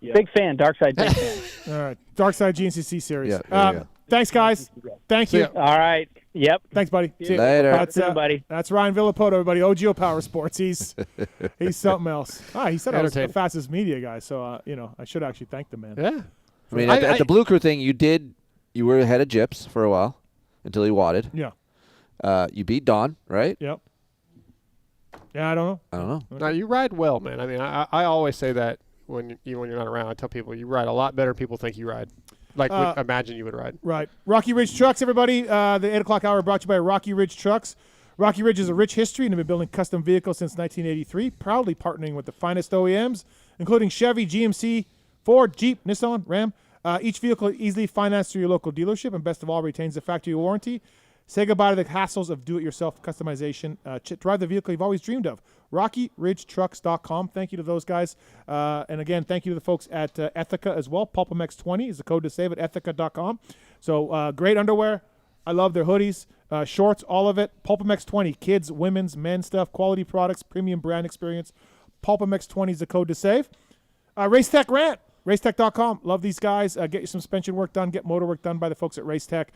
Big fan, Darkside. Big fan. All right. Darkside GNCC series. Yeah, there we go. Thanks, guys. Thank See you. ya. All right. Yep. Thanks, buddy. See ya. Later. Talk soon, buddy. That's Ryan Villopoto, everybody. OGO Power Sports. He's something else. He said I was the Entertaining. fastest media guy, so I should actually thank the man. Yeah. I mean, at the Blue Crew thing, you were ahead of Gyps for a while until he wadded. Yeah. You beat Don, right? Yep. Yeah, I don't know. No, you ride well, man. I mean, I always say that when you're not around. I tell people you ride a lot better than people think you ride. would imagine you would ride. Right. Rocky Ridge Trucks, everybody. The 8 o'clock hour brought to you by Rocky Ridge Trucks. Rocky Ridge is a rich history and have been building custom vehicles since 1983, proudly partnering with the finest OEMs, including Chevy, GMC, Ford, Jeep, Nissan, Ram. Each vehicle is easily financed through your local dealership, and best of all, retains the factory warranty. Say goodbye to the hassles of do-it-yourself customization. Drive the vehicle you've always dreamed of. RockyRidgeTrucks.com. Thank you to those guys. And again, thank you to the folks at Ethica as well. PulpMX 20 is the code to save at Ethica.com. So great underwear. I love their hoodies, shorts, all of it. PulpMX 20, kids, women's, men's stuff, quality products, premium brand experience. PulpMX 20 is the code to save. Racetech Rant. Racetech.com. Love these guys. Get your suspension work done. Get motor work done by the folks at Racetech.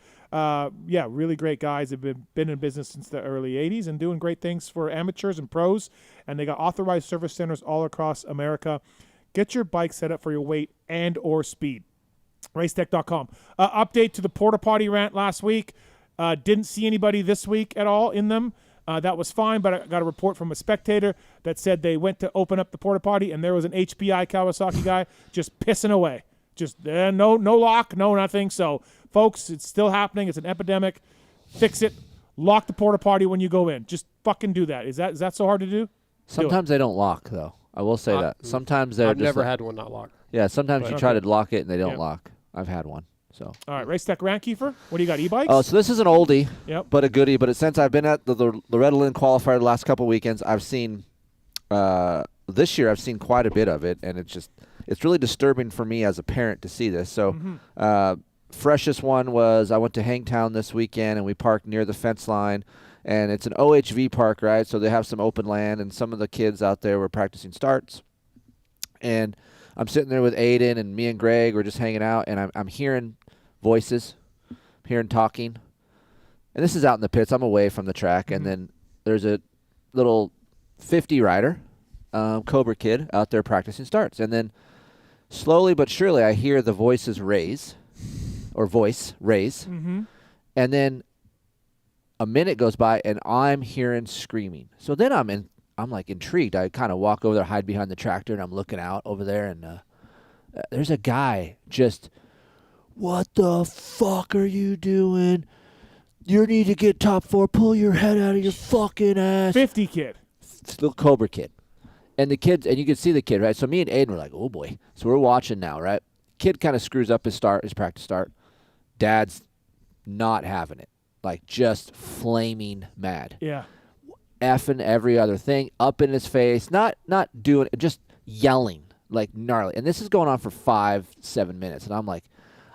Yeah, really great guys. They've been in business since the early 80s and doing great things for amateurs and pros. And they got authorized service centers all across America. Get your bike set up for your weight and or speed. Racetech.com. Update to the porta potty rant last week. Didn't see anybody this week at all in them. That was fine, but I got a report from a spectator that said they went to open up the porta potty and there was an HPI Kawasaki guy just pissing away. Just no lock, no nothing. So, folks, it's still happening. It's an epidemic. Fix it. Lock the porta potty when you go in. Just fucking do that. Is that so hard to do? Sometimes they don't lock, though. I will say that. Sometimes they're I've just never had one not lock. Yeah, sometimes you try to lock it and they don't lock. I've had one. So. All right, Racetech Rant, Keefer. What do you got, e-bikes? Oh, so this is an oldie, but a goodie. But since I've been at the Loretta Lynn qualifier the last couple weekends, I've seen this year I've seen quite a bit of it, and it's really disturbing for me as a parent to see this. So, freshest one was I went to Hangtown this weekend, and we parked near the fence line, and it's an OHV park, right? So they have some open land, and some of the kids out there were practicing starts, and I'm sitting there with Aiden, and me and Greg were just hanging out, and I'm hearing voices, hearing talking. And this is out in the pits. I'm away from the track. And then there's a little 50 rider, Cobra kid, out there practicing starts. And then slowly but surely I hear the voice raise. And then a minute goes by, and I'm hearing screaming. So then I'm like intrigued. I kind of walk over there, hide behind the tractor, and I'm looking out over there, and there's a guy just, what the fuck are you doing? You need to get top 4. Pull your head out of your fucking ass. 50 kid. Little Cobra kid. And the kids, and you can see the kid, right? So me and Aiden were like, oh boy. So we're watching now, right? Kid kind of screws up his practice start. Dad's not having it. Like just flaming mad. Yeah. Effing every other thing up in his face. Not doing it, just yelling like gnarly. And this is going on for 5-7 minutes. And I'm like,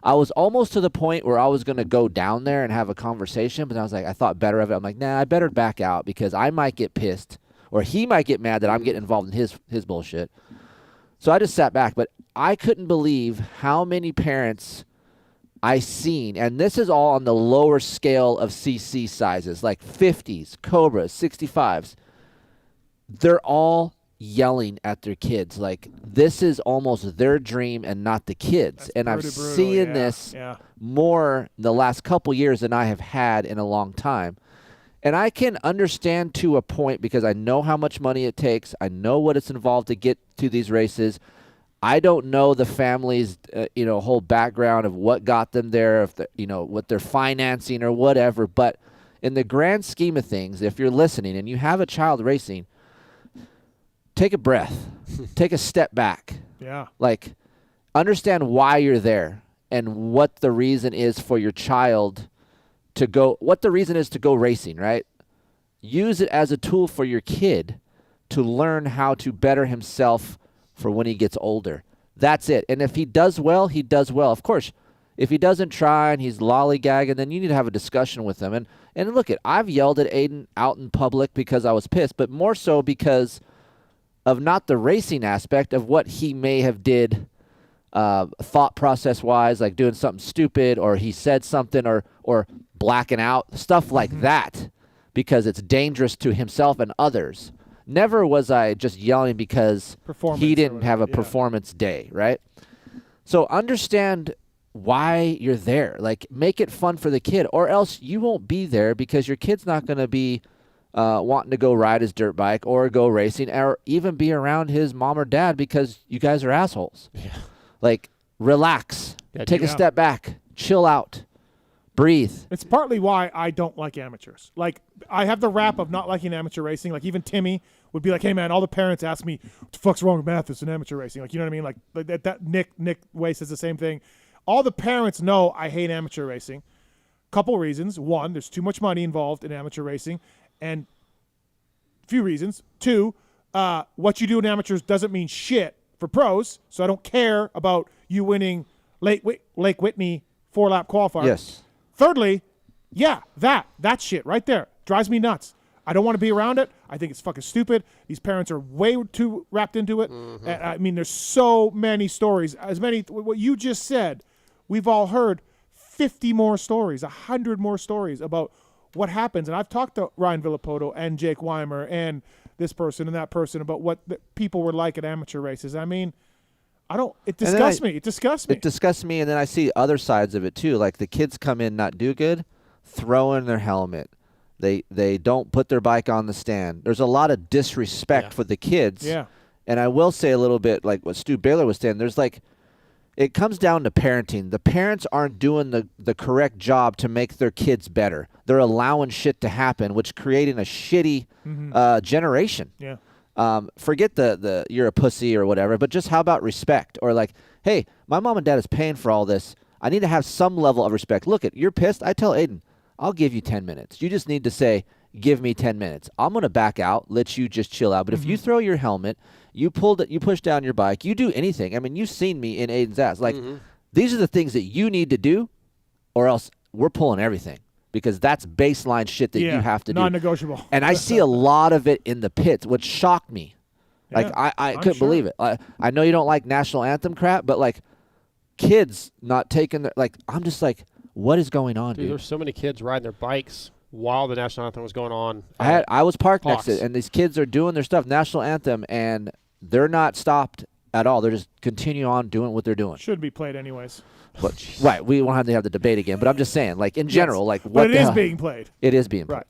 I was almost to the point where I was going to go down there and have a conversation, but I was like, I thought better of it. I'm like, nah, I better back out because I might get pissed or he might get mad that I'm getting involved in his bullshit. So I just sat back, but I couldn't believe how many parents I seen, and this is all on the lower scale of CC sizes, like 50s, Cobras, 65s. They're all yelling at their kids like this is almost their dream and not the kids. And I'm seeing this more the last couple years than I have had in a long time. And I can understand to a point because I know how much money it takes. I know what it's involved to get to these races. I don't know the family's whole background of what got them there, if what they're financing or whatever. But in the grand scheme of things, if you're listening and you have a child racing, take a breath, take a step back. Yeah. Like, understand why you're there and what the reason is for your child to go, what the reason is to go racing, right? Use it as a tool for your kid to learn how to better himself for when he gets older. That's it. And if he does well, he does well. Of course, if he doesn't try and he's lollygagging, then you need to have a discussion with him. And look, I've yelled at Aiden out in public because I was pissed, but more so because of not the racing aspect of what he may have did thought process-wise, like doing something stupid or he said something or blacking out, stuff like that, because it's dangerous to himself and others. Never was I just yelling because he didn't have a performance day, right? So understand why you're there. Like, make it fun for the kid, or else you won't be there because your kid's not going to be wanting to go ride his dirt bike or go racing or even be around his mom or dad because you guys are assholes. Yeah. Like, relax. Take a step back. Chill out. Breathe. It's partly why I don't like amateurs. Like, I have the rap of not liking amateur racing. Like, even Timmy would be like, hey, man, all the parents ask me, what the fuck's wrong with Mathis in amateur racing? Like, you know what I mean? Like that Nick Way says the same thing. All the parents know I hate amateur racing. Couple reasons. One, there's too much money involved in amateur racing. And a few reasons. Two, what you do in amateurs doesn't mean shit for pros, so I don't care about you winning Lake Whitney 4-lap qualifier. Yes. Thirdly, yeah, that shit right there drives me nuts. I don't want to be around it. I think it's fucking stupid. These parents are way too wrapped into it. I mean, there's so many stories. As many, what you just said, we've all heard 50 more stories, 100 more stories about what happens. And I've talked to Ryan Villopoto and Jake Weimer and this person and that person about what the people were like at amateur races. I mean, it disgusts me. It disgusts me. It disgusts me, and then I see other sides of it too. Like the kids come in not do good, throw in their helmet. They don't put their bike on the stand. There's a lot of disrespect for the kids. Yeah. And I will say a little bit like what Stu Baylor was saying. There's like, it comes down to parenting. The parents aren't doing the correct job to make their kids better. They're allowing shit to happen, which creating a shitty generation. Yeah. Forget the you're a pussy or whatever, but just how about respect? Or like, hey, my mom and dad is paying for all this. I need to have some level of respect. Look, you're pissed. I tell Aiden, I'll give you 10 minutes. You just need to say, give me 10 minutes. I'm going to back out, let you just chill out. But if you throw your helmet, you push down your bike, you do anything. I mean, you've seen me in Aiden's ass. Like, these are the things that you need to do, or else we're pulling everything. Because that's baseline shit that you have to do. Non-negotiable. And I see a lot of it in the pits, which shocked me. Like, I couldn't believe it. I know you don't like national anthem crap, but, like, kids not taking their, like, I'm just like, what is going on, dude? There's so many kids riding their bikes while the national anthem was going on. I was parked Hawks. next to it, and these kids are doing their stuff, national anthem, and they're not stopped at all. They're just continue on doing what they're doing. Should be played anyways. But, right, we won't have to have the debate again, but I'm just saying, like, in general, like, what but it the is hell? being played. It is being played.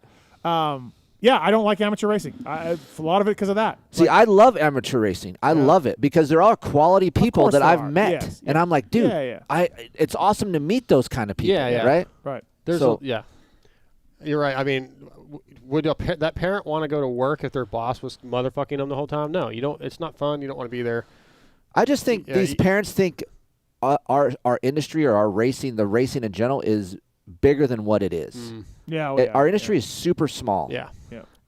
Right. Yeah, I don't like amateur racing. A lot of it because of that. See, I love amateur racing. I love it because there are quality people that I've met, Yes, and I'm like, dude, Yeah. it's awesome to meet those kind of people, right? Right. There's You're right. I mean, would that parent want to go to work if their boss was motherfucking them the whole time? No, you don't. It's not fun. You don't want to be there. I just think these parents think our industry or our racing, the racing in general, is bigger than what it is. Our industry is super small. Yeah.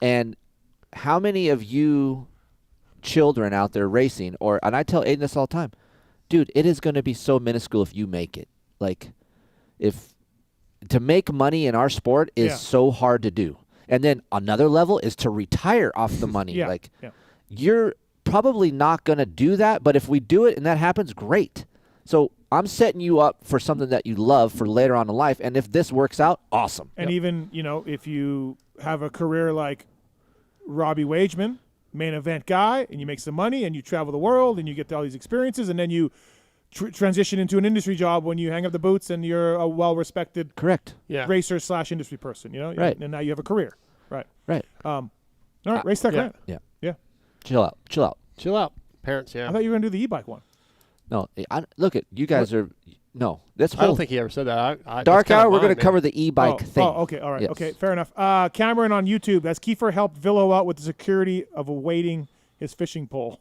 And how many of you children out there racing, and I tell Aiden this all the time, dude, it is going to be so minuscule if you make it. Like, to make money in our sport is so hard to do. And then another level is to retire off the money. You're probably not going to do that, but if we do it and that happens, great. So I'm setting you up for something that you love for later on in life, and if this works out, awesome. And even, if you have a career like Robbie Wageman, main event guy, and you make some money, and you travel the world, and you get all these experiences, and then you transition into an industry job when you hang up the boots and you're a well-respected racer / industry person, Right. And now you have a career. Right. All right, Race Tech Rant. Yeah. Chill out. Parents, I thought you were going to do the e-bike one. No, look at you guys are no. That's I don't think he ever said that. Dark Hour. We're going to cover the e-bike thing. Oh, okay, all right, Yes. okay, fair enough. Cameron on YouTube. That's Keefer helped Villo out with the security of awaiting his fishing pole.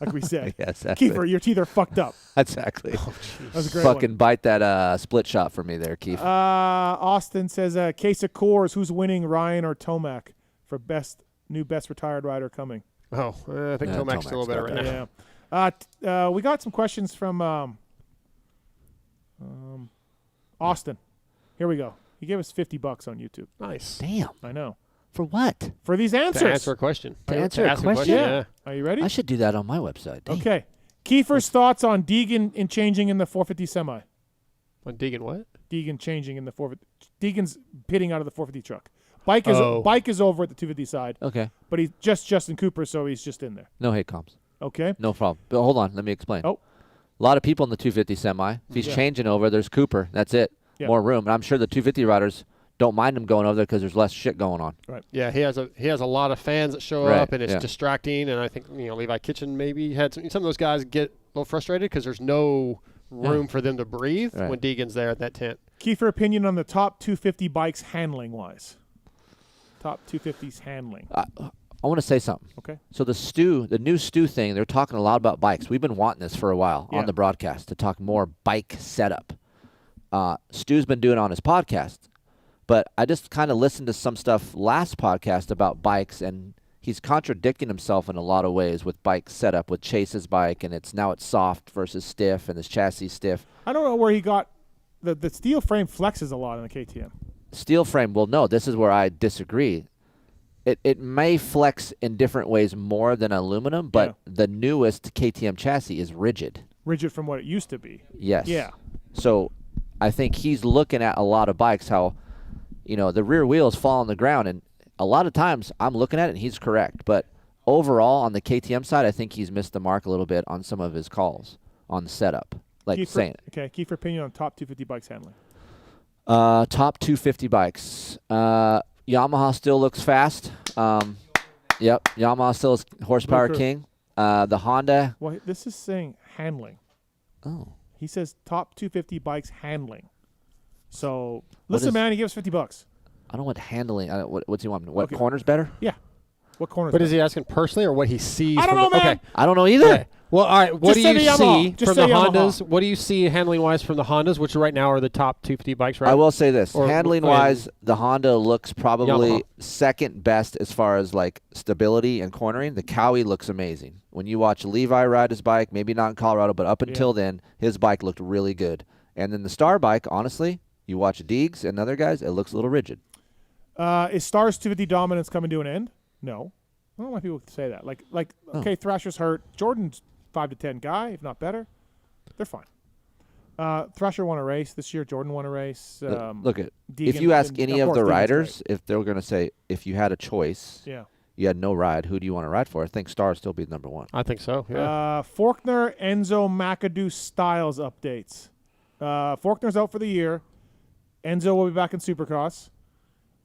Like we said. Yeah, exactly. Keefer, your teeth are fucked up. Exactly. That was a great Fucking one. bite that split shot for me there, Keefer. Austin says, case of Coors, who's winning, Ryan or Tomac for best retired rider coming? Oh, I think Tomac's still a little better right now. Yeah. We got some questions from Austin. Here we go. He gave us $50 on YouTube. Nice. Damn. I know. For what? For these answers. To answer a question. To answer a question? Yeah. Are you ready? I should do that on my website. Dang. Okay. Kiefer's thoughts on Deegan in changing in the 450 semi. On Deegan what? Deegan changing in the 450. Deegan's pitting out of the 450 truck. Bike is over at the 250 side. Okay. But he's just Justin Cooper, so he's just in there. No hate comms. Okay. No problem. But hold on. Let me explain. Oh. A lot of people in the 250 semi. If he's changing over, there's Cooper. That's it. Yeah. More room. And I'm sure the 250 riders don't mind him going over there because there's less shit going on. Right. Yeah, he has a lot of fans that show up, and it's distracting. And I think Levi Kitchen maybe had some of those guys get a little frustrated because there's no room for them to breathe Right. when Deegan's there at that tent. Keefer, opinion on the top 250 bikes handling wise. Top 250s handling. I want to say something. Okay. So the new Stu thing, they're talking a lot about bikes. We've been wanting this for a while on the broadcast to talk more bike setup. Stu's been doing it on his podcast, but I just kind of listened to some stuff last podcast about bikes, and he's contradicting himself in a lot of ways with bike setup, with Chase's bike, and it's soft versus stiff, and his chassis stiff. I don't know where he got the steel frame flexes a lot in the KTM. Steel frame, well, no, this is where I disagree. It may flex in different ways more than aluminum, but the newest KTM chassis is rigid. Rigid from what it used to be. Yes. Yeah. So I think he's looking at a lot of bikes, how, the rear wheels fall on the ground, and a lot of times I'm looking at it and he's correct. But overall, on the KTM side, I think he's missed the mark a little bit on some of his calls on the setup. Like Keefer, saying it. Okay, Keefer, opinion on top 250 bikes handling. Top 250 bikes. Yamaha still looks fast. Yep, Yamaha still is horsepower Luker. king. The Honda. Well, this is saying handling. Oh. He says top 250 bikes handling. So, What listen, is- man, he gives 50 bucks. I don't want handling. What's he want? What Okay. corner's better? Yeah. What corner's But better? is he asking personally or what he sees? I don't from know, the, man. Okay. I don't know either. Okay. Well, all right. What Just do say you the Yamaha. see Just from the say Yamaha. Hondas? What do you see handling-wise from the Hondas, which right now are the top 250 bikes, right? I will say this. Or- Handling-wise, the Honda looks probably Yamaha. second best as far as, like, stability and cornering. The Cowie looks amazing. When you watch Levi ride his bike, maybe not in Colorado, but up until then, his bike looked really good. And then the Star bike, honestly, you watch Deegs and other guys, it looks a little rigid. Is Star's 250 dominance coming to an end? No. I don't know why people say that. Okay, Thrasher's hurt. Jordan's 5 to 10 guy, if not better. They're fine. Thrasher won a race this year. Jordan won a race. Look at Deegan- if you ask and any of of course the Deegan's riders, if they were going to say, if you had a choice, Yeah. you had no ride, who do you want to ride for? I think Star would still be number one. I think so, yeah. Faulkner, Enzo, McAdoo, Styles updates. Faulkner's out for the year. Enzo will be back in Supercross.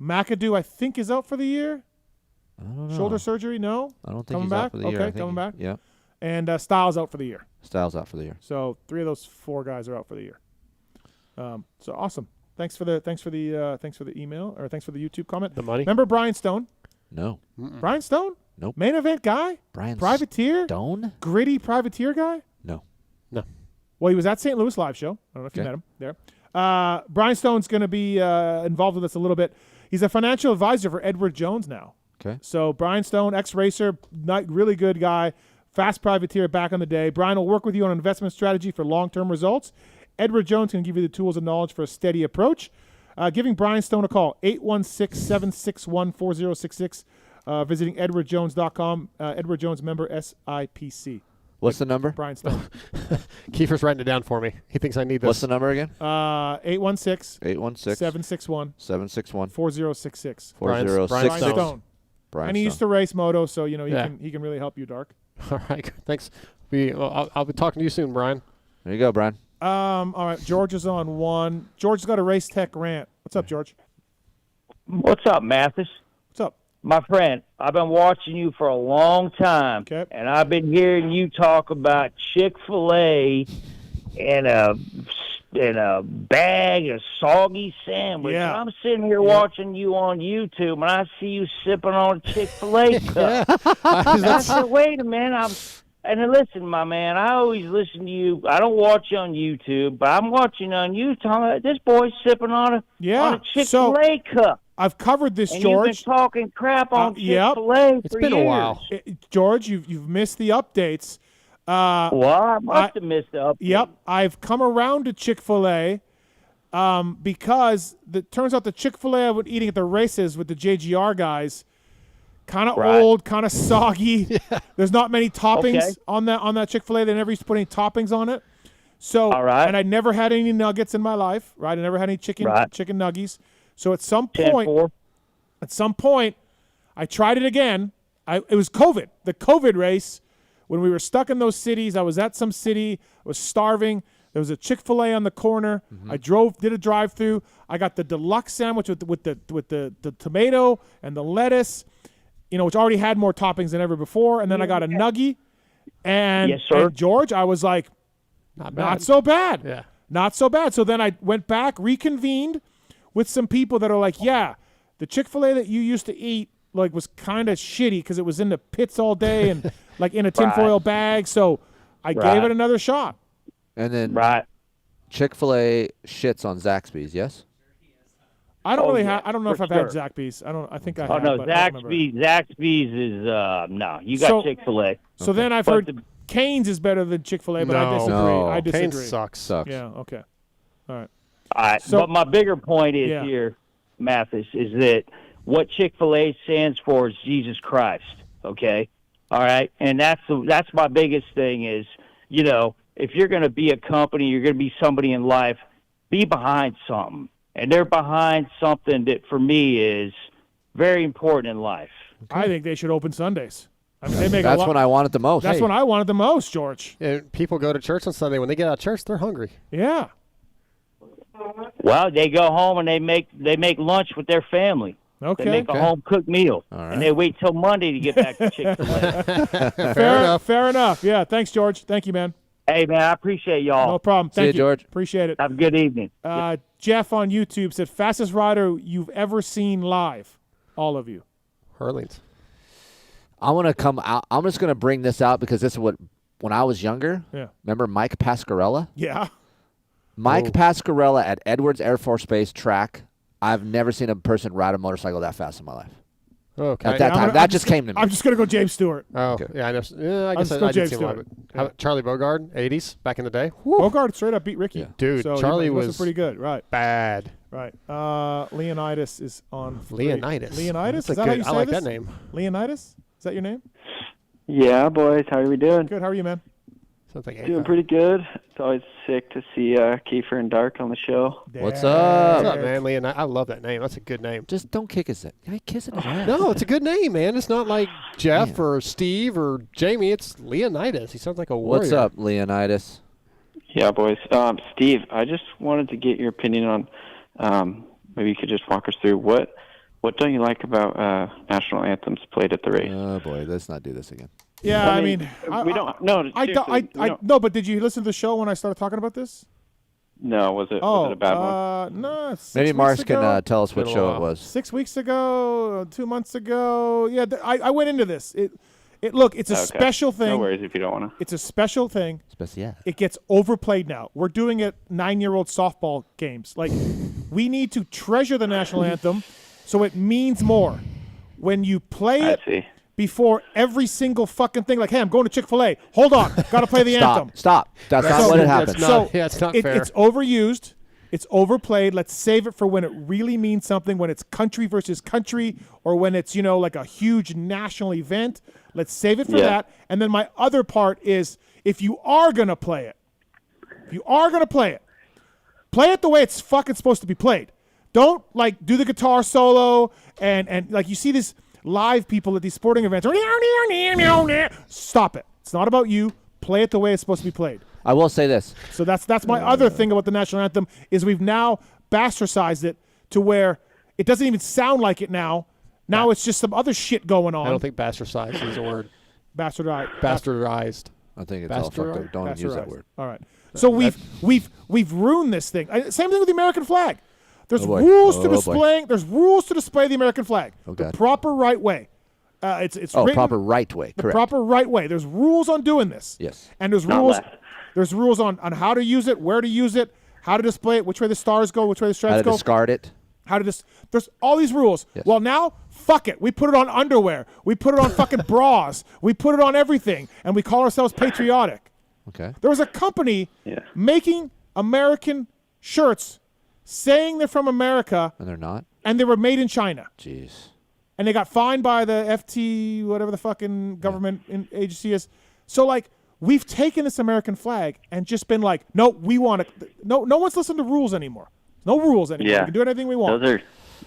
McAdoo, I think, is out for the year. I don't know. Shoulder surgery, no? I don't think coming he's back? out for the year. I Okay, think coming back. Yeah. And Styles out for the year. Styles out for the year. So 3 of those 4 guys are out for the year. So awesome. Thanks for the email, or thanks for the YouTube comment. The money. Remember Brian Stone? No. Brian Stone? Nope. Main event guy? Brian Privateer? Stone? Gritty privateer guy? No. No. Well, he was at St. Louis Live Show. I don't know if you Okay. met him there. Brian Stone's going to be involved with us a little bit. He's a financial advisor for Edward Jones now. Okay. So Brian Stone, ex-racer, really good guy, fast privateer back in the day. Brian will work with you on investment strategy for long-term results. Edward Jones can give you the tools and knowledge for a steady approach. Giving Brian Stone a call, 816-761-4066, visiting edwardjones.com. Edward Jones member SIPC. What's the number? Brian Stone. Kiefer's writing it down for me. He thinks I need this. What's the number again? 816 761 761 4066. 4066. Brian Stone. Brian And he used to Stone. race moto, so he Yeah. can really help you, Dark. All right. Thanks. I'll be talking to you soon, Brian. There you go, Brian. All right, George is on one. George's got a race tech rant. What's up, George? What's up, Mathis? What's up? My friend, I've been watching you for a long time, and I've been hearing you talk about Chick-fil-A and a bag of soggy sandwich. Yeah. I'm sitting here watching you on YouTube, and I see you sipping on a Chick-fil-A cup. I said, wait a minute. And then listen, my man, I always listen to you. I don't watch you on YouTube, but I'm watching on you talking about this boy's sipping on a Chick-fil-A cup. I've covered this, And George. you've been talking crap on Yep. Chick-fil-A for years. George, you've missed the updates. Well, I must have missed the update. Yep, I've come around to Chick-fil-A because it turns out the Chick-fil-A I was eating at the races with the JGR guys, kind of old, kind of soggy. There's not many toppings on that Chick-fil-A. They never used to put any toppings on it. So, and I never had any nuggets in my life, right? I never had any chicken nuggies. So at some point, I tried it again. It was COVID, the COVID race. When we were stuck in those cities, I was at some city, I was starving. There was a Chick-fil-A on the corner. I did a drive-through. I got the deluxe sandwich with the tomato and the lettuce, which already had more toppings than ever before. And then I got a nuggie. And, Yes, sir. and George, I was like, Not so bad. Yeah. Not so bad. So then I went back, reconvened with some people that are like, yeah, the Chick-fil-A that you used to eat like was kind of shitty because it was in the pits all day and like in a tinfoil bag. So I gave it another shot. And then Chick-fil-A shits on Zaxby's, yes? I don't really have. I don't know if for I've sure. had Zaxby's. I think I Oh have. no, but I don't remember. Zaxby's is no. You got Chick-fil-A. So then I've heard Cane's is better than Chick-fil-A, but I disagree. I disagree. Cane's sucks. Yeah. Okay. All right. All right. So- but my bigger point is here, Mathis, is that what Chick-fil-A stands for is Jesus Christ. Okay. All right. And that's my biggest thing is, you know, if you're going to be a company, you're going to be somebody in life, be behind something. And they're behind something that, for me, is very important in life. I think they should open Sundays. I mean, they make That's when I want it the most. That's when I want it the most, George. And people go to church on Sunday. When they get out of church, they're hungry. Yeah. Well, they go home and they make lunch with their family. Okay. They make a home cooked meal, and they wait till Monday to get back to Chick-fil-A. Fair enough. Yeah. Thanks, George. Thank you, man. Hey, man, I appreciate y'all. No problem. See Thank you, George. Appreciate it. Have a good evening. Jeff on YouTube said, fastest rider you've ever seen live. All of you. Hurlings. I want to come out. I'm just going to bring this out because this is what, when I was younger, remember Mike Pasquarella? Yeah. Mike Pasquarella at Edwards Air Force Base track. I've never seen a person ride a motorcycle that fast in my life. Okay. At that time, that just came to me. I'm just going to go James Stewart. Oh, yeah, I know. Yeah, I guess I did see a lot of it. How about Charlie Bogard, 80s, back in the day? Bogard straight up beat Ricky. Dude, So Charlie he was pretty good. Right. bad. Right. Leonidas is on. Leonidas. Leonidas? That's Is that how you say I like this? that name. Leonidas? Is that your name? Yeah, boys. How are we doing? Good. How are you, man? Sounds like Doing pretty good. It's always sick to see Keefer and Dark on the show. What's up? What's up, man? Leonidas. I love that name. That's a good name. Just don't kick his. Kissing his ass. No, it's a good name, man. It's not like Jeff or Steve or Jamie. It's Leonidas. He sounds like a warrior. What's up, Leonidas? Yeah, boys. Steve, I just wanted to get your opinion on. Maybe you could just walk us through what don't you like about national anthems played at the race? Oh boy, let's not do this again. Yeah, I mean, we don't. No, no. But did you listen to the show when I started talking about this? No, was it a bad one? No. Maybe Mars can tell us what show it was. 6 weeks ago, 2 months ago. Yeah, I went into this. Look, it's a special thing. No worries if you don't want to. It's a special thing. Special. It gets overplayed now. We're doing it 9-year-old softball games. Like, we need to treasure the national anthem so it means more. When you play it before every single fucking thing, like, hey, I'm going to Chick-fil-A. Hold on. Got to play the anthem. Stop. That's not what happened. It's not fair. It's overused. It's overplayed. Let's save it for when it really means something, when it's country versus country, or when it's, like a huge national event. Let's save it for that. And then my other part is, if you are going to play it, play it the way it's fucking supposed to be played. Don't, like, do the guitar solo and like, you see these live people at these sporting events. Stop it. It's not about you. Play it the way it's supposed to be played. I will say this. So that's my other thing about the national anthem is we've now bastardized it to where it doesn't even sound like it now. Now it's just some other shit going on. I don't think bastardized is a word. Bastardized. I think it's all fucked up. Don't even use that word. All right. So we've ruined this thing. Same thing with the American flag. There's boy. rules to Oh, boy. displaying. There's rules to display the American flag. Oh, the God. proper right way. It's written, proper right way. The Correct. proper right way. There's rules on doing this. Yes. And there's Not rules. left. There's rules on how to use it, where to use it, how to display it, which way the stars go, which way the stripes How to go. discard it. There's all these rules. Yes. Well, now, fuck it. We put it on underwear. We put it on fucking bras. We put it on everything, and we call ourselves patriotic. Okay. There was a company making American shirts saying they're from America. And they're not? And they were made in China. Jeez. And they got fined by the FT, whatever the fucking government agency is. So, like, we've taken this American flag and just been like, no, we want to. No one's listening to rules anymore. No rules anymore. Yeah. We can do anything we want.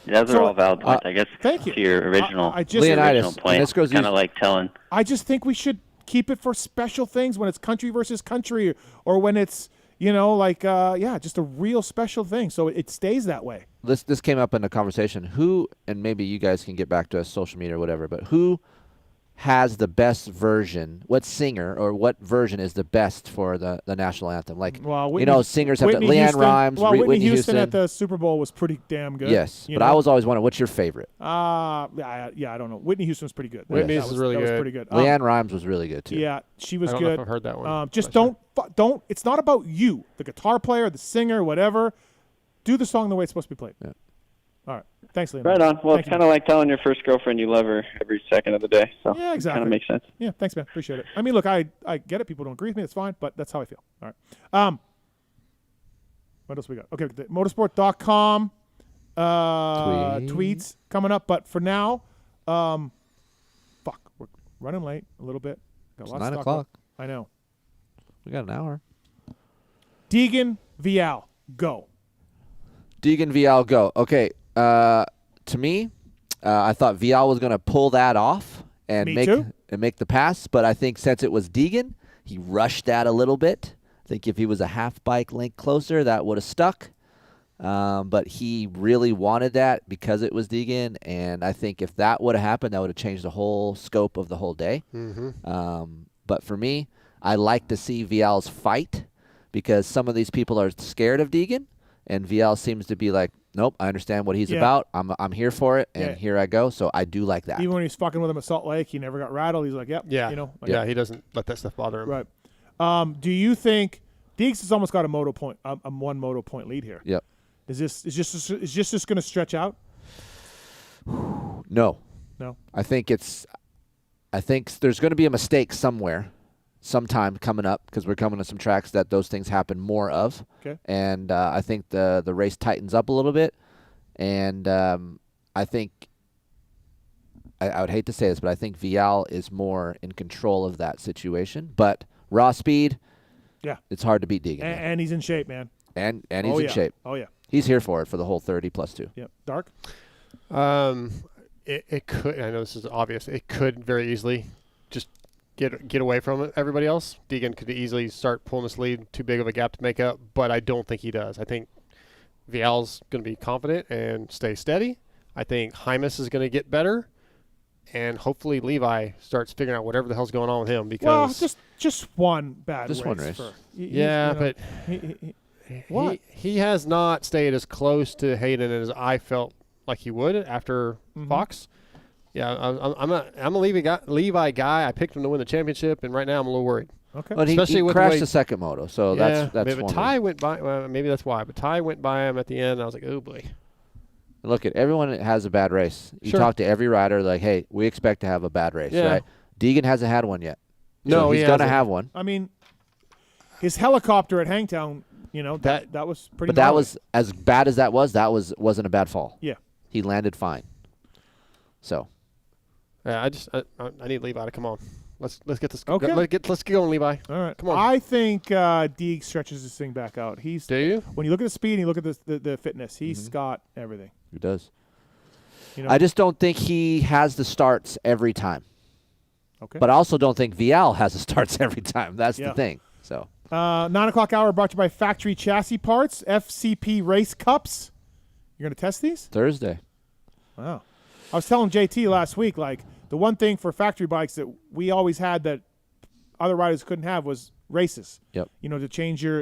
Those are all valid points. I guess thank you. to your original, Leonidas, original point, this goes kind of like Tallon. I just think we should keep it for special things when it's country versus country or when it's, just a real special thing. So it stays that way. This came up in a conversation. Who, and maybe you guys can get back to us, social media or whatever, but who has the best version? What singer or what version is the best for the national anthem? Like, singers have Whitney Leanne Houston, Rhymes, Whitney Houston Houston at the Super Bowl was pretty damn good. Yes, but I was always wondering, what's your favorite? I don't know. Whitney Houston was pretty good. Whitney is really good. That was pretty good. Leanne Rhymes was really good too. Yeah, she was I don't good. know if I've heard that one. Just don't. It's not about you, the guitar player, the singer, whatever. Do the song the way it's supposed to be played. Yeah. All right. Thanks, Liam. Right on. Well, Thank it's kind of like telling your first girlfriend you love her every second of the day. So yeah, exactly. Kind of makes sense. Yeah, thanks, man. Appreciate it. I mean, look, I get it. People don't agree with me. That's fine, but that's how I feel. All right. What else we got? Okay, the motorsport.com tweets coming up, but for now, we're running late a little bit. Got It's lots to 9 talk o'clock. about. I know. We got an hour. Deegan Vial, go. Deegan Vial, go. Okay. To me, I thought Vial was going to pull that off and make the pass, but I think since it was Deegan, he rushed that a little bit. I think if he was a half bike length closer, that would have stuck. But he really wanted that because it was Deegan, and I think if that would have happened, that would have changed the whole scope of the whole day. But for me, I like to see Vial's fight because some of these people are scared of Deegan, and Vial seems to be like, nope, I understand what he's about. I'm here for it, and here I go. So I do like that. Even when he's fucking with him at Salt Lake, he never got rattled. He's like, yep. Yeah. Like, he doesn't let that stuff bother him. Right. Do you think Deegs has almost got a one moto point lead here? Yep. Is this just going to stretch out? No. I think there's going to be a mistake somewhere, sometime coming up, because we're coming to some tracks that those things happen more of. Okay. And I think the race tightens up a little bit, and I think I would hate to say this, but I think Vial is more in control of that situation. But raw speed, it's hard to beat Deegan. And he's in shape, man. And he's in shape. Oh yeah. He's here for it for the whole 30+2. Yep. Dark. It could. I know this is obvious. It could very easily just get away from everybody else. Deegan could easily start pulling this lead. Too big of a gap to make up, but I don't think he does. I think Vial's going to be confident and stay steady. I think Hymas is going to get better, and hopefully Levi starts figuring out whatever the hell's going on with him. Because just one bad race. Just one race. But he has not stayed as close to Hayden as I felt like he would after Fox. Yeah, I'm a Levi guy. I picked him to win the championship, and right now I'm a little worried. Okay. But he crashed the second moto, so that's maybe Ty went by. Well, maybe that's why. But Ty went by him at the end. And I was like, oh boy. Look, at everyone has a bad race. You talk to every rider, like, hey, we expect to have a bad race, right? Deegan hasn't had one yet. No, he's going to have one. I mean, his helicopter at Hangtown, that was pretty. But that was as bad as that wasn't a bad fall. Yeah, he landed fine. So. Yeah, I need Levi to come on. Let's get this. Okay. Let's get going, Levi. All right, come on. I think Deeg stretches this thing back out. Do you? When you look at the speed and you look at the fitness, he's got everything. He does. I just don't think he has the starts every time. Okay. But I also don't think Vial has the starts every time. That's the thing. So. 9 o'clock hour brought to you by Factory Chassis Parts, FCP Race Cups. You're gonna test these Thursday. Wow. I was telling JT last week, like, the one thing for factory bikes that we always had that other riders couldn't have was races. Yep. To change your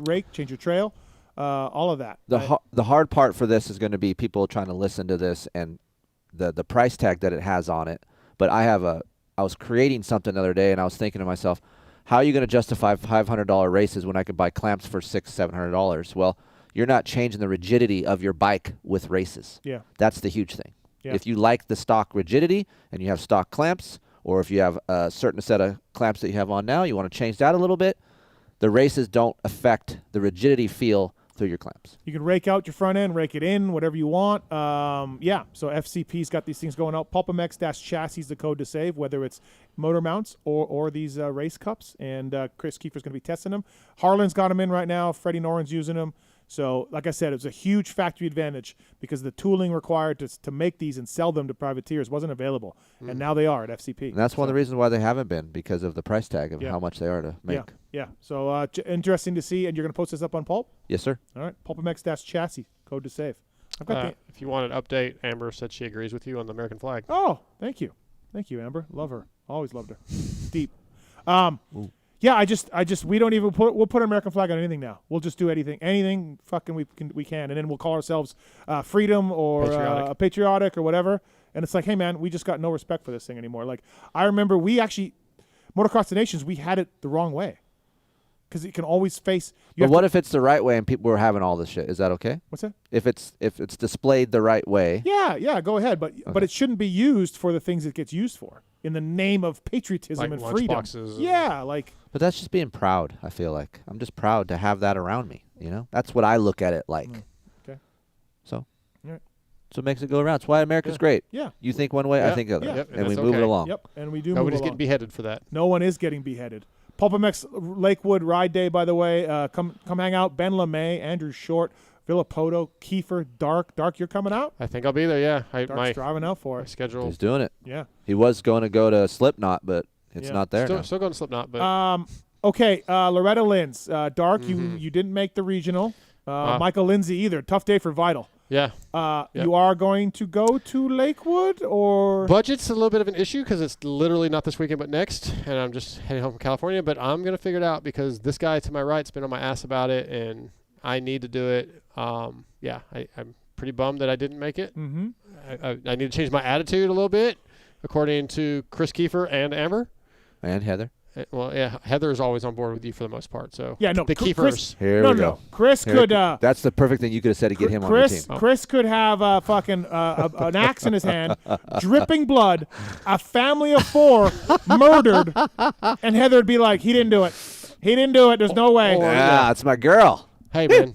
rake, change your trail, all of that. The hard part for this is going to be people trying to listen to this and the price tag that it has on it. But I was creating something the other day, and I was thinking to myself, how are you going to justify $500 races when I could buy clamps for $600-$700? Well, you're not changing the rigidity of your bike with races. Yeah. That's the huge thing. Yeah. If you like the stock rigidity and you have stock clamps, or if you have a certain set of clamps that you have on now, you want to change that a little bit, the races don't affect the rigidity feel through your clamps. You can rake out your front end, rake it in, whatever you want. So FCP's got these things going out. PulpMX-chassis is the code to save, whether it's motor mounts or these race cups. And Kris Keefer's going to be testing them. Harlan's got them in right now. Freddie Noren's using them. So, like I said, it was a huge factory advantage because the tooling required to make these and sell them to privateers wasn't available. And now they are at FCP. And that's one of the reasons why they haven't been, because of the price tag of how much they are to make. Yeah. So, interesting to see. And you're going to post this up on Pulp? Yes, sir. All right. PulpMX-chassis, code to save. If you want an update, Amber said she agrees with you on the American flag. Oh, thank you. Thank you, Amber. Love her. Always loved her. Deep. Yeah, I just we don't even we'll put an American flag on anything now. We'll just do anything fucking we can, and then we'll call ourselves freedom or patriotic or whatever. And it's like, hey man, we just got no respect for this thing anymore. Like I remember we actually Motocross the Nations, we had it the wrong way. Because it can always face. But what if it's the right way and people were having all this shit? Is that okay? What's that? If it's displayed the right way. Yeah, go ahead. But it shouldn't be used for the things it gets used for in the name of patriotism and freedom. Yeah, like. But that's just being proud. I feel like I'm just proud to have that around me. You know, that's what I look at it like. Okay. So. Right. So it makes it go around. That's why America's great. Yeah. You think one way, I think the other, and we move it along. Yep, and we do. Nobody's move getting beheaded for that. No one is getting beheaded. PulpMX Lakewood Ride Day, by the way. Come hang out. Ben LeMay, Andrew Short, Villopoto, Keefer, Dark, you're coming out? I think I'll be there, yeah. Dark's driving out for it. Schedule. He's doing it. Yeah. He was going to go to Slipknot, but it's not there now. Still going to Slipknot, but. Okay, Loretta Lynn's. Dark, you didn't make the regional. Michael Lindsay either. Tough day for Vital. Yeah. You are going to go to Lakewood, or budget's a little bit of an issue because it's literally not this weekend but next, and I'm just heading home from California. But I'm gonna figure it out because this guy to my right's been on my ass about it, and I need to do it. I'm pretty bummed that I didn't make it. Mm-hmm. I need to change my attitude a little bit, according to Kris, Keefer, and Amber, and Heather. Well, yeah, Heather is always on board with you for the most part. So yeah, no, the Keefers. Here we go. Chris could. That's the perfect thing you could have said to get him on your team. Chris could have an axe in his hand, dripping blood, a family of 4 murdered, and Heather would be like, "He didn't do it. He didn't do it. There's no way." Yeah, it's my girl. Hey man.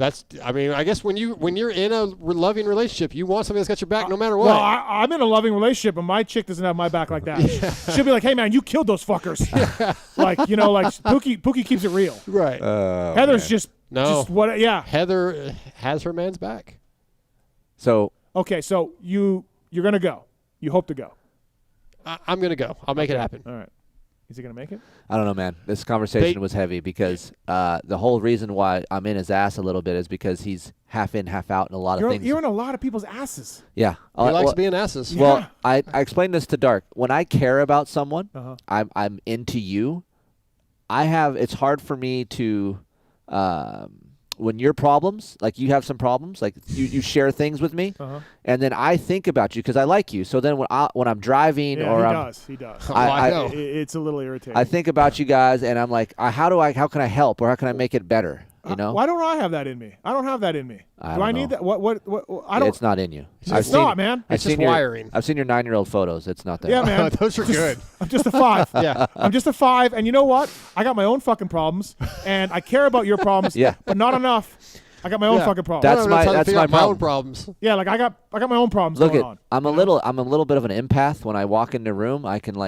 I guess when you're in a loving relationship, you want somebody that's got your back no matter what. Well, I'm in a loving relationship, and my chick doesn't have my back like that. Yeah. She'll be like, "Hey, man, you killed those fuckers." Yeah. Like Pookie keeps it real. Right. Heather's just what? Yeah. Heather has her man's back. So. Okay, so you're gonna go. You hope to go. I'm gonna go. I'll make it happen. All right. Is he going to make it? I don't know, man. This conversation was heavy because the whole reason why I'm in his ass a little bit is because he's half in, half out in a lot of things. You're in a lot of people's asses. Yeah. He likes being asses. Well, I explained this to Dark. When I care about someone, I'm into you. It's hard for me to, when your problems, like you have some problems, like you share things with me, and then I think about you because I like you. So then when I'm driving he does. I know. It's a little irritating. I think about you guys, and I'm like, how can I help, or how can I make it better? You know? Why don't I have that in me? I don't have that in me. Do I need that? What? I don't. It's not in you. It's not, man. It's just wiring. I've seen your 9-year-old photos. It's not there. Yeah, man. Those are good. I'm just a 5. Yeah. I'm just a 5, and you know what? I got my own fucking problems, and I care about your problems, but not enough. I got my own fucking problems. That's my own problems. Yeah, like I got my own problems going on. I'm a little bit of an empath. When I walk into a room, I can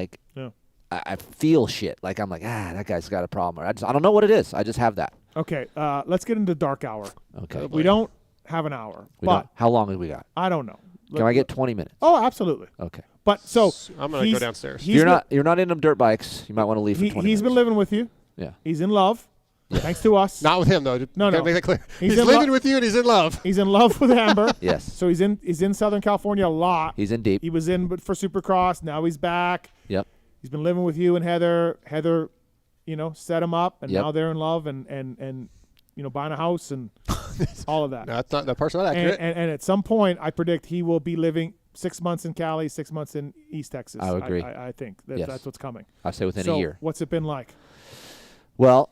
I feel shit. Like I'm like, that guy's got a problem. Or I don't know what it is. I just have that. Okay, let's get into dark hour. Okay. We don't have an hour. How long have we got? I don't know. Can I get 20 minutes? Oh, absolutely. Okay. But so I'm gonna go downstairs. You're not into dirt bikes. You might want to leave for 20 minutes. He's been living with you. Yeah. He's in love. Thanks to us. Not with him though. No. Make that clear. He's living with you and he's in love. He's in love with Amber. Yes. So he's in Southern California a lot. He's in deep. He was in for Supercross. Now he's back. Yep. He's been living with you and Heather. Heather, set him up, and now they're in love and buying a house and all of that. No, that's not that part's not accurate. And at some point, I predict he will be living 6 months in Cali, 6 months in East Texas. I agree. I think Yes. that's what's coming. I say within a year. What's it been like? Well,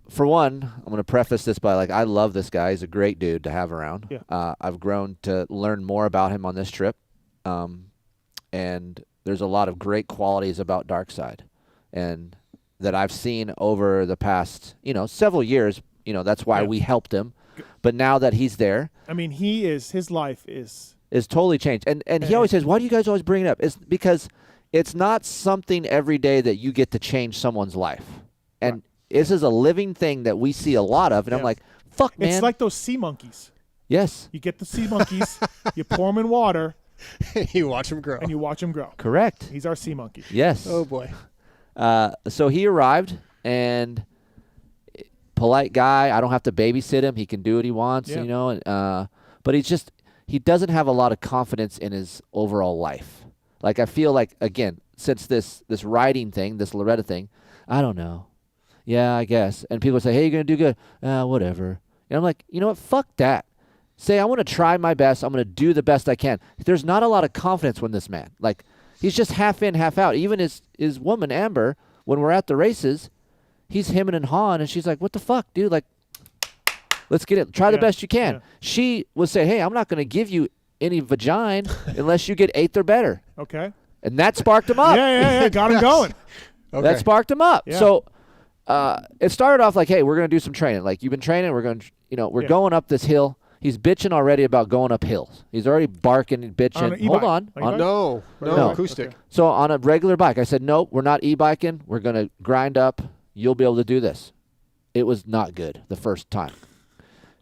for one, I'm going to preface this by I love this guy. He's a great dude to have around. Yeah. I've grown to learn more about him on this trip, and there's a lot of great qualities about Darkside, and that I've seen over the past several years. That's why we helped him. But now that he's there, I mean, his life is totally changed. And he always says, "Why do you guys always bring it up?" It's because it's not something every day that you get to change someone's life, and this is a living thing that we see a lot of. And I'm like, "Fuck, man!" It's like those sea monkeys. Yes. You get the sea monkeys, you pour them in water, you watch them grow, and you watch them grow. Correct. He's our sea monkey. Yes. Oh boy. So he arrived, and polite guy. I don't have to babysit him. He can do what he wants, but he doesn't have a lot of confidence in his overall life. Like I feel like again, since this riding thing, this Loretta thing, I don't know. Yeah, I guess. And people say, "Hey, you're gonna do good." Whatever. And I'm like, you know what? Fuck that. Say I want to try my best. I'm gonna do the best I can. There's not a lot of confidence with this man. Like he's just half in, half out. Even his woman Amber, when we're at the races, he's hemming and hawing, and she's like, "What the fuck, dude? Like, let's get it. Try the best you can." Yeah. She would say, "Hey, I'm not gonna give you any vagina unless you get 8th or better." Okay. And that sparked him up. Yeah. Got him going. Okay. That sparked him up. Yeah. So it started off like, "Hey, we're gonna do some training. Like you've been training. We're going, we're going up this hill." He's bitching already about going up hills. He's already barking and bitching. On an Hold e-bike. on. No, acoustic. Okay. So on a regular bike, I said, "No, we're not e-biking. We're gonna grind up. You'll be able to do this." It was not good the first time.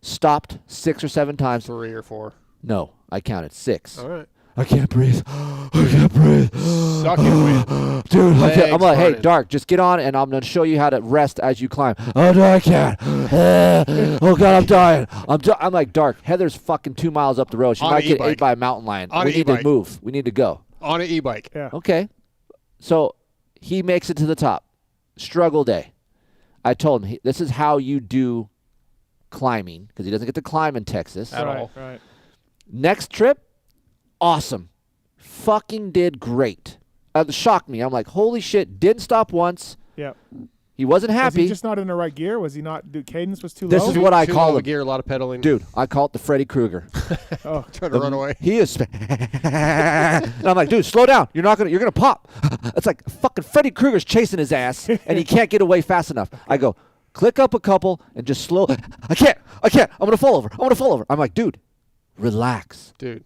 Stopped 6 or 7 times. 3 or 4. No, I counted 6. All right. I can't breathe. I can't breathe. Suck it, man. Dude, Legs I'm like, "Hey, running. Dark, just get on and I'm going to show you how to rest as you climb." "Oh, no, I can't. Oh, God, I'm dying. I'm like, "Dark, Heather's fucking 2 miles up the road. She On might an get e-bike. ate by a mountain lion. On We an need to e-bike. move. We need to go." On an e-bike. Yeah. Okay. So he makes it to the top. Struggle day. I told him, this is how you do climbing, because he doesn't get to climb in Texas. At all. Right. Next trip, awesome. Fucking did great. Shocked me. I'm like, holy shit, didn't stop once. Yeah. He wasn't Was happy. he just not in the right gear? Was he not? Cadence was too This low? is what I Too call low him. gear, a lot of pedaling. Dude, I call it the Freddy Krueger. Oh, Trying to run away. He is. And I'm like, "Dude, slow down. You're gonna pop." It's like fucking Freddy Krueger's chasing his ass, and he can't get away fast enough. I go, click up a couple and just slow. I can't. I'm gonna fall over. I'm like, dude, relax. Dude,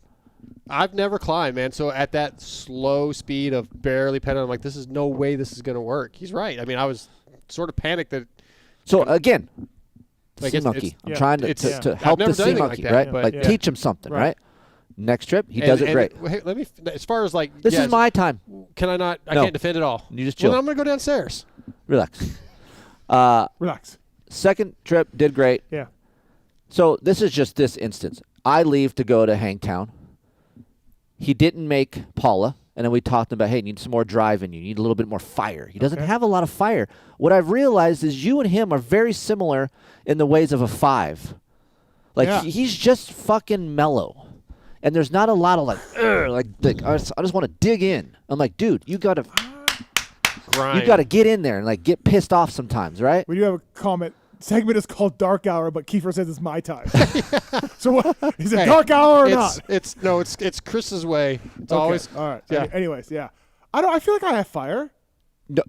I've never climbed, man. So at that slow speed of barely pedaling, I'm like, this is no way this is gonna work. He's right. I mean, I was sort of panicked that. So again, Like sea it's- monkey. it's- I'm yeah. trying to It's- I've help never the done sea anything monkey, like that, right? but- Like yeah. teach him something, Right. right? Next trip, he does it great. Hey, let me. As far as like, This is my time. Can I not? I No. can't defend it all. You just Well, chill. then I'm gonna go downstairs. Relax. Relax. Second trip did great. Yeah. So this is just this instance. I leave to go to Hangtown. He didn't make Paula, and then we talked about, hey, you need some more drive in you. You need a little bit more fire. He doesn't have a lot of fire. What I've realized is you and him are very similar in the ways of a 5. Like he's just fucking mellow, and there's not a lot of like I just want to dig in. I'm like, dude, you gotta Grind. You got to get in there and like get pissed off sometimes, right? We do have a comment. Segment is called Dark Hour, but Keefer says it's my time. So what? Is it Hey, Dark Hour or it's, not? It's Chris's way. It's Okay, always all right. Yeah. Anyways, yeah. I feel like I have fire. No,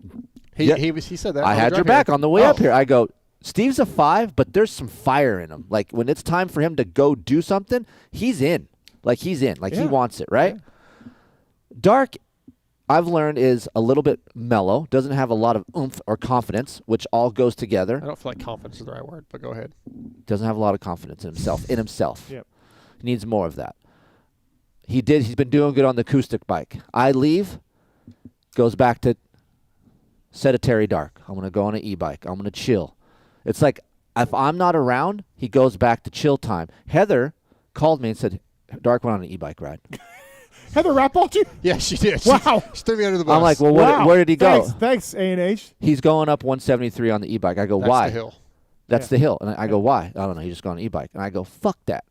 He said that. I on the had drive your back here. on the way Oh. up here. I go, Steve's a 5, but there's some fire in him. Like when it's time for him to go do something, he's in. Like he's in. Like he Yeah. wants it, right? Dark, I've learned, is a little bit mellow. Doesn't have a lot of oomph or confidence, which all goes together. I don't feel like confidence is the right word, but go ahead. Doesn't have a lot of confidence in himself. Yep. He needs more of that. He's been doing good on the acoustic bike. I leave, goes back to sedentary dark. I'm going to go on an e-bike. I'm going to chill. It's like if I'm not around, he goes back to chill time. Heather called me and said, Dark went on an e-bike ride. Heather Rappelt you? Yeah, she did. Wow. She threw me under the bus. I'm like, well, Wow. where did he go? Thanks, A&H. He's going up 173 on the e-bike. I go, That's why? the hill. That's Yeah. the hill. And I go, why? I don't know. He just got on an e-bike. And I go, fuck that.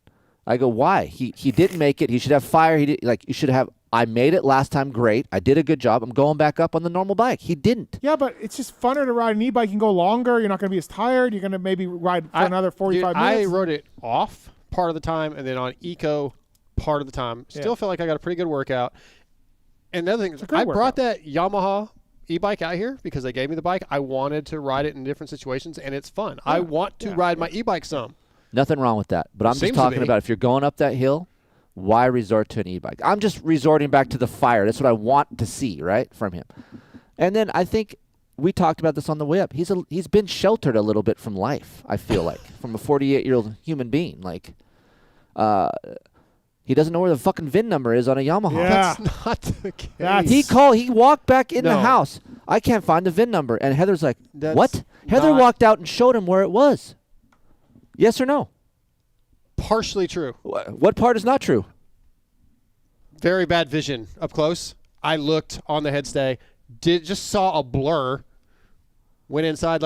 I go, why? He didn't make it. He should have fire. You should have. I made it last time. Great. I did a good job. I'm going back up on the normal bike. He didn't. Yeah, but it's just funner to ride an e-bike. You can go longer. You're not going to be as tired. You're going to maybe ride for another 45 minutes. I rode it off part of the time and then on eco part of the time. Still Yeah. feel like I got a pretty good workout. And the other thing is, a great I brought that Yamaha e-bike out here because they gave me the bike. I wanted to ride it in different situations, and it's fun. I want to ride my e-bike some. Nothing wrong with that. But I'm Seems just to talking be. about if you're going up that hill, why resort to an e-bike? I'm just resorting back to the fire. That's what I want to see, right, from him. And then I think we talked about this on the way up. He's been sheltered a little bit from life, I feel like, from a 48-year-old human being. Like, he doesn't know where the fucking VIN number is on a Yamaha. Yeah. That's not the case. He walked back in the No. house. I can't find the VIN number. And Heather's like, That's what? Heather not- walked out and showed him where it was. Yes or no? Partially true. What part is not true? Very bad vision up close. I looked on the headstay, just saw a blur, went inside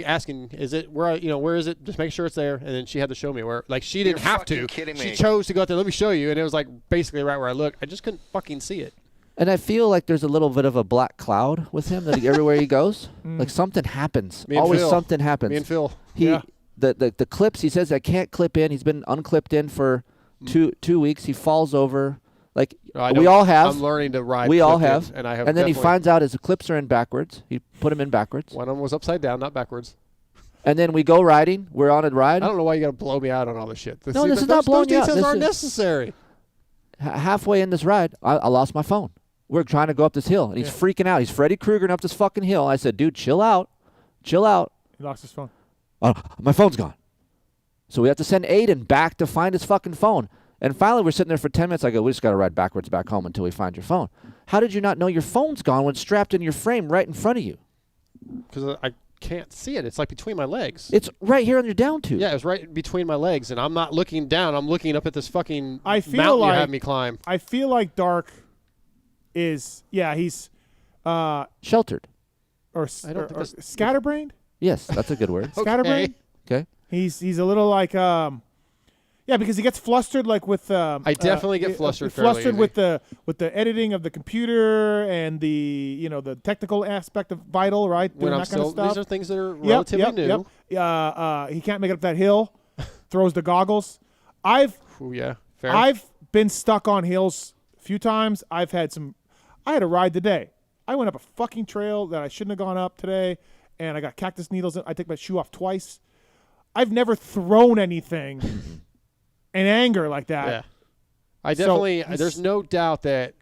asking, is it where where is it? Just make sure it's there. And then she had to show me where. Like she didn't have to. Kidding me. She chose to go out there. Let me show you. And it was like basically right where I looked. I just couldn't fucking see it. And I feel like there's a little bit of a black cloud with him that everywhere he goes. Like something happens. Always Phil. something happens. Me and Phil. The clips, he says I can't clip in. He's been unclipped in for 2 weeks. He falls over. Like we all have. I'm learning to ride. We all have. And I have. And then he finds out his clips are in backwards. He put them in backwards. One of them was upside down, not backwards. And then we go riding. We're on a ride. I don't know why you got to blow me out on all this shit. No, this is not blowing you out. Those details This aren't is- necessary. Halfway in this ride, I lost my phone. We're trying to go up this hill, and he's freaking out. He's Freddy Kruegering up this fucking hill. I said, dude, chill out. Chill out. He lost his phone. My phone's gone. So we have to send Aiden back to find his fucking phone. And finally, we're sitting there for 10 minutes. I go, we just got to ride backwards back home until we find your phone. How did you not know your phone's gone when it's strapped in your frame right in front of you? Because I can't see it. It's like between my legs. It's right here on your down tooth. Yeah, it's right between my legs, and I'm not looking down. I'm looking up at this fucking mountain you have me climb. I feel like Dark is, he's sheltered. Or scatterbrained? Yes, that's a good word. Scatterbrained? Okay. He's a little like because he gets flustered like with I definitely get flustered flustered with the editing of the computer and the the technical aspect of Vital, right? When Doing I'm that kind of still, stuff. these are things that are relatively new. He can't make it up that hill. Throws the goggles. I've been stuck on hills a few times. I had a ride today. I went up a fucking trail that I shouldn't have gone up today, and I got cactus needles. I take my shoe off twice. I've never thrown anything in anger like that. Yeah. I definitely, there's no doubt that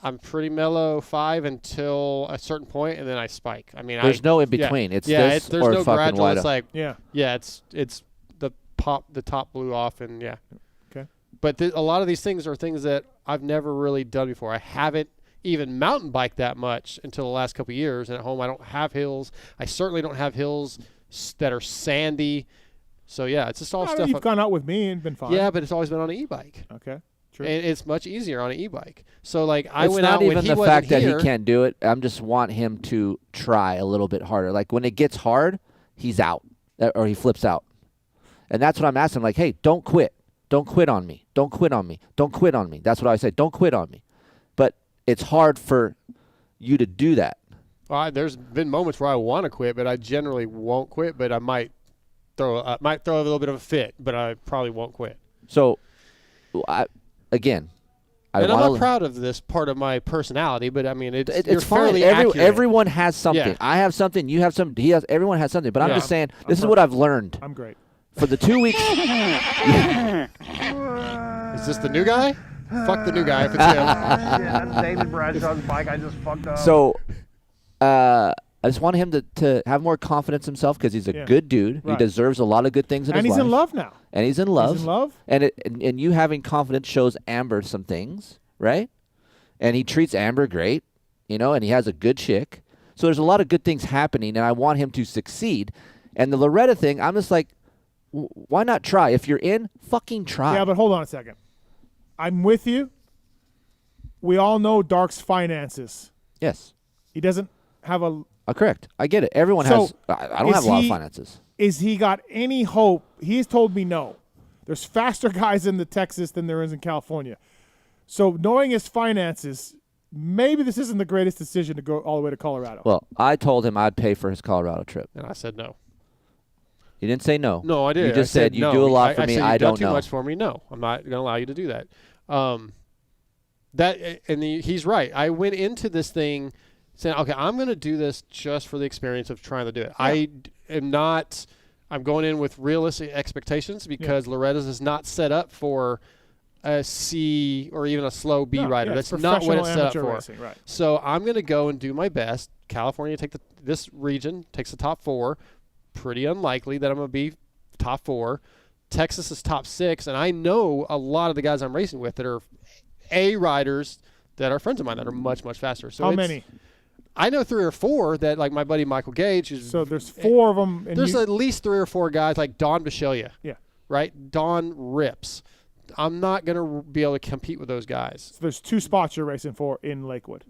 I'm pretty mellow 5 until a certain point, and then I spike. I mean, there's no in between. It's this there's or no fucking gradual. wide It's like, it's the top blew off, and Okay. But a lot of these things are things that I've never really done before. I haven't even mountain biked that much until the last couple of years, and at home I don't have hills. I certainly don't have hills that are sandy. So it's just all stuff. You've gone out with me and been fine. Yeah, but it's always been on an e-bike. Okay, true. And it's much easier on an e-bike. So I it's went not out even when he the wasn't fact that here. he can't do it. I just want him to try a little bit harder. Like when it gets hard, he's out or he flips out, and that's what I'm asking. Like, hey, don't quit. Don't quit on me. Don't quit on me. Don't quit on me. That's what I say. Don't quit on me. But it's hard for you to do that. Well, there's been moments where I want to quit, but I generally won't quit. But I might throw a little bit of a fit, but I probably won't quit. So, I'm not proud of this part of my personality, but I mean, it's fine. Everyone has something. Yeah. I have something. You have something. Everyone has something. But I'm just saying, this is perfect. what I've learned. I'm great. For the 2 weeks. Is this the new guy? Fuck the new guy if it's him. Yeah, that's David Bradshaw's bike. I just fucked up. So, I just want him to have more confidence in himself because he's a good dude. Right. He deserves a lot of good things in his life. And he's in love now. And he's in love. He's in love. And you having confidence shows Amber some things, right? And he treats Amber great, and he has a good chick. So there's a lot of good things happening, and I want him to succeed. And the Loretta thing, I'm just like, why not try? If you're in, fucking try. Yeah, but hold on a second. I'm with you. We all know Dark's finances. Yes. He doesn't have a... correct. I get it. Everyone has... I don't have a lot of finances. Is he got any hope? He's told me no. There's faster guys in Texas than there is in California. So knowing his finances, maybe this isn't the greatest decision to go all the way to Colorado. Well, I told him I'd pay for his Colorado trip. And I said no. You didn't say no. No, I did. You just I said you no. do a lot for me. Said, I don't too know. much for me. No, I'm not going to allow you to do that. He's right. I went into this thing saying, okay, I'm going to do this just for the experience of trying to do it. Yeah. I'm going in with realistic expectations because Loretta's is not set up for a C or even a slow B rider. That's not what it's set up for. Racing, right. So I'm going to go and do my best. California this region takes the top 4. Pretty unlikely that I'm going to be top 4. Texas is top 6, and I know a lot of the guys I'm racing with that are A riders that are friends of mine that are much, much faster. So how many? I know 3 or 4 that, like my buddy Michael Gage. So there's 4 of them. There's at least 3 or 4 guys like Don Bichelia. Yeah. Right? Don rips. I'm not going to be able to compete with those guys. So there's 2 spots you're racing for in Lakewood.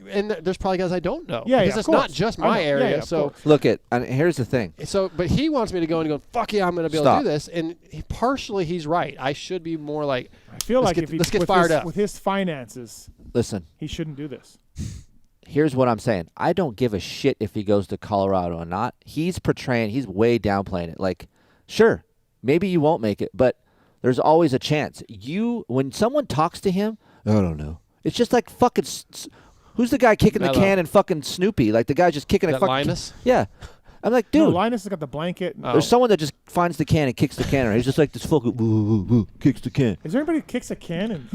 And there's probably guys I don't know. Yeah, because yeah, it's not just my area. So look and here's the thing. So, but he wants me to go and go, fuck yeah, I'm going to be able to do this. And partially he's right. I should be more like, I feel like let's get fired up. With his finances, listen, he shouldn't do this. Here's what I'm saying. I don't give a shit if he goes to Colorado or not. He's way downplaying it. Like, sure, maybe you won't make it, but there's always a chance. When someone talks to him, I don't know. It's just like fucking. Who's the guy kicking the can and fucking Snoopy? Like the guy's just kicking a fucking. Linus? Yeah. I'm like, dude. No, Linus has got the blanket. There's someone that just finds the can and kicks the can around. He's just like this fucking kicks the can. Is there anybody who kicks a can? And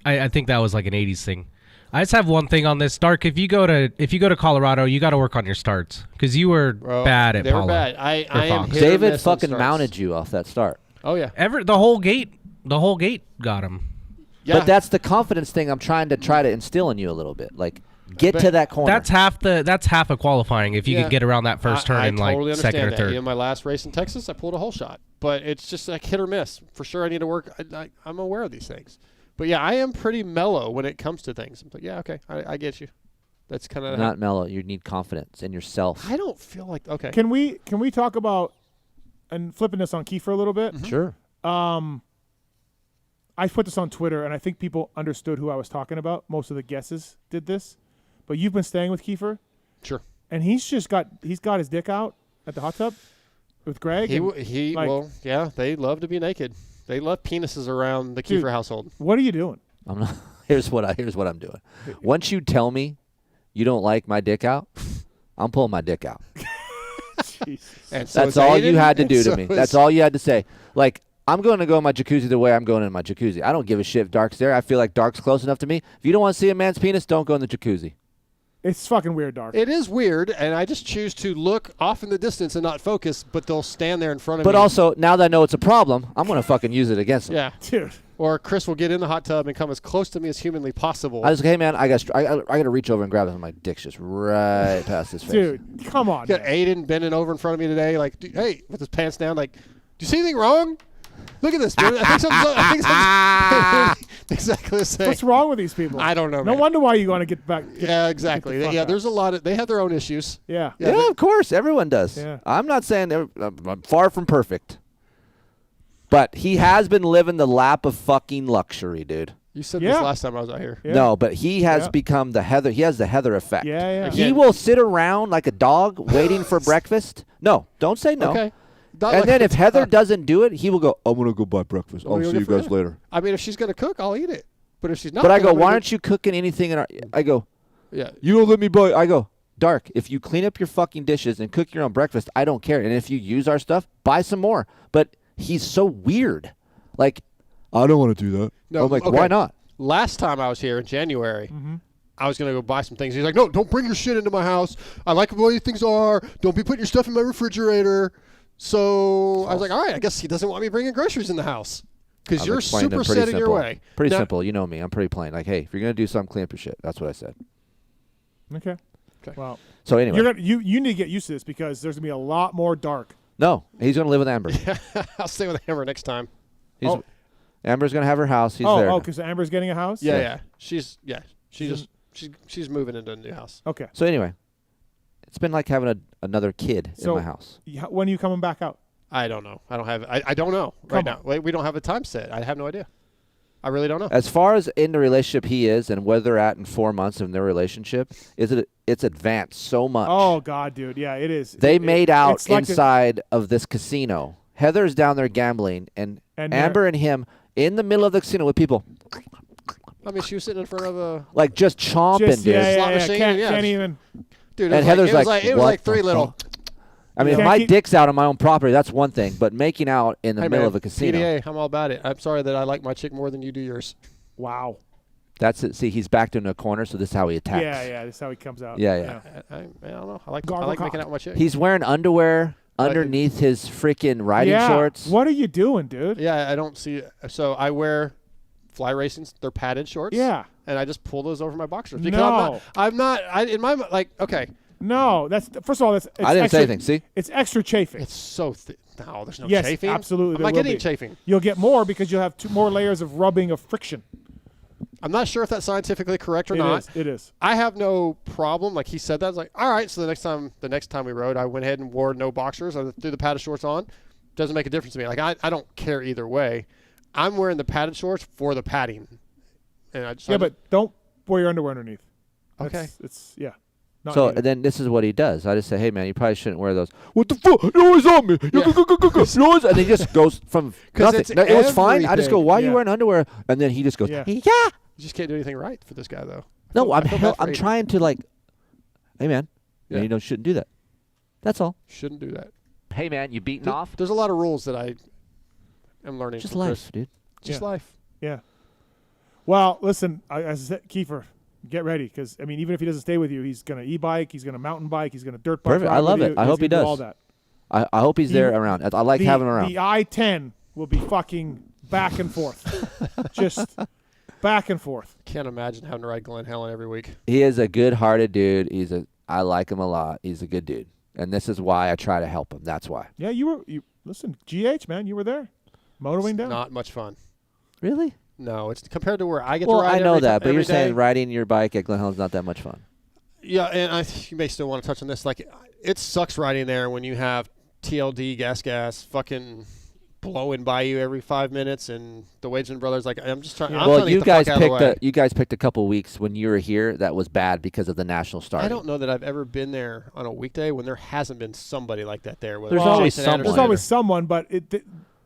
I think that was like an 80s thing. I just have one thing on this, Dark. If you go to Colorado, you got to work on your starts because you were bad at. They were bad. I am. David fucking mounted you off that start. Oh yeah. The whole gate got him. Yeah. But that's the confidence thing I'm trying to instill in you a little bit. Like, get to that corner. That's half a qualifying if you could get around that first turn in like totally second or understand third. that. In my last race in Texas, I pulled a whole shot, but it's just like hit or miss. For sure, I need to work. I'm aware of these things, but yeah, I am pretty mellow when it comes to things. But yeah, okay, I get you. That's kind of not mellow. You need confidence in yourself. I don't feel like okay. Can we talk about and flipping this on Keefer a little bit? Mm-hmm. Sure. I put this on Twitter, and I think people understood who I was talking about. Most of the guesses did this, but you've been staying with Keefer, sure, and he's got his dick out at the hot tub with Greg. Well, yeah, they love to be naked. They love penises around the Keefer household. What are you doing? I'm not. Here's what I'm doing. Once you tell me you don't like my dick out, I'm pulling my dick out. That's all you had to do to me. That's all you had to say. Like, I'm going to go in my jacuzzi the way I'm going in my jacuzzi. I don't give a shit if Dark's there. I feel like Dark's close enough to me. If you don't want to see a man's penis, don't go in the jacuzzi. It's fucking weird, Dark. It is weird, and I just choose to look off in the distance and not focus, but they'll stand there in front of me. But also, now that I know it's a problem, I'm going to fucking use it against them. Yeah. Dude. Or Kris will get in the hot tub and come as close to me as humanly possible. I was like, hey, man, I got to reach over and grab it. My dick's just right past his face. Dude, come on. Got Aiden bending over in front of me today, like, hey, with his pants down, like, do you see anything wrong? Look at this, man. I think exactly the same. What's wrong with these people? I don't know, No man. wonder why you want to get back. Yeah, exactly. There's a lot of. They have their own issues. Yeah. Yeah, of course. Everyone does. Yeah. I'm not saying I'm far from perfect. But he has been living the lap of fucking luxury, dude. You said this last time I was out here. Yeah. No, but he has become the Heather. He has the Heather effect. Yeah. He will sit around like a dog waiting for breakfast. No, don't say no. Okay. And then if Heather doesn't do it, he will go, I'm going to go buy breakfast. I'll see you guys later. I mean, if she's going to cook, I'll eat it. But if she's not, But I go, why aren't you cooking anything in our... I go, yeah. You don't let me buy... I go, Dark, if you clean up your fucking dishes and cook your own breakfast, I don't care. And if you use our stuff, buy some more. But he's so weird. Like, I don't want to do that. No, I'm like, okay. why not? Last time I was here in January, I was going to go buy some things. He's like, no, don't bring your shit into my house. I like the way things are. Don't be putting your stuff in my refrigerator. So I was like, all right, I guess he doesn't want me bringing groceries in the house because you're super set in your way. Pretty simple. You know me. I'm pretty plain. Like, hey, if you're going to do something, clean up your shit. That's what I said. Okay. Well. So anyway. You need to get used to this because there's going to be a lot more Dark. No, he's going to live with Amber. I'll stay with Amber next time. Amber's going to have her house. He's there. Oh, because Amber's getting a house? Yeah. She's moving into a new house. Okay. So anyway, it's been like having another kid in my house. When are you coming back out? I don't know. I don't know right now. We don't have a time set. I have no idea. I really don't know. As far as in the relationship he is and where they're at in 4 months of their relationship, it's advanced so much. Oh, God, dude. Yeah, it is. They made out inside of this casino. Heather's down there gambling, and Amber and him in the middle of the casino with people. I mean, she was sitting in front of a... Like, just chomping, dude. Slot machine. Can't even... Dude, and Heather's like, it was like three little... I mean, if my dick's out on my own property, that's one thing. But making out in the middle of a casino. PDA, I'm all about it. I'm sorry that I like my chick more than you do yours. Wow. That's it. See, he's backed into a corner, so this is how he attacks. Yeah. This is how he comes out. Yeah. I don't know. I like making out with my chick. He's wearing underwear underneath his freaking riding shorts. What are you doing, dude? Yeah, I don't see. So I wear fly racings. They're padded shorts. Yeah. And I just pull those over my boxers because I'm not. In my like. Okay. No, that's first of all. I didn't say anything. See, it's extra chafing. It's so No, there's no yes, chafing. absolutely. I'm there not will getting be. chafing. You'll get more because you'll have more layers of rubbing of friction. I'm not sure if that's scientifically correct or It not. is, it is. I have no problem. Like he said that. I was like, all right. So the next time we rode, I went ahead and wore no boxers. I threw the padded shorts on. Doesn't make a difference to me. Like I don't care either way. I'm wearing the padded shorts for the padding. And but don't wear your underwear underneath. Okay. It's not So needed. then this is what he does. I just say, hey, man, you probably shouldn't wear those. What the fuck? No one's on me. Noise. And he just goes from nothing. it's No, it was fine. I just go, why are you Yeah. wearing underwear? And then he just goes, Yeah. yeah. You just can't do anything right for this guy, though. No, I feel bad for I'm Aiden. trying to like, hey, man, Yeah. you shouldn't do that. That's all. Shouldn't do that. Hey, man, you beating off? There's a lot of rules that I am learning. Just from life, Kris. dude. Just Yeah. life. Yeah. Well, listen, as I said, Keefer, get ready because even if he doesn't stay with you, he's gonna e-bike, he's gonna mountain bike, he's gonna dirt bike. Perfect. ride I love with it. you. I He's hope he gonna do does. all that. I hope he's there around. I like having him around. The I-10 will be fucking back and forth, just back and forth. Can't imagine having to ride Glen Helen every week. He is a good-hearted dude. I like him a lot. He's a good dude, and this is why I try to help him. That's why. Yeah, you listen, GH man, you were there, motoring down. Not much fun. Really? No, it's compared to where I get Well, to ride. I know every that, ti- but you're every saying day. riding your bike at Glen Helen's not that much fun. Yeah, and you may still want to touch on this. Like, it sucks riding there when you have TLD gas fucking blowing by you every 5 minutes, and the Wageman brothers. Like, I'm just trying. I'm Well, trying to you get the guys fuck out of the way. you guys picked a couple weeks when you were here that was bad because of the national starting. I don't know that I've ever been there on a weekday when there hasn't been somebody like that there. There's always someone. There's always someone, but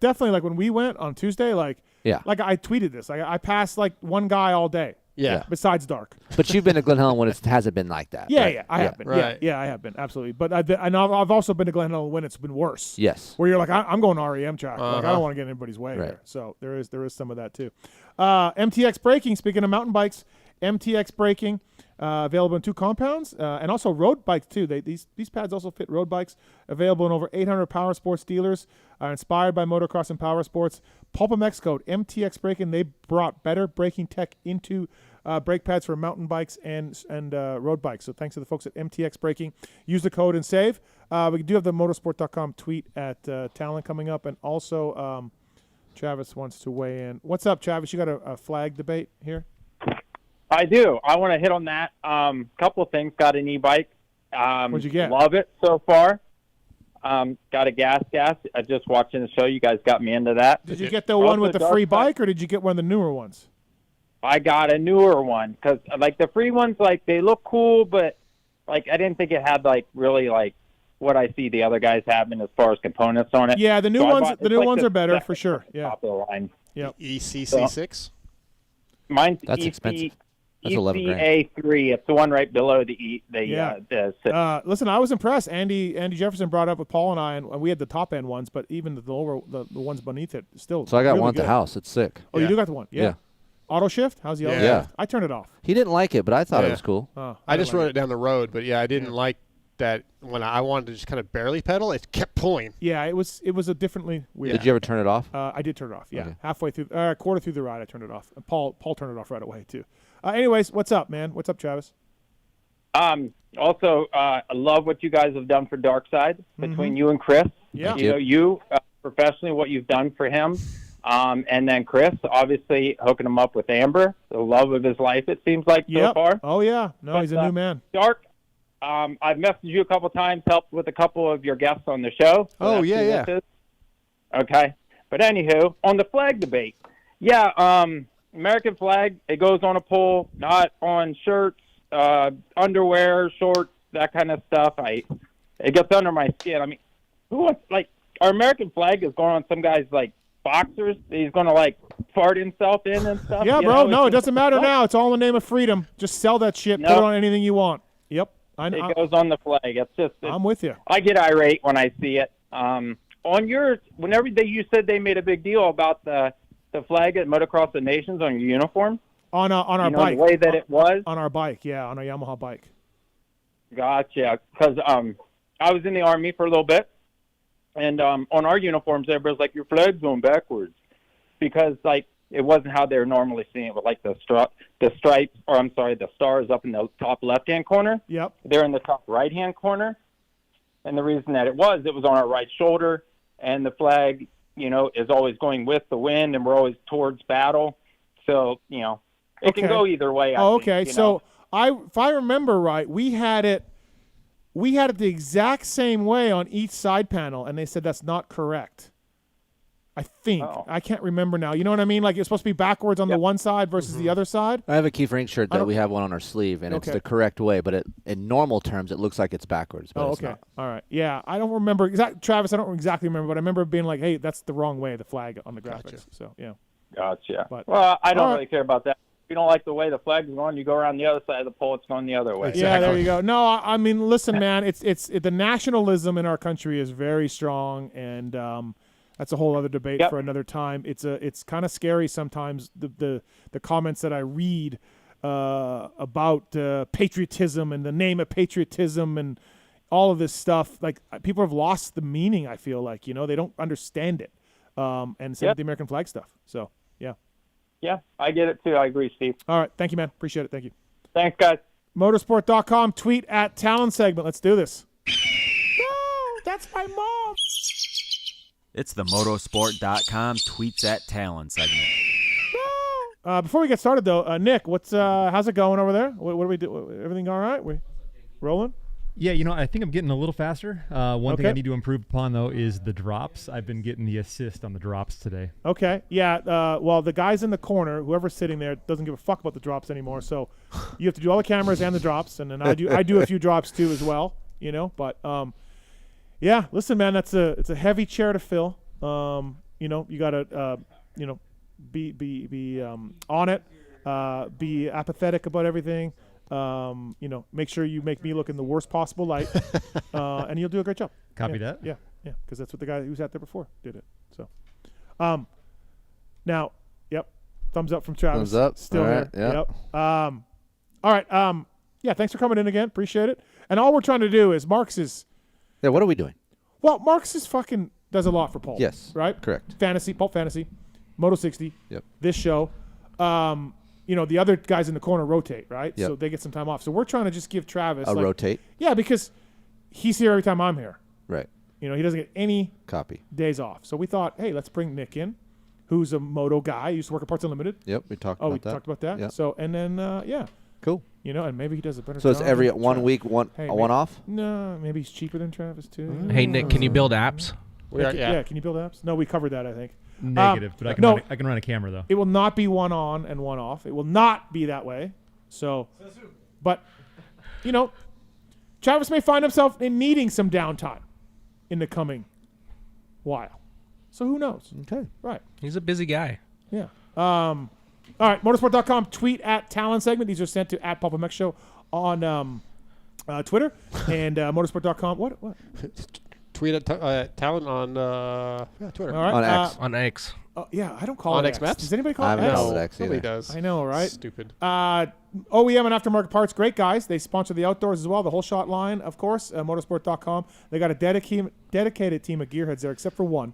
definitely like when we went on Tuesday, like Yeah. like I tweeted this, I passed like one guy all day. Yeah. Besides Dark. But you've been to Glen Helen when it hasn't been like that. Yeah, right? yeah, I have been. Right. Yeah, I have been absolutely. But I've also been to Glen Helen when it's been worse. Yes. Where you're like, I'm going REM track. Like I Uh-huh. don't want to get in anybody's way Right. here. So there is some of that too. MTX braking. Speaking of mountain bikes, MTX braking available in 2 compounds and also road bikes too. These pads also fit road bikes. Available in over 800 power sports dealers. Inspired by motocross and power sports. PulpMX code MTX braking. They brought better braking tech into brake pads for mountain bikes and road bikes. So thanks to the folks at MTX Braking. Use the code and save. We do have the motorsport.com tweet at Tallon coming up, and also Travis wants to weigh in. What's up, Travis? You got a flag debate here? I do. I want to hit on that. Couple of things. Got an e-bike. What'd you get? Love it so far. Got a gas. I just watching the show. You guys got me into that. Did you get the one with the free Darkside. bike, or did you get one of the newer ones? I got a newer one because like the free ones, like they look cool, but like I didn't think it had like really like what I see the other guys having as far as components on it. Yeah, the new So I ones. bought- The it's new like ones the are better second for sure. Yeah. top of the line. Yep. ECC6. Mine's That's EC, expensive. That's 11 grand. ECA3. It's the one right below the Yeah. the Listen, I was impressed. Andy Jefferson brought up with Paul and I, and we had the top end ones, but even the lower, the ones beneath it, still. So I got really one at the good. house. It's sick. Oh, you do got the one? Yeah. Auto shift? How's the auto Yeah. shift? I turned it off. He didn't like it, but I thought it Yeah. was cool. Oh, I just didn't rode like it down the road, but yeah, I didn't like that when I wanted to just kind of barely pedal. It kept pulling. Yeah, it was a differently weird. Did you ever turn it off? I did turn it off. Yeah, Okay. halfway through, quarter through the ride, I turned it off. Paul turned it off right away too. Anyways, what's up, man? What's up, Travis? Also, I love what you guys have done for Darkside between you and Kris. Yeah. You know, you professionally, what you've done for him. And then Kris, obviously hooking him up with Amber, the love of his life, it seems like so far. Oh, yeah. No, he's a new man. Dark, I've messaged you a couple times, helped with a couple of your guests on the show. So Oh, that's yeah, who yeah. this is. Okay. But anywho, on the flag debate, yeah, American flag, it goes on a pole, not on shirts, underwear, shorts, that kind of stuff. It gets under my skin. I mean, who wants, like, our American flag is going on some guy's, like, boxers that he's going to, like, fart himself in and stuff. Yeah, you bro. know? No, it It's doesn't matter what? now. It's all in the name of freedom. Just sell that shit. Put No. it on anything you want. Yep. It goes on the flag. I'm with you. I get irate when I see it. On yours, whenever you said they made a big deal about the flag at Motocross the Nations on your uniform. On our You know, bike. the way that it was. On our bike, yeah, on our Yamaha bike. Gotcha. Because I was in the Army for a little bit, and on our uniforms, everybody's like, your flag's going backwards. Because, like, it wasn't how they were normally seeing it with, like, the stripes, or I'm sorry, the stars up in the top left-hand corner. Yep. They're in the top right-hand corner. And the reason that it was on our right shoulder, and the flag, is always going with the wind, and we're always towards battle. So, it can go either way. I think, So if I remember right, we had it the exact same way on each side panel, and they said that's not correct. I think. I can't remember now. You know what I mean? Like it's supposed to be backwards on the one side versus the other side. I have a Keefer Inc. shirt that we have one on our sleeve, and it's the correct way, but in normal terms, it looks like it's backwards, but it's not. All right. Yeah, I don't remember Travis, I don't exactly remember, but I remember being like, hey, that's the wrong way, the flag on the graphics. Gotcha. So, yeah. Gotcha. But, well, I don't really care about that. If you don't like the way the flag's going, you go around the other side of the pole, it's going the other way. Yeah, there you go. No, I mean, listen, man, it's the nationalism in our country is very strong, and that's a whole other debate for another time. It's kind of scary sometimes the comments that I read about patriotism and the name of patriotism and all of this stuff. Like people have lost the meaning. I feel like they don't understand it. And same with the American flag stuff. So yeah. Yeah, I get it too. I agree, Steve. All right, thank you, man. Appreciate it. Thank you. Thanks, guys. Motorsport.com, tweet at Tallon segment. Let's do this. No, that's my mom. It's the motorsport.com tweets at Tallon segment. Before we get started, though, Nick, how's it going over there? What do we do? Everything all right? We rolling? Yeah, I think I'm getting a little faster. One thing I need to improve upon, though, is the drops. I've been getting the assist on the drops today. Okay, yeah. Well, the guys in the corner, whoever's sitting there, doesn't give a fuck about the drops anymore. So you have to do all the cameras and the drops, and then I do a few drops too as well. But yeah. Listen, man, it's a heavy chair to fill. You gotta be on it. Be apathetic about everything. Make sure you make me look in the worst possible light, and you'll do a great job. Copy that. Yeah, because that's what the guy who was out there before did it. So, now, yep, thumbs up from Travis. Thumbs up. Still all here. right, yeah. Yep. All right. Yeah, thanks for coming in again. Appreciate it. And all we're trying to do is Marks is. Yeah, what are we doing? Well, Marks is fucking does a lot for Pulp. Yes. Right. Correct. Pulp Fantasy, Moto 60. Yep. This show. The other guys in the corner rotate, right? Yep. So they get some time off. So we're trying to just give Travis rotate. Yeah, because he's here every time I'm here. Right. He doesn't get any copy days off. So we thought, hey, let's bring Nick in, who's a moto guy. He used to work at Parts Unlimited. Yep, we talked about that. We talked about that. Yep. So and then cool. And maybe he does a better job. So it's every than 1 week, one off. No, maybe he's cheaper than Travis too. Hey Nick, can you build apps? Yeah, can you build apps? No, we covered that, I think. Negative, but I can run a camera though. It will not be one on and one off. It will not be that way. So but Travis may find himself in needing some downtime in the coming while. So who knows? Okay. Right. He's a busy guy. Yeah. All right, motorsport.com, tweet at Tallon segment. These are sent to at PulpMX show on Twitter and motorsport.com. What? Tweet at Tallon on Twitter. All right. On X. On X. Yeah, I don't call on it X. Maps? Does anybody call I it haven't X? called it X Nobody either. does. I know, right? Stupid. OEM and Aftermarket Parts, great guys. They sponsor the outdoors as well, the whole shot line, of course, motorsport.com. They got a dedicated team of gearheads there, except for one.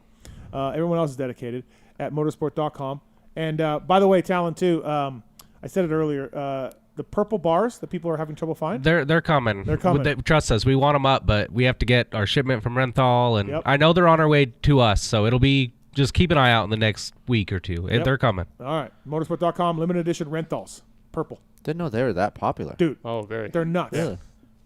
Everyone else is dedicated at motorsport.com. And by the way, Tallon, too, I said it earlier, the purple bars that people are having trouble finding. They're coming. They're coming. Trust us, we want them up, but we have to get our shipment from Renthal, and Yep. I know they're on our way to us, so it'll be just keep an eye out in the next week or two. Yep. They're coming. All right, motorsport.com, limited edition Renthals, purple. Didn't know they were that popular. Dude, very. They're nuts. Really?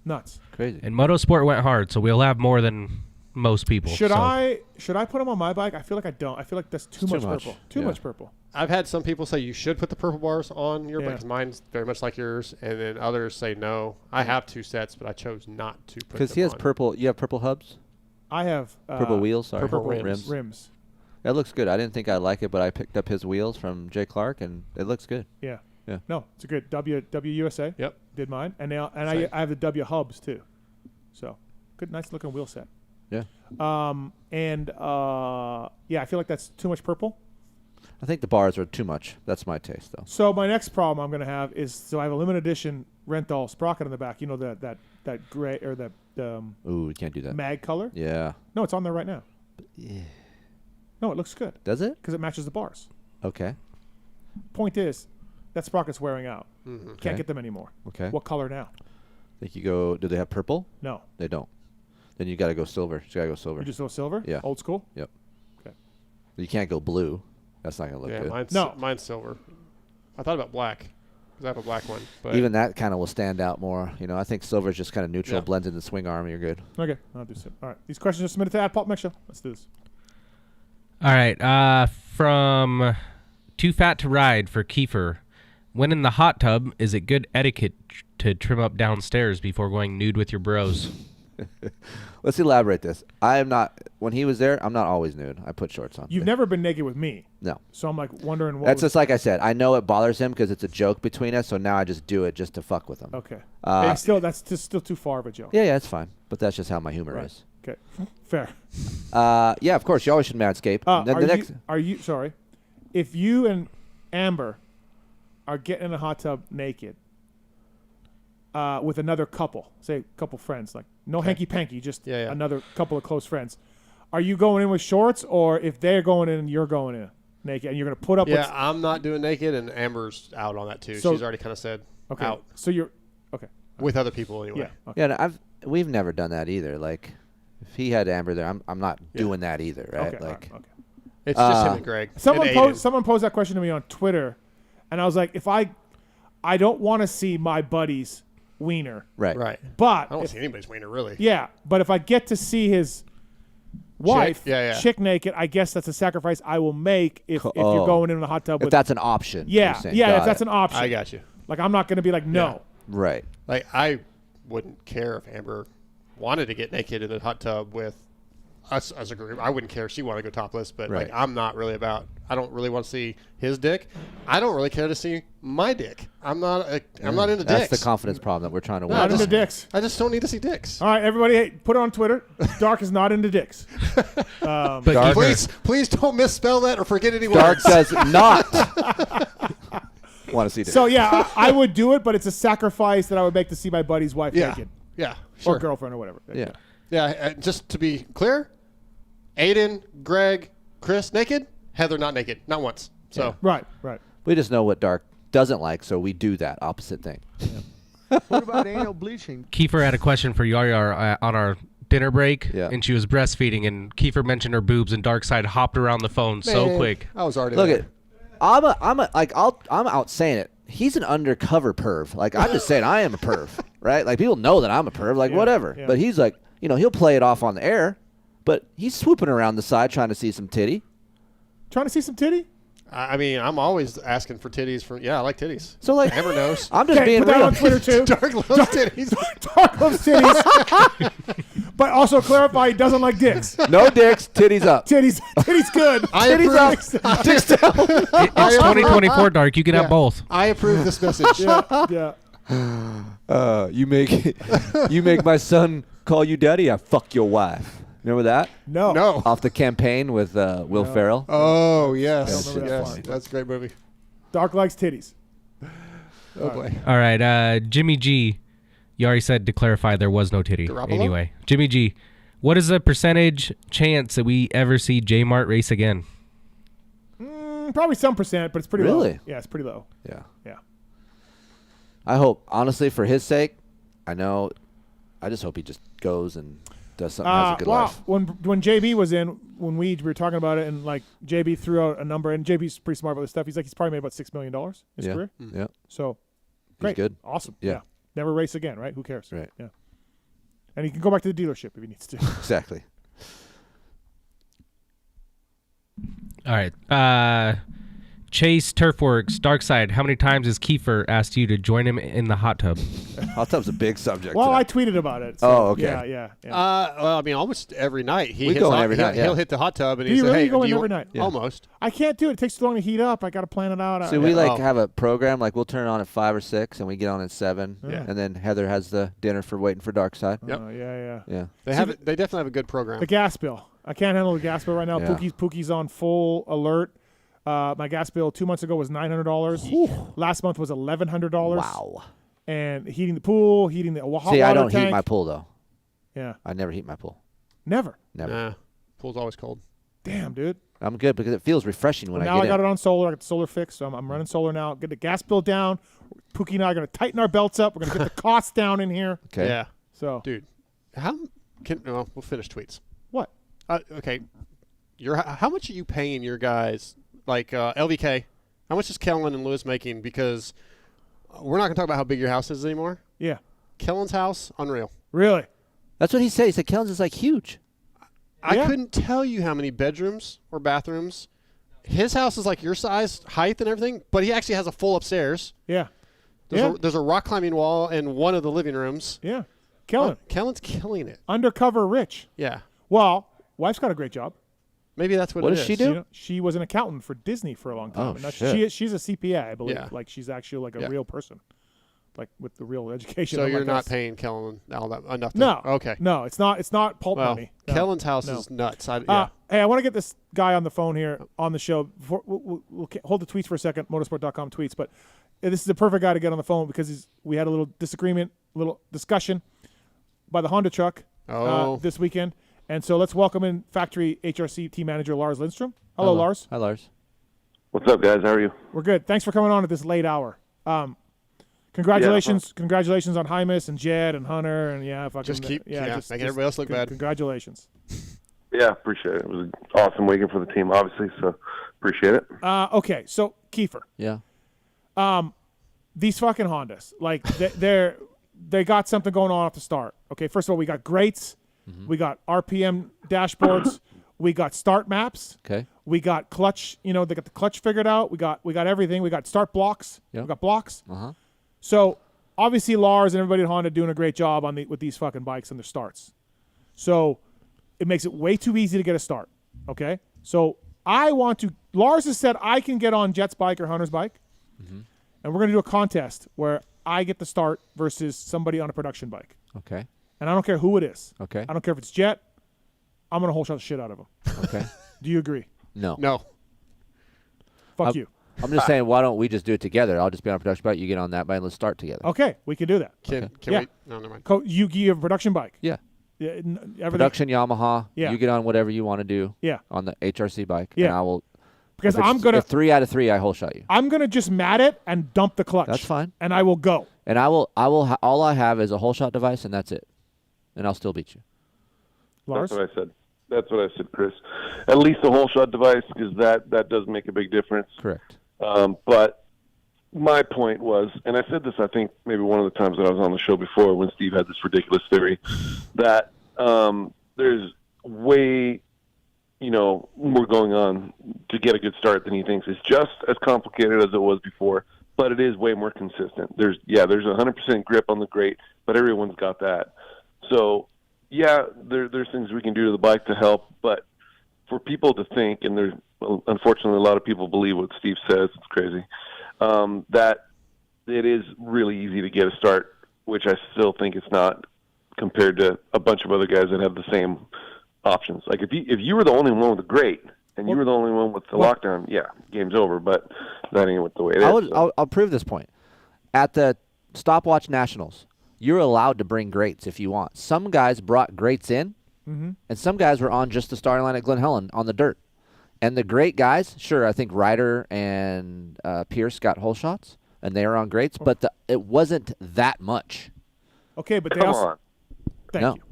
Nuts. Crazy. And Motorsport went hard, so we'll have more than most people. Should so. I put them on my bike? I feel like I don't. I feel like that's too much purple. Too much purple. I've had some people say you should put the purple bars on your Yeah. bike. 'Cause mine's very much like yours, and then others say no. I have two sets, but I chose not to put them Because he has on. purple. You have purple hubs. I have Purple wheels. Sorry. purple rims. Rims. That looks good. I didn't think I'd like it, but I picked up his wheels from Jay Clark, and it looks good. Yeah. Yeah. No, it's a good USA. Yep. Did mine, and I Same. have the W hubs too. So good, nice looking wheel set. Yeah. Yeah, I feel like that's too much purple. I think the bars are too much. That's my taste, though. So my next problem I'm going to have is I have a limited edition Renthal sprocket on the back. You know that gray or that Ooh, you can't do that. mag color. Yeah. No, it's on there right now. Yeah. No, it looks good. Does it? Because it matches the bars. Okay. Point is, that sprocket's wearing out. Mm-hmm. Okay. Can't get them anymore. Okay. What color now? Think you go? Do they have purple? No. They don't. Then you got to go silver. You got to go silver. You just go silver? Yeah. Old school? Yep. Okay. You can't go blue. That's not going to look good. Mine's silver. I thought about black because I have a black one. But Even that kind of will stand out more. You know, I think silver is just kind of neutral, Yeah. blends into the swing arm. You're good. Okay. I'll do so. All right. These questions are submitted to @PulpMX Show. Let's do this. All right. From Too Fat to Ride for Keefer. When in the hot tub, is it good etiquette to trim up downstairs before going nude with your bros? Let's elaborate this. I am not, when he was there, I'm not always nude. I put shorts on. You've never been naked with me. No. So I'm like wondering what. That's was- just like I said. I know it bothers him because it's a joke between us, so now I just do it just to fuck with him. Okay. That's just still too far of a joke. Yeah, it's fine. But that's just how my humor Right. is. Okay. Fair. Yeah, of course. You always should manscape. Are you sorry? If you and Amber are getting in a hot tub naked with another couple, say a couple friends, like no hanky-panky, just another couple of close friends, are you going in with shorts, or if they're going in, you're going in naked, and you're going to put up with... I'm not doing naked, and Amber's out on that too. So- She's already kind of said out. So you're... Okay. With other people anyway. Yeah. Okay. Yeah, we've never done that either. Like, if he had Amber there, I'm not doing that either, right? Okay, Like, okay. It's just him and Greg. Someone posed that question to me on Twitter, and I was like, if I don't want to see my buddy's wiener. Right. But I don't see anybody's wiener really. Yeah, but if I get to see his wife, Yeah. chick naked, I guess that's a sacrifice I will make if you're going in the hot tub. if with, that's an option. Yeah, you're saying. yeah. Got If that's it. an option, I got you. Like I'm not going to be like no. Right. Like I wouldn't care if Amber wanted to get naked in the hot tub with us as a group. I wouldn't care if she wanted to go topless, but Right. like I'm not really about. I don't really want to see his dick. I don't really care to see my dick. I'm not into That's dicks. the confidence problem that we're trying to No, work Not into on. dicks. I just don't need to see dicks. All right, everybody, hey, put it on Twitter. Dark is not into dicks. Dark- Please don't misspell that or forget any Dark words. does not want to see this. So yeah, I would do it, but it's a sacrifice that I would make to see my buddy's wife Yeah. naked. Yeah. Or Sure. girlfriend or whatever. Yeah. Yeah. Just to be clear, Aiden, Greg, Kris naked. Heather not naked. Not once. So Right. We just know what Dark doesn't like, so we do that opposite thing. What about anal bleaching? Kiefer had a question for Yar on our dinner break, Yeah. and she was breastfeeding, and Kiefer mentioned her boobs, and Darkside hopped around the phone so Man, quick. I was already Look there. at, I'm out saying it. He's an undercover perv. Like, I'm just saying I am a perv, right? Like, people know that I'm a perv, like, whatever. yeah. But he's like, he'll play it off on the air, but he's swooping around the side trying to see some titty. Trying to see some titty? I mean, I'm always asking for titties. I like titties. So, like, Amber knows. I'm just being put that real. on Twitter too. Dark loves titties. Dark loves titties. But also clarify he doesn't like dicks. No dicks, titties up. Titties good. I Titties approve. up. Dicks down. It's 2024, Dark. You can have both. I approve this message. Yeah. You make my son call you daddy. I fuck your wife. Remember that? No. Off the campaign with Will Ferrell. Oh yes, I don't remember that yes, part. that's a great movie. Dark likes titties. Oh boy. All right, Jimmy G. You already said to clarify there was no titty. Garoppolo? Anyway, Jimmy G. What is the percentage chance that we ever see J Mart race again? Probably some percent, but it's pretty low. Really? Yeah, it's pretty low. Yeah. Yeah. I hope, honestly, for his sake, I just hope he just goes and does something, has a good life. When JB was in, when we were talking about it, and like JB threw out a number, and JB's pretty smart about this stuff. He's like, he's probably made about $6 million in his career. Yeah. So, He's great, good. awesome. Yeah. Never race again, right? Who cares? Right. Yeah. And he can go back to the dealership if he needs to. Exactly. All right. Chase Turfworks, Darkside. How many times has Keefer asked you to join him in the hot tub? Hot tub's a big subject. Well, today. I tweeted about it. So Oh, okay. Yeah. Well, I mean, almost every night We go in every night, yeah. He'll hit the hot tub and Do he you said, really "Hey, go do in you every want-" night? Almost. I can't do it. It takes too long to heat up. I got to plan it out. So we Oh. have a program, like we'll turn on at 5 or 6, and we get on at 7, Yeah. and then Heather has the dinner for waiting for Darkside. Yep. Yeah. Yeah. They definitely have a good program. The gas bill. I can't handle the gas bill right now. Yeah. Pookie's on full alert. My gas bill 2 months ago was $900. Last month was $1,100. Wow. And heating the pool, heating the hot See, water I don't tank. heat my pool though. Yeah. I never heat my pool. Never. Never. Nah, pool's always cold. Damn, dude. I'm good because it feels refreshing when Well, I now get I got in. it on solar. I got the solar fixed, so I'm running solar now. Get the gas bill down. Pookie and I are going to tighten our belts up. We're going to get the costs down in here. Okay. Yeah. So, Dude, how We'll finish tweets. What? Okay. How much are you paying your guys? Like LVK, how much is Kellen and Lewis making? Because we're not going to talk about how big your house is anymore. Yeah. Kellen's house, unreal. Really? That's what he said. He said Kellen's is like huge. I couldn't tell you how many bedrooms or bathrooms. His house is like your size, height, and everything, but he actually has a full upstairs. Yeah. There's a rock climbing wall in one of the living rooms. Yeah. Kellen. Kellen's killing it. Undercover rich. Yeah. Well, wife's got a great job. Maybe that's what What it does is. she do? You know, she was an accountant for Disney for a long time. Oh, And now shit. she's a CPA, I believe. Yeah. Like she's actually like a Yeah. real person, like with the real education. So unlike you're not us. paying Kellen all that enough? No. Okay. No, it's not pulp Well, money. No. Kellen's house No. is nuts. Yeah. Hey, I want to get this guy on the phone here on the show. Before, we'll hold the tweets for a second, motorsport.com tweets. But this is the perfect guy to get on the phone because we had a little disagreement, a little discussion by the Honda truck this weekend. And so let's welcome in factory HRC team manager Lars Lindstrom. Hello, Lars. Hi, Lars. What's up, guys? How are you? We're good. Thanks for coming on at this late hour. Congratulations on Hymas and Jed and Hunter and Just keep making everybody else look bad. Congratulations. Yeah, appreciate it. It was an awesome weekend for the team, obviously, so appreciate it. Okay, so Keefer. Yeah. These fucking Hondas, like they got something going on off the start. Okay, first of all, we got grates, we got RPM dashboards, we got start maps. Okay. We got clutch. They got the clutch figured out. We got everything. We got start blocks. Yep. We got blocks. Uh-huh. So obviously Lars and everybody at Honda doing a great job with these fucking bikes and their starts. So it makes it way too easy to get a start. Okay. So Lars has said I can get on Jet's bike or Hunter's bike, and we're gonna do a contest where I get the start versus somebody on a production bike. Okay. And I don't care who it is. Okay. I don't care if it's Jet. I'm gonna whole shot the shit out of him. Okay. Do you agree? No. Fuck you. I'm just saying, why don't we just do it together? I'll just be on a production bike. You get on that bike, and let's start together. Okay, we can do that. Can Yeah. we? No, never mind. You have a production bike. Yeah. Yeah. Everything. Production Yamaha. Yeah. You get on whatever you want to do. Yeah. On the HRC bike. Yeah. And I will. Because if it's- I'm gonna if 3 out of 3, I whole shot you. I'm gonna just mat it and dump the clutch. That's fine. And I will go. And I will. All I have is a whole shot device, and that's it. And I'll still beat you. Lars? That's what I said, Chris. At least a whole shot device, because that does make a big difference. Correct. But my point was, and I said this, I think maybe one of the times that I was on the show before when Steve had this ridiculous theory, that there's way, more going on to get a good start than he thinks. It's just as complicated as it was before, but it is way more consistent. There's 100% grip on the grate, but everyone's got that. So, there's things we can do to the bike to help, but for people to think, and there's unfortunately a lot of people believe what Steve says, it's crazy, that it is really easy to get a start, which I still think it's not compared to a bunch of other guys that have the same options. Like if you were the only one with a grate and you were the only one with the lockdown, game's over, but that ain't the way it is. I'll prove this point. At the Stopwatch Nationals, you're allowed to bring grates if you want. Some guys brought grates in, and some guys were on just the starting line at Glen Helen on the dirt. And the great guys, sure, I think Ryder and Pierce got whole shots, and they were on grates, but it wasn't that much. Okay, but Come on. Thank you.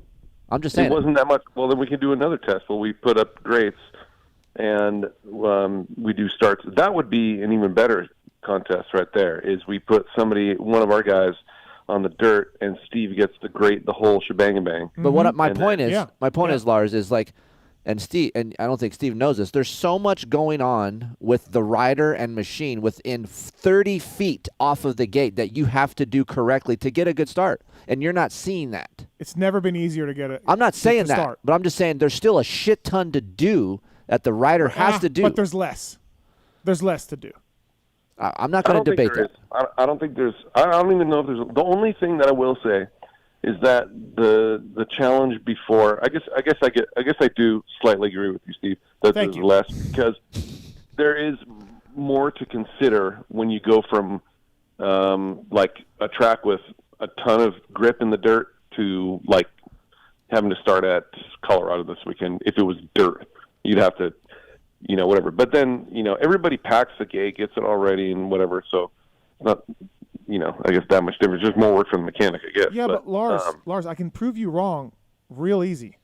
I'm just saying. It wasn't that much. Well, then we can do another test where we put up grates and we do starts. That would be an even better contest right there, is we put one of our guys on the dirt, and Steve gets the whole shebang and bang. But my point is, Lars, is like, and Steve, and I don't think Steve knows this, there's so much going on with the rider and machine within 30 feet off of the gate that you have to do correctly to get a good start. And you're not seeing that. It's never been easier to get it. I'm not saying that, start. but I'm just saying there's still a shit ton to do that the rider has to do. But there's less. There's less to do. I'm not going to debate that. I don't think there's. I don't even know if there's. The only thing that I will say is that the challenge before. I guess I do slightly agree with you, Steve. That there's less, because there is more to consider when you go from like a track with a ton of grip in the dirt to like having to start at Colorado this weekend. If it was dirt, you'd have to, whatever. But then, everybody packs the gate, gets it already and whatever. So it's not, I guess that much difference. Just more work for the mechanic, I guess. Yeah, but Lars, I can prove you wrong Real easy.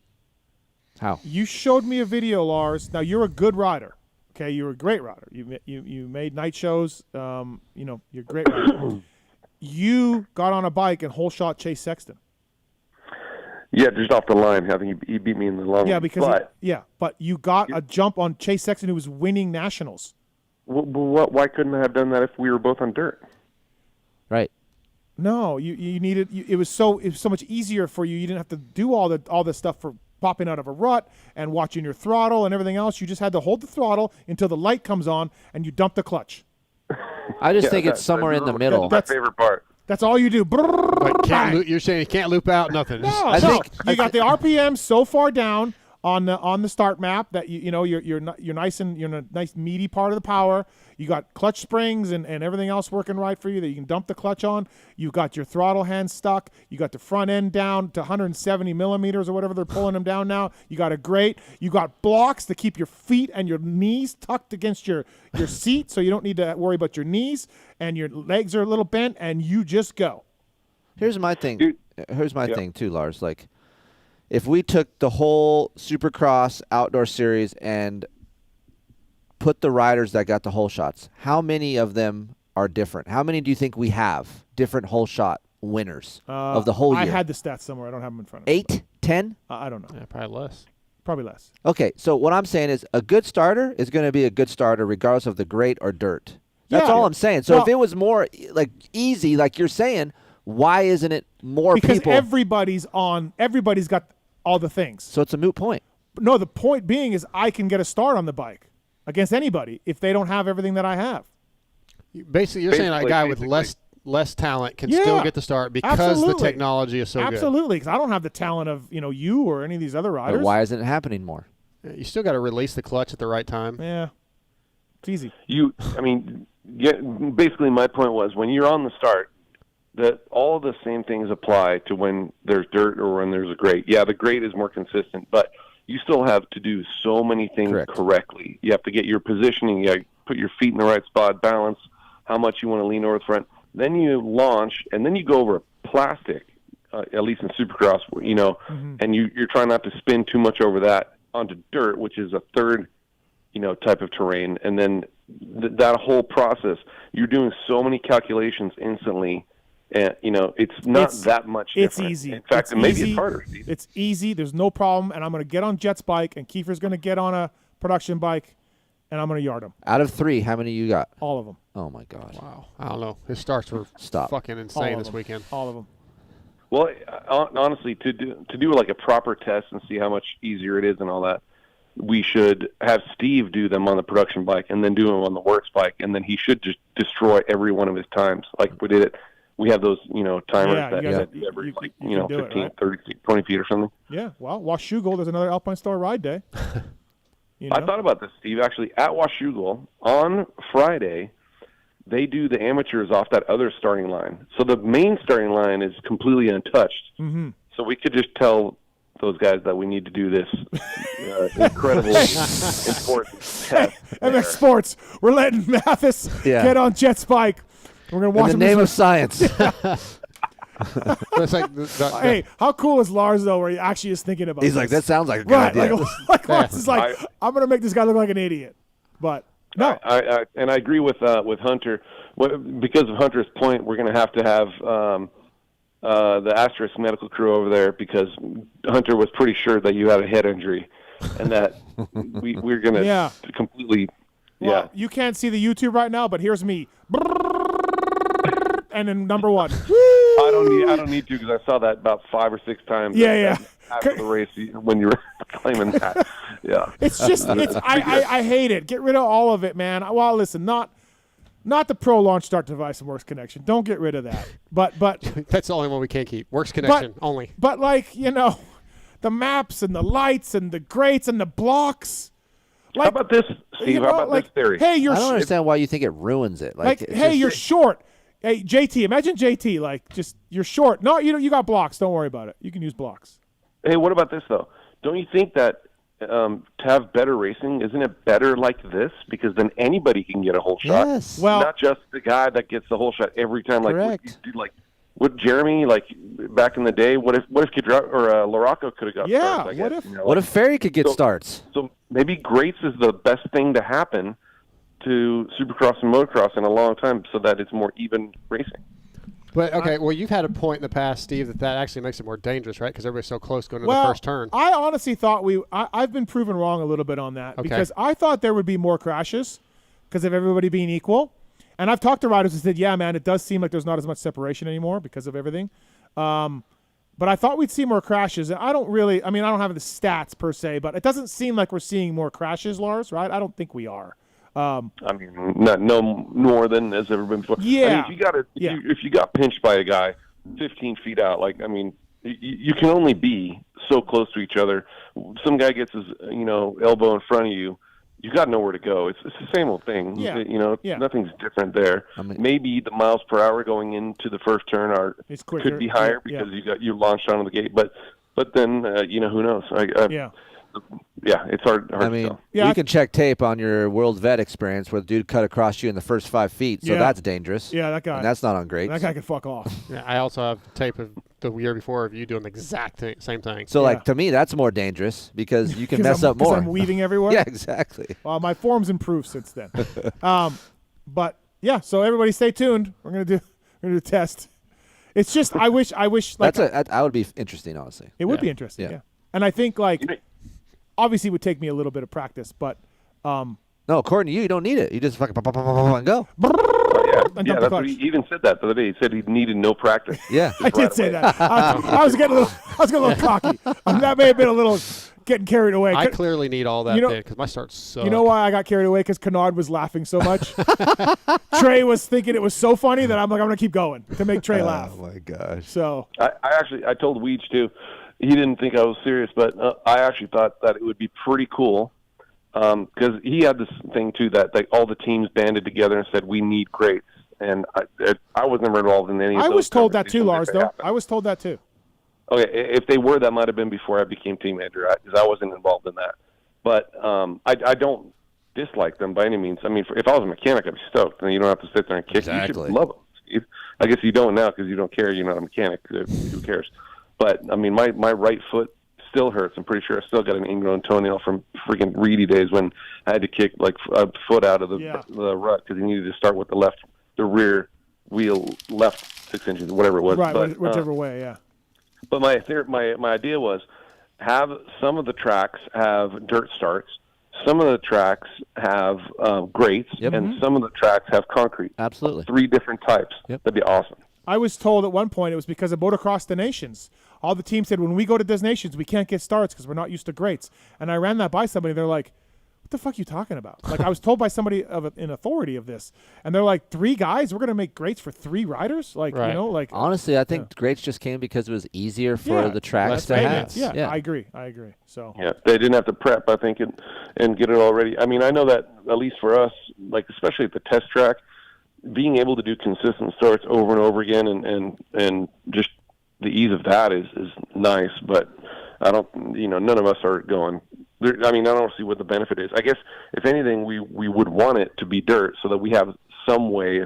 How? You showed me a video, Lars. Now, you're a good rider. Okay, you're a great rider. You made night shows. You're a great rider. You got on a bike and whole shot Chase Sexton. Yeah, just off the line. I think he beat me in the long Yeah, run. because but you got a jump on Chase Sexton, who was winning nationals. Why couldn't I have done that if we were both on dirt? Right. No, you needed. It was so much easier for you. You didn't have to do all this stuff for popping out of a rut and watching your throttle and everything else. You just had to hold the throttle until the light comes on and you dump the clutch. I just think it's somewhere in the middle. That's my favorite part. That's all you do. Like you're saying you can't loop out nothing. No, you got the RPM so far down on the start map that you're nice and you're in a nice meaty part of the power. You got clutch springs and everything else working right for you that you can dump the clutch on. You got your throttle hand stuck. You got the front end down to 170 millimeters or whatever they're pulling them down now. You got a grate. You got blocks to keep your feet and your knees tucked against your seat, so you don't need to worry about your knees, and your legs are a little bent, and you just go. Here's my thing. Here's my thing too, Lars. Like, if we took the whole Supercross outdoor series and put the riders that got the whole shots, how many of them are different? How many do you think we have different whole shot winners of the whole year? I had the stats somewhere. I don't have them in front of me. 8, 10? I don't know. Yeah, probably less. Probably less. Okay, so what I'm saying is a good starter is going to be a good starter regardless of the grade or dirt. That's all I'm saying. So if it was more like easy, like you're saying, why isn't it more because people? Everybody's got all the things. So it's a moot point. No, the point being is I can get a start on the bike against anybody if they don't have everything that I have. Basically, you're saying a guy with less talent can still get the start because the technology is so good. Absolutely, because I don't have the talent of you or any of these other riders. But why isn't it happening more? Yeah, you still got to release the clutch at the right time. Yeah, it's easy. Basically, my point was when you're on the start, that all the same things apply to when there's dirt or when there's a grate. Yeah, the grate is more consistent, but you still have to do so many things correctly. You have to get your positioning, you have to put your feet in the right spot, balance how much you want to lean over the front. Then you launch, and then you go over plastic, at least in Supercross, and you're trying not to spin too much over that onto dirt, which is a third, type of terrain. And then that whole process, you're doing so many calculations instantly. And it's not that much different. It's easy. In fact, maybe it's harder. Steve. It's easy. There's no problem. And I'm going to get on Jet's bike, and Keefer's going to get on a production bike, and I'm going to yard him. Out of 3, how many you got? All of them. Oh my God! Wow. I don't know. His starts were fucking insane this weekend. All of them. Well, honestly, to do like a proper test and see how much easier it is and all that, we should have Steve do them on the production bike and then do them on the works bike, and then he should just destroy every one of his times like we did it. We have those, timers that do every 15, 30 feet, 20 feet or something. Yeah, well, Washougal, there's another Alpine Star ride day. I thought about this, Steve. Actually, at Washougal on Friday, they do the amateurs off that other starting line. So the main starting line is completely untouched. Mm-hmm. So we could just tell those guys that we need to do this incredibly important test. MX Sports, we're letting Mathis get on Jet's bike. We're going to watch in the name of science. Hey, how cool is Lars, though, where he actually is thinking about He's this? like, that sounds like a good idea. Lars is like, I'm going to make this guy look like an idiot. But, no. I agree with Hunter. Because of Hunter's point, we're going to have the Asterisk medical crew over there because Hunter was pretty sure that you had a head injury and that we're going to completely Well, you can't see the YouTube right now, but here's me. And then number 1. I don't need to because I saw that about 5 or 6 times. After the race when you were claiming that. Yeah. It's just I hate it. Get rid of all of it, man. Well, listen, not the Pro Launch Start Device and Works Connection. Don't get rid of that. But that's the only one we can't keep. Works Connection only. But the maps and the lights and the grates and the blocks. How about this, Steve? How about this theory? Hey, I don't understand why you think it ruins it. Hey, you're short. Hey, JT, imagine JT, you're short. No, you got blocks. Don't worry about it. You can use blocks. Hey, what about this, though? Don't you think that to have better racing, isn't it better like this? Because then anybody can get a whole shot. Yes. Well, not just the guy that gets the whole shot every time. Correct. You do With Jeremy, like back in the day, what if Laraco could have got starts? I guess, What if Ferry could get starts? So maybe Greats is the best thing to happen to Supercross and Motocross in a long time, so that it's more even racing. But okay, well, you've had a point in the past, Steve, that actually makes it more dangerous, right? Because everybody's so close going to the first turn. I honestly thought I've been proven wrong a little bit on that because I thought there would be more crashes because of everybody being equal. And I've talked to riders who said, yeah, man, it does seem like there's not as much separation anymore because of everything. But I thought we'd see more crashes. And I don't have the stats per se, but it doesn't seem like we're seeing more crashes, Lars, right? I don't think we are. I mean, no more than has ever been before. Yeah. I mean, if you got pinched by a guy 15 feet out, like, I mean, you can only be so close to each other. Some guy gets his, elbow in front of you. You got nowhere to go. It's the same old thing. Yeah. Nothing's different there. Maybe the miles per hour going into the first turn could be higher because you launched onto the gate. But then who knows? It's hard. I mean, you can check tape on your World Vet experience where the dude cut across you in the first 5 feet, so that's dangerous. Yeah, that guy. And that's not on Greats. That guy can fuck off. Yeah, I also have tape of the year before of you doing the exact same thing. So, like, to me, that's more dangerous because you can mess up more. Because I'm weaving everywhere? Yeah, exactly. Well, my form's improved since then. But, yeah, so everybody stay tuned. We're going to do a test. It's just I wish like that would be interesting, honestly. It would be interesting, yeah. And I think, like, obviously it would take me a little bit of practice, but no, according to you don't need it. You just fucking pop, and go. That's what he even said that the other day. He said he needed no practice. Yeah, I did say that. I was getting a little cocky. That may have been a little getting carried away. I clearly need all that because my starts suck. You know why I got carried away? Because Kennard was laughing so much. Trey was thinking it was so funny that I'm like, I'm gonna keep going to make Trey laugh. Oh my gosh. So I told Weege too. He didn't think I was serious, but I actually thought that it would be pretty cool because he had this thing too that all the teams banded together and said we need Greats, and I was never involved in any of those. I was told that too, Lars. Though I was told that too. Okay, if they were, that might have been before I became team manager because I wasn't involved in that. But I don't dislike them by any means. I mean, if I was a mechanic, I'd be stoked. And you don't have to sit there and kick. Exactly. You should love them. Steve. I guess you don't now because you don't care. You're not a mechanic. Who cares? But, I mean, my right foot still hurts. I'm pretty sure I still got an ingrown toenail from freaking Reedy days when I had to kick, like, a foot out of the rut because he needed to start with the rear wheel left 6 inches, whatever it was. Right, but, whichever way, yeah. But my idea was have some of the tracks have dirt starts, some of the tracks have grates, and some of the tracks have concrete. Absolutely. 3 different types. That'd be awesome. I was told at one point it was because of Motocross the Nations. All the teams said when we go to Nations, we can't get starts because we're not used to grates. And I ran that by somebody. They're like, what the fuck are you talking about? Like, I was told by somebody in authority of this. And they're like, 3 guys? We're going to make grates for 3 riders? Like, like. Honestly, I think grates just came because it was easier for the tracks to have. Yeah, I agree. So. Yeah, they didn't have to prep, I think, and get it all ready. I mean, I know that, at least for us, like, especially at the test track, being able to do consistent starts over and over again and just the ease of that is nice, but I don't, none of us are going there. I mean, I don't see what the benefit is. I guess if anything, we would want it to be dirt so that we have some way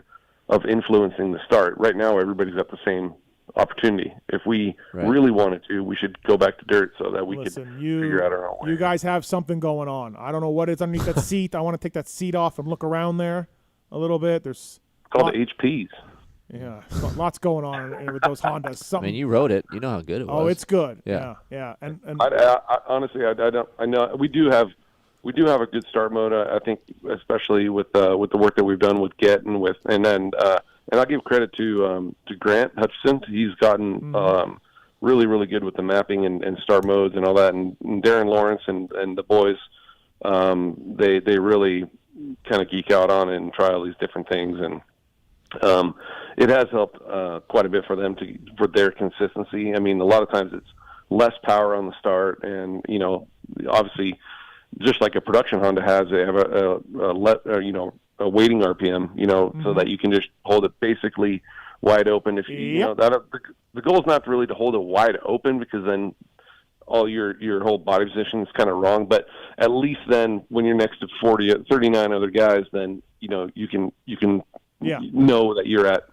of influencing the start. Right now, everybody's got the same opportunity. If we really wanted to, we should go back to dirt so that we could figure out our own way. You guys have something going on. I don't know what is underneath that seat. I want to take that seat off and look around there a little bit. There's called the HPs. Yeah, lots going on with those Hondas. I mean, you rode it. You know how good it was. Oh, it's good. Yeah. And I honestly, I don't. I know we do have a good start mode. I think, especially with the work that we've done with Get and I give credit to Grant Hutchison. He's gotten really, really good with the mapping and start modes and all that. And Darren Lawrence and the boys, they really kind of geek out on it and try all these different things, and it has helped quite a bit for them for their consistency. I mean, a lot of times it's less power on the start, and obviously, just like a production Honda has, they have a waiting RPM, so that you can just hold it basically wide open. If the goal is not really to hold it wide open, because then all your whole body position is kind of wrong. But at least then, when you're next to 39 other guys, then you can know that you're at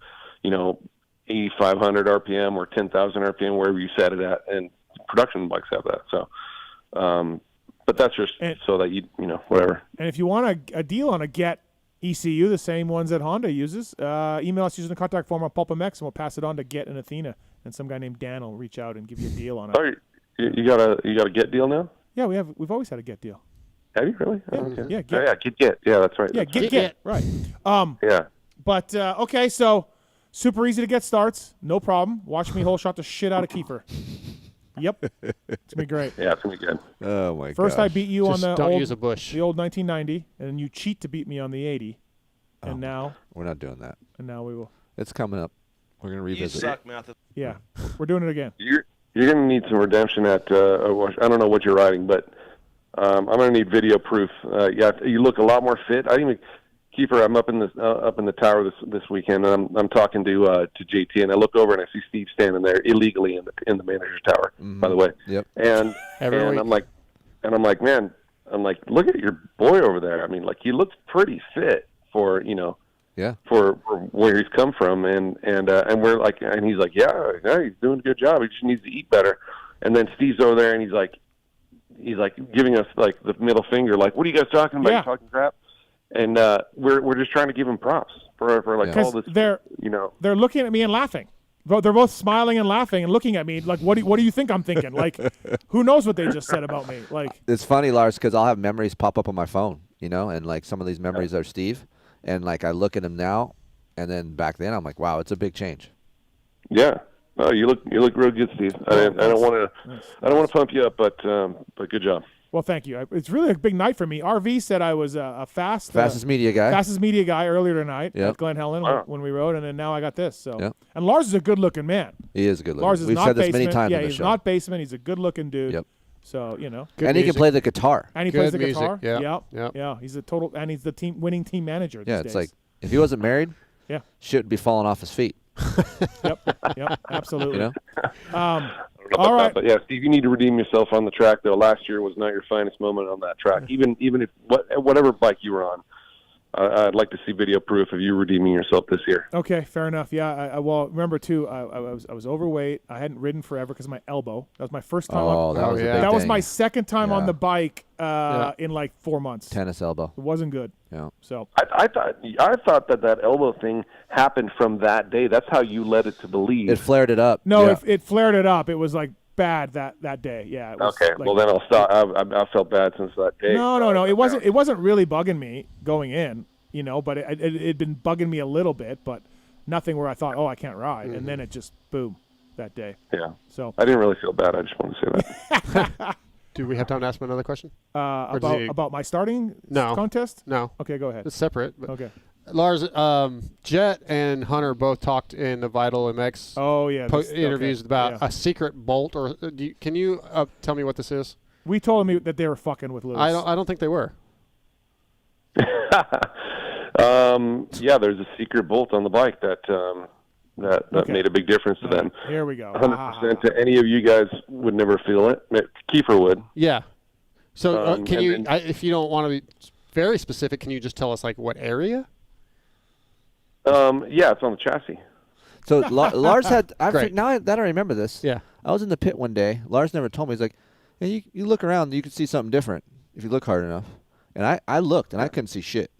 8,500 RPM or 10,000 RPM, wherever you set it at, and production bikes have that. So, but that's just so that you know, whatever. And if you want a deal on a Get ECU, the same ones that Honda uses, email us using the contact form on PulpMX, and we'll pass it on to Get and Athena, and some guy named Dan will reach out and give you a deal on it. Oh, you got a Get deal now? Yeah, we've always had a Get deal. Have you really? Yeah, okay. yeah, Get. Oh, yeah, Get. Yeah, that's right. Yeah, That's Get. Right. Yeah. But okay, so super easy to get starts, no problem. Watch me hole shot the shit out of Keefer. Yep, it's gonna be great. Yeah, it's gonna be good. Oh my god. First, I beat you Just on the don't old, use a bush. the old 1990, and you cheat to beat me on the 80, and now we're not doing that. And now we will. It's coming up. We're gonna revisit. You suck, Matthew. Yeah, we're doing it again. You're gonna need some redemption at. I don't know what you're riding, but I'm gonna need video proof. Yeah, you look a lot more fit. I even Keefer. I'm up in the tower this weekend, and I'm talking to JT, and I look over and I see Steve standing there illegally in the manager's tower. Mm-hmm. By the way. Yep. And I'm like, man, look at your boy over there. I mean, like, he looks pretty fit for for where he's come from, and we're like, and he's like, yeah, he's doing a good job. He just needs to eat better. And then Steve's over there, and he's like giving us like the middle finger, like, what are you guys talking about? Yeah. You talking crap? And we're just trying to give him props for like all this. They're looking at me and laughing. They're both smiling and laughing and looking at me like, what do you think I'm thinking? Like, who knows what they just said about me? Like, it's funny, Lars, because I'll have memories pop up on my phone, and like some of these memories are Steve, and like I look at him now, and then back then I'm like, wow, it's a big change. Yeah. Oh, you look real good, Steve. I don't want to pump you up, but good job. well, thank you. It's really a big night for me. RV said I was a Fastest media guy earlier tonight at Glen Helen when we rode, and then now I got this. So, and Lars is a good-looking man. He is a good looking. Lars is We've not said this basement. many times yeah, on the he's show. not basement. He's a good-looking dude. Yep. So and he can play the guitar. And he plays the music. guitar. Yeah. Yeah. He's he's the winning team manager. Yeah, these it's days. like if he wasn't married, shit would be falling off his feet. Yep, absolutely. All right. But yeah, Steve, you need to redeem yourself on the track, though. Last year was not your finest moment on that track. Even if whatever bike you were on, I'd like to see video proof of you redeeming yourself this year. Okay, fair enough. Yeah, well, remember too, I was overweight. I hadn't ridden forever because of my elbow. That was my first time. That was my second time on the bike in like 4 months. Tennis elbow. It wasn't good. Yeah. So I thought that elbow thing happened from that day. That's how you led it to believe. It flared it up. No, it flared it up. It was like bad that day. Yeah. It was okay. like, well, then I'll stop. I felt bad since that day. No. It wasn't really bugging me going in, but it'd been bugging me a little bit, but nothing where I thought, oh, I can't ride, and then it just boom that day. Yeah. So I didn't really feel bad. I just want to say that. Do we have time to ask him another question? About my starting contest? No. Okay, go ahead. It's separate. But Okay. Lars, Jet and Hunter both talked in the Vital MX interviews about a secret bolt. Or can you tell me what this is? We told them that they were fucking with Lewis. I don't think they were. Yeah, there's a secret bolt on the bike that made a big difference to them. Here we go. 100% to any of you guys would never feel it. Keefer would. Yeah. So can you, if you don't want to be very specific, can you just tell us like what area? Yeah, it's on the chassis. So Lars had Great. now that I remember this. Yeah. I was in the pit one day. Lars never told me. He's like, hey, you look around, you can see something different if you look hard enough. And I looked and I couldn't see shit.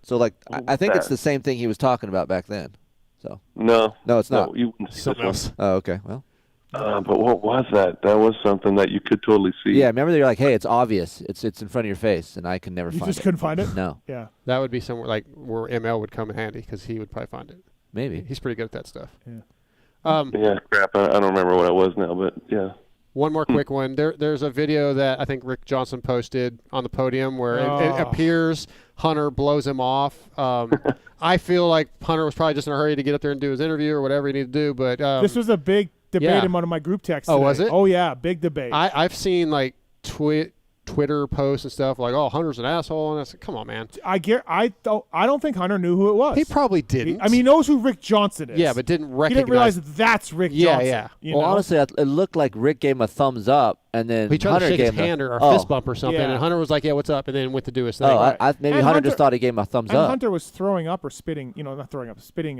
So like I think it's the same thing he was talking about back then. So no, it's not. No, you wouldn't see something else. Oh, okay. Well. But what was that? That was something that you could totally see. Yeah, remember they were like, hey, it's obvious. It's in front of your face, and I could never find it. You just couldn't find it? No. Yeah. That would be somewhere like where ML would come in handy because he would probably find it. Maybe. He's pretty good at that stuff. Yeah. Yeah, crap. I don't remember what it was now, but yeah. One more quick one. There's a video that I think Rick Johnson posted on the podium where it appears Hunter blows him off. I feel like Hunter was probably just in a hurry to get up there and do his interview or whatever he needed to do. But this was a big debate in one of my group texts. Oh, today. was it? Oh, yeah, big debate. I've seen like Twitter posts and stuff like, "Oh, Hunter's an asshole," and I said, "Come on, man." I don't think Hunter knew who it was. He probably didn't. He knows who Rick Johnson is. Yeah, but didn't recognize. He didn't realize that's Rick Johnson. Yeah. You Well, know? honestly, it looked like Rick gave him a thumbs up, and then He tried Hunter to shake gave his hand or a fist bump or something, and Hunter was like, "Yeah, what's up?" and then went to do his thing. Oh, maybe And Hunter just thought he gave him a thumbs and up. Hunter was throwing up or spitting. Not throwing up, spitting.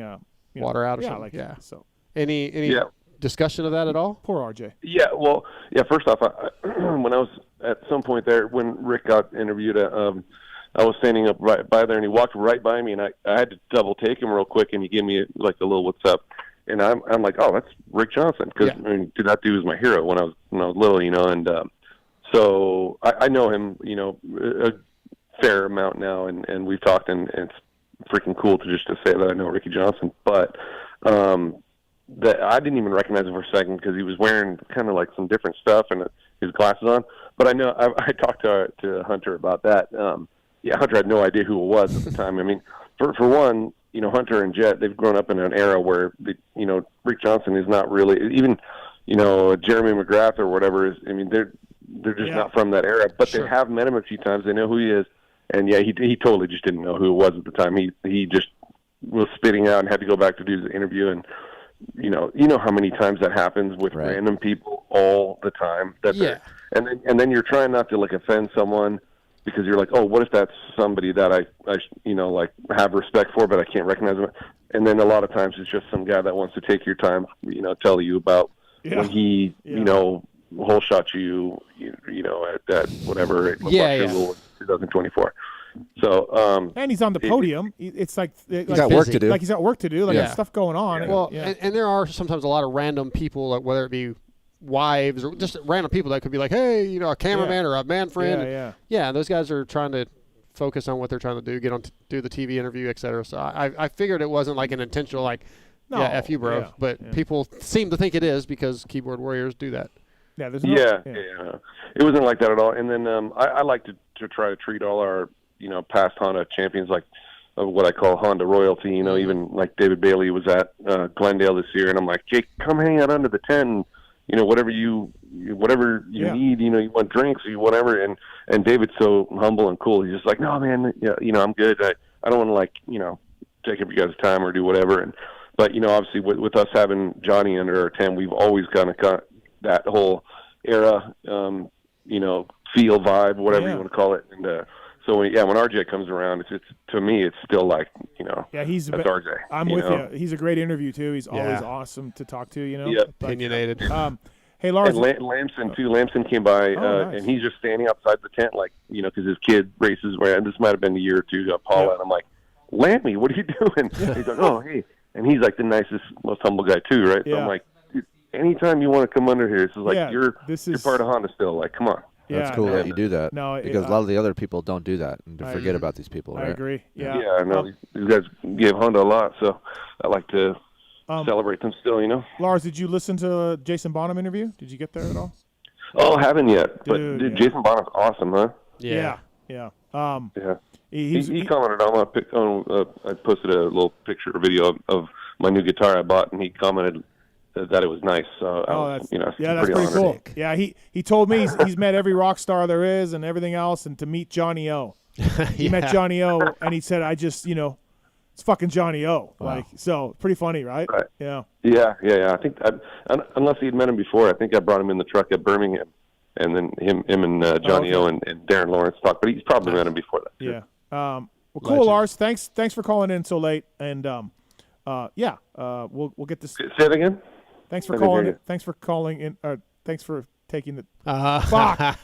Water out or yeah, something. Like, yeah. So Any Yeah. discussion of that at all? Poor RJ. Yeah, well, first off, when I was at some point there, when Rick got interviewed, I was standing up right by there, and he walked right by me, and I had to double take him real quick, and he gave me like a little "what's up," and I'm like, oh, that's Rick Johnson, because I mean, dude, that dude was my hero when I was little, and so I know him, a fair amount now, and we've talked, and it's freaking cool to say that I know Ricky Johnson, but that I didn't even recognize him for a second because he was wearing kind of like some different stuff and his glasses on. But I know I talked to Hunter about that. Hunter had no idea who it was at the time. I mean, for one, Hunter and Jet, they've grown up in an era where Rick Johnson is not really even Jeremy McGrath or whatever is. I mean, they're just not from that era, but they have met him a few times. They know who he is, and he totally just didn't know who it was at the time. He just was spitting out and had to go back to do the interview, and you know how many times that happens with random people all the time. And then you're trying not to like offend someone because you're like, oh, what if that's somebody that I like have respect for, but I can't recognize them. And then a lot of times it's just some guy that wants to take your time, tell you about when he, whole shot you, at whatever at 2024. So, and he's on the podium. It's like he's got work to do. Like he's got work to do. Like there's stuff going on. Well, and there are sometimes a lot of random people, like whether it be wives or just random people that could be like, hey, a cameraman or a man friend. Yeah, those guys are trying to focus on what they're trying to do, get on do the TV interview, etc. So I figured it wasn't like an intentional F you, bro. But people seem to think it is because keyboard warriors do that. Yeah, there's it wasn't like that at all. And then I like to try to treat all our past Honda champions like what I call Honda royalty. Even like David Bailey was at Glendale this year, and I'm like, Jake, come hang out under the tent. Whatever you need. You want drinks, or whatever. And David's so humble and cool. He's just like, no, man, I'm good. I don't want to take up your guys' time or do whatever. But obviously with us having Johnny under our tent, we've always kind of got that whole era, feel vibe, whatever you want to call it. And so when RJ comes around, it's to me, it's still like, he's that's RJ. I'm with you. He's a great interview too. He's always awesome to talk to. Opinionated. Hey, Lars. And Lamson too. Lamson came by, nice. and he's just standing outside the tent, like, because his kid races. And this might have been a year or two ago, Paula, and I'm like, Lammy, what are you doing? He's like, oh, hey, and he's like the nicest, most humble guy too, right? So I'm like, dude, anytime you want to come under here, this is like you're part of Honda still. Like, come on. That's cool that you do that. No, because a lot of the other people don't do that and forget about these people. I right? agree. Yeah. Yeah, I know. These guys give Honda a lot, so I like to celebrate them still, Lars, did you listen to Jason Bonham interview? Did you get there at all? Oh, haven't yet. But dude, Jason Bonham's awesome, huh? Yeah. Yeah. He commented on I posted a little picture or video of my new guitar I bought, and he commented that it was nice. So that's pretty cool. Yeah, he told me he's met every rock star there is and everything else, and to meet Johnny O. He met Johnny O, and he said, I just, it's fucking Johnny O. Wow. Like, so pretty funny, right? Right. Yeah. I think unless he'd met him before, I think I brought him in the truck at Birmingham, and then him and Johnny O and Darren Lawrence talked, but he's probably met him before that too. Yeah. Well, cool, Lars. Thanks for calling in so late, and we'll get this. Say it again. Thanks for calling in. Thanks for calling in. Thanks for taking the fuck.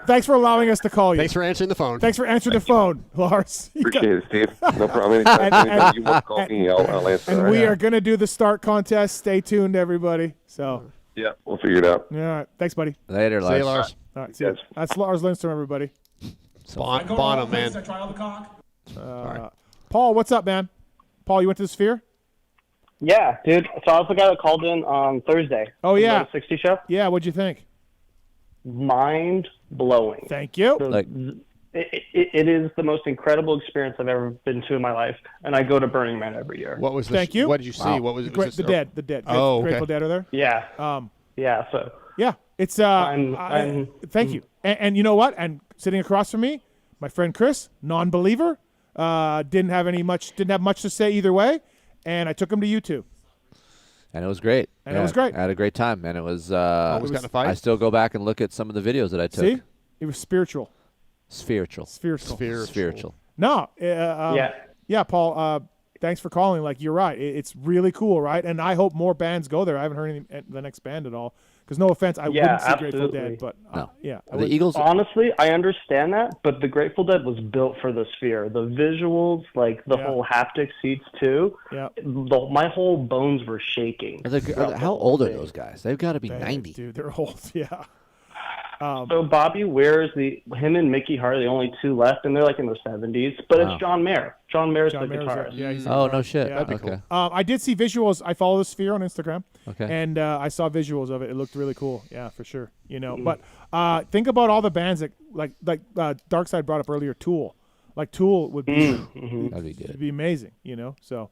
Thanks for allowing us to call you. Thanks for answering the phone. Thanks for answering the phone, Lars. Appreciate it, Steve. No problem. Anytime you want to call me, I'll answer. And we are going to do the start contest. Stay tuned, everybody. So. Yeah, we'll figure it out. All right. Thanks, buddy. Later, Lars. See you, Lars. All right. See you. That's Lars Lindstrom, everybody. Bonham, man. I try all the cock. Paul, what's up, man? Paul, you went to the Sphere? Yeah, dude. So I was the guy that called in on Thursday. Oh, yeah. The 60 show. Yeah, what'd you think? Mind blowing. Thank you. It is the most incredible experience I've ever been to in my life, and I go to Burning Man every year. What was Thank you. What did you see? Wow. What was it? The Dead. Oh, okay. Grateful Dead are there? Yeah. Yeah. So. Yeah, it's thank you. And you know what? And sitting across from me, my friend Kris, non-believer, didn't have much to say either way, and I him to YouTube. And it was great. It was great. I had a great time, and it was. Always got in a fight. I still go back and look at some of the videos that I took. See, it was spiritual. Spiritual. No. Yeah, Paul. thanks for calling. Like, you're right. It's really cool, right? And I hope more bands go there. I haven't heard any, the next band at all. Because no offense, I wouldn't see Grateful Dead, but yeah. The Eagles. Honestly, I understand that, but the Grateful Dead was built for the Sphere. The visuals, like the whole haptic seats too. Yeah. My whole bones were shaking. How old are those guys? They've got to be 90. Dude, they're old. Yeah. So Bobby Ware him and Mickey Hart are the only two left, and they're like in their 70s. But it's John Mayer. John Mayer's the guitarist. Yeah, he's no shit. Yeah. That'd be cool. I did see visuals. I follow the Sphere on Instagram. Okay. And I saw visuals of it. It looked really cool. Yeah, for sure. But think about all the bands that like Darkside brought up earlier. Tool. Like Tool would be that'd be good. It'd be amazing. So.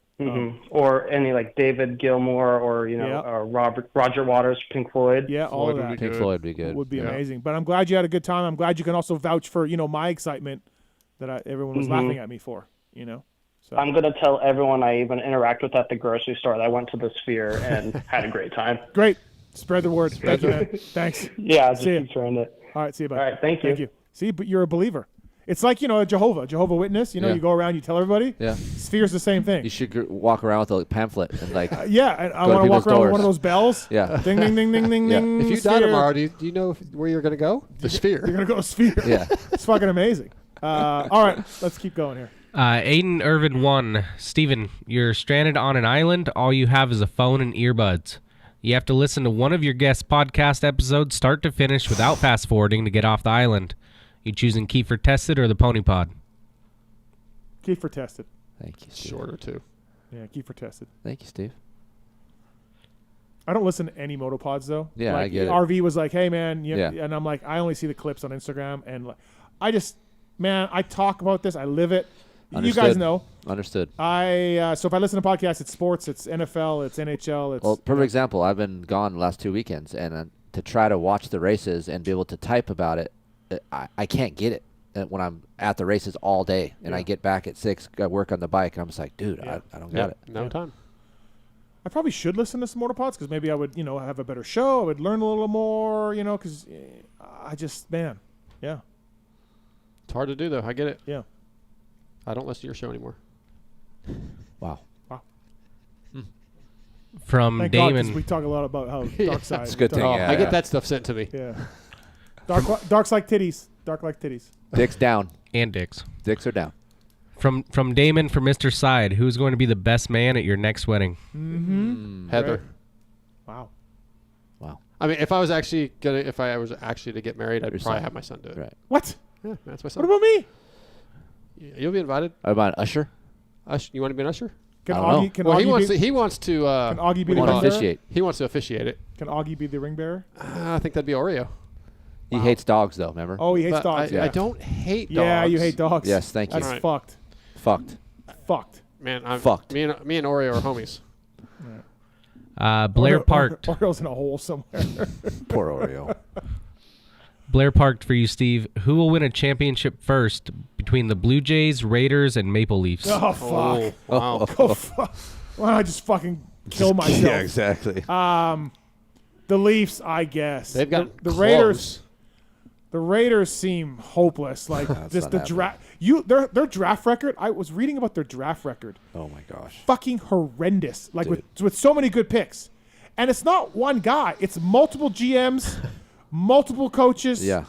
Or any like David Gilmour or Roger Waters, Pink Floyd. Yeah, all of that. Pink Floyd would be good. Would be amazing. But I'm glad you had a good time. I'm glad you can also vouch for my excitement that everyone was laughing at me for. So I'm gonna tell everyone I even interact with at the grocery store that I went to the Sphere and had a great time. Great. Spread the word. Thank you, man. Thanks. Yeah, see you. Keep trying it. All right, see you, bud. All right, thank you. See, but you're a believer. It's like, a Jehovah Witness. You go around, you tell everybody. Yeah. Sphere's the same thing. You should walk around with a pamphlet and and I want to walk around with one of those bells. Yeah. Ding, ding, ding, ding, ding, ding. If you die tomorrow, do you know where you're going to go? The Sphere. You're going to go to Sphere. Yeah. It's fucking amazing. All right, let's keep going here. Aiden Irvin 1. Steven, you're stranded on an island. All you have is a phone and earbuds. You have to listen to one of your guest podcast episodes start to finish without fast forwarding to get off the island. You choosing Keefer Tested or the Pony Pod? Keefer Tested. Thank you, Steve. Shorter too. Yeah, Keefer Tested. Thank you, Steve. I don't listen to any motopods though. Yeah, like, I get it. RV was like, "Hey, man," Yeah. And I'm like, I only see the clips on Instagram, and I talk about this. I live it. Understood. You guys know. Understood. So if I listen to podcasts, it's sports, it's NFL, it's NHL, it's. Well, perfect example. I've been gone the last 2 weekends, and to try to watch the races and be able to type about it, I can't get it when I'm at the races all day, and I get back at 6, I work on the bike, and I'm just like, dude, I don't got it. No time. I probably should listen to some motopods because maybe I would, have a better show. I would learn a little more, because I just, yeah. It's hard to do though. I get it. Yeah. I don't listen to your show anymore. Wow. From Thank God, Damon. 'cause we talk a lot about how Darkside. It's a good thing. I get that stuff sent to me. Yeah. Dark's like titties. Dark like titties. Dicks down. And dicks. Dicks are down. From Damon for Mr. Side, who's going to be the best man at your next wedding? Heather. Right. Wow. I mean, if I was actually to get married, I'd probably have my son do it. Right. What? Yeah, that's my son. What about me? You'll be invited. What about an usher? You want to be an usher? Can I don't Augie, can Well, Augie he wants be, to. He wants to. Can Augie be the want to ring bearer? officiate. He wants to officiate it. Can Augie be the ring bearer? I think that'd be Oreo. He hates dogs, though, remember? Oh, he hates But dogs. I don't hate dogs. Yeah, you hate dogs. Yes, thank you. That's Right. fucked. Fucked. Fucked. Man, I'm Fucked. Me and Oreo are homies. Blair parked. Oriole's in a hole somewhere. Poor Oreo. Blair parked for you, Steve. Who will win a championship first between the Blue Jays, Raiders, and Maple Leafs? Oh, fuck. Wow. Oh, fuck. Why don't I just fucking kill myself? Yeah, exactly. The Leafs, I guess. They've got the close. Raiders. The Raiders seem hopeless. Like just the draft. Their draft record. I was reading about their draft record. Oh my gosh. Fucking horrendous. Like with so many good picks, and it's not one guy. It's multiple GMs, multiple coaches. Yeah.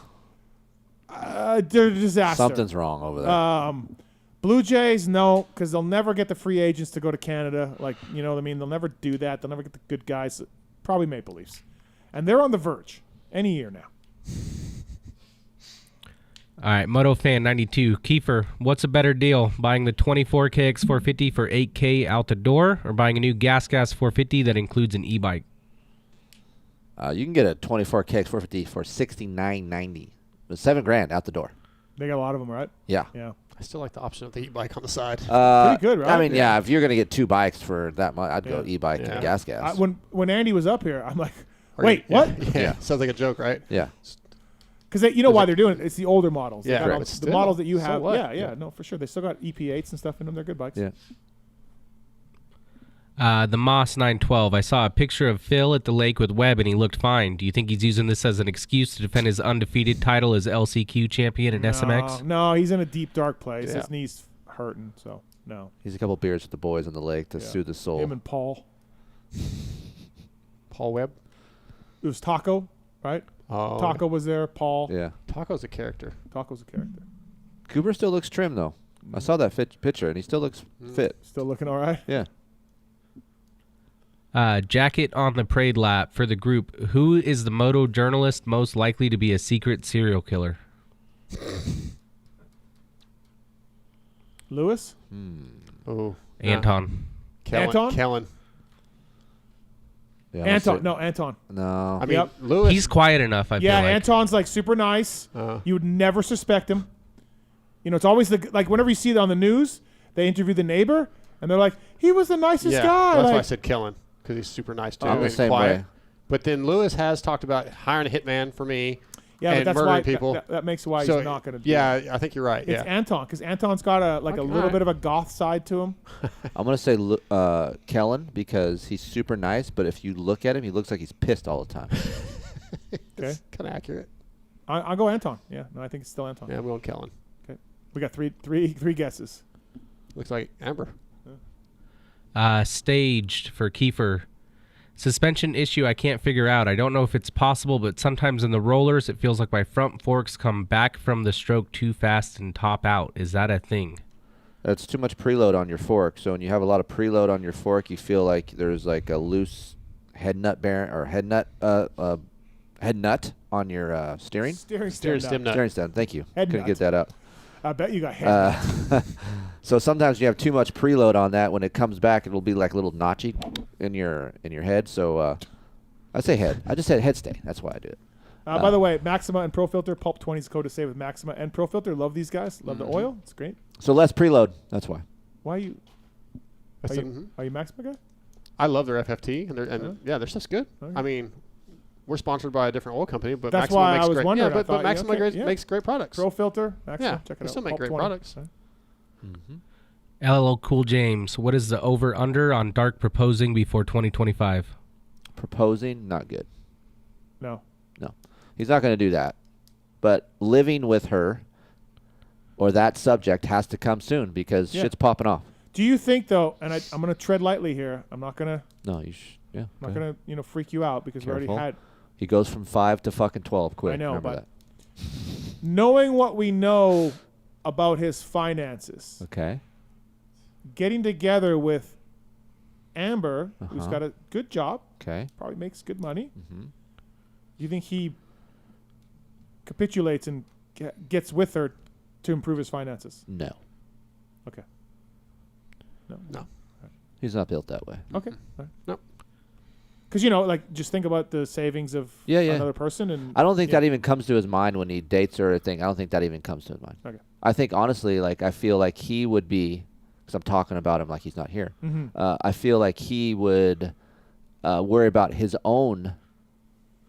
They're a disaster. Something's wrong over there. Blue Jays, no, because they'll never get the free agents to go to Canada. Like, you know what I mean? They'll never do that. They'll never get the good guys. Probably Maple Leafs. And they're on the verge any year now. All right, Moto Fan 92. Keefer, what's a better deal? Buying the 24 KX450 for $8K out the door, or buying a new Gas 450 that includes an e-bike? You can get a 24 KX450 for $69.90. $7,000 out the door. They got a lot of them, right? Yeah. Yeah. I still like the option of the e-bike on the side. Pretty good, right? I mean, yeah, if you're going to get 2 bikes for that much, I'd go e-bike and gas. When Andy was up here, I'm like, wait, what? Yeah. Sounds like a joke, right? Yeah. Because you know why they're doing it. It's the older models. Yeah, They got but the still, models that you so have. what? Yeah, no, for sure. They still got EP8s and stuff in them. They're good bikes. Yeah. The Moss 912. I saw a picture of Phil at the lake with Webb, and he looked fine. Do you think he's using this as an excuse to defend his undefeated title as LCQ champion in SMX? No, he's in a deep, dark place. Yeah. His knee's hurting, so. No. He's a couple beers with the boys on the lake to Yeah. soothe the soul. Him and Paul. Paul Webb. It was Taco, right? Oh. Taco was there. Paul. Yeah. Taco's a character. Taco's a character. Cooper still looks trim though. I saw that picture and he still looks fit. Still looking all right. Yeah. Jacket on the parade lap for the group. Who is the moto journalist most likely to be a secret serial killer? Lewis? Oh. Anton. Anton? Kellen. Yeah, Anton. No, Anton. No. I mean, Lewis. He's quiet enough, I feel like. Anton's like super nice. You would never suspect him. You know, it's always like whenever you see it on the news, they interview the neighbor and they're like, he was the nicest guy. That's like, why I said Kellen, because he's super nice too. I'm the and same quiet. way. But then Lewis has talked about hiring a hitman for me. Yeah, and but that's murdering why people. that makes why So, he's not going to do Yeah, it. I think you're right. It's Yeah. Anton, because Anton's got a little bit of a goth side to him. I'm gonna say Kellen because he's super nice, but if you look at him, he looks like he's pissed all the time. Okay. Kind of accurate. I'll go Anton. Yeah, no, I think it's still Anton. Yeah, I'm going Kellen. Okay, we got three guesses. Looks like Amber. Staged for Keefer. Suspension issue I can't figure out. I don't know if it's possible, but sometimes in the rollers it feels like my front forks come back from the stroke too fast and top out. Is that a thing? That's too much preload on your fork. So when you have a lot of preload on your fork, you feel like there's like a loose head nut bearing or head nut on your steering. Steering stem nut. Steering stem. Thank you. Head Couldn't nut. get that out. I bet you got head. So sometimes you have too much preload on that. When it comes back, it'll be like a little notchy in your head. So I say head. I just said head stay. That's why I do it. By the way, Maxima and Pro Filter, Pulp 20 is the code to save with Maxima and Pro Filter. Love these guys. Love the oil. It's great. So less preload. That's why. Why are you? Are you Maxima guy? I love their FFT and their stuff's good. Okay. I mean, we're sponsored by a different oil company, but That's Maxima why makes I was great. wondering. Yeah, I thought, Maxima okay, makes great products. Pro Filter, Maxima, Yeah, check it they out. still make Pulp great 20. products. LL Cool James. What is the over-under on Dark proposing before 2025? Proposing, not good. No. He's not going to do that. But living with her or that subject has to come soon because shit's popping off. Do you think though? And I'm going to tread lightly here. I'm not going to. No, you yeah. I'm not going to freak you out because we Careful. already had. He goes from 5 to fucking 12 quick. I know, Remember but knowing what we know about his finances. Okay. Getting together with Amber, who's got a good job. Okay. Probably makes good money. Do you think he capitulates and gets with her to improve his finances? No. Okay. No. He's not built that way. Okay. No. Because, just think about the savings of another person. And I don't think that even comes to his mind when he dates her or thing. I don't think that even comes to his mind. Okay. I think, honestly, I feel like he would be, because I'm talking about him like he's not here. I feel like he would worry about his own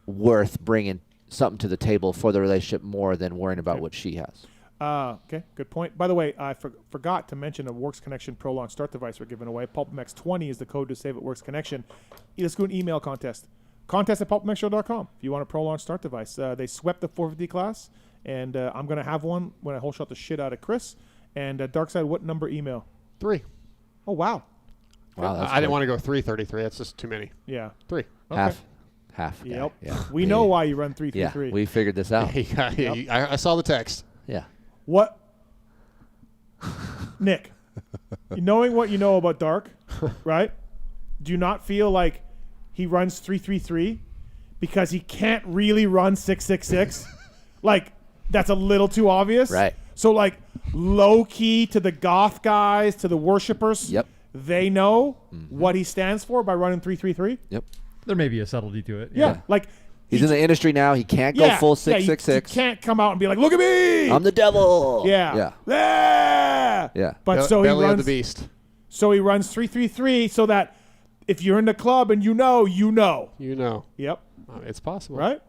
worth bringing something to the table for the relationship more than worrying about what she has. Okay, good point. By the way, I forgot to mention a Works Connection Pro Launch Start device we're giving away. PulpMX 20 is the code to save at Works Connection. Let's do an email contest. Contest@pulpmxshow.com if you want a Pro Launch Start device. They swept the 450 class, and I'm going to have one when I whole shot the shit out of Kris. And Darkside, what number email? 3. Oh, wow. Wow, I didn't want to go 333. That's just too many. Yeah. 3. Okay. Half. Yep. Yeah. We know why you run 333. Yeah, we figured this out. I saw the text. Yeah. What? Nick, knowing what you know about Dark, right? Do you not feel like he runs 333 because he can't really run 666? That's a little too obvious. Right. So, low key to the goth guys, to the worshipers. Yep. They know what he stands for by running 333. Yep. There may be a subtlety to it. Yeah. He's in the industry now. He can't go full 666. He can't come out and be like, "Look at me, I'm the devil." Yeah. Yeah. But so Belly he runs of the beast. So he runs 333 so that if you're in the club and you know. You know. Yep. It's possible. Right?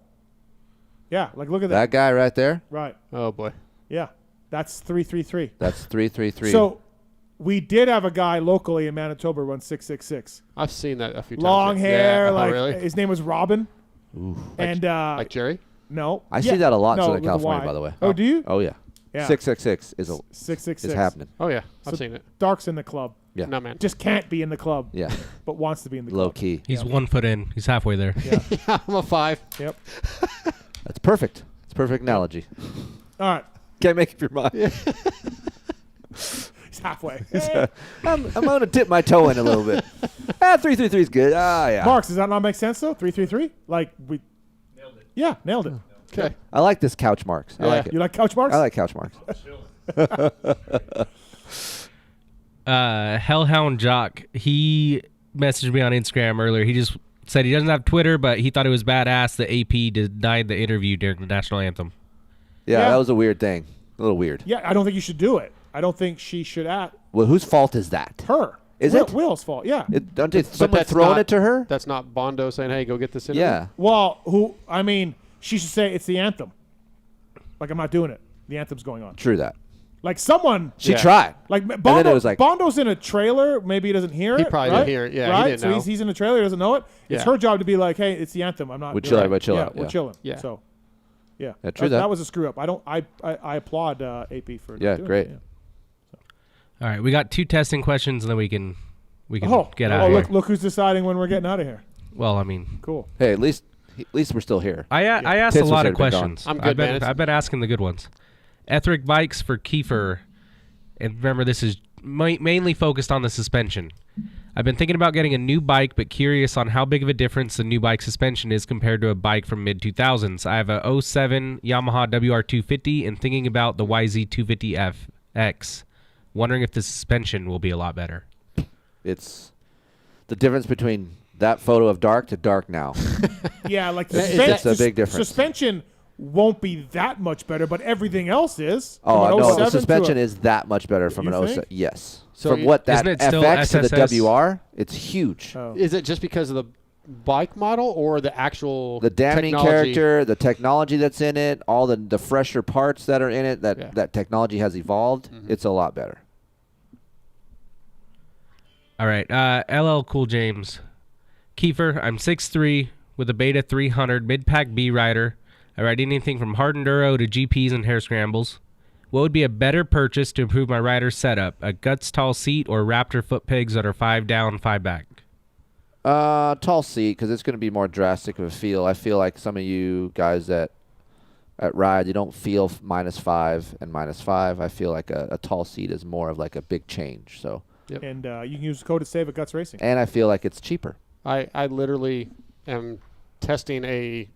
Yeah. Look at That guy right there. Right. Oh boy. Yeah. That's 333. That's 333. So we did have a guy locally in Manitoba run 666. I've seen that a few times. Long hair. Yeah. Really? His name was Robin. Ooh. And like Jerry? No. I see that a lot in no, Southern with a California, Y. by the way. Oh, do you? Oh, yeah. Yeah. 666 is 666 is happening. Oh yeah, I've So seen it. Dark's in the club. Yeah. No man. Just can't be in the club. Yeah. But wants to be in the Low club. key. He's 1 foot in. He's halfway there. Yeah. I'm a 5. Yep. That's perfect. It's a perfect analogy. All right. Can't make up your mind. He's halfway. I'm going to dip my toe in a little bit. 333 is good. Yeah. Marks, does that not make sense though? 333? Like we nailed it. Yeah, nailed it. Okay. I like this couch marks. I like it. You like couch marks? I like couch marks. Hellhound Jock, he messaged me on Instagram earlier. He just said he doesn't have Twitter, but he thought it was badass that AP denied the interview during the national anthem. Yeah, Yeah. that was a weird thing. A little weird. Yeah, I don't think you should do it. I don't think she should act. Well, whose fault is that? Her. Is Will, it? Will's fault, yeah. Don't they, But someone that's throwing not- it to her? That's not Bondo saying, "Hey, go get this interview." Yeah. Well, she should say it's the anthem. Like, I'm not doing it. The anthem's going on. True that. Like, someone. She tried. Like, then Bondo, it was like- Bondo's in a trailer. Maybe he doesn't hear it. He probably right? didn't hear it. Yeah, he right? didn't So know. he's in a trailer. He doesn't know it. It's Yeah. her job to be like, hey, it's the anthem. I'm not. We doing chill it. everybody chill yeah, out, We're yeah. chilling. Yeah. So, yeah. Yeah, true that. That was a screw up. I applaud AP for Yeah, doing great. It, All right, we got 2 testing questions, and then we can get out Oh, of here. look who's deciding when we're getting out of here. Well, I mean, Cool. Hey, at least we're still here. I asked a Tits lot was of already been questions. gone. I'm good, man. I've been asking the good ones. Etheric bikes for Keefer, and remember this is mainly focused on the suspension. I've been thinking about getting a new bike, but curious on how big of a difference the new bike suspension is compared to a bike from mid-2000s. I have a 07 Yamaha WR250 and thinking about the YZ250FX. Wondering if the suspension will be a lot better. It's the difference between that photo of dark to dark now. Yeah, like the It's a big difference. Suspension won't be that much better, but everything else is. Oh, From an no, 07 the to suspension a- is that much better from You an think? 07. Yes. So from what that isn't it still FX to the SSS? WR, it's huge. Oh. Is it just because of the bike model or the actual The damning technology? character, the technology that's in it, all the fresher parts that are in it, that, Yeah. that technology has evolved, it's a lot better. All right, LL Cool James. Keefer, I'm 6'3", with a Beta 300 mid-pack B rider. I ride anything from hard enduro to GPs and hair scrambles. What would be a better purchase to improve my rider setup? A Guts tall seat or Raptor foot pegs that are 5 down, 5 back? Tall seat, because it's going to be more drastic of a feel. I feel like some of you guys at ride, you don't feel -5 and -5. I feel like a tall seat is more of like a big change. So. Yep. And you can use the code to save at Guts Racing. And I feel like it's cheaper. I literally am testing a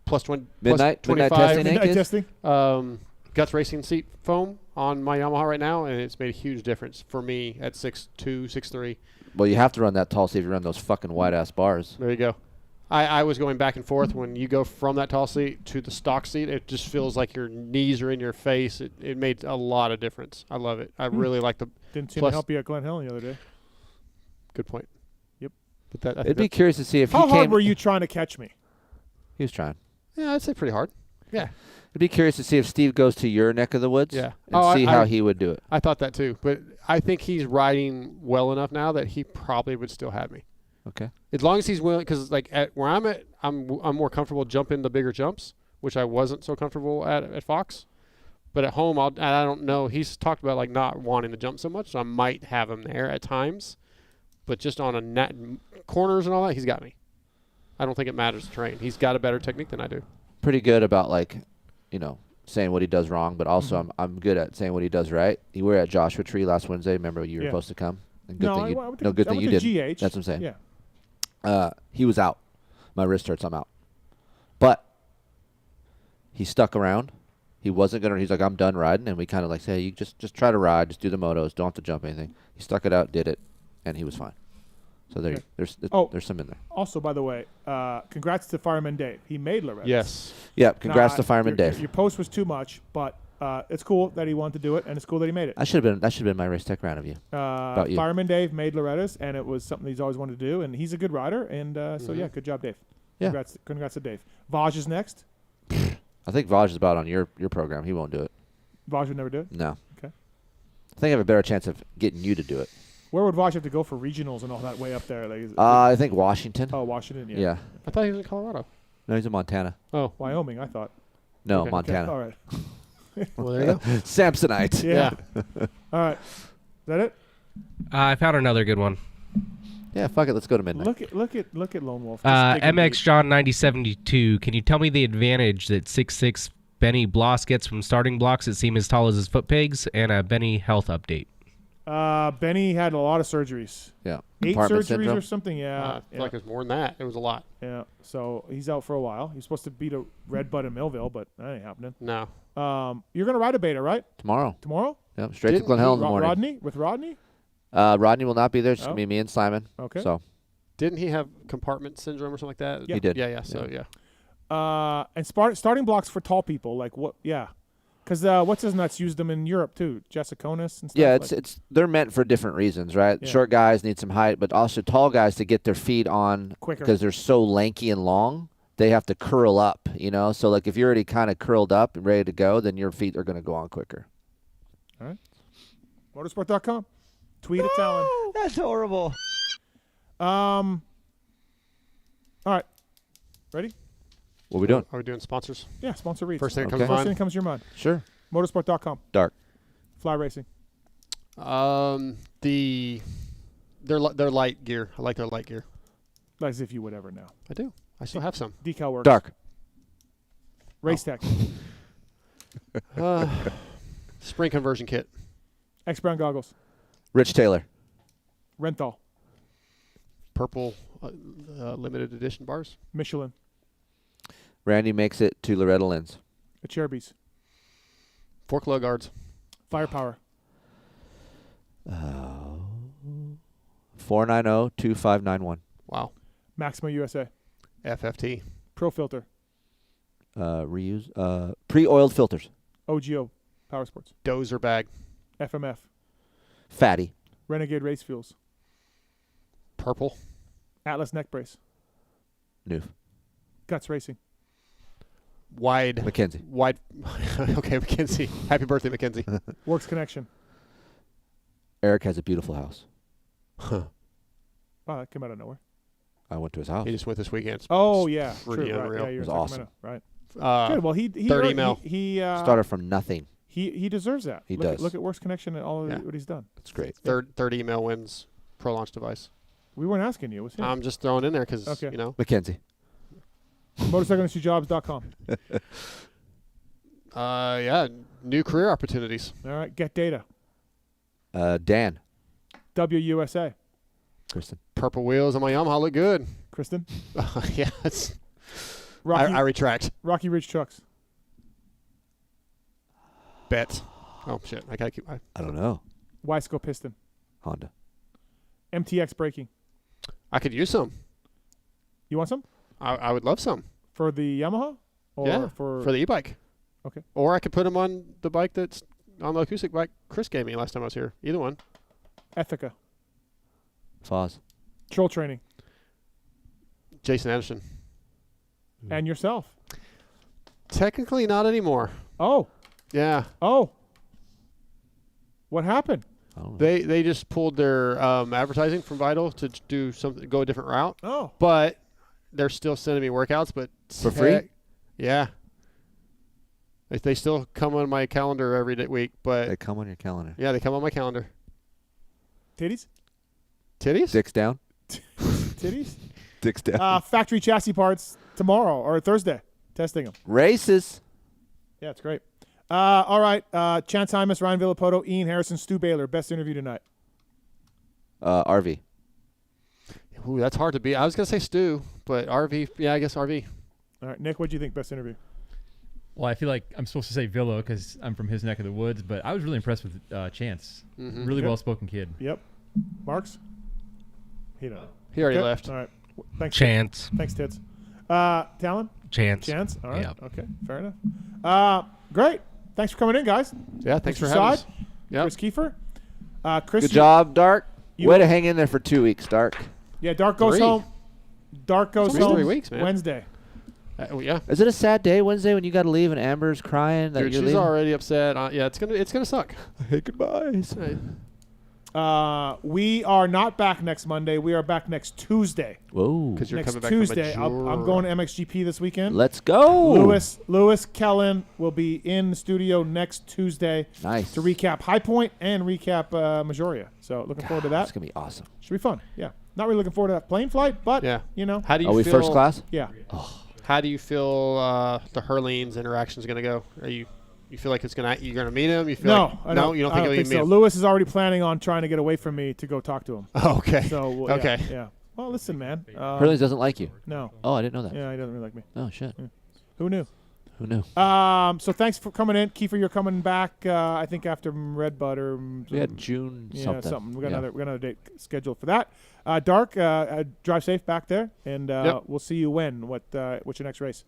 plus Midnight 25 testing, Midnight testing. Guts Racing seat foam on my Yamaha right now, and it's made a huge difference for me at 6'2", 6'3". Well, you have to run that tall seat if you run those fucking wide-ass bars. There you go. I was going back and forth when you go from that tall seat to the stock seat. It just feels like your knees are in your face. It made a lot of difference. I love it. I really like the. Didn't seem to plus- help you at Glen Helen the other day. Good point. Yep. But that I I'd think be that's- curious to see if How he hard came. were you trying to catch me? He was trying. Yeah, I'd say pretty hard. Yeah. I'd be curious to see if Steve goes to your neck of the woods. Yeah. And see how he would do it. I thought that too, but I think he's riding well enough now that he probably would still have me. Okay. As long as he's willing, because like at where I'm at, I'm more comfortable jumping the bigger jumps, which I wasn't so comfortable at Fox. But at home, I don't know. He's talked about like not wanting to jump so much, so I might have him there at times. But just on corners and all that, he's got me. I don't think it matters the terrain. He's got a better technique than I do. Pretty good about saying what he does wrong, but also I'm good at saying what he does right. You were at Joshua Tree last Wednesday. Remember you were Yeah. supposed to come. And No, thing I you, went to- no good I thing went you to didn't. GH. That's what I'm saying. Yeah. He was out. My wrist hurts. I'm out. But he stuck around. He wasn't gonna. He's like, I'm done riding, and we kind of like say, you just try to ride, just do the motos, don't have to jump anything. He stuck it out, did it, and he was fine. So there's some in there. Also, by the way, congrats to Fireman Dave. He made Loretta's. Yes. Yep. Congrats to Fireman your, Dave. Your post was too much, but it's cool that he wanted to do it, and it's cool that he made it. That should have been my race tech round of you. About you. Fireman Dave made Loretta's, and it was something he's always wanted to do, and he's a good rider, and so yeah, good job, Dave. Yeah. Congrats to Dave. Vaj is next. I think Vaj is about on your program. He won't do it. Vaj would never do it? No. Okay. I think I have a better chance of getting you to do it. Where would Vaj have to go for regionals and all that way up there? Like, I think Washington. Oh, Washington, yeah. Yeah. I thought he was in Colorado. No, he's in Montana. Oh. Wyoming, I thought. No, Okay. Montana. Okay. All right. Well, there you go. Samsonite. Yeah. All right. Is that it? I found another good one. Yeah, fuck it. Let's go to midnight. Look at Lone Wolf. Just digging MX deep. John 9072. Can you tell me the advantage that 6'6" Benny Bloss gets from starting blocks that seem as tall as his foot pegs, and a Benny health update? Benny had a lot of surgeries. Yeah. 8 Compartment surgeries syndrome? or something. Yeah. I feel like it was more than that. It was a lot. Yeah. So he's out for a while. He's supposed to beat a Red Bud in Millville, but that ain't happening. No. You're gonna ride a beta, right? Tomorrow. Tomorrow? Yep. Straight to Glen Helen in the morning. Rodney? With Rodney? Rodney will not be there. It's just Oh. gonna be me and Simon. Okay. So Didn't he have compartment syndrome or something like that? He did. Yeah. So And starting blocks for tall people, like what? Yeah. Because what's his nuts used them in Europe too, Jessiconis and stuff. yeah, like, it's they're meant for different reasons, right? Yeah. Short guys need some height, but also tall guys to get their feet on Quicker. because they're so lanky and long. They have to curl up, you know. So like if you're already kind of curled up and ready to go, then your feet are going to go on quicker. All right. Motorsport.com. Tweet at Tallon. That's horrible. All right. Ready? What are we doing? Are we doing sponsors? Yeah, sponsor reads. First thing that Okay. comes to First mind. thing that comes to your mind. Sure. Motorsport.com. Dark. Fly Racing. Their light gear. I like their light gear. As if you would ever know. I do. I still have some. Decal Works. Dark. Race Tech. Spring conversion kit. X Brown Goggles. Rich Taylor. Renthal. Purple limited edition bars. Michelin. Randy makes it to Loretta Lynn's. The Cherubies. Fork low guards. Firepower. 490-2591. Wow. Maxima USA. FFT. Pro Filter. Reuse. Pre-oiled filters. OGO. Power Sports. Dozer bag. FMF. Fatty. Renegade Race Fuels. Purple. Atlas Neck Brace. Noof. Guts Racing. Wide. Mackenzie. Wide. Okay, Mackenzie. Happy birthday, Mackenzie. Works Connection. Eric has a beautiful house. Wow, that came out of nowhere. I went to his house. He just went this weekend. Oh, yeah. Pretty True. unreal. Right. Yeah, you're It was in awesome. Sacramento. Right. Good. Well, he third earned- email. He Started from nothing. He deserves that. He look does. At, look at Works Connection and all Yeah. what he's done. That's great. Third email wins pro launch device. We weren't asking you. It was him. I'm just throwing in there because Okay. you know. Mackenzie. MotorcycleIndustryJobs.com. Yeah, new career opportunities. All right. Get Data. Dan. WUSA. Kristen. Purple wheels on my Yamaha look good. Kristen. Yeah, it's. Rocky, I retract. Rocky Ridge Trucks. Bet. Oh shit! I gotta keep. I don't know. Wiseco Piston. Honda. MTX Braking. I could use some. You want some? I would love some. For the Yamaha? Or Yeah, for the e-bike. Okay. Or I could put them on the bike that's on the acoustic bike Kris gave me last time I was here. Either one. Ethica. Foz. Troll Training. Jason Anderson. And yourself. Technically not anymore. Oh. Yeah. Oh. What happened? They just pulled their advertising from Vital to do something, go a different route. Oh. But they're still sending me workouts, but For free? Yeah. They still come on my calendar every week, but They come on your calendar. yeah, they come on my calendar. Titties? Titties? Dicks down. Titties? Dicks down. Factory chassis parts tomorrow or Thursday. Testing them. Races. Yeah, it's great. All right. Chance Hymas, Ryan Villopoto, Ian Harrison, Stu Baylor. Best interview tonight. RV. Ooh, that's hard to beat. I was gonna say Stu, but RV. Yeah, I guess RV. All right, Nick, what do you think? Best interview? Well, I feel like I'm supposed to say Villo because I'm from his neck of the woods, but I was really impressed with Chance. Mhm. Really Yep. well-spoken kid. Yep. Marks? He don't. He already Okay. left. All right. Thanks. Chance. Thanks, Tits. Tallon? Chance. Chance? All right. Yep. Okay. Fair enough. Great. Thanks for coming in, guys. Yeah, thanks Mr. for having us. Side, Yep. Chris Keefer. Chris, Good job, Dark. you- Way to hang in there for 2 weeks, Dark. Yeah, Dark goes 3. home. Dark goes It's only home 3 weeks, man. Wednesday. Yeah. Is it a sad day Wednesday when you got to leave and Amber's crying that Dude, you're she's leaving? already upset. Yeah, it's gonna suck. Hey, goodbyes. We are not back next Monday. We are back next Tuesday. Whoa. Because you're Next coming back Tuesday. from I'm going to MXGP this weekend. Let's go. Lewis Kellen will be in the studio next Tuesday. Nice. To recap High Point and recap Majoria. So looking forward to that. It's going to be awesome. Should be fun. Yeah. Not really looking forward to that plane flight, but, you know. How do you Are we feel, first class? Yeah. How do you feel the Hurleen's interaction is going to go? You feel like you're gonna meet him? You feel No, like, no, you don't think you'll even meet so. him? Lewis is already planning on trying to get away from me to go talk to him. Oh, okay. So Okay. Yeah. Well, listen, man. Hurley's doesn't like you. No. Oh, I didn't know that. Yeah, he doesn't really like me. Oh, shit. Yeah. Who knew? Who knew? So thanks for coming in, Keefer. You're coming back. I think after Red Bud or We had June something. We got another date scheduled for that. Dark, drive safe back there, and we'll see you when. What's your next race?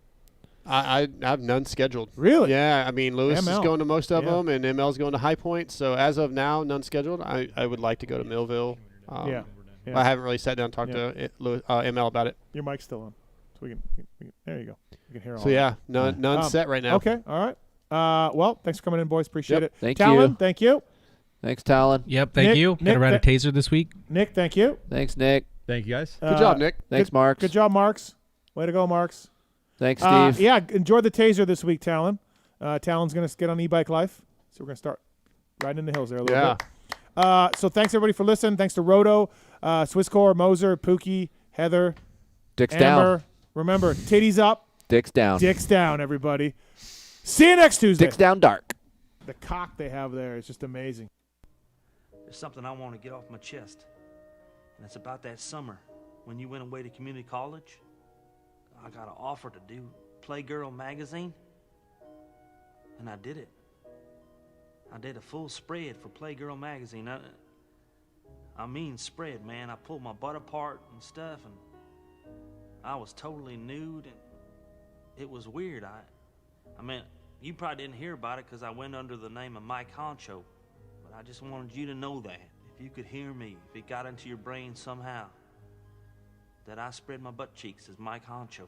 I have none scheduled. Really? Yeah. I mean, Lewis ML. is going to most of them, and ML's going to High Point. So as of now, none scheduled. I would like to go to Millville. Yeah. I haven't really sat down and talked to ML about it. Your mic's still on, so we can there you go. You can hear all. So yeah, none set right now. Okay. All right. Well, thanks for coming in, boys. Appreciate it. Thank Tallon, you. Thank you. Thanks, Tallon. Yep, thank you. Got to ride a taser this week. Nick, thank you. Thanks, Nick. Thank you, guys. Good job, Nick. Thanks, Marks. Good job, Marks. Way to go, Marks. Thanks, Steve. Yeah, enjoy the taser this week, Tallon. Tallon's going to get on e-bike life, so we're going to start riding in the hills there a little bit. So thanks, everybody, for listening. Thanks to Roto, Swisscore, Moser, Pookie, Heather, Dicks Amber. down. Remember, titties up. Dicks down. Dicks down, everybody. See you next Tuesday. Dicks down dark. The cock they have there is just amazing. There's something I want to get off my chest, and it's about that summer when you went away to community college. I got an offer to do Playgirl magazine, and I did it. I did a full spread for Playgirl magazine. I mean spread, man. I pulled my butt apart and stuff, and I was totally nude, and it was weird. I mean, you probably didn't hear about it because I went under the name of Mike Honcho, but I just wanted you to know that. If you could hear me, if it got into your brain somehow, that I spread my butt cheeks as Mike Honcho.